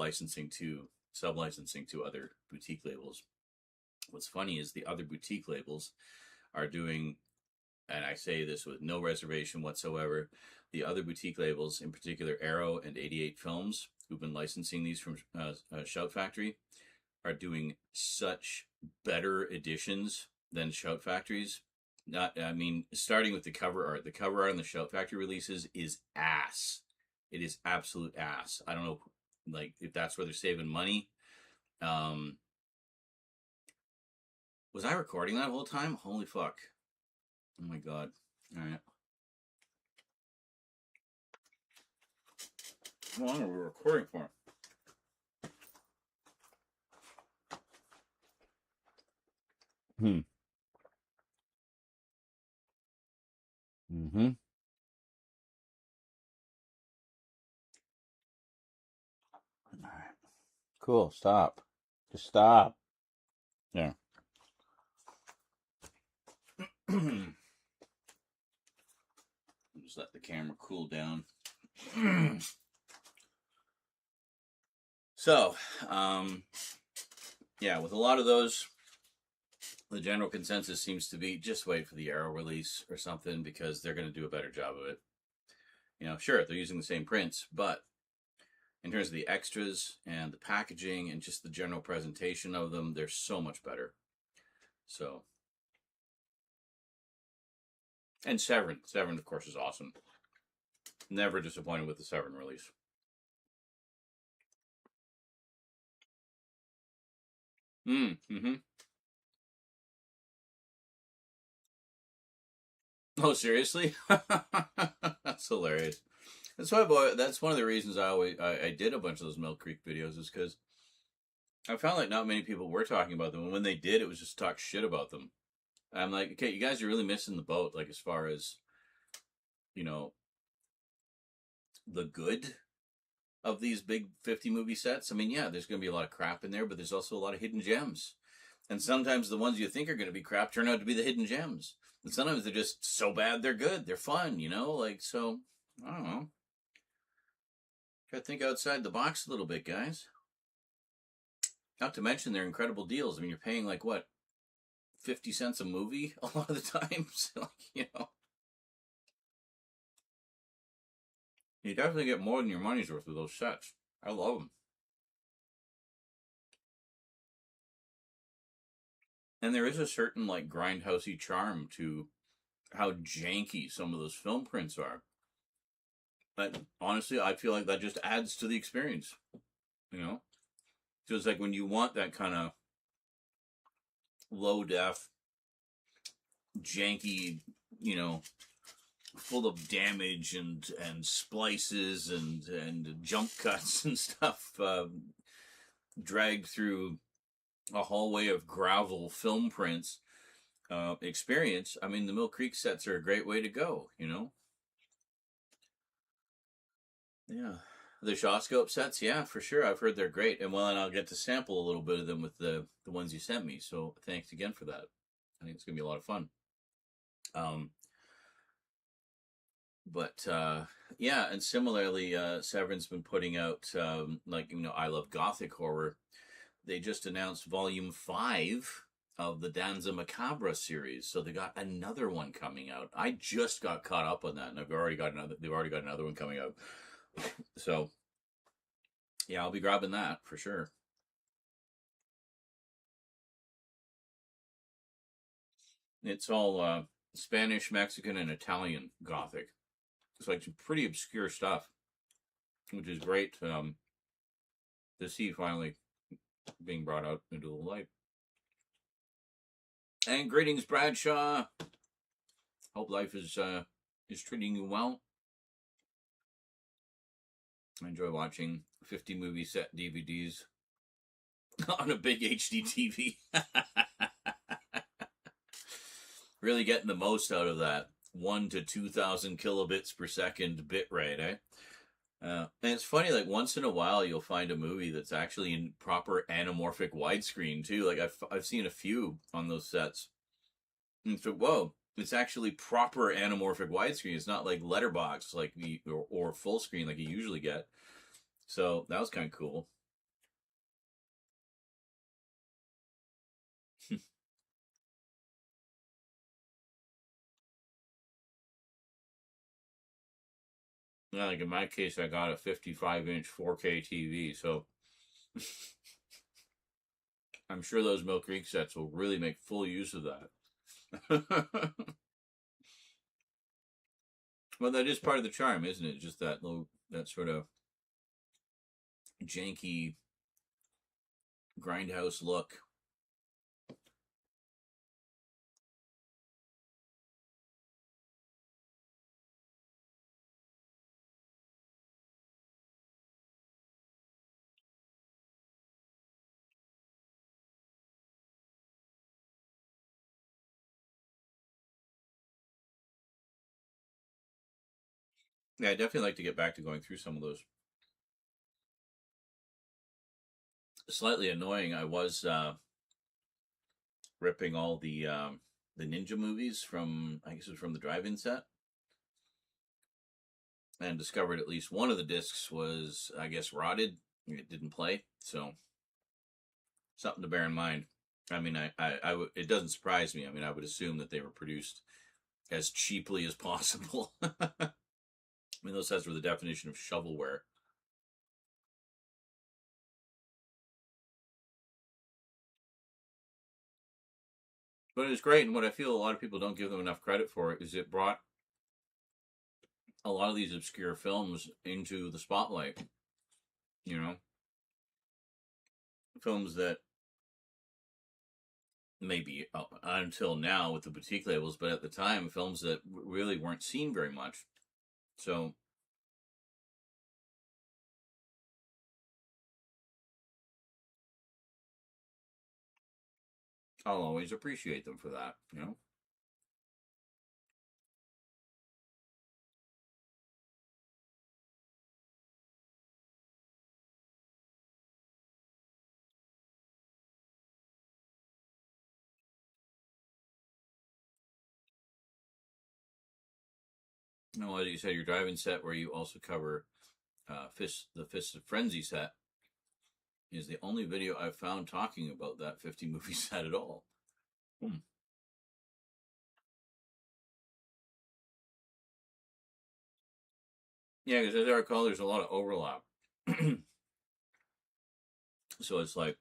sub-licensing to other boutique labels. What's funny is the other boutique labels are doing, and I say this with no reservation whatsoever, the other boutique labels, in particular Arrow and 88 Films, who've been licensing these from Shout Factory, are doing such better editions than Shout Factory's. Starting with the cover art. The cover art on the Shout Factory releases is ass. It is absolute ass. I don't know, like, if that's where they're saving money. Was I recording that whole time? Holy fuck. Oh my god. All right. How long are we recording for? Mm-hmm. All right. Cool. Stop. Just stop. There. Just let the camera cool down. So, yeah, with a lot of those, the general consensus seems to be just wait for the Arrow release or something because they're going to do a better job of it. You know, sure, they're using the same prints, but in terms of the extras and the packaging and just the general presentation of them, they're so much better. So, and Severin, of course, is awesome. Never disappointed with the Severin release. Mm-hmm. Oh, seriously? That's hilarious. That's why, that's one of the reasons I did a bunch of those Mill Creek videos, is because I found like not many people were talking about them, and when they did, it was just talk shit about them. I'm like, okay, you guys are really missing the boat, like, as far as, you know, the good of these big 50 movie sets. I mean, yeah, there's going to be a lot of crap in there, but there's also a lot of hidden gems. And sometimes the ones you think are going to be crap turn out to be the hidden gems. And sometimes they're just so bad they're good. They're fun, you know? Like, so, I don't know. Try to think outside the box a little bit, guys. Not to mention they're incredible deals. I mean, you're paying like, what, 50 cents a movie a lot of the times? Like, you know. You definitely get more than your money's worth with those sets. I love them. And there is a certain, like, grindhousey charm to how janky some of those film prints are. But honestly, I feel like that just adds to the experience. You know? So it's like when you want that kind of low def, janky, you know, full of damage and splices and jump cuts and stuff, dragged through a hallway of gravel film prints experience. I mean, the Mill Creek sets are a great way to go, you know? Yeah. The Shawscope sets, yeah, for sure. I've heard they're great. And well, and I'll get to sample a little bit of them with the ones you sent me. So thanks again for that. I think it's going to be a lot of fun. But yeah, and similarly, Severin's been putting out like I Love Gothic Horror. They just announced Volume 5 of the Danza Macabra series, so they got another one coming out. I just got caught up on that, and they've already got another one coming out. So yeah, I'll be grabbing that for sure. It's all Spanish, Mexican, and Italian Gothic. It's like some pretty obscure stuff, which is great to see finally being brought out into the light. And greetings, Bradshaw. Hope life is treating you well. I enjoy watching 50 movie set DVDs on a big HD TV. Really getting the most out of that 1 to 2,000 kilobits per second bit rate, eh? And it's funny, like once in a while you'll find a movie that's actually in proper anamorphic widescrreen too. Like I've seen a few on those sets. And so, whoa, it's actually proper anamorphic widescreen. It's not like letterbox like or full screen like you usually get. So that was kind of cool. Yeah, like in my case, I got a 55-inch 4K TV, so I'm sure those Mill Creek sets will really make full use of that. Well, that is part of the charm, isn't it? Just that sort of janky grindhouse look. Yeah, I definitely like to get back to going through some of those. Slightly annoying. I was ripping all the ninja movies from, I guess it was from the drive-in set, and discovered at least one of the discs was, I guess, rotted. It didn't play, so something to bear in mind. I mean, it doesn't surprise me. I mean, I would assume that they were produced as cheaply as possible. I mean, those sets were the definition of shovelware. But it was great, and what I feel a lot of people don't give them enough credit for is it brought a lot of these obscure films into the spotlight. You know, films that maybe until now with the boutique labels, but at the time, films that really weren't seen very much. So I'll always appreciate them for that, you know? No, as you said, your driving set where you also cover the Fists of Frenzy set is the only video I've found talking about that 50 movie set at all. Yeah, because as I recall, there's a lot of overlap. So it's like,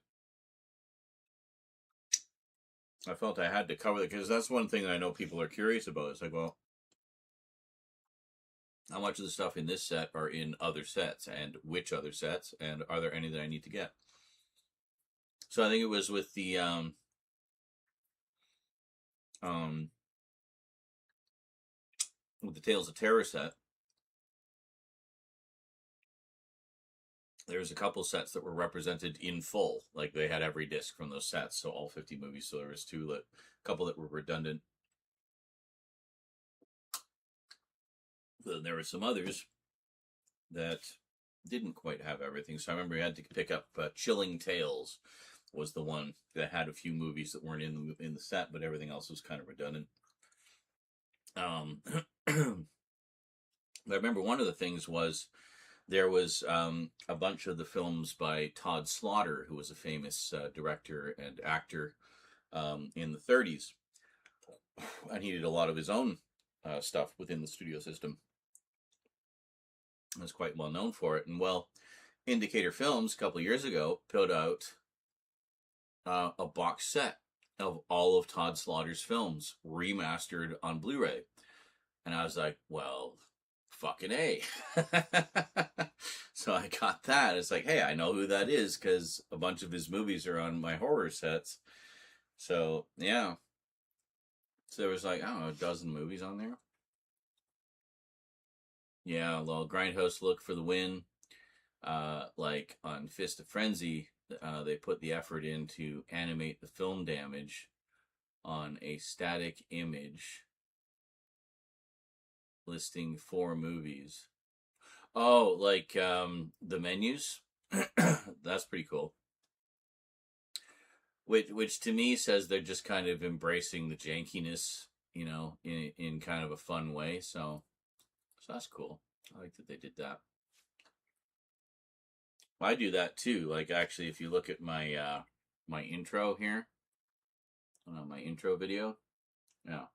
I felt I had to cover it, because that's one thing that I know people are curious about. It's like, well, how much of the stuff in this set are in other sets, and which other sets, and are there any that I need to get? So I think it was with the Tales of Terror set. There's a couple sets that were represented in full, like they had every disc from those sets, so all 50 movies. So there was a couple that were redundant. Then there were some others that didn't quite have everything. So I remember you had to pick up Chilling Tales was the one that had a few movies that weren't in the set, but everything else was kind of redundant. But I remember one of the things was there was a bunch of the films by Todd Slaughter, who was a famous director and actor in the 30s. And he did a lot of his own stuff within the studio system. He was quite well known for it. And well, Indicator Films a couple of years ago put out a box set of all of Todd Slaughter's films remastered on Blu-ray. And I was like, well, fucking A. So I got that. It's like, hey, I know who that is because a bunch of his movies are on my horror sets. So, yeah. So there was like, I don't know, a dozen movies on there. Yeah, well, Grindhouse Look for the win. Like on Fist of Frenzy, they put the effort in to animate the film damage on a static image listing 4 movies. Oh, like the menus? That's pretty cool. Which to me says they're just kind of embracing the jankiness, you know, in kind of a fun way. So that's cool. I like that they did that. I do that too. Like actually, if you look at my my intro here, my intro video, yeah.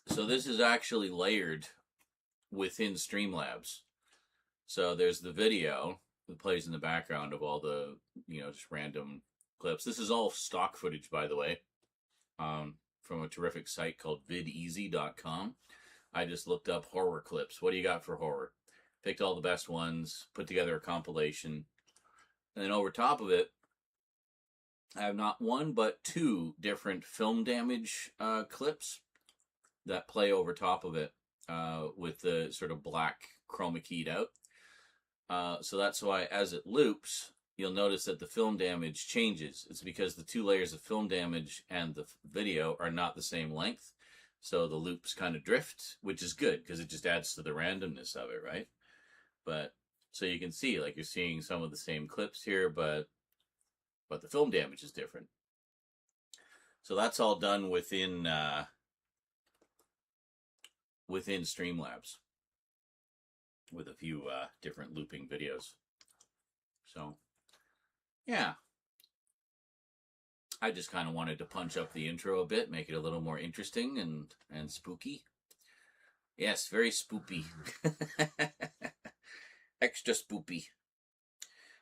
So this is actually layered within Streamlabs. So there's the video that plays in the background of all the, you know, just random clips. This is all stock footage, by the way, from a terrific site called videasy.com. I just looked up horror clips. What do you got for horror? Picked all the best ones, put together a compilation. And then over top of it, I have not one, but 2 different film damage clips that play over top of it with the sort of black chroma keyed out. So that's why as it loops, you'll notice that the film damage changes. It's because the 2 layers of film damage and the video are not the same length. So the loops kind of drift, which is good because it just adds to the randomness of it, right? But so you can see, like, you're seeing some of the same clips here, but the film damage is different. So that's all done within Streamlabs with a few different looping videos. So yeah, I just kind of wanted to punch up the intro a bit, make it a little more interesting and spooky. Yes, very spoopy. Extra spoopy.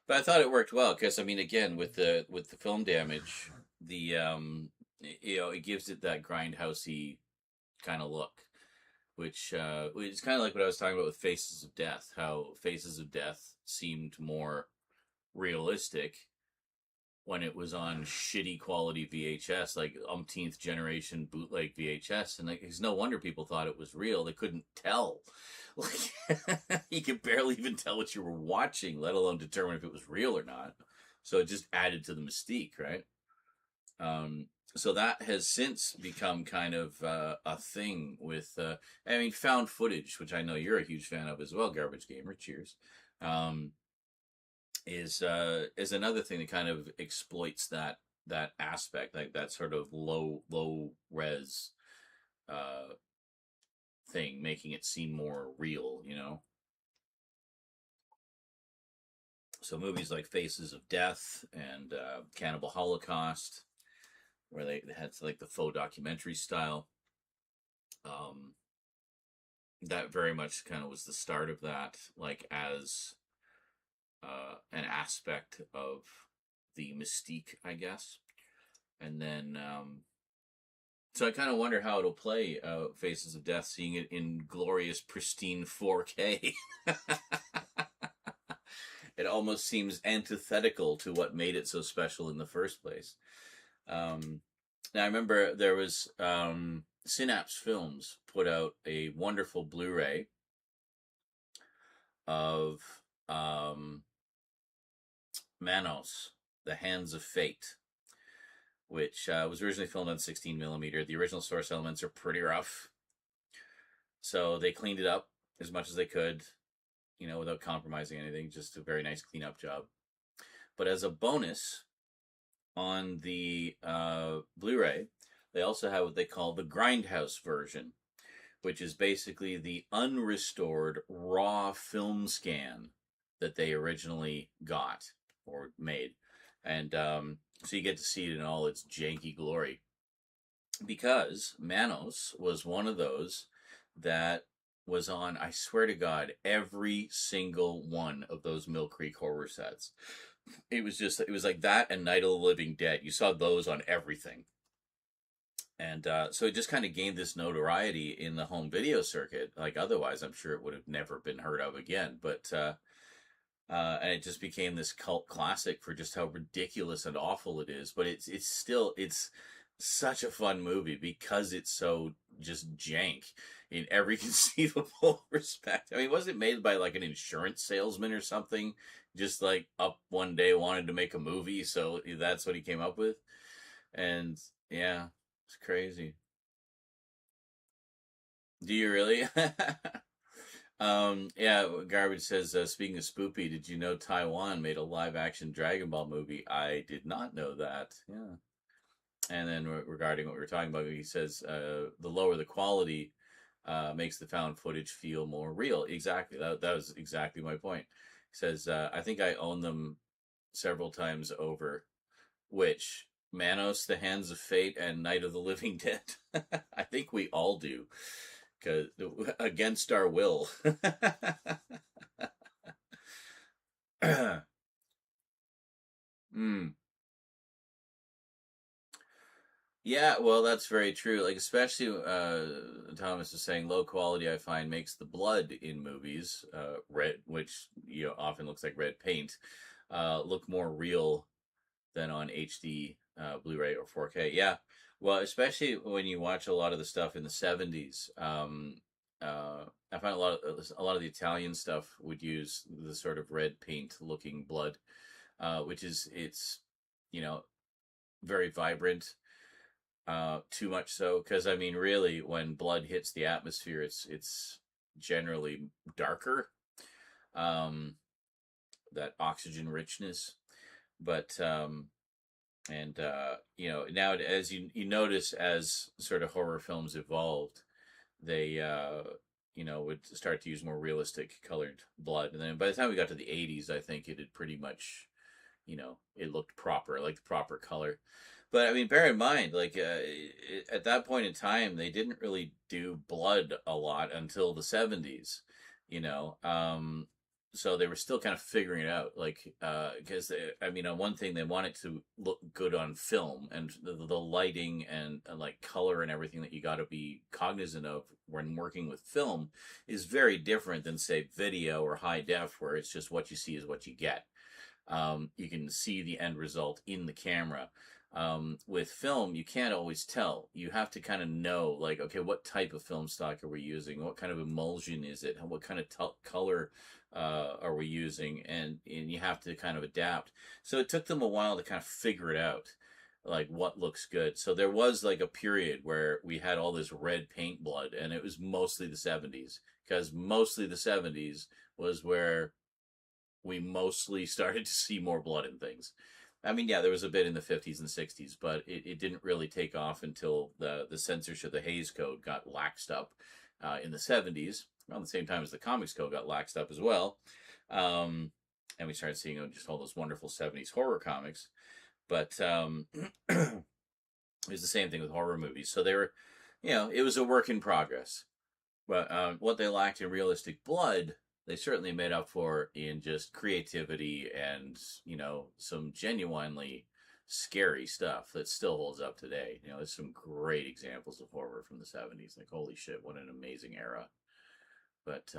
But I thought it worked well because, I mean, again, with the film damage, the you know, it gives it that grindhousey kind of look, which is kind of like what I was talking about with Faces of Death. How Faces of Death seemed more realistic when it was on shitty quality VHS, like umpteenth generation bootleg VHS, and like, it's no wonder people thought it was real. They couldn't tell. Like, you could barely even tell what you were watching, let alone determine if it was real or not. So it just added to the mystique, right? So that has since become kind of a thing with, I mean, found footage, which I know you're a huge fan of as well, Garbage Gamer. Cheers. Is another thing that kind of exploits that aspect, like that sort of low res thing, making it seem more real, you know. So movies like Faces of Death and Cannibal Holocaust, where they had like the faux documentary style, that very much kind of was the start of that, like as an aspect of the mystique, I guess. And then so I kind of wonder how it'll play Faces of Death, seeing it in glorious, pristine 4K. It almost seems antithetical to what made it so special in the first place. Now, I remember there was Synapse Films put out a wonderful Blu-ray of Manos, The Hands of Fate, which was originally filmed on 16 millimeter. The original source elements are pretty rough, so they cleaned it up as much as they could, you know, without compromising anything. Just a very nice cleanup job. But as a bonus, on the Blu-ray, they also have what they call the Grindhouse version, which is basically the unrestored raw film scan that they originally got or made. And so you get to see it in all its janky glory. Because Manos was one of those that was on, I swear to God, every single one of those Mill Creek horror sets. It was like that and Night of the Living Dead. You saw those on everything. And so it just kind of gained this notoriety in the home video circuit. Like otherwise, I'm sure it would have never been heard of again. But and it just became this cult classic for just how ridiculous and awful it is. But it's such a fun movie because it's so just jank in every conceivable respect. I mean, was it made by like an insurance salesman or something? Just like up one day wanted to make a movie, so that's what he came up with. And yeah, it's crazy. Do you really? Yeah, Garbage says, speaking of spoopy, did you know Taiwan made a live action Dragon Ball movie? I did not know that. Yeah. And then regarding what we were talking about, he says the lower the quality makes the found footage feel more real. Exactly. That was exactly my point. He says, I think I own them several times over, which Manos, The Hands of Fate, and Night of the Living Dead. I think we all do, because against our will. Yeah, well, that's very true. Like, especially Thomas is saying, low quality, I find, makes the blood in movies, red, which often looks like red paint, look more real than on HD, Blu-ray or 4K. Yeah, well, especially when you watch a lot of the stuff in the 70s. I find a lot of the Italian stuff would use the sort of red paint looking blood, which it's very vibrant. Too much so, because I mean, really, when blood hits the atmosphere, it's generally darker, that oxygen richness. But now as you notice, as sort of horror films evolved, they would start to use more realistic colored blood, and then by the time we got to the 80s, I think it had pretty much, it looked proper, like the proper color. But I mean, bear in mind, like at that point in time, they didn't really do blood a lot until the 70s, so they were still kind of figuring it out, like because on one thing, they want it to look good on film, and the lighting and like color and everything that you got to be cognizant of when working with film is very different than, say, video or high def, where it's just what you see is what you get. You can see the end result in the camera. With film, you can't always tell. You have to kind of know, like, okay, what type of film stock are we using? What kind of emulsion is it? What kind of color are we using? And you have to kind of adapt. So it took them a while to kind of figure it out, like what looks good. So there was like a period where we had all this red paint blood, and it was mostly the 70s, because mostly the 70s was where we mostly started to see more blood in things. I mean, yeah, there was a bit in the 50s and 60s, but it didn't really take off until the censorship, the Hays Code, got laxed up in the 70s, around the same time as the Comics Code got laxed up as well. And we started seeing just all those wonderful 70s horror comics. But it was the same thing with horror movies. So they were, it was a work in progress. But what they lacked in realistic blood, they certainly made up for in just creativity and, some genuinely scary stuff that still holds up today. There's some great examples of horror from the 70s. Like, holy shit, what an amazing era. But,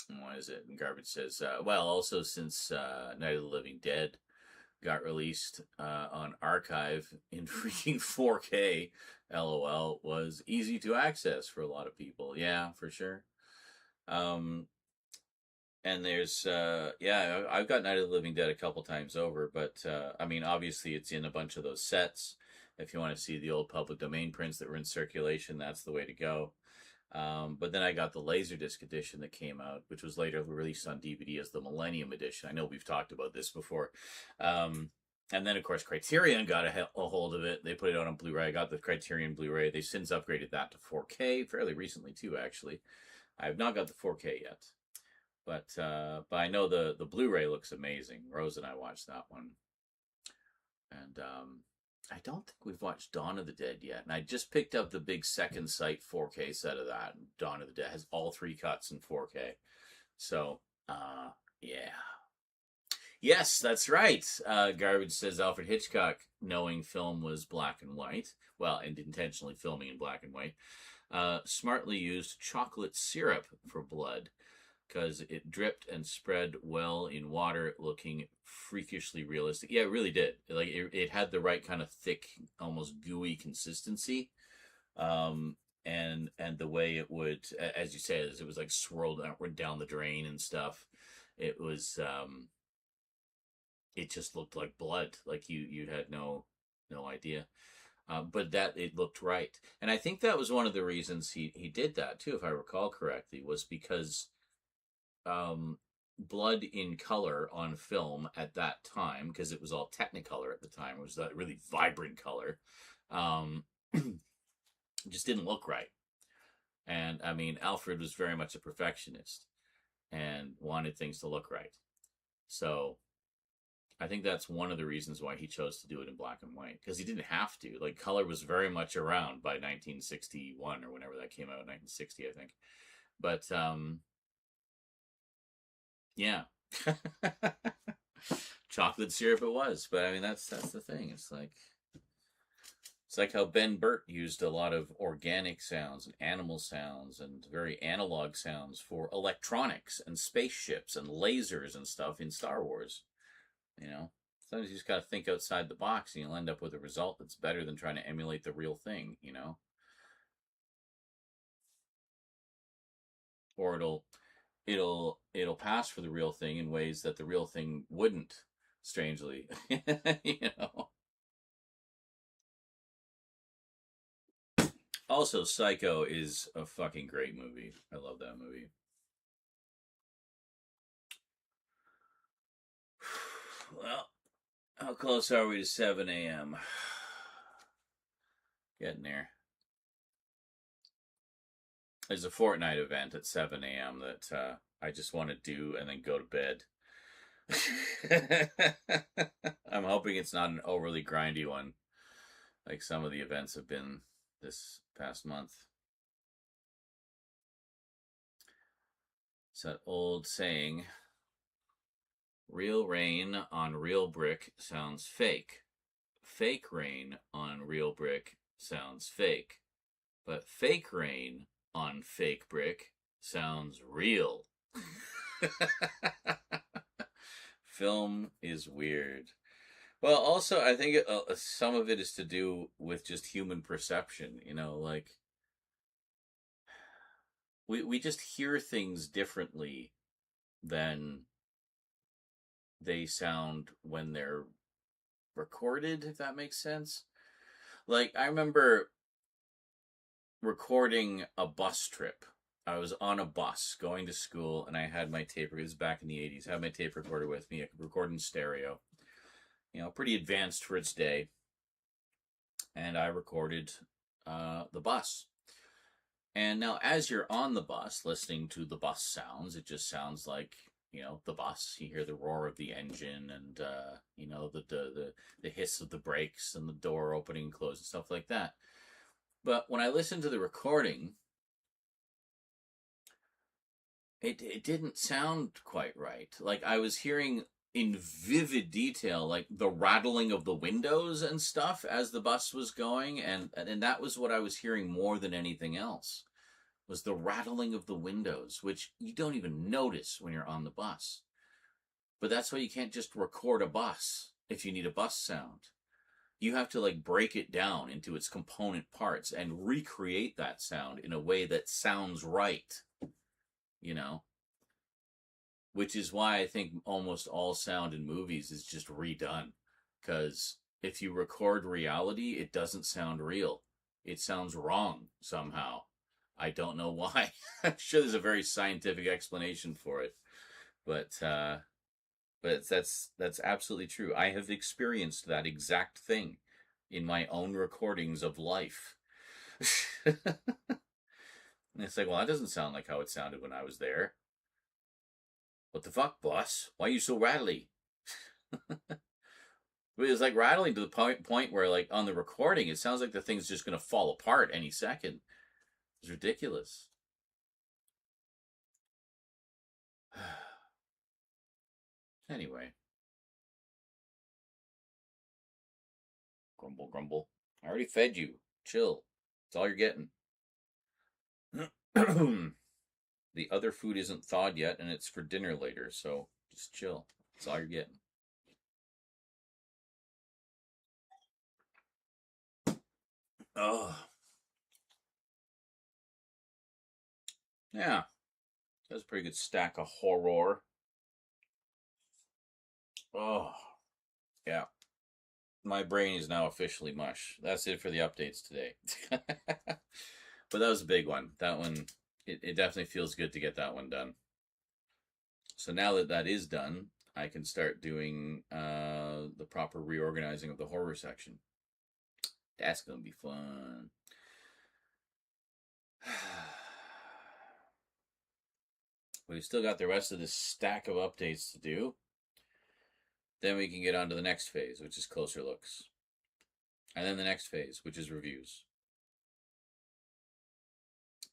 what is it? And Garbage says, also since Night of the Living Dead got released on archive in freaking 4K, LOL, was easy to access for a lot of people. Yeah, for sure. And there's I've got Night of the Living Dead a couple times over, but obviously it's in a bunch of those sets. If you want to see the old public domain prints that were in circulation, that's the way to go. But then I got the Laserdisc edition that came out, which was later released on DVD as the Millennium Edition. I know we've talked about this before. And then, of course, Criterion got a hold of it. They put it out on Blu-ray. I got the Criterion Blu-ray. They've since upgraded that to 4K fairly recently, too, actually. I have not got the 4K yet. But I know the Blu-ray looks amazing. Rose and I watched that one. And I don't think we've watched Dawn of the Dead yet. And I just picked up the big Second Sight 4K set of that. Dawn of the Dead has all 3 cuts in 4K. So, yeah. Yes, that's right. Garbage says Alfred Hitchcock, knowing film was black and white, well, and intentionally filming in black and white, smartly used chocolate syrup for blood because it dripped and spread well in water, looking freakishly realistic. Yeah, it really did. Like it had the right kind of thick, almost gooey consistency, and the way it would, as you said, it was like swirled outward down the drain and stuff. It was. It just looked like blood, like you had no idea, but that it looked right, and I think that was one of the reasons he did that too, if I recall correctly, was because blood in color on film at that time, because it was all Technicolor at the time, was that really vibrant color, just didn't look right, and I mean Alfred was very much a perfectionist and wanted things to look right, so. I think that's one of the reasons why he chose to do it in black and white, because he didn't have to. Like, color was very much around by 1961 or whenever that came out, 1960, I think. But, yeah. Chocolate syrup it was. But, I mean, that's the thing. It's like how Ben Burt used a lot of organic sounds and animal sounds and very analog sounds for electronics and spaceships and lasers and stuff in Star Wars. You know, sometimes you just got to think outside the box and you'll end up with a result that's better than trying to emulate the real thing, you know? Or it'll pass for the real thing in ways that the real thing wouldn't, strangely. You know? Also, Psycho is a fucking great movie. I love that movie. Well, how close are we to 7 a.m.? Getting there. There's a Fortnite event at 7 a.m. that I just want to do and then go to bed. I'm hoping it's not an overly grindy one, like some of the events have been this past month. It's that old saying... Real rain on real brick sounds fake. Fake rain on real brick sounds fake. But fake rain on fake brick sounds real. Film is weird. Well, also, I think some of it is to do with just human perception. You know, like, we just hear things differently than they sound when they're recorded, if that makes sense. Like, I remember recording a bus trip. I was on a bus going to school, and I had my tape recorder. This is back in the 80s. I had my tape recorder with me. I could record in stereo. You know, pretty advanced for its day. And I recorded the bus. And now, as you're on the bus, listening to the bus sounds, it just sounds like, you know, the bus. You hear the roar of the engine and, you know, the hiss of the brakes and the door opening and closing, stuff like that. But when I listened to the recording, it didn't sound quite right. Like, I was hearing in vivid detail, like, the rattling of the windows and stuff as the bus was going, and that was what I was hearing more than anything else. Was the rattling of the windows, which you don't even notice when you're on the bus. But that's why you can't just record a bus if you need a bus sound. You have to, like, break it down into its component parts and recreate that sound in a way that sounds right, you know? Which is why I think almost all sound in movies is just redone. Because if you record reality, it doesn't sound real. It sounds wrong somehow. I don't know why. I'm sure there's a very scientific explanation for it. But But that's absolutely true. I have experienced that exact thing in my own recordings of life. And it's like, well, that doesn't sound like how it sounded when I was there. What the fuck, boss? Why are you so rattly? It was like rattling to the point where, like, on the recording, it sounds like the thing's just going to fall apart any second. It's ridiculous. Anyway. Grumble, grumble. I already fed you. Chill. That's all you're getting. The other food isn't thawed yet, and it's for dinner later, so just chill. That's all you're getting. Oh. Yeah. That's a pretty good stack of horror. Oh. Yeah. My brain is now officially mush. That's it for the updates today. But that was a big one. That one, it definitely feels good to get that one done. So now that that is done, I can start doing the proper reorganizing of the horror section. That's going to be fun. We've still got the rest of this stack of updates to do. Then we can get on to the next phase, which is closer looks. And then the next phase, which is reviews.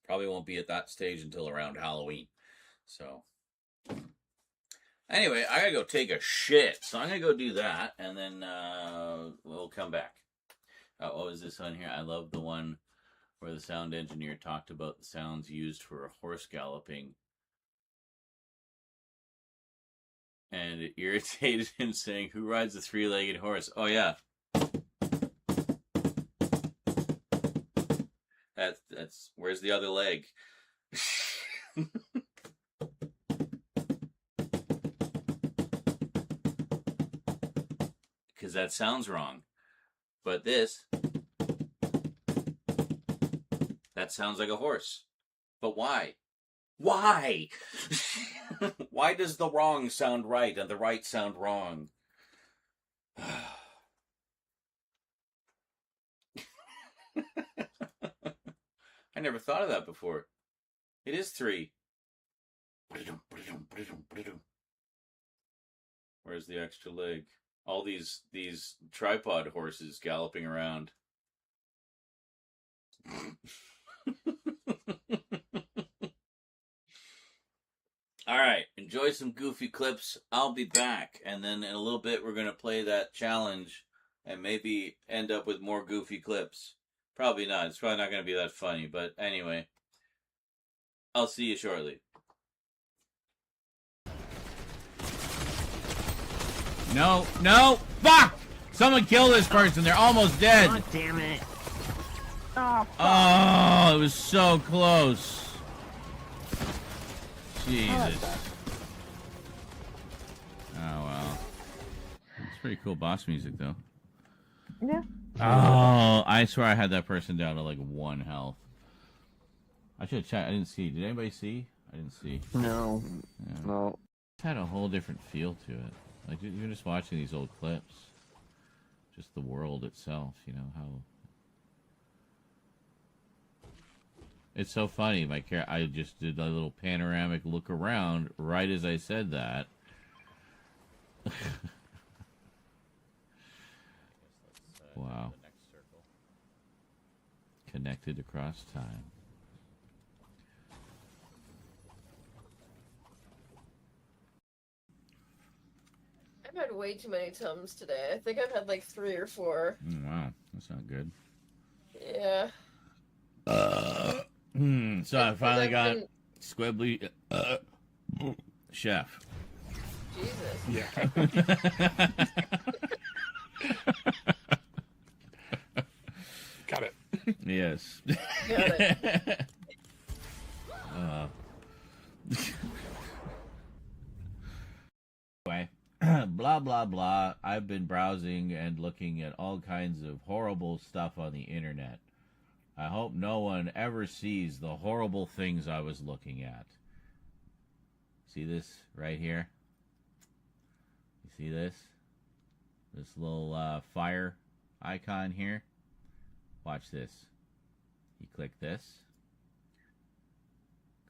Probably won't be at that stage until around Halloween. So, anyway, I gotta go take a shit. So I'm gonna go do that, and then we'll come back. What was this one here? I love the one where the sound engineer talked about the sounds used for a horse galloping. And it irritated him, saying, "Who rides a three-legged horse?" Oh, yeah. That's where's the other leg? Because that sounds wrong. But this, that sounds like a horse. But why? Why? Why does the wrong sound right and the right sound wrong? I never thought of that before. It is 3. Where's the extra leg? All these tripod horses galloping around. All right, enjoy some goofy clips. I'll be back, and then in a little bit we're going to play that challenge and maybe end up with more goofy clips. Probably not. It's probably not going to be that funny, but anyway, I'll see you shortly. No, no, fuck! Someone kill this person. They're almost dead. God damn it. Oh, it was so close. Jesus. Oh, well. It's pretty cool boss music, though. Yeah. Oh, I swear I had that person down to like 1 health. I should have checked. I didn't see. Did anybody see? I didn't see. No. Yeah. No. It had a whole different feel to it. Like, you're just watching these old clips. Just the world itself, you know, how... It's so funny. I just did a little panoramic look around right as I said that. Wow. Connected across time. I've had way too many Tums today. I think I've had like 3 or 4. Wow, that's not good. Yeah. So I finally got Squibbly Chef. Jesus. Yeah. Got it. Yes. Got it. Anyway, blah, blah, blah. I've been browsing and looking at all kinds of horrible stuff on the internet. I hope no one ever sees the horrible things I was looking at. See this right here? see this? This little fire icon here. Watch this. You click this.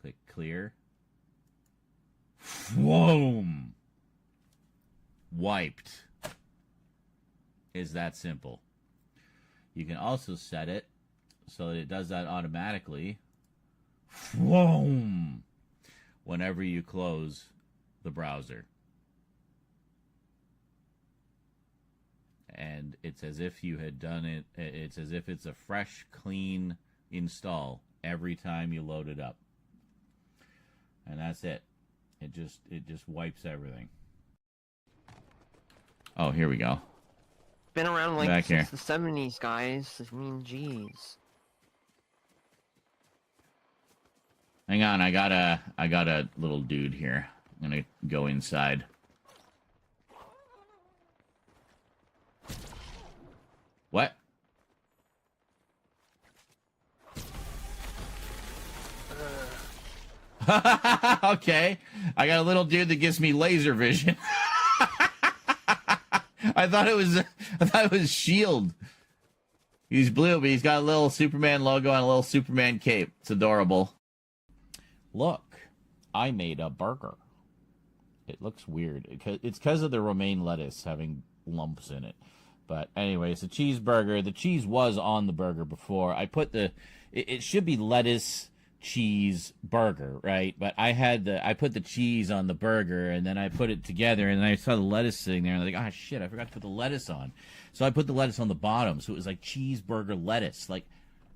Click clear. Boom! Wiped. Is that simple. You can also set it so that it does that automatically. Boom! Whenever you close the browser. And it's as if you had done it. It's as if it's a fresh, clean install every time you load it up. And that's it. It just wipes everything. Oh, here we go. Been around like Back since here. the 70s, guys. I mean, jeez. Hang on, I got a little dude here. I'm gonna go inside. What? Okay, I got a little dude that gives me laser vision. I thought it was Shield. He's blue, but he's got a little Superman logo and a little Superman cape. It's adorable. Look, I made a burger. It looks weird. It's because of the romaine lettuce having lumps in it. But anyway, it's a cheeseburger. The cheese was on the burger before. I put it should be lettuce cheese burger, right? But I put the cheese on the burger, and then I put it together, and then I saw the lettuce sitting there, and I'm like, ah, shit, I forgot to put the lettuce on. So I put the lettuce on the bottom, so it was like cheeseburger lettuce. Like,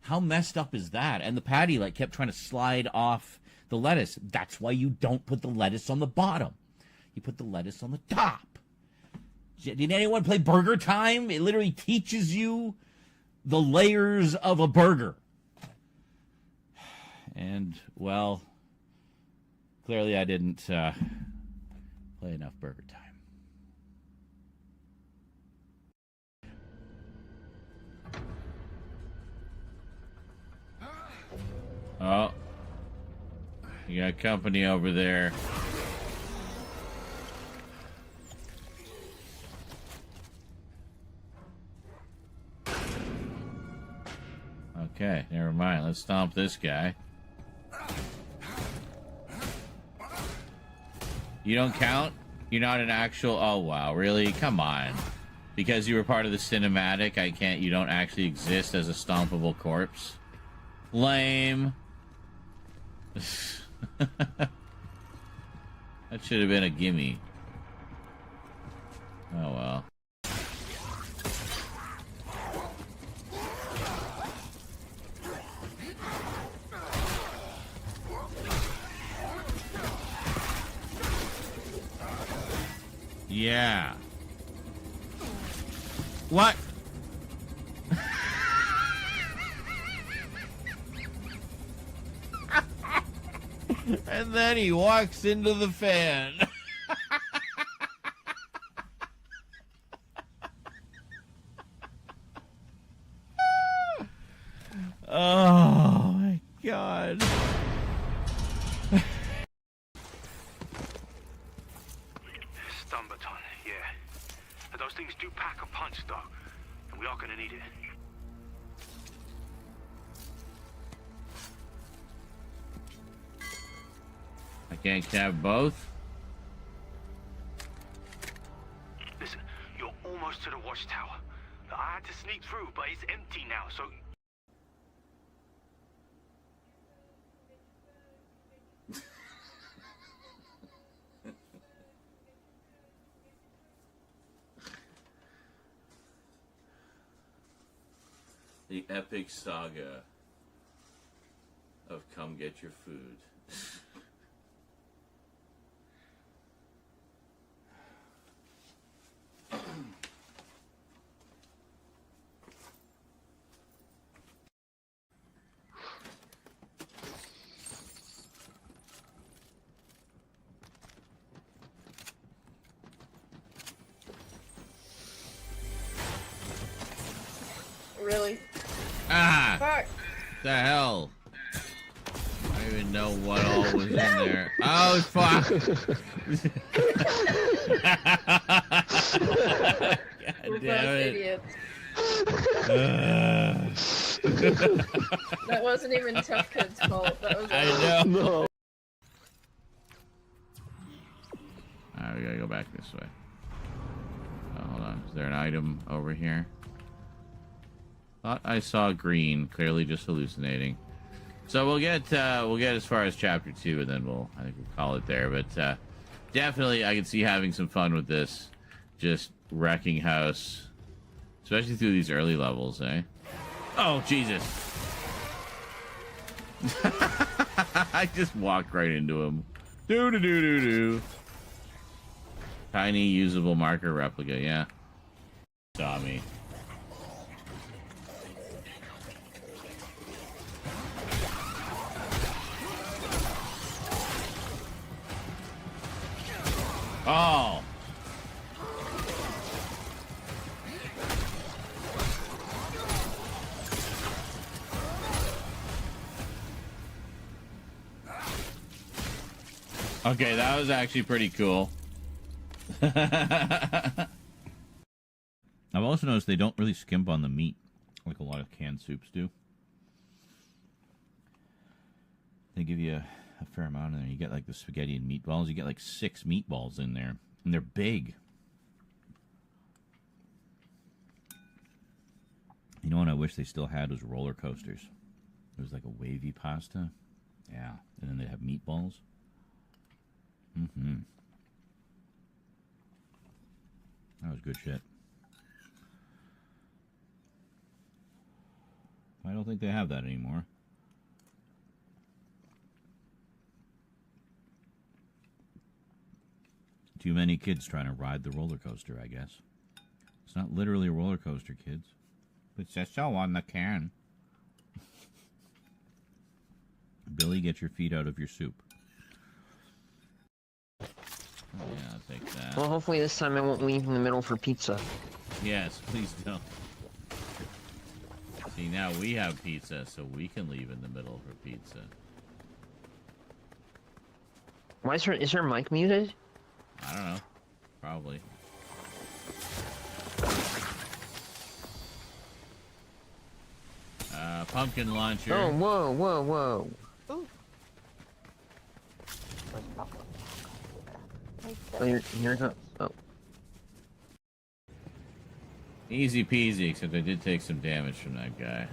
how messed up is that? And the patty like kept trying to slide off the lettuce. That's why you don't put the lettuce on the bottom. You put the lettuce on the top. Did anyone play Burger Time? It literally teaches you the layers of a burger. And, well, clearly I didn't play enough Burger Time. Oh. You got company over there. Okay, never mind. Let's stomp this guy. You don't count? You're not an actual... Oh, wow. Really? Come on. Because you were part of the cinematic, you don't actually exist as a stompable corpse? Lame. That should have been a gimme. Oh, well. Yeah. What? And then he walks into the fan. Oh my God. Stun baton, yeah. And those things do pack a punch, though. And we are gonna need it. I can't have both? Listen, you're almost to the watchtower. I had to sneak through, but it's empty now, so... The epic saga of come get your food. Really? Ah! Fuck. The hell? I don't even know what all was in there. Oh, fuck! God We're damn both it. idiots. Uh. That wasn't even Tough Kid's fault. That was I ours. know. No. Alright, we gotta go back this way. Hold on. Is there an item over here? Thought I saw green. Clearly just hallucinating. So we'll get as far as chapter 2, and then I think we'll call it there. But definitely, I can see having some fun with this. Just wrecking house, especially through these early levels, eh? Oh Jesus! I just walked right into him. Do do do do do. Tiny usable marker replica, yeah. Saw me. Oh. Okay, that was actually pretty cool. I've also noticed they don't really skimp on the meat like a lot of canned soups do. They give you a fair amount in there. You get like the spaghetti and meatballs. You get like 6 meatballs in there, and they're big. You know what I wish they still had was roller coasters. It was like a wavy pasta. Yeah, and then they'd have meatballs. Mm-hmm. That was good shit. I don't think they have that anymore. Too many kids trying to ride the roller coaster, I guess. It's not literally a roller coaster, kids. It says so on the can. Billy, get your feet out of your soup. Oh, yeah, I'll take that. Well, hopefully this time I won't leave in the middle for pizza. Yes, please don't. See, now we have pizza, so we can leave in the middle for pizza. Why is her mic muted? I don't know. Probably. Pumpkin launcher. Oh, whoa, whoa, whoa. Oh, you're not. Oh. Easy peasy, except I did take some damage from that guy.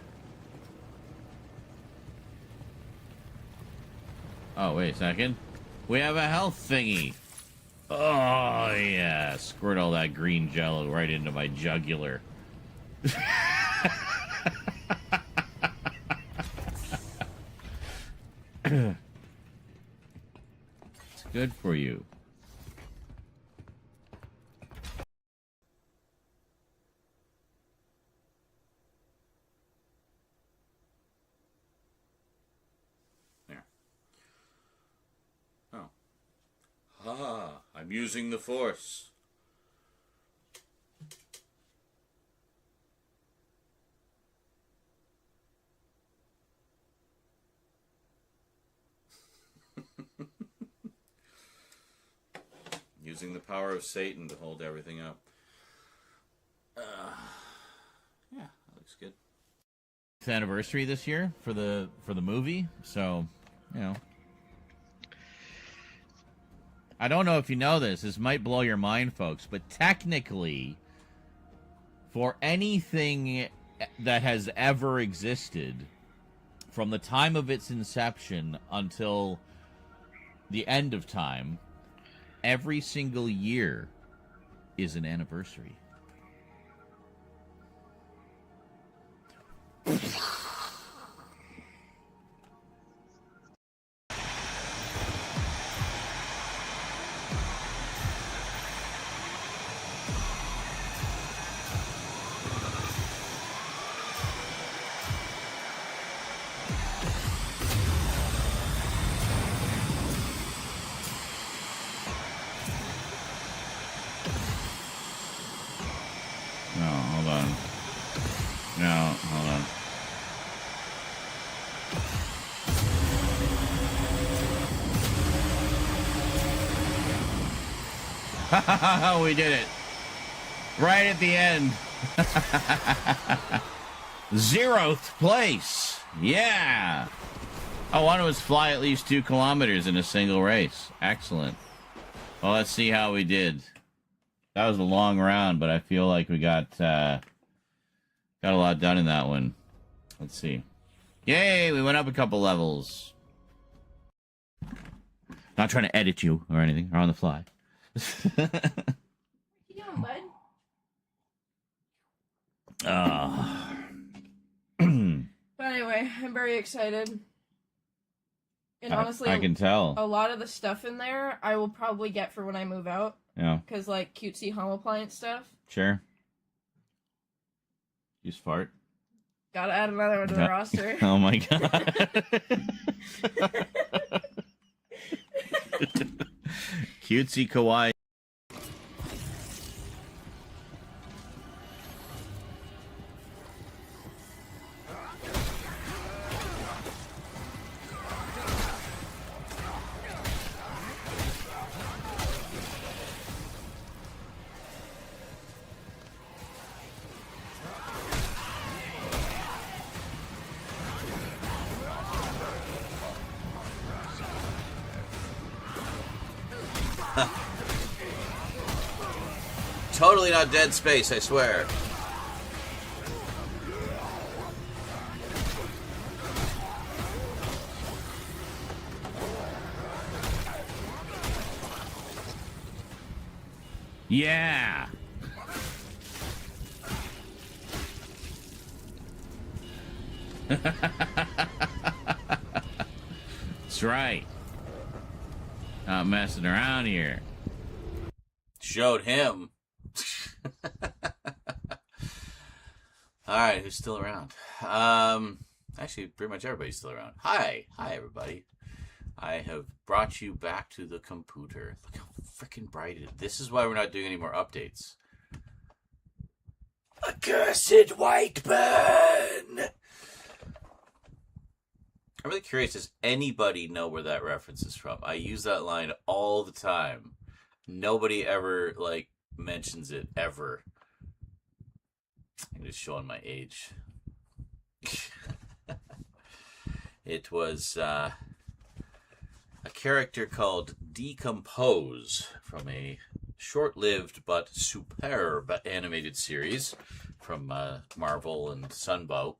Oh, wait a second. We have a health thingy. Oh, yeah. Squirt all that green jello right into my jugular. It's good for you. There. Oh. Ah, I'm using the Force. Using the power of Satan to hold everything up. Yeah, that looks good. It's anniversary this year for the movie, so you know. I don't know if you know this. This might blow your mind, folks, but technically, for anything that has ever existed, from the time of its inception until the end of time, every single year is an anniversary. No, hold on. No, hold on. We did it. Right at the end. 0th place. Yeah. Oh, one was fly at least 2 kilometers in a single race. Excellent. Well, let's see how we did. That was a long round, but I feel like we got a lot done in that one. Let's see. Yay, we went up a couple levels. Not trying to edit you or anything, or on the fly. What you doing, bud? But anyway, I'm very excited. And honestly, I can tell. a lot of the stuff in there I will probably get for when I move out. Yeah. Because, like, cutesy home appliance stuff. Sure. You fart. Gotta add another one to the roster. Oh my god. Cutesy kawaii. Totally not Dead Space, I swear. Yeah. That's right. Not messing around here. Showed him. Alright, who's still around? Actually, pretty much everybody's still around. Hi, everybody. I have brought you back to the computer. Look how freaking bright it is. This is why we're not doing any more updates. Accursed white burn! I'm really curious, does anybody know where that reference is from? I use that line all the time. Nobody ever, like, mentions it, ever. I'm just showing my age. It was a character called Decompose from a short-lived but superb animated series from Marvel and Sunbow.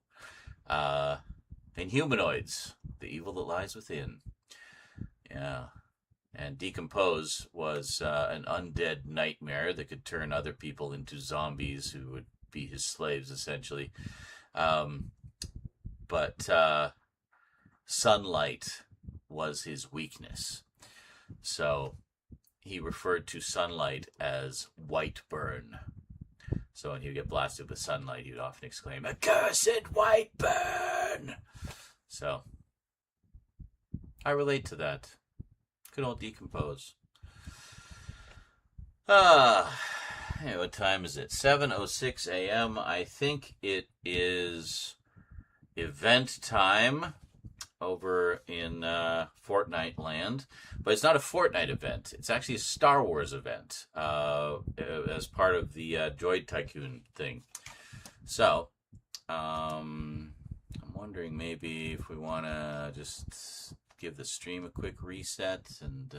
Inhumanoids, the evil that lies within. Yeah. And Decompose was an undead nightmare that could turn other people into zombies who would be his slaves, essentially. But sunlight was his weakness. So he referred to sunlight as white burn. So when he would get blasted with sunlight, he would often exclaim, "Accursed white burn!" So I relate to that. Good old Decompose. Hey, what time is it? 7:06 a.m. I think it is event time over in Fortnite land. But it's not a Fortnite event. It's actually a Star Wars event as part of the Droid Tycoon thing. So, I'm wondering maybe if we want to just give the stream a quick reset and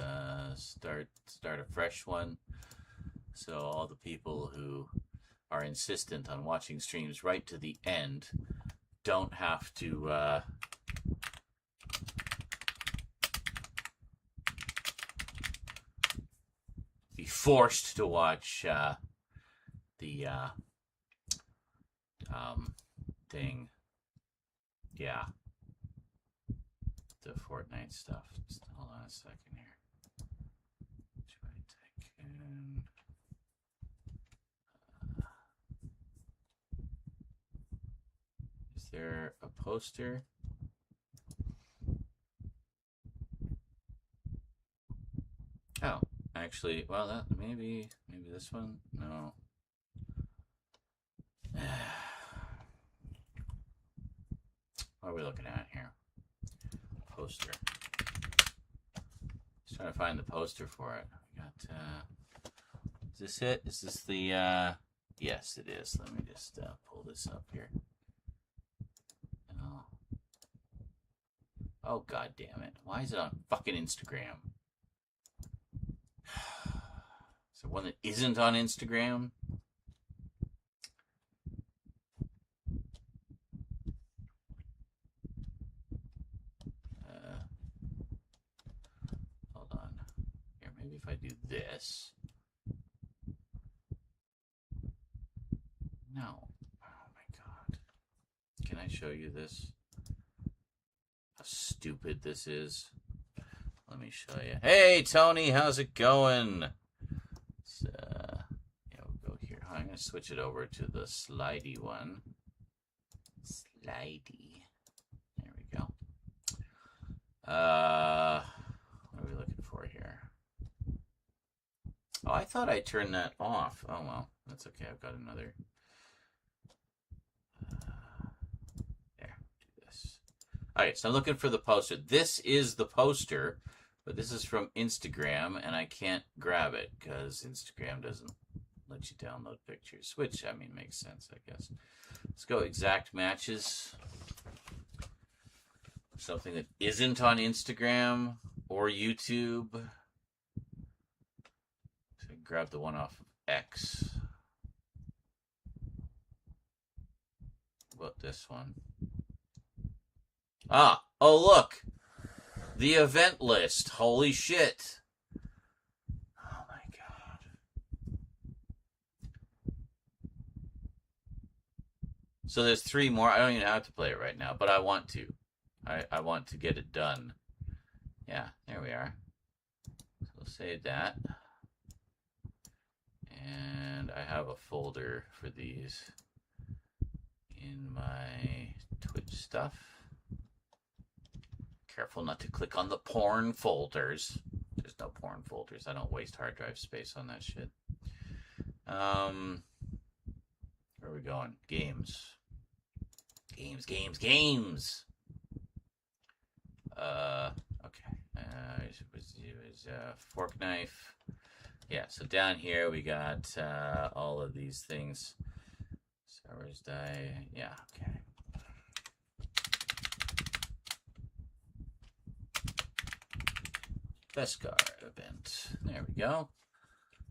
start a fresh one, so all the people who are insistent on watching streams right to the end don't have to be forced to watch the thing. Yeah. The Fortnite stuff. Just hold on a second here. Tycoon. Is there a poster? Oh, actually, well, that maybe this one. No. What are we looking at here? Poster. Just trying to find the poster for it. We got. Is this it? Is this the Yes, it is. Let me just pull this up here. Oh. Oh, god damn it. Why is it on fucking Instagram? Is there one that isn't on Instagram? Hold on. Here, maybe if I do this. No. Oh my god. Can I show you this? How stupid this is. Let me show you. Hey, Tony, how's it going? Yeah, we'll go here. I'm going to switch it over to the slidey one. Slidey. There we go. What are we looking for here? Oh, I thought I turned that off. Oh, well, that's okay. I've got another. There, do this. All right, so I'm looking for the poster. This is the poster, but this is from Instagram, and I can't grab it because Instagram doesn't let you download pictures, which, I mean, makes sense, I guess. Let's go exact matches. Something that isn't on Instagram or YouTube. So grab the one off of X. What about this one? Ah, oh look! The event list. Holy shit. Oh my god. So there's 3 more. I don't even have to play it right now, but I want to. I want to get it done. Yeah, there we are. So we'll save that. And I have a folder for these in my Twitch stuff. Careful not to click on the porn folders. There's no porn folders. I don't waste hard drive space on that shit. Where are we going? Games. Games. Okay. It was fork knife. Yeah, so down here we got all of these things. Star Wars die. Yeah, okay. Beskar event. There we go.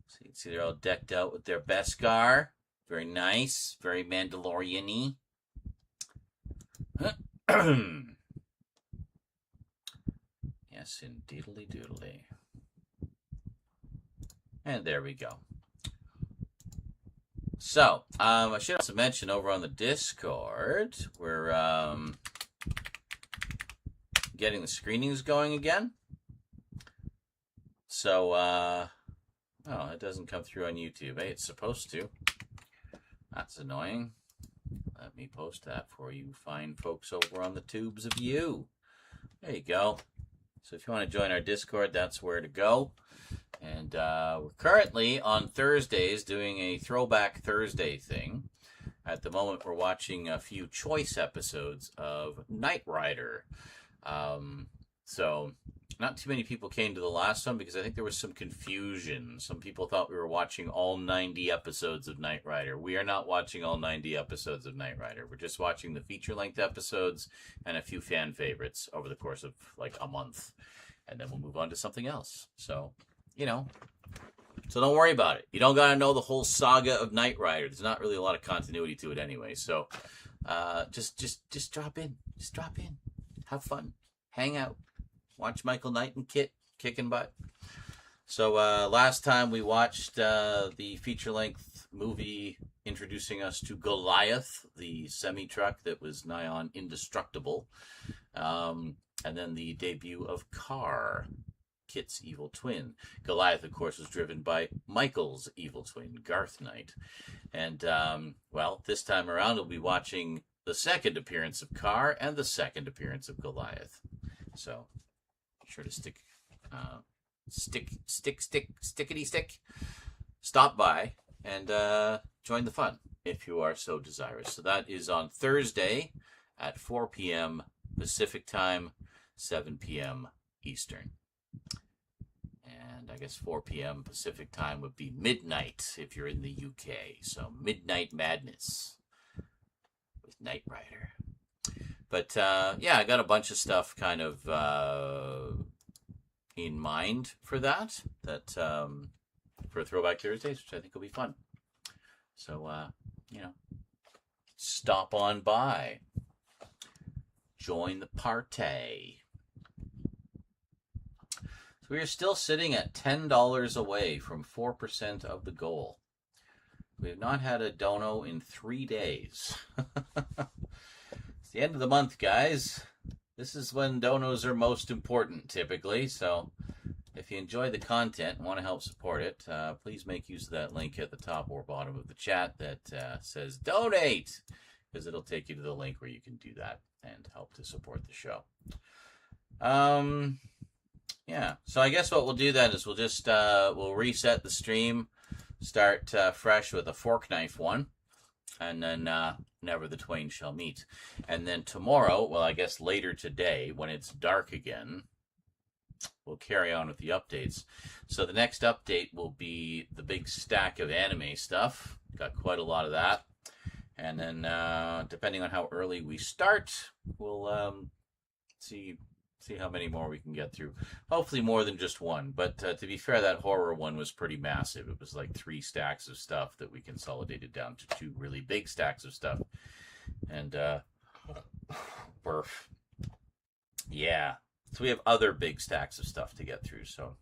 So you can see they're all decked out with their Beskar. Very nice. Very Mandalorian-y. Yes, indeedly doodly. And there we go. So, I should also mention over on the Discord, we're getting the screenings going again. So, oh, it doesn't come through on YouTube. Hey, it's supposed to. That's annoying. Let me post that for you fine folks over on the tubes of you. There you go. So if you want to join our Discord, that's where to go. And we're currently on Thursdays doing a Throwback Thursday thing. At the moment, we're watching a few choice episodes of Knight Rider. So not too many people came to the last one because I think there was some confusion. Some people thought we were watching all 90 episodes of Knight Rider. We are not watching all 90 episodes of Knight Rider. We're just watching the feature-length episodes and a few fan favorites over the course of like a month. And then we'll move on to something else. So, you know, so don't worry about it. You don't got to know the whole saga of Knight Rider. There's not really a lot of continuity to it anyway. So just drop in. Just drop in. Have fun. Hang out. Watch Michael Knight and Kit kicking butt. So last time we watched the feature-length movie introducing us to Goliath, the semi-truck that was nigh on indestructible. And then the debut of Car, Kit's evil twin. Goliath, of course, was driven by Michael's evil twin, Garth Knight. And, well, this time around we'll be watching the second appearance of Car and the second appearance of Goliath. So, sure to stick. Stop by and join the fun if you are so desirous. So that is on Thursday at 4 p.m. Pacific time, 7 p.m. Eastern. And I guess 4 p.m. Pacific time would be midnight if you're in the UK. So Midnight Madness with Knight Rider. But yeah, I got a bunch of stuff kind of in mind for that for Throwback Thursdays, which I think will be fun. So, you know, stop on by. Join the party. So we are still sitting at $10 away from 4% of the goal. We have not had a dono in 3 days. It's the end of the month, guys. This is when donos are most important, typically. So if you enjoy the content and want to help support it, please make use of that link at the top or bottom of the chat that says donate, because it'll take you to the link where you can do that and help to support the show. Yeah, so I guess what we'll do then is we'll just we'll reset the stream, start fresh with a fork knife one, and then Never the Twain Shall Meet. And then tomorrow, well, I guess later today, when it's dark again, we'll carry on with the updates. So the next update will be the big stack of anime stuff. Got quite a lot of that. And then, depending on how early we start, we'll see how many more we can get through. Hopefully more than just one. But to be fair, that horror one was pretty massive. It was like 3 stacks of stuff that we consolidated down to 2 really big stacks of stuff. And, burf. Yeah. So we have other big stacks of stuff to get through. So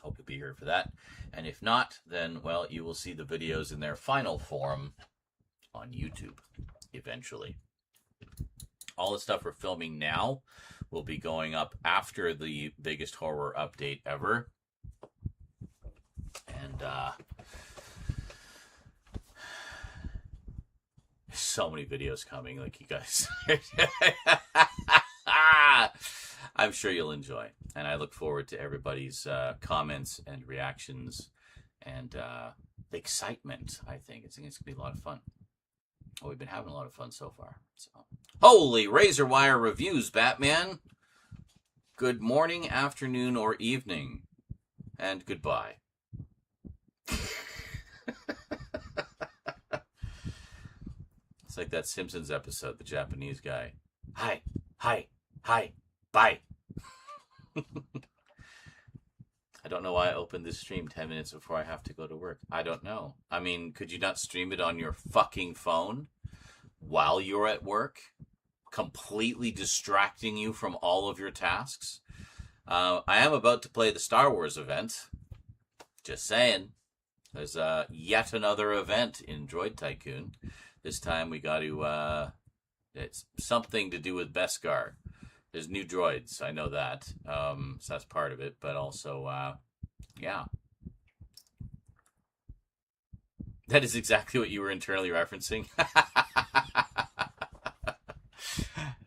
hope you'll be here for that. And if not, then, well, you will see the videos in their final form on YouTube eventually. All the stuff we're filming now will be going up after the biggest horror update ever. And so many videos coming, like you guys. I'm sure you'll enjoy. And I look forward to everybody's comments and reactions and excitement, I think. It's going to be a lot of fun. Well, we've been having a lot of fun so far. So, holy razor wire reviews, Batman. Good morning, afternoon, or evening. And goodbye. It's like that Simpsons episode, the Japanese guy. Hi, bye. I don't know why I opened this stream 10 minutes before I have to go to work. I don't know. I mean, could you not stream it on your fucking phone while you're at work? Completely distracting you from all of your tasks? I am about to play the Star Wars event. Just saying. There's yet another event in Droid Tycoon. This time we got to... it's something to do with Beskar. There's new droids, I know that. So that's part of it, but also, yeah. That is exactly what you were internally referencing.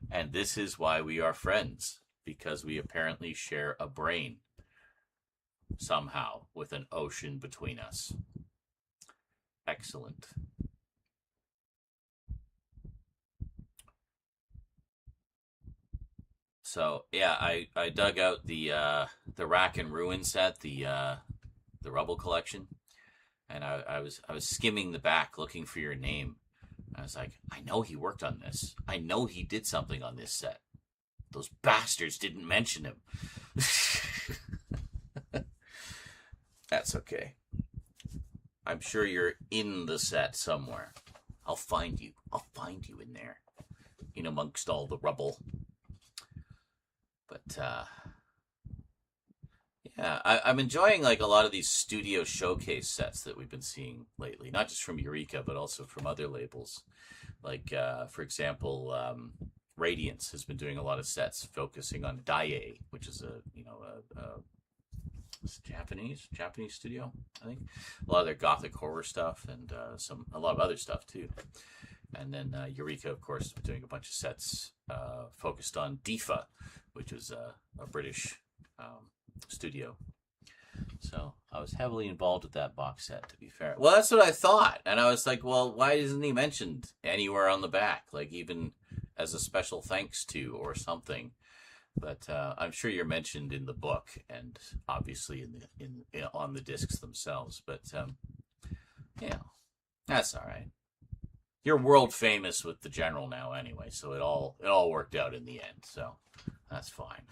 And this is why we are friends, because we apparently share a brain somehow with an ocean between us. Excellent. So yeah, I dug out the Rack and Ruin set, the Rubble collection, and I was skimming the back looking for your name. I was like, I know he worked on this. I know he did something on this set. Those bastards didn't mention him. That's okay. I'm sure you're in the set somewhere. I'll find you. I'll find you in there, in amongst all the rubble. But, yeah, I'm enjoying, like, a lot of these studio showcase sets that we've been seeing lately. Not just from Eureka, but also from other labels. Like, for example, Radiance has been doing a lot of sets focusing on Daiei, which is a Japanese studio, I think. A lot of their gothic horror stuff and a lot of other stuff, too. And then Eureka, of course, doing a bunch of sets focused on Difa, which was a British studio. So I was heavily involved with that box set, to be fair. Well, that's what I thought. And I was like, well, why isn't he mentioned anywhere on the back? Like even as a special thanks to or something. But I'm sure you're mentioned in the book and obviously in on the discs themselves. But yeah, that's all right. You're world famous with the General now, anyway, so it all worked out in the end. So that's fine.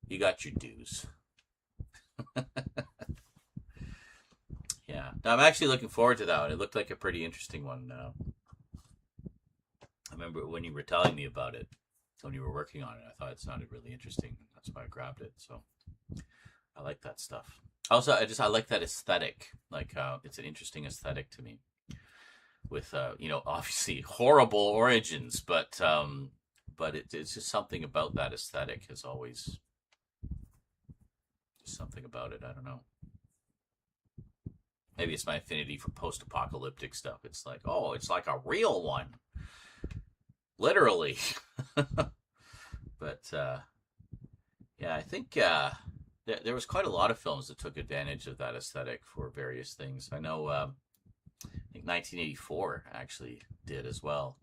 You got your dues. Yeah, now, I'm actually looking forward to that one. It looked like a pretty interesting one. I remember when you were telling me about it, when you were working on it, I thought it sounded really interesting. That's why I grabbed it. So I like that stuff. Also, I like that aesthetic. Like, it's an interesting aesthetic to me. With obviously horrible origins, but it's just something about that aesthetic has always just something about it. I don't know. Maybe it's my affinity for post-apocalyptic stuff. It's like, oh, it's like a real one, literally. But yeah, I think there was quite a lot of films that took advantage of that aesthetic for various things. I know. I think 1984 actually did as well.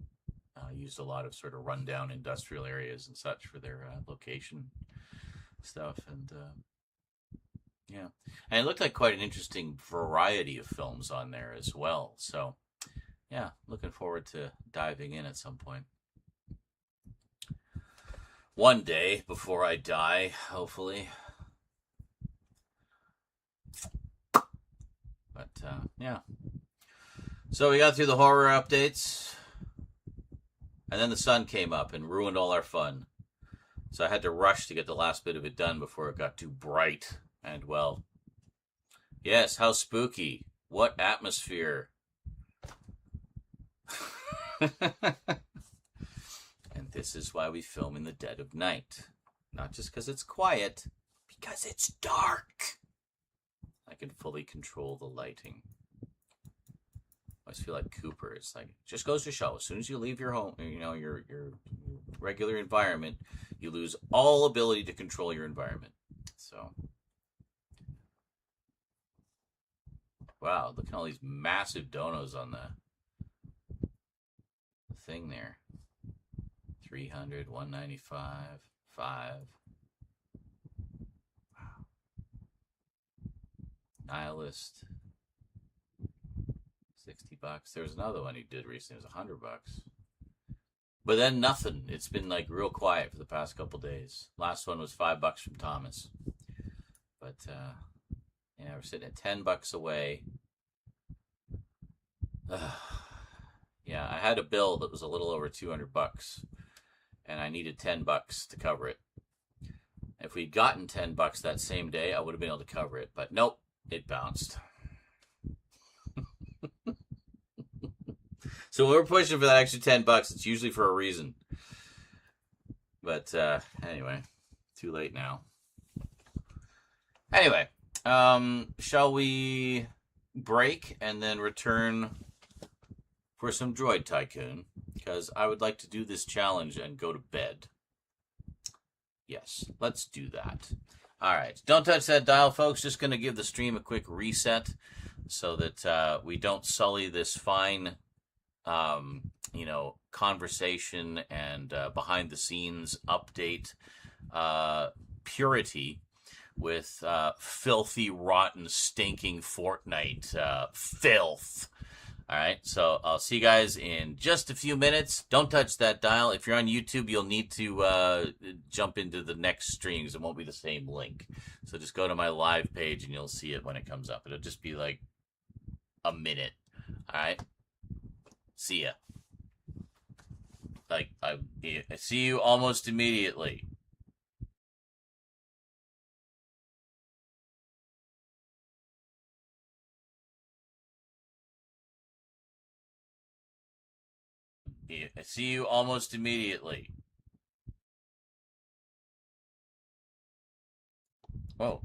Used a lot of sort of rundown industrial areas and such for their location stuff, and yeah, and it looked like quite an interesting variety of films on there as well. So yeah, looking forward to diving in at some point. One day before I die, hopefully. But yeah. So we got through the horror updates, and then the sun came up and ruined all our fun. So I had to rush to get the last bit of it done before it got too bright. And, well, yes, how spooky. What atmosphere. And this is why we film in the dead of night. Not just because it's quiet, because it's dark. I can fully control the lighting. I always feel like Cooper. It's like, just goes to show, as soon as you leave your home, your regular environment, you lose all ability to control your environment. So, wow, look at all these massive donos on the thing there. 300, 195, 5. Wow. Nihilist. $60. There was another one he did recently. It was $100. But then nothing. It's been like real quiet for the past couple days. Last one was $5 from Thomas. But yeah, we're sitting at $10 away. Yeah, I had a bill that was a little over $200, and I needed $10 to cover it. If we'd gotten $10 that same day, I would have been able to cover it. But nope, it bounced. So when we're pushing for that extra $10, it's usually for a reason. But anyway, too late now. Anyway, shall we break and then return for some Droid Tycoon? Because I would like to do this challenge and go to bed. Yes, let's do that. All right, don't touch that dial, folks. Just going to give the stream a quick reset so that we don't sully this fine conversation and behind-the-scenes update purity with filthy, rotten, stinking Fortnite filth. All right, so I'll see you guys in just a few minutes. Don't touch that dial. If you're on YouTube, you'll need to jump into the next stream because it won't be the same link. So just go to my live page and you'll see it when it comes up. It'll just be like a minute. All right, see ya. I see you almost immediately. I see you almost immediately. Whoa.